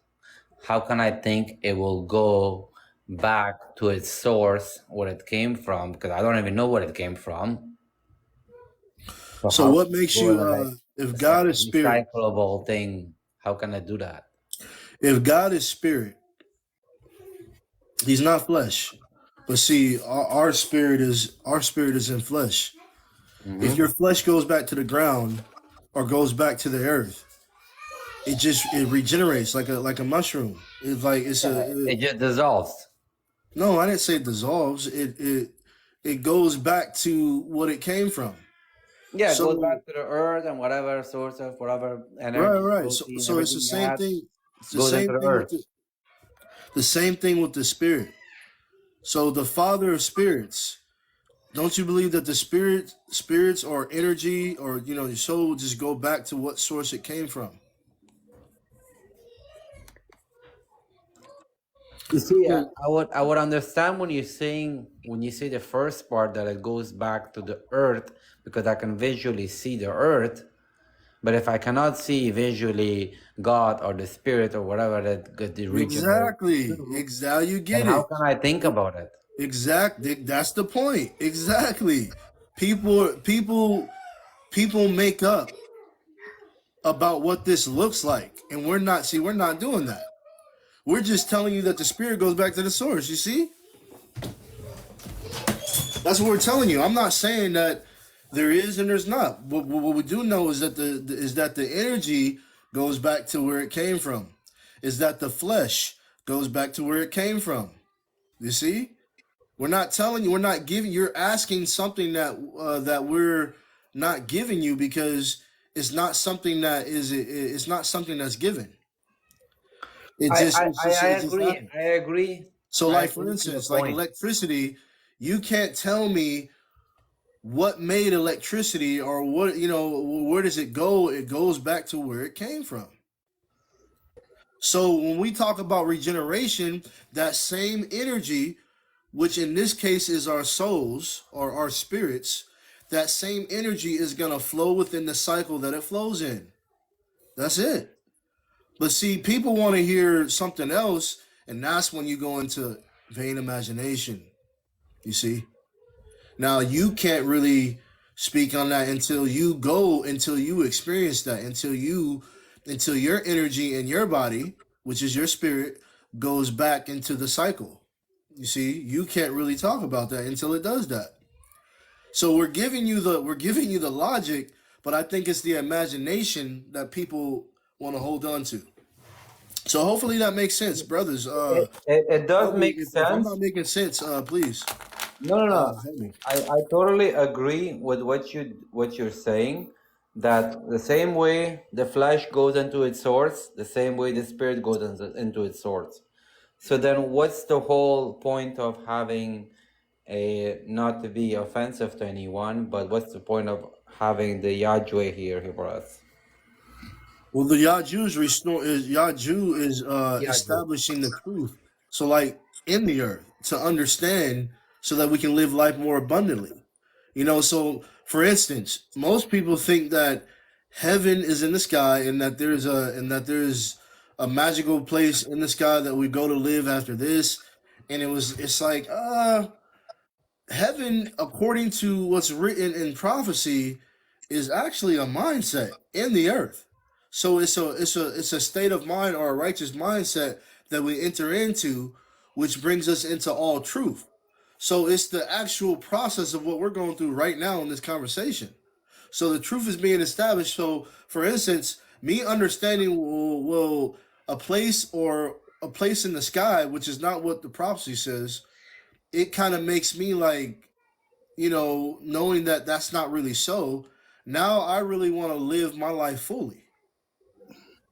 Speaker 16: how can I think it will go back to its source, where it came from? Because I don't even know where it came from. So
Speaker 2: So
Speaker 16: how
Speaker 2: what
Speaker 16: can I
Speaker 2: makes
Speaker 16: go
Speaker 2: you
Speaker 16: like
Speaker 2: if
Speaker 16: it's like
Speaker 2: God
Speaker 16: a
Speaker 2: is spirit,
Speaker 16: recyclable thing? How can I do that?
Speaker 2: if God is spirit, he's not flesh. But see, our spirit is in flesh. If
Speaker 16: Mm-hmm.
Speaker 2: your flesh goes back to the ground or goes back to the earth, it regenerates like a mushroom. It's like
Speaker 16: It just dissolves.
Speaker 2: no, I didn't say it dissolves. It goes back to what it came from.
Speaker 16: Yeah, it goes
Speaker 2: So
Speaker 16: back to the earth and whatever source of whatever energy,
Speaker 2: right.
Speaker 16: protein,
Speaker 2: So it's the
Speaker 16: everything you
Speaker 2: same
Speaker 16: had
Speaker 2: thing. It's the
Speaker 16: goes into
Speaker 2: same
Speaker 16: the
Speaker 2: thing with
Speaker 16: earth.
Speaker 2: the same thing with the spirit. So the Father of spirits. Don't you believe that the spirits or energy or your soul will just go back to what source it came from?
Speaker 16: You see,
Speaker 2: So
Speaker 16: I would understand when you say the first part that it goes back to the earth because I can visually see the earth. But if I cannot see visually God or the spirit or whatever that the regenerates to,
Speaker 2: exactly, you
Speaker 16: then
Speaker 2: get
Speaker 16: how
Speaker 2: it.
Speaker 16: can I think about it?
Speaker 2: Exactly, that's the point. Exactly. People make up about what this looks like, and we're not doing that. We're just telling you that the spirit goes back to the source. You see, that's what we're telling you. I'm not saying that there is and there's not. What we do know is that the energy goes back to where it came from, is that the flesh goes back to where it came from. You see? We're not telling you, we're not giving, you're asking something that we're not giving you because it's not something that it's not something that's given. It
Speaker 16: I,
Speaker 2: just,
Speaker 16: I,
Speaker 2: it's
Speaker 16: I
Speaker 2: just,
Speaker 16: I
Speaker 2: it just
Speaker 16: agree.
Speaker 2: happened.
Speaker 16: I agree.
Speaker 2: So,
Speaker 16: I
Speaker 2: like, for
Speaker 16: agree to the
Speaker 2: instance, like
Speaker 16: point.
Speaker 2: electricity, you can't tell me what made electricity or what, where does it go? It goes back to where it came from. So when we talk about regeneration, that same energy, which in this case is our souls or our spirits, that same energy is going to flow within the cycle that it flows in. That's it. But see, people want to hear something else, and that's when you go into vain imagination. You see? Now, you can't really speak on that until you experience that, until your energy in your body, which is your spirit, goes back into the cycle. You see, you can't really talk about that until it does that. So we're giving you the logic, but I think it's the imagination that people want to hold on to. So hopefully that makes sense, brothers.
Speaker 16: It does make
Speaker 2: If I'm
Speaker 16: sense.
Speaker 2: not making sense, please
Speaker 16: No.
Speaker 2: help me.
Speaker 16: I totally agree with what you're saying. That the same way the flesh goes into its source, the same way the spirit goes into its source. So then, what's the whole point of having not to be offensive to anyone, but what's the point of having the Yahweh here for us?
Speaker 2: Well, the Yaju is establishing the truth. So, like in the earth, to understand, so that we can live life more abundantly. So for instance, most people think that heaven is in the sky, and that there's a magical place in the sky that we go to live after this. And it's like heaven, according to what's written in prophecy, is actually a mindset in the earth. So it's a state of mind or a righteous mindset that we enter into, which brings us into all truth. So it's the actual process of what we're going through right now in this conversation. So the truth is being established. So, for instance, me understanding will a place in the sky, which is not what the prophecy says, it kind of makes me like, knowing that that's not really so. Now I really want to live my life fully.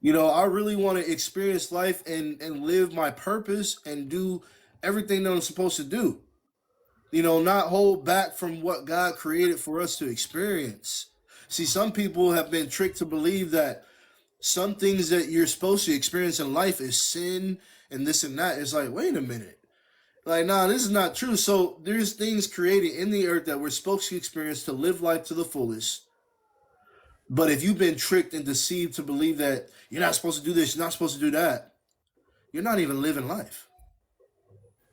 Speaker 2: I really want to experience life and live my purpose and do everything that I'm supposed to do. Not hold back from what God created for us to experience. See, some people have been tricked to believe that some things that you're supposed to experience in life is sin and this and that. It's like, wait a minute. Like, nah, this is not true. So there's things created in the earth that we're supposed to experience to live life to the fullest. But if you've been tricked and deceived to believe that you're not supposed to do this, you're not supposed to do that, you're not even living life.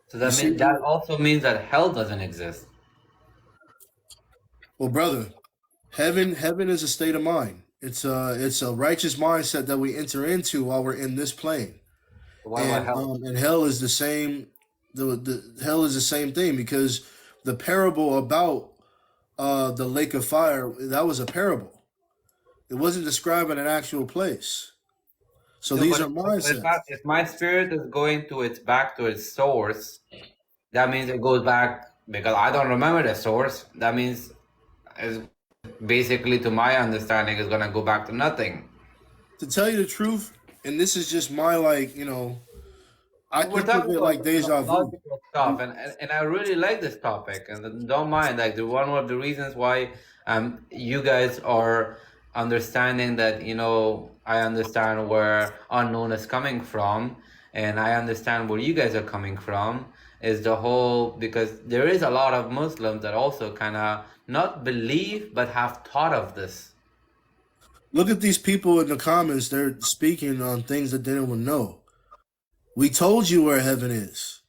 Speaker 16: So that also means that hell doesn't exist.
Speaker 2: Well, brother, heaven is a state of mind. It's a righteous mindset that we enter into while we're in this plane.
Speaker 16: Why hell?
Speaker 2: And hell is the same. The hell is the same thing, because the parable about the lake of fire, that was a parable. It wasn't describing an actual place. So these are mindsets.
Speaker 16: If my spirit is going back to its source, that means it goes back, because I don't remember the source. That means, it's basically, to my understanding, is gonna go back to nothing.
Speaker 2: To tell you the truth, and this is just my I
Speaker 16: We're
Speaker 2: think of
Speaker 16: talking
Speaker 2: it
Speaker 16: about
Speaker 2: like deja vu.
Speaker 16: logical stuff, and I really like this topic, and don't mind. Like, one of the reasons why you guys are understanding that, I understand where unknown is coming from, and I understand where you guys are coming from, is because there is a lot of Muslims that also kind of not believe but have thought of this.
Speaker 2: Look at these people in the comments. They're speaking on things that they don't know. We told you where heaven is.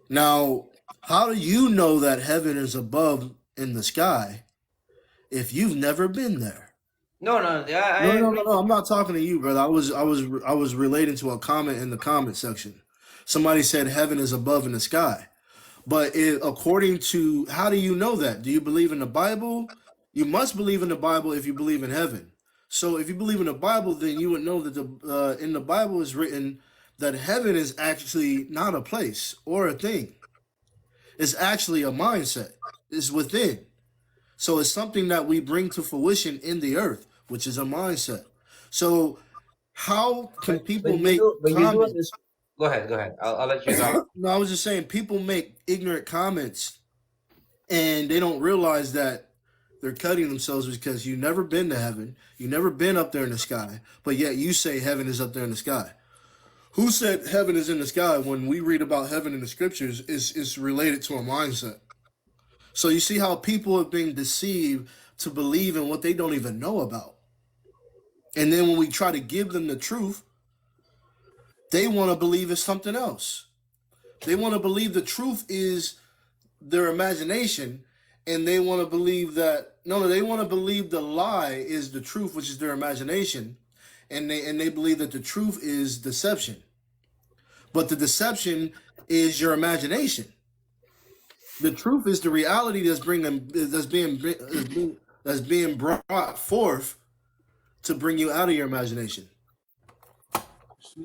Speaker 2: Now, how do you know that heaven is above in the sky if you've never been there?
Speaker 16: No,
Speaker 2: I'm not talking to you, brother. I was relating to a comment in the comment section. Somebody said heaven is above in the sky. But according to, how do you know that? Do you believe in the Bible? You must believe in the Bible if you believe in heaven. So if you believe in the Bible, then you would know that in the Bible is written that heaven is actually not a place or a thing. It's actually a mindset. It's within. So it's something that we bring to fruition in the earth, which is a mindset. So how can people make comments?
Speaker 16: Go ahead. I'll let you talk.
Speaker 2: No, I was just saying people make ignorant comments and they don't realize that they're cutting themselves because you've never been to heaven. You've never been up there in the sky, but yet you say heaven is up there in the sky. Who said heaven is in the sky when we read about heaven in the scriptures is related to a mindset? So you see how people are being deceived to believe in what they don't even know about. And then when we try to give them the truth, they want to believe it's something else. They want to believe the truth is their imagination, and they want to believe that they want to believe the lie is the truth, which is their imagination, and they believe that the truth is deception. But the deception is your imagination. The truth is the reality that's being brought forth to bring you out of your imagination.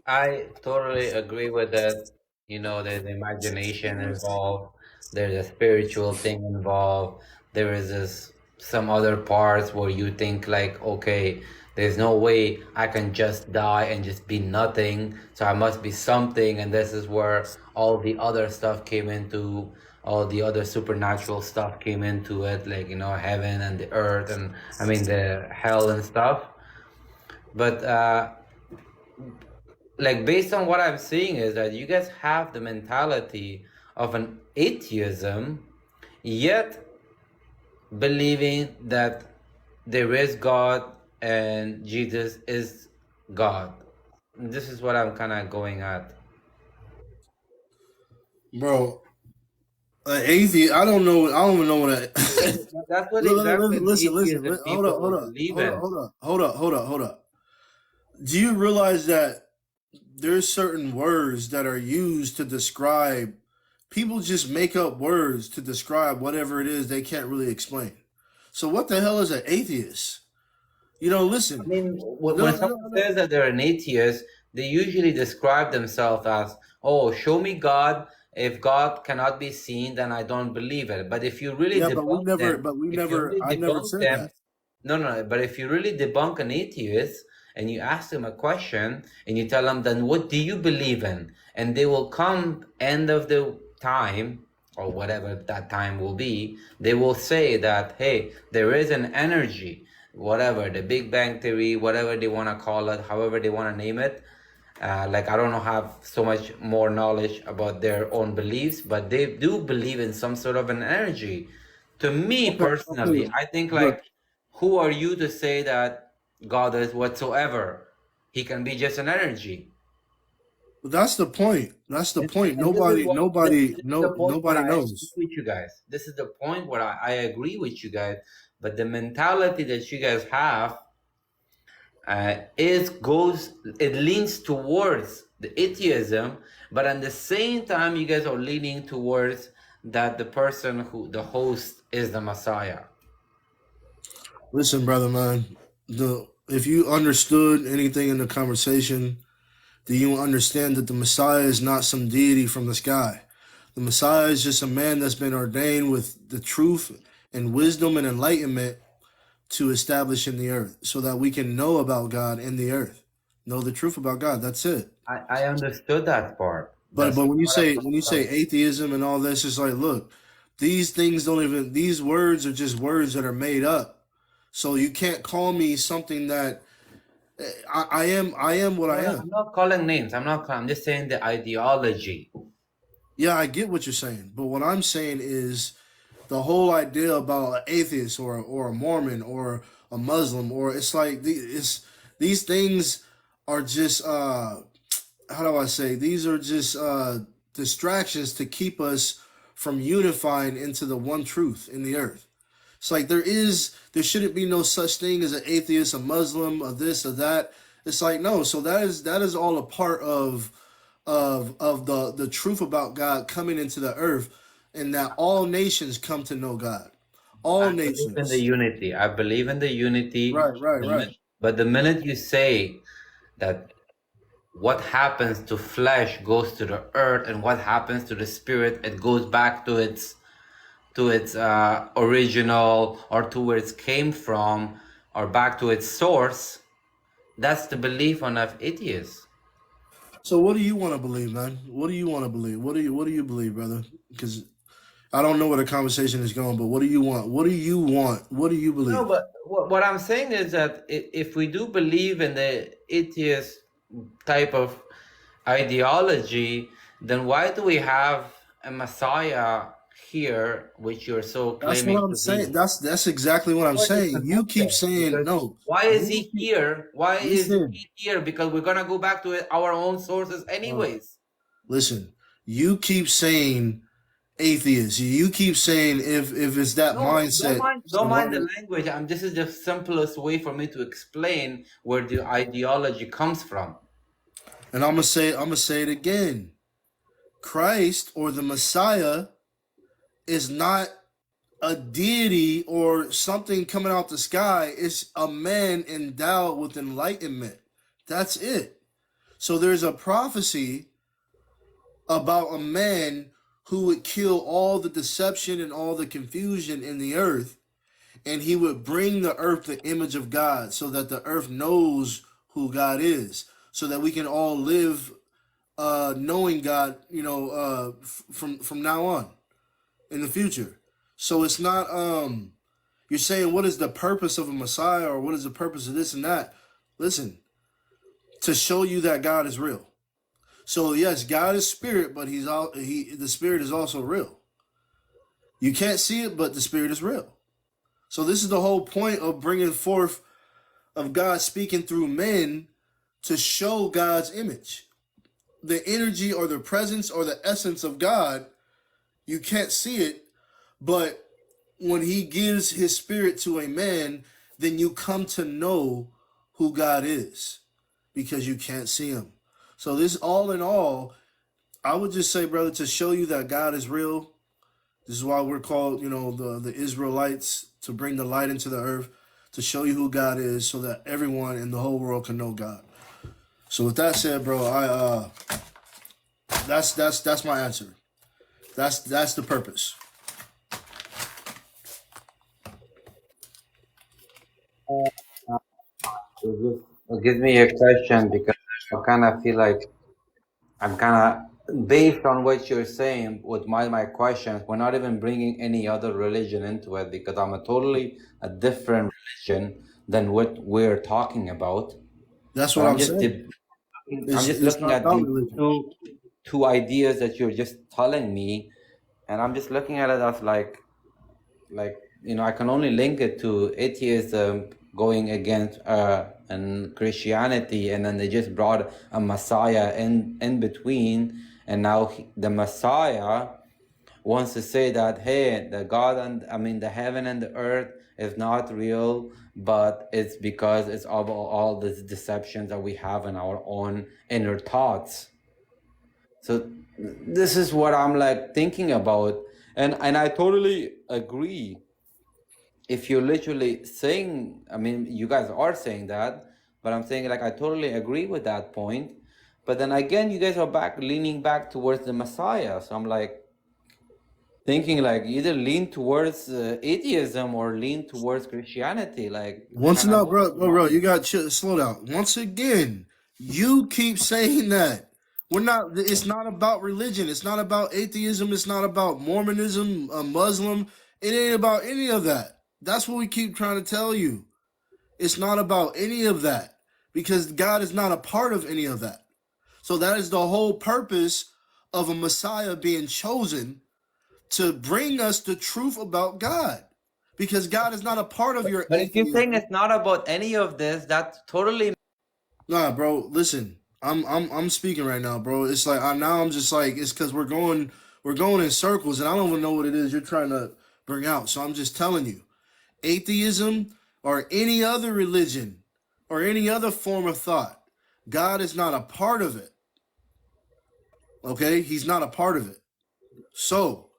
Speaker 16: I totally agree with that. There's imagination involved. There's a spiritual thing involved. There is some other parts where you think like, okay, there's no way I can just die and just be nothing. So I must be something. And this is where all the other stuff came into, all the other supernatural stuff came into it, like, heaven and the earth and the hell and stuff. But like based on what I'm seeing is that you guys have the mentality of an atheism, yet believing that there is God and Jesus is God. This is what I'm kind of going at.
Speaker 2: Bro, atheist, I don't know. I don't even know what
Speaker 16: That's what exactly
Speaker 2: listen. Hold up. Do you realize that there's certain words that are used to describe, people just make up words to describe whatever it is they can't really explain. So what the hell is an atheist? Listen.
Speaker 16: When someone says that they're an atheist, they usually describe themselves as, oh, show me God. If God cannot be seen, then I don't believe it. But if you really debunk them, no. But if you really debunk an atheist and you ask them a question and you tell them, then what do you believe in? And they will come end of the time or whatever that time will be, they will say that, hey, there is an energy, whatever, the Big Bang Theory, whatever they want to call it, however they want to name it. Like, I don't have so much more knowledge about their own beliefs, but they do believe in some sort of an energy. To me personally, I think like, who are you to say that God is whatsoever? He can be just an energy.
Speaker 2: That's the point. That's the point. Nobody knows.
Speaker 16: With you guys, this is the point where I agree with you guys. But the mentality that you guys have, it leans towards the atheism, but at the same time, you guys are leaning towards that the person the host is the Messiah.
Speaker 2: Listen, brother, man. If you understood anything in the conversation, do you understand that the Messiah is not some deity from the sky? The Messiah is just a man that's been ordained with the truth and wisdom and enlightenment to establish in the earth so that we can know about God in the earth. Know the truth about God. That's it.
Speaker 16: I understood that part.
Speaker 2: But when you say atheism and all this, it's like, look, these things these words are just words that are made up. So you can't call me something that I am what I am.
Speaker 16: I'm not calling names. I'm just saying the ideology.
Speaker 2: Yeah, I get what you're saying. But what I'm saying is the whole idea about an atheist or a Mormon or a Muslim, or it's like these things are just how do I say? These are just distractions to keep us from unifying into the one truth in the earth. It's like there shouldn't be no such thing as an atheist, a Muslim, or this or that. It's like, no. So that is all a part of the truth about God coming into the earth, and that all nations come to know God. All nations.
Speaker 16: I believe in the unity. I believe in the unity.
Speaker 2: Right.
Speaker 16: But the minute you say that what happens to flesh goes to the earth, and what happens to the spirit, it goes back to its original, or to where it came from, or back to its source, that's the belief on of atheists.
Speaker 2: So what do you want to believe, man? What do you want to believe? What do you believe, brother? Because I don't know where the conversation is going, but what do you want? What do you want? What do you believe?
Speaker 16: No, but what I'm saying is that if we do believe in the atheist type of ideology, then why do we have a Messiah here, which you're so
Speaker 2: That's
Speaker 16: claiming
Speaker 2: what I'm
Speaker 16: to
Speaker 2: saying.
Speaker 16: be?
Speaker 2: That's exactly what I'm
Speaker 16: What is
Speaker 2: saying. You keep
Speaker 16: connected?
Speaker 2: saying
Speaker 16: Because
Speaker 2: no.
Speaker 16: why is he here? Why is
Speaker 2: Listen,
Speaker 16: he here? Because we're gonna go back to our own sources
Speaker 2: uh,
Speaker 16: anyways.
Speaker 2: listen. You keep saying atheist. You keep saying if it's that
Speaker 16: No,
Speaker 2: mindset.
Speaker 16: don't mind the language. This is the simplest way for me to explain where the ideology comes from.
Speaker 2: And I'm gonna say it again. Christ or the Messiah is not a deity or something coming out the sky. It's a man endowed with enlightenment. That's it. So there's a prophecy about a man who would kill all the deception and all the confusion in the earth, and he would bring the earth the image of God so that the earth knows who God is, so that we can all live knowing God, from now on in the future. So it's not you're saying what is the purpose of a Messiah or what is the purpose of this and that? Listen, to show you that God is real. So yes, God is spirit, but the spirit is also real. You can't see it, but the spirit is real. So this is the whole point of bringing forth of God speaking through men to show God's image. The energy or the presence or the essence of God, you can't see it, but when he gives his spirit to a man, then you come to know who God is because you can't see him. So this, all in all, I would just say, brother, to show you that God is real. This is why we're called, the Israelites, to bring the light into the earth, to show you who God is so that everyone in the whole world can know God. So with that said, bro, that's my answer. That's the purpose.
Speaker 16: Give me a question, because I kind of feel like I'm kind of, based on what you're saying with my questions, we're not even bringing any other religion into it, because I'm a totally different religion than what we're talking about.
Speaker 2: That's
Speaker 16: But
Speaker 2: what
Speaker 16: I'm
Speaker 2: I'm
Speaker 16: just
Speaker 2: saying.
Speaker 16: I'm just
Speaker 2: It's
Speaker 16: looking
Speaker 2: not
Speaker 16: at
Speaker 2: about
Speaker 16: these
Speaker 2: religion.
Speaker 16: two ideas that you're just telling me, and I'm just looking at it as like I can only link it to atheism going against and Christianity, and then they just brought a Messiah in between, and now the Messiah wants to say that, hey, the God and the heaven and the earth is not real, but it's because it's of all these deceptions that we have in our own inner thoughts. So this is what I'm like thinking about, and I totally agree. If you're literally saying, you guys are saying that, but I'm saying, like, I totally agree with that point. But then again, you guys are leaning back towards the Messiah. So I'm like thinking, like, either lean towards atheism or lean towards Christianity. Like,
Speaker 2: Once
Speaker 16: kind of
Speaker 2: no,
Speaker 16: go.
Speaker 2: bro, you got to slow down. Once again, you keep saying that we're not. It's not about religion. It's not about atheism. It's not about Mormonism, Muslim. It ain't about any of that. That's what we keep trying to tell you. It's not about any of that because God is not a part of any of that. So that is the whole purpose of a Messiah being chosen, to bring us the truth about God, because God is not a part of your
Speaker 16: But if you're saying
Speaker 2: atheism.
Speaker 16: it's not about any of this, that's totally.
Speaker 2: Nah, bro, listen. I'm speaking right now, bro. It's like now I'm just like, it's because we're going in circles, and I don't even know what it is you're trying to bring out. So I'm just telling you, atheism or any other religion or any other form of thought, God is not a part of it. Okay, He's not a part of it. So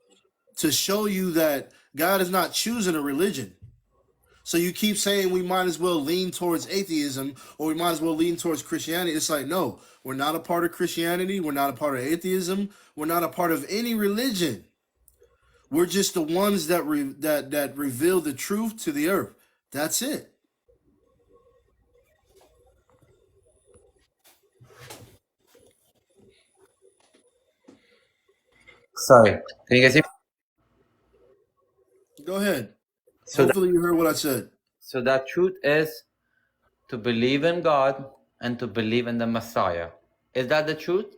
Speaker 2: to show you that God is not choosing a religion, So you keep saying we might as well lean towards atheism or we might as well lean towards Christianity. It's like, no, we're not a part of Christianity. We're not a part of atheism. We're not a part of any religion. We're just the ones that that reveal the truth to the earth. That's it.
Speaker 16: Sorry, can you guys hear?
Speaker 2: Go ahead.
Speaker 16: So
Speaker 2: Hopefully you heard what I said.
Speaker 16: So that truth is to believe in God and to believe in the Messiah. Is that the truth?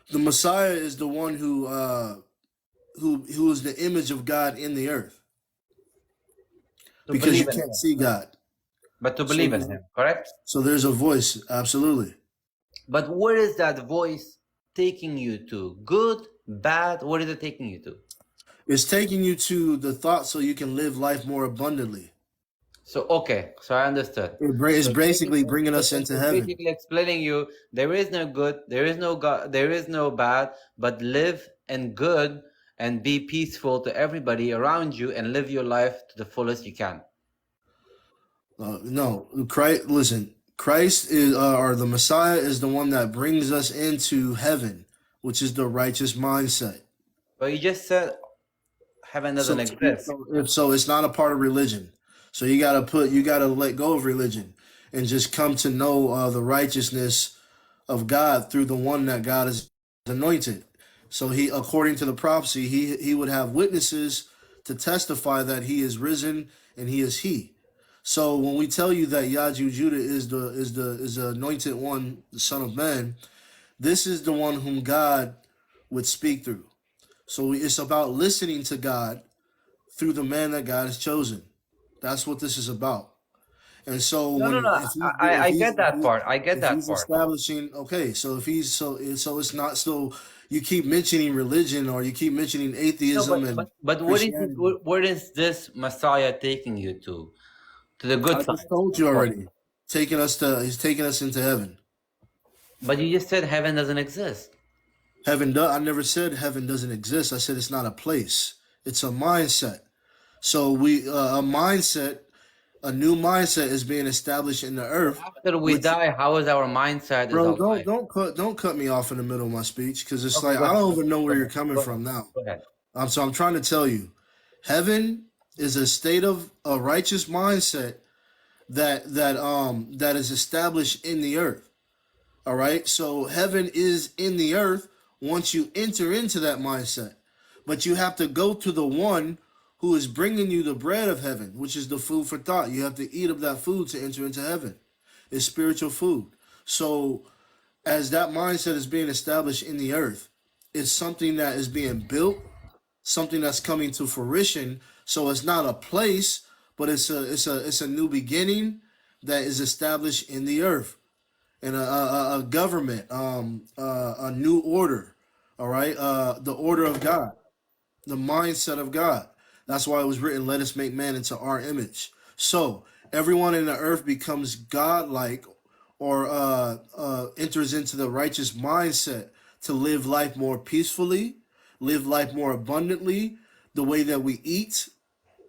Speaker 2: The Messiah is the one who is the image of God in the earth.
Speaker 16: To
Speaker 2: Because you
Speaker 16: believe in
Speaker 2: can't
Speaker 16: him.
Speaker 2: see God.
Speaker 16: But to
Speaker 2: So
Speaker 16: believe in him, correct?
Speaker 2: So there's a voice, absolutely.
Speaker 16: But where is that voice taking you to? Good, bad? What is it taking you to?
Speaker 2: It's taking you to the thought so you can live life more abundantly.
Speaker 16: So okay, so I understood.
Speaker 2: It's
Speaker 16: So
Speaker 2: basically bringing us into
Speaker 16: it's
Speaker 2: heaven.
Speaker 16: basically explaining you there is no good, there is no God, there is no bad, but live in good and be peaceful to everybody around you and live your life to the fullest you can.
Speaker 2: No, Christ. Listen, Christ is, or the Messiah is the one that brings us into heaven, which is the righteous mindset.
Speaker 16: But you just said heaven doesn't exist.
Speaker 2: So it's not a part of religion. So you gotta let go of religion and just come to know the righteousness of God through the one that God has anointed. So he, according to the prophecy, he would have witnesses to testify that he is risen and he is he. So when we tell you that Yaju Judah is the anointed one, the Son of Man, this is the one whom God would speak through. So it's about listening to God through the man that God has chosen. That's what this is about. And so
Speaker 16: I get that part. I get that
Speaker 2: he's
Speaker 16: part.
Speaker 2: establishing, okay, so if he's so it's not so you keep mentioning religion or you keep mentioning atheism
Speaker 16: But where is this Messiah taking you to? To the good
Speaker 2: I
Speaker 16: side.
Speaker 2: just told you already. He's taking us into heaven.
Speaker 16: But you just said heaven doesn't exist.
Speaker 2: I never said heaven doesn't exist. I said it's not a place. It's a mindset. So a new mindset is being established in the earth.
Speaker 16: After we die, how is our mindset?
Speaker 2: Bro, don't cut me off in the middle of my speech because it's like I don't even know where you're coming from now.
Speaker 16: Go ahead.
Speaker 2: So I'm trying to tell you, heaven is a state of a righteous mindset that is established in the earth. All right. So heaven is in the earth once you enter into that mindset, but you have to go to the one who is bringing you the bread of heaven, which is the food for thought. You have to eat of that food to enter into heaven. It's spiritual food. So as that mindset is being established in the earth, it's something that is being built, something that's coming to fruition. So it's not a place, but it's a new beginning that is established in the earth, and a government, a new order. All right, the order of God, the mindset of God. That's why it was written, "Let us make man into our image." So everyone in the earth becomes godlike, or enters into the righteous mindset to live life more peacefully, live life more abundantly. The way that we eat,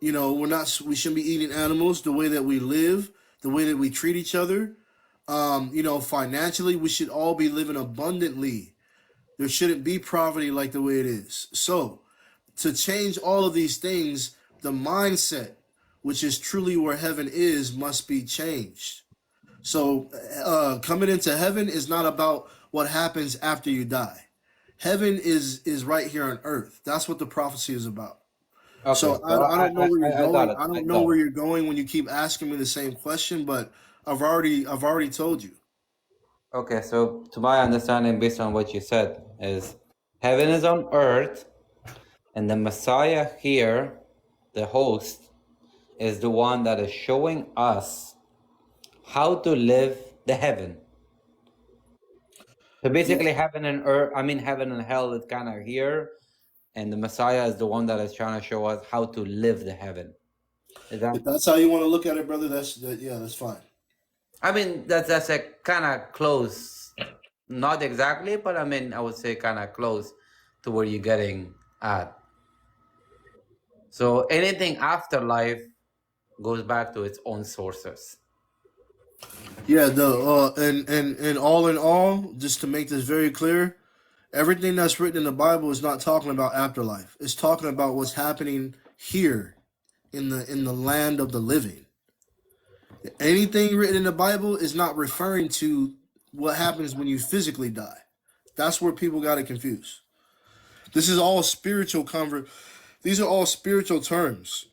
Speaker 2: we shouldn't be eating animals. The way that we live, the way that we treat each other, financially, we should all be living abundantly. There shouldn't be poverty like the way it is. So to change all of these things, the mindset, which is truly where heaven is, must be changed. So coming into heaven is not about what happens after you die. Heaven is right here on earth. That's what the prophecy is about.
Speaker 16: Okay,
Speaker 2: So I don't know where you're going. I don't know where you're going when you keep asking me the same question, but I've already told you.
Speaker 16: Okay, so to my understanding, based on what you said, is heaven is on earth, and the Messiah here, the host, is the one that is showing us how to live the heaven. So basically, heaven and hell is kind of here, and the Messiah is the one that is trying to show us how to live the heaven.
Speaker 2: If that's how you want to look at it, brother, that's fine.
Speaker 16: I mean, that's a kind of close, not exactly, but I mean, I would say kind of close to where you're getting at. So anything after life, goes back to its own sources.
Speaker 2: Yeah, and all in all, just to make this very clear, everything that's written in the Bible is not talking about afterlife. It's talking about what's happening here in the land of the living. Anything written in the Bible is not referring to what happens when you physically die. That's where people got it confused. This is all spiritual These are all spiritual terms.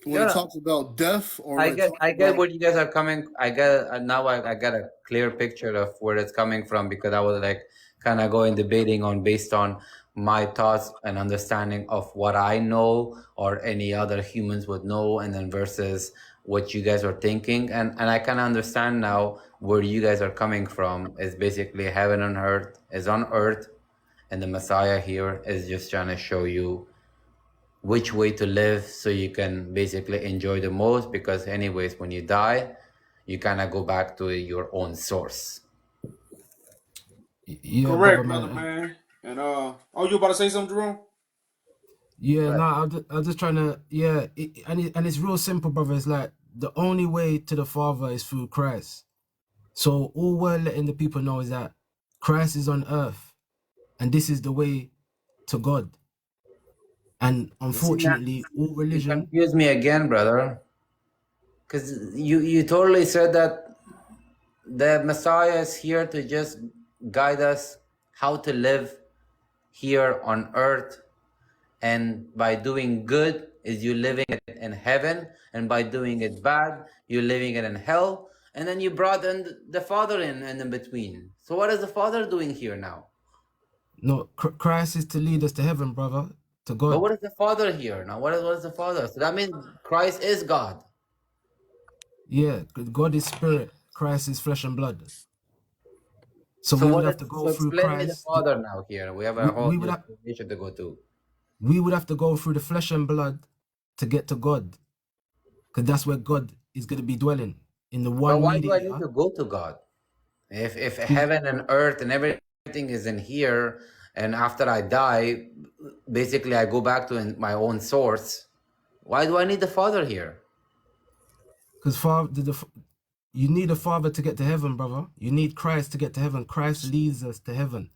Speaker 2: When it
Speaker 16: Yeah,
Speaker 2: talks about death or
Speaker 16: I
Speaker 2: when it
Speaker 16: get
Speaker 2: talks
Speaker 16: I get
Speaker 2: about
Speaker 16: what you guys are coming. I get now. I got a clear picture of where it's coming from, because I was like kind of going debating on based on my thoughts and understanding of what I know or any other humans would know, and then versus what you guys are thinking, and I kind of understand now where you guys are coming from. Is basically heaven and earth is on earth, and the Messiah here is just trying to show you which way to live so you can basically enjoy the most, because anyways when you die you kind of go back to your own source.
Speaker 9: Yeah,
Speaker 1: Correct,
Speaker 9: brother,
Speaker 1: brother
Speaker 9: man.
Speaker 1: man. And oh, you about to say something, Jerome?
Speaker 9: Yeah,
Speaker 16: Right.
Speaker 9: no, I'm just trying to, yeah, and it's real simple, brother. It's like the only way to the Father is through Christ. So all we're letting the people know is that Christ is on earth, and this is the way to God. And
Speaker 16: You see, now
Speaker 9: unfortunately, all
Speaker 16: you
Speaker 9: religion,
Speaker 16: confuse me again, brother, because you totally said that the Messiah is here to just guide us how to live here on earth, and by doing good is you living it in heaven, and by doing it bad you're living it in hell, and then you brought in the Father in between. So what is the Father doing here now?
Speaker 9: no, Christ is to lead us to heaven, brother, to
Speaker 16: But
Speaker 9: God.
Speaker 16: what is the Father here now? What is the Father? So that means Christ is God.
Speaker 9: Yeah, God is spirit, Christ is flesh and blood. So
Speaker 16: So
Speaker 9: we would
Speaker 16: what
Speaker 9: have
Speaker 16: is,
Speaker 9: to
Speaker 16: so
Speaker 9: go through
Speaker 16: explain me the
Speaker 9: Christ.
Speaker 16: Father now here. We have a whole
Speaker 9: We
Speaker 16: new
Speaker 9: would have
Speaker 16: explanation to go to.
Speaker 9: we would have to go through the flesh and blood to get to God, because that's where God is going to be dwelling, in the
Speaker 16: But
Speaker 9: one
Speaker 16: why do I need
Speaker 9: mediator.
Speaker 16: to go to God? If
Speaker 9: Be-
Speaker 16: heaven and earth and everything is in here, and after I die, basically I go back to my own source, why do I need the Father here?
Speaker 9: Because you need a Father to get to heaven, brother. You need Christ to get to heaven. Christ leads us to heaven.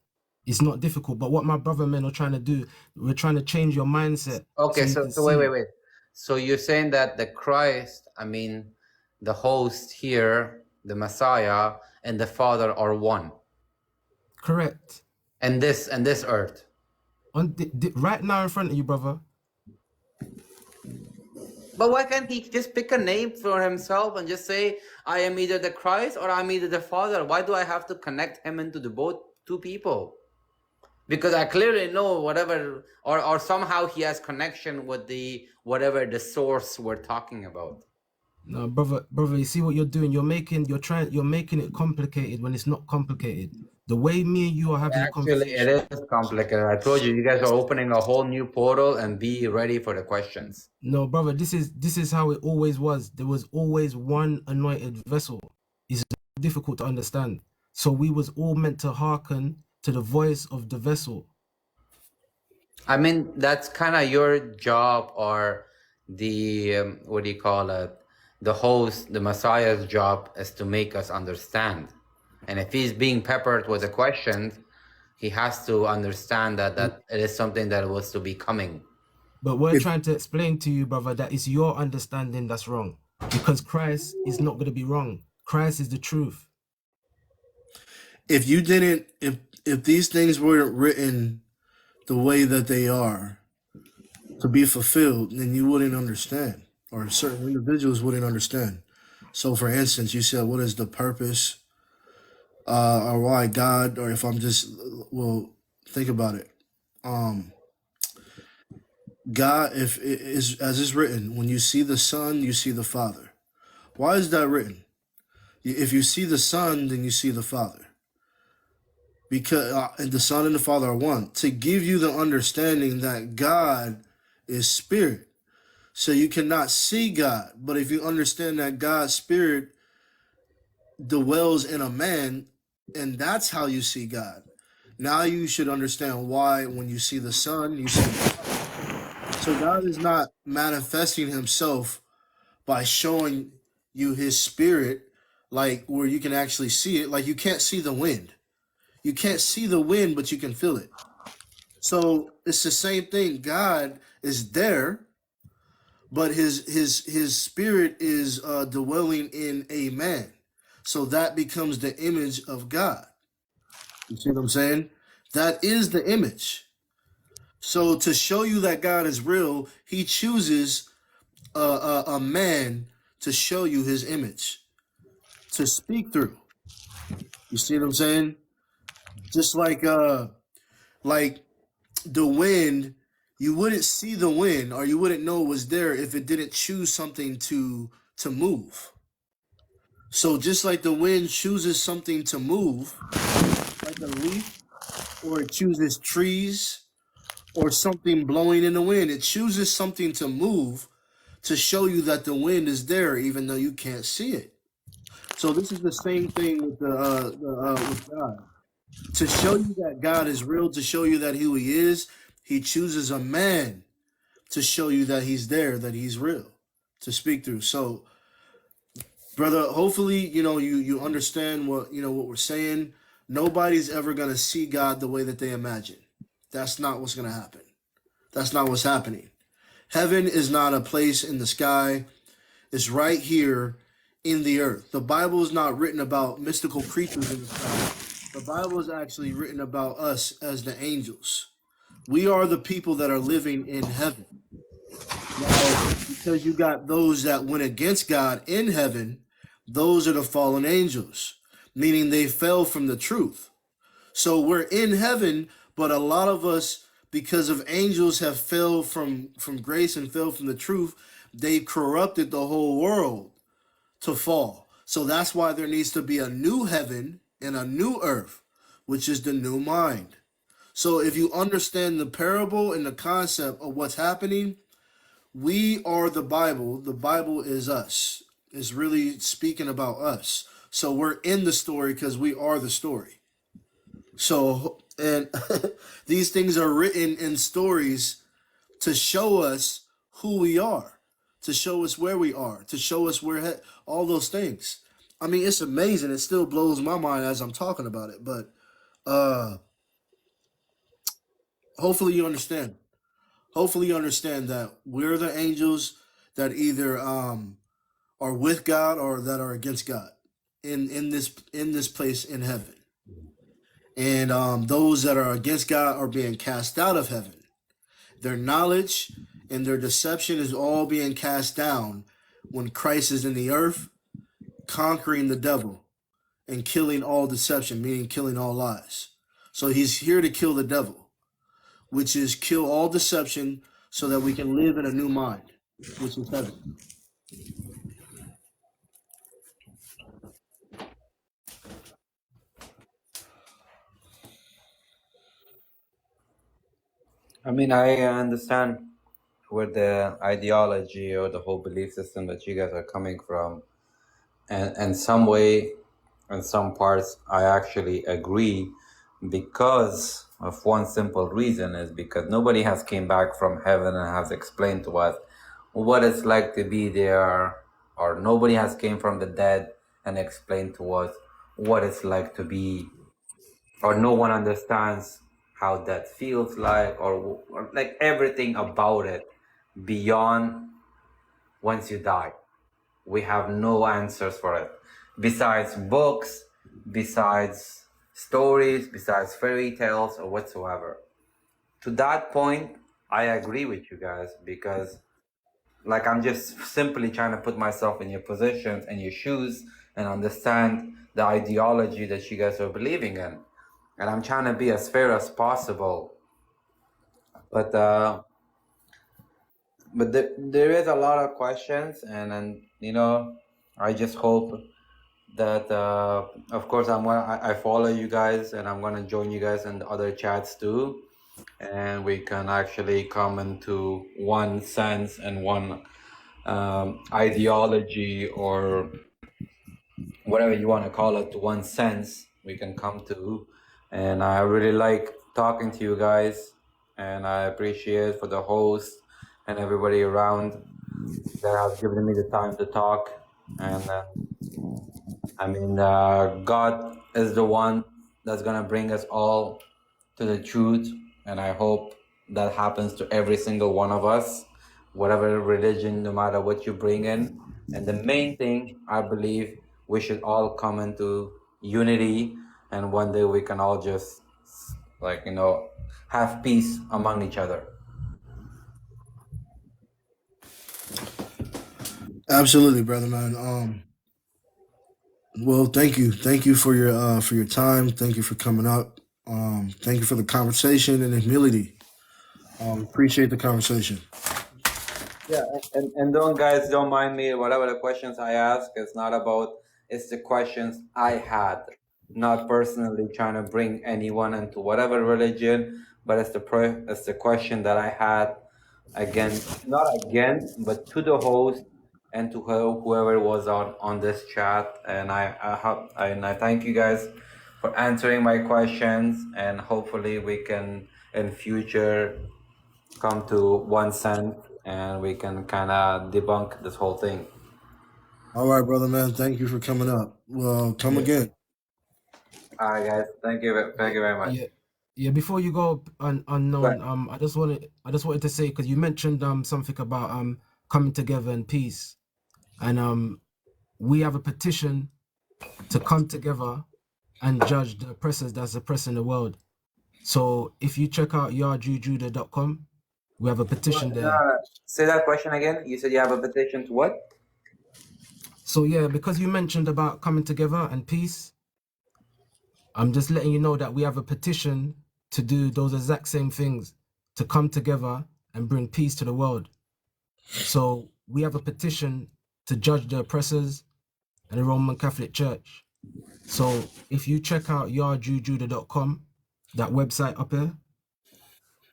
Speaker 9: It's not difficult. But what my brother men are trying to do, we're trying to change your mindset so
Speaker 16: Okay,
Speaker 9: you
Speaker 16: so
Speaker 9: can
Speaker 16: wait,
Speaker 9: see.
Speaker 16: wait. So you're saying that the Christ, I mean, the host here, the Messiah, and the Father are one,
Speaker 9: Correct.
Speaker 16: and this earth.
Speaker 9: Right now in front of you, brother.
Speaker 16: But why can't he just pick a name for himself and just say, I am either the Christ or I'm either the Father? Why do I have to connect him into the both two people? Because I clearly know whatever, or somehow he has connection with the whatever the source we're talking about.
Speaker 9: No, brother, you see what you're doing? You're making it complicated when it's not complicated. The way me and you are having a
Speaker 16: Actually, it
Speaker 9: conversation.
Speaker 16: is complicated. I told you, you guys are opening a whole new portal, and be ready for the questions.
Speaker 9: No, brother, this is how it always was. There was always one anointed vessel. It's difficult to understand. So we was all meant to hearken to the voice of the vessel.
Speaker 16: I mean, that's kind of your job, or the what do you call it? The host, the Messiah's job is to make us understand. And if he's being peppered with the questions, he has to understand that it is something that was to be coming.
Speaker 9: But we're trying to explain to you, brother, that it's your understanding that's wrong. Because Christ is not going to be wrong. Christ is the truth.
Speaker 2: If these things weren't written the way that they are to be fulfilled, then you wouldn't understand, or certain individuals wouldn't understand. So, for instance, you said, what is the purpose, or why God, or if I'm just, well, think about it. God, if it is as is written, when you see the Son, you see the Father. Why is that written? If you see the Son, then you see the Father. Because the Son and the Father are one. To give you the understanding that God is spirit. So you cannot see God. But if you understand that God's spirit dwells in a man, and that's how you see God. Now you should understand why when you see the Son, you see God. So God is not manifesting himself by showing you his spirit, like where you can actually see it. Like you can't see the wind. You can't see the wind, but you can feel it. So it's the same thing. God is there, but his spirit is dwelling in a man. So that becomes the image of God. You see what I'm saying? That is the image. So to show you that God is real, he chooses a man to show you his image, to speak through. You see what I'm saying? Just like the wind, you wouldn't see the wind or you wouldn't know it was there if it didn't choose something to move. So just like the wind chooses something to move, like a leaf, or it chooses trees or something blowing in the wind, it chooses something to move to show you that the wind is there even though you can't see it. So this is the same thing with with God. To show you that God is real, to show you that who he is, he chooses a man to show you that he's there, that he's real, to speak through. So, brother, hopefully, you understand what we're saying. Nobody's ever going to see God the way that they imagine. That's not what's going to happen. That's not what's happening. Heaven is not a place in the sky. It's right here in the earth. The Bible is not written about mystical creatures in the sky. The Bible is actually written about us as the angels. We are the people that are living in heaven. Now, because you got those that went against God in heaven, those are the fallen angels, meaning they fell from the truth. So we're in heaven, but a lot of us, because of angels have fell from grace and fell from the truth, they've corrupted the whole world to fall. So that's why there needs to be a new heaven and a new earth, which is the new mind. So if you understand the parable and the concept of what's happening, we are the Bible. The Bible is us. It's really speaking about us. So we're in the story because we are the story. So, and these things are written in stories to show us who we are, to show us where we are, to show us where all those things. I mean, it's amazing. It still blows my mind as I'm talking about it, but hopefully you understand. Hopefully you understand that we're the angels that either are with God or that are against God in this place in heaven. And those that are against God are being cast out of heaven. Their knowledge and their deception is all being cast down when Christ is in the earth, conquering the devil and killing all deception, meaning killing all lies. So he's here to kill the devil, which is kill all deception so that we can live in a new mind, which is heaven.
Speaker 16: I mean, I understand where the ideology or the whole belief system that you guys are coming from, and some way, in some parts, I actually agree, because of one simple reason, is because nobody has came back from heaven and has explained to us what it's like to be there, or nobody has came from the dead and explained to us what it's like to be, or no one understands how that feels like, or like everything about it beyond once you die. We have no answers for it, besides books, besides stories, besides fairy tales or whatsoever. To that point, I agree with you guys, because like I'm just simply trying to put myself in your positions and your shoes and understand the ideology that you guys are believing in. And I'm trying to be as fair as possible. But there is a lot of questions, and I just hope that of course I follow you guys, and I'm gonna join you guys in the other chats too, and we can actually come into one sense and one ideology, or whatever you want to call it, one sense we can come to. And I really like talking to you guys, and I appreciate for the host and everybody around. that has given me the time to talk. And God is the one that's gonna bring us all to the truth, and I hope that happens to every single one of us, whatever religion, no matter what you bring in. And the main thing, I believe, we should all come into unity, and one day we can all just have peace among each other.
Speaker 2: Absolutely, brother, man. Well, thank you for your time. Thank you for coming up. Thank you for the conversation and the humility. Appreciate the conversation.
Speaker 16: Yeah, and don't mind me. Whatever the questions I ask, it's the questions I had, not personally trying to bring anyone into whatever religion, but it's the question that I had not against, but to the host and to whoever was on this chat. And I thank you guys for answering my questions, and hopefully we can in future come to one sense and we can kind of debunk this whole thing.
Speaker 2: All right, brother, man. Thank you for coming up. Well, come
Speaker 9: Yeah.
Speaker 2: again.
Speaker 16: All right, guys. Thank you very much.
Speaker 9: Yeah. Before you go, unknown. I just wanted to say, because you mentioned something about coming together in peace, and we have a petition to come together and judge the oppressors that's oppressing the world. So if you check out yardjujuda.com, we have a petition there.
Speaker 16: Say that question again. You said you have a petition to what?
Speaker 9: So yeah, because you mentioned about coming together and peace, I'm just letting you know that we have a petition to do those exact same things, to come together and bring peace to the world. So we have a petition to judge the oppressors and the Roman Catholic Church. So if you check out yardjujuda.com, that website up here,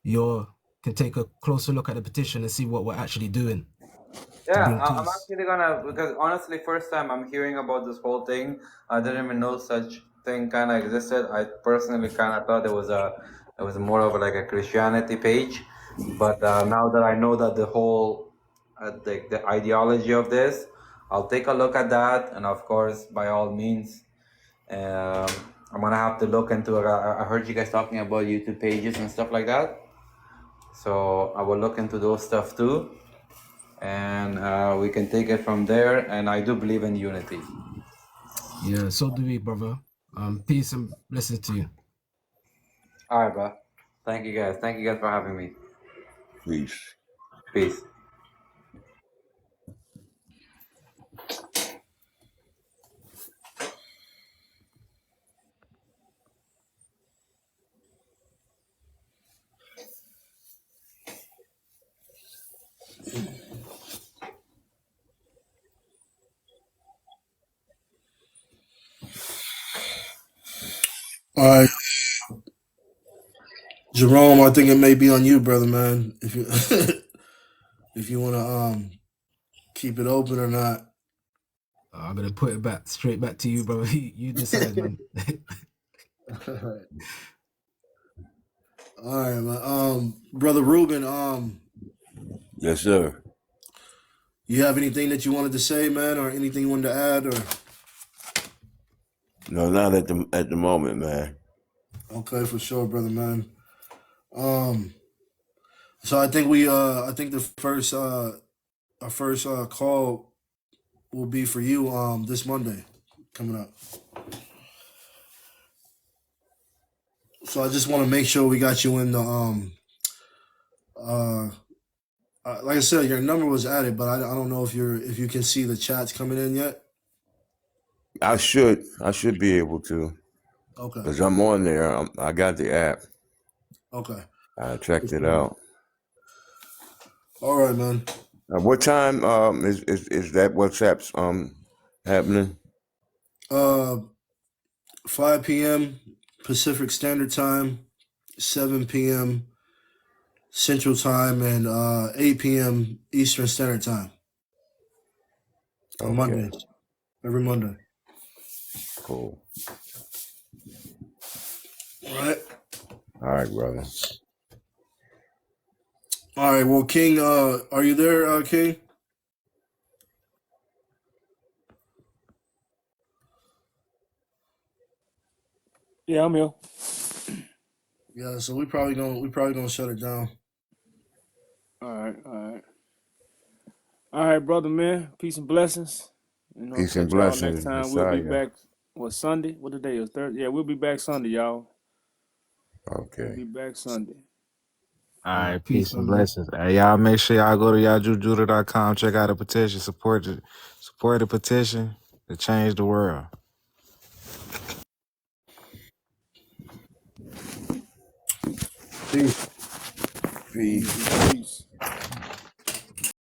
Speaker 9: you can take a closer look at the petition and see what we're actually doing.
Speaker 16: Yeah, I'm actually gonna, because honestly, first time I'm hearing about this whole thing. I didn't even know such thing kind of existed. I personally kind of thought it was more of like a Christianity page, but now that I know that the whole the ideology of this, I'll take a look at that, and of course, by all means, I'm gonna have to look into it. I heard you guys talking about YouTube pages and stuff like that, so I will look into those stuff too. And we can take it from there. And I do believe in unity.
Speaker 9: Yeah, so do we, brother. Peace and blessings to you.
Speaker 16: All right, bro. Thank you guys. Thank you guys for having me. Peace.
Speaker 2: All right, Jerome. I think it may be on you, brother, man. If you if you want to keep it open or not.
Speaker 9: I'm gonna put it straight back to you, brother. You decide, man.
Speaker 2: All right, man. Brother Ruben.
Speaker 18: Yes, sir.
Speaker 2: You have anything that you wanted to say, man, or anything you wanted to add, or?
Speaker 18: No, not at the moment, man.
Speaker 2: Okay, for sure, brother, man. So I think I think the first our first call will be for you this Monday coming up. So I just want to make sure we got you in the like I said, your number was added, but I don't know if you can see the chats coming in yet.
Speaker 18: I should be able to.
Speaker 2: Okay.
Speaker 18: Because I'm on there. I got the app.
Speaker 2: Okay.
Speaker 18: I checked it out.
Speaker 2: All right, man.
Speaker 18: What time is that WhatsApp's happening?
Speaker 2: 5 p.m. Pacific Standard Time, 7 p.m. Central Time, and 8 p.m. Eastern Standard Time. On Mondays. Every Monday.
Speaker 18: Cool.
Speaker 2: All
Speaker 18: right, brother.
Speaker 2: All right. Well, King, are you there, King?
Speaker 1: Yeah, I'm here.
Speaker 2: Yeah, so we probably gonna shut it down.
Speaker 1: All right, brother, man. Peace and blessings. You know,
Speaker 18: Peace and
Speaker 1: catch y'all next
Speaker 18: blessings,
Speaker 1: time. We'll be
Speaker 18: Messiah.
Speaker 1: back. What, Sunday? What the day is? Thursday? Yeah, we'll be back Sunday, y'all. We'll
Speaker 18: Okay.
Speaker 1: be back Sunday.
Speaker 3: All right,
Speaker 9: Peace,
Speaker 3: peace and
Speaker 9: family.
Speaker 3: blessings. Hey, y'all make sure y'all go to y'alljujudah.com, check out the petition, support the petition to change the world.
Speaker 2: Peace.
Speaker 18: Peace.
Speaker 1: Peace.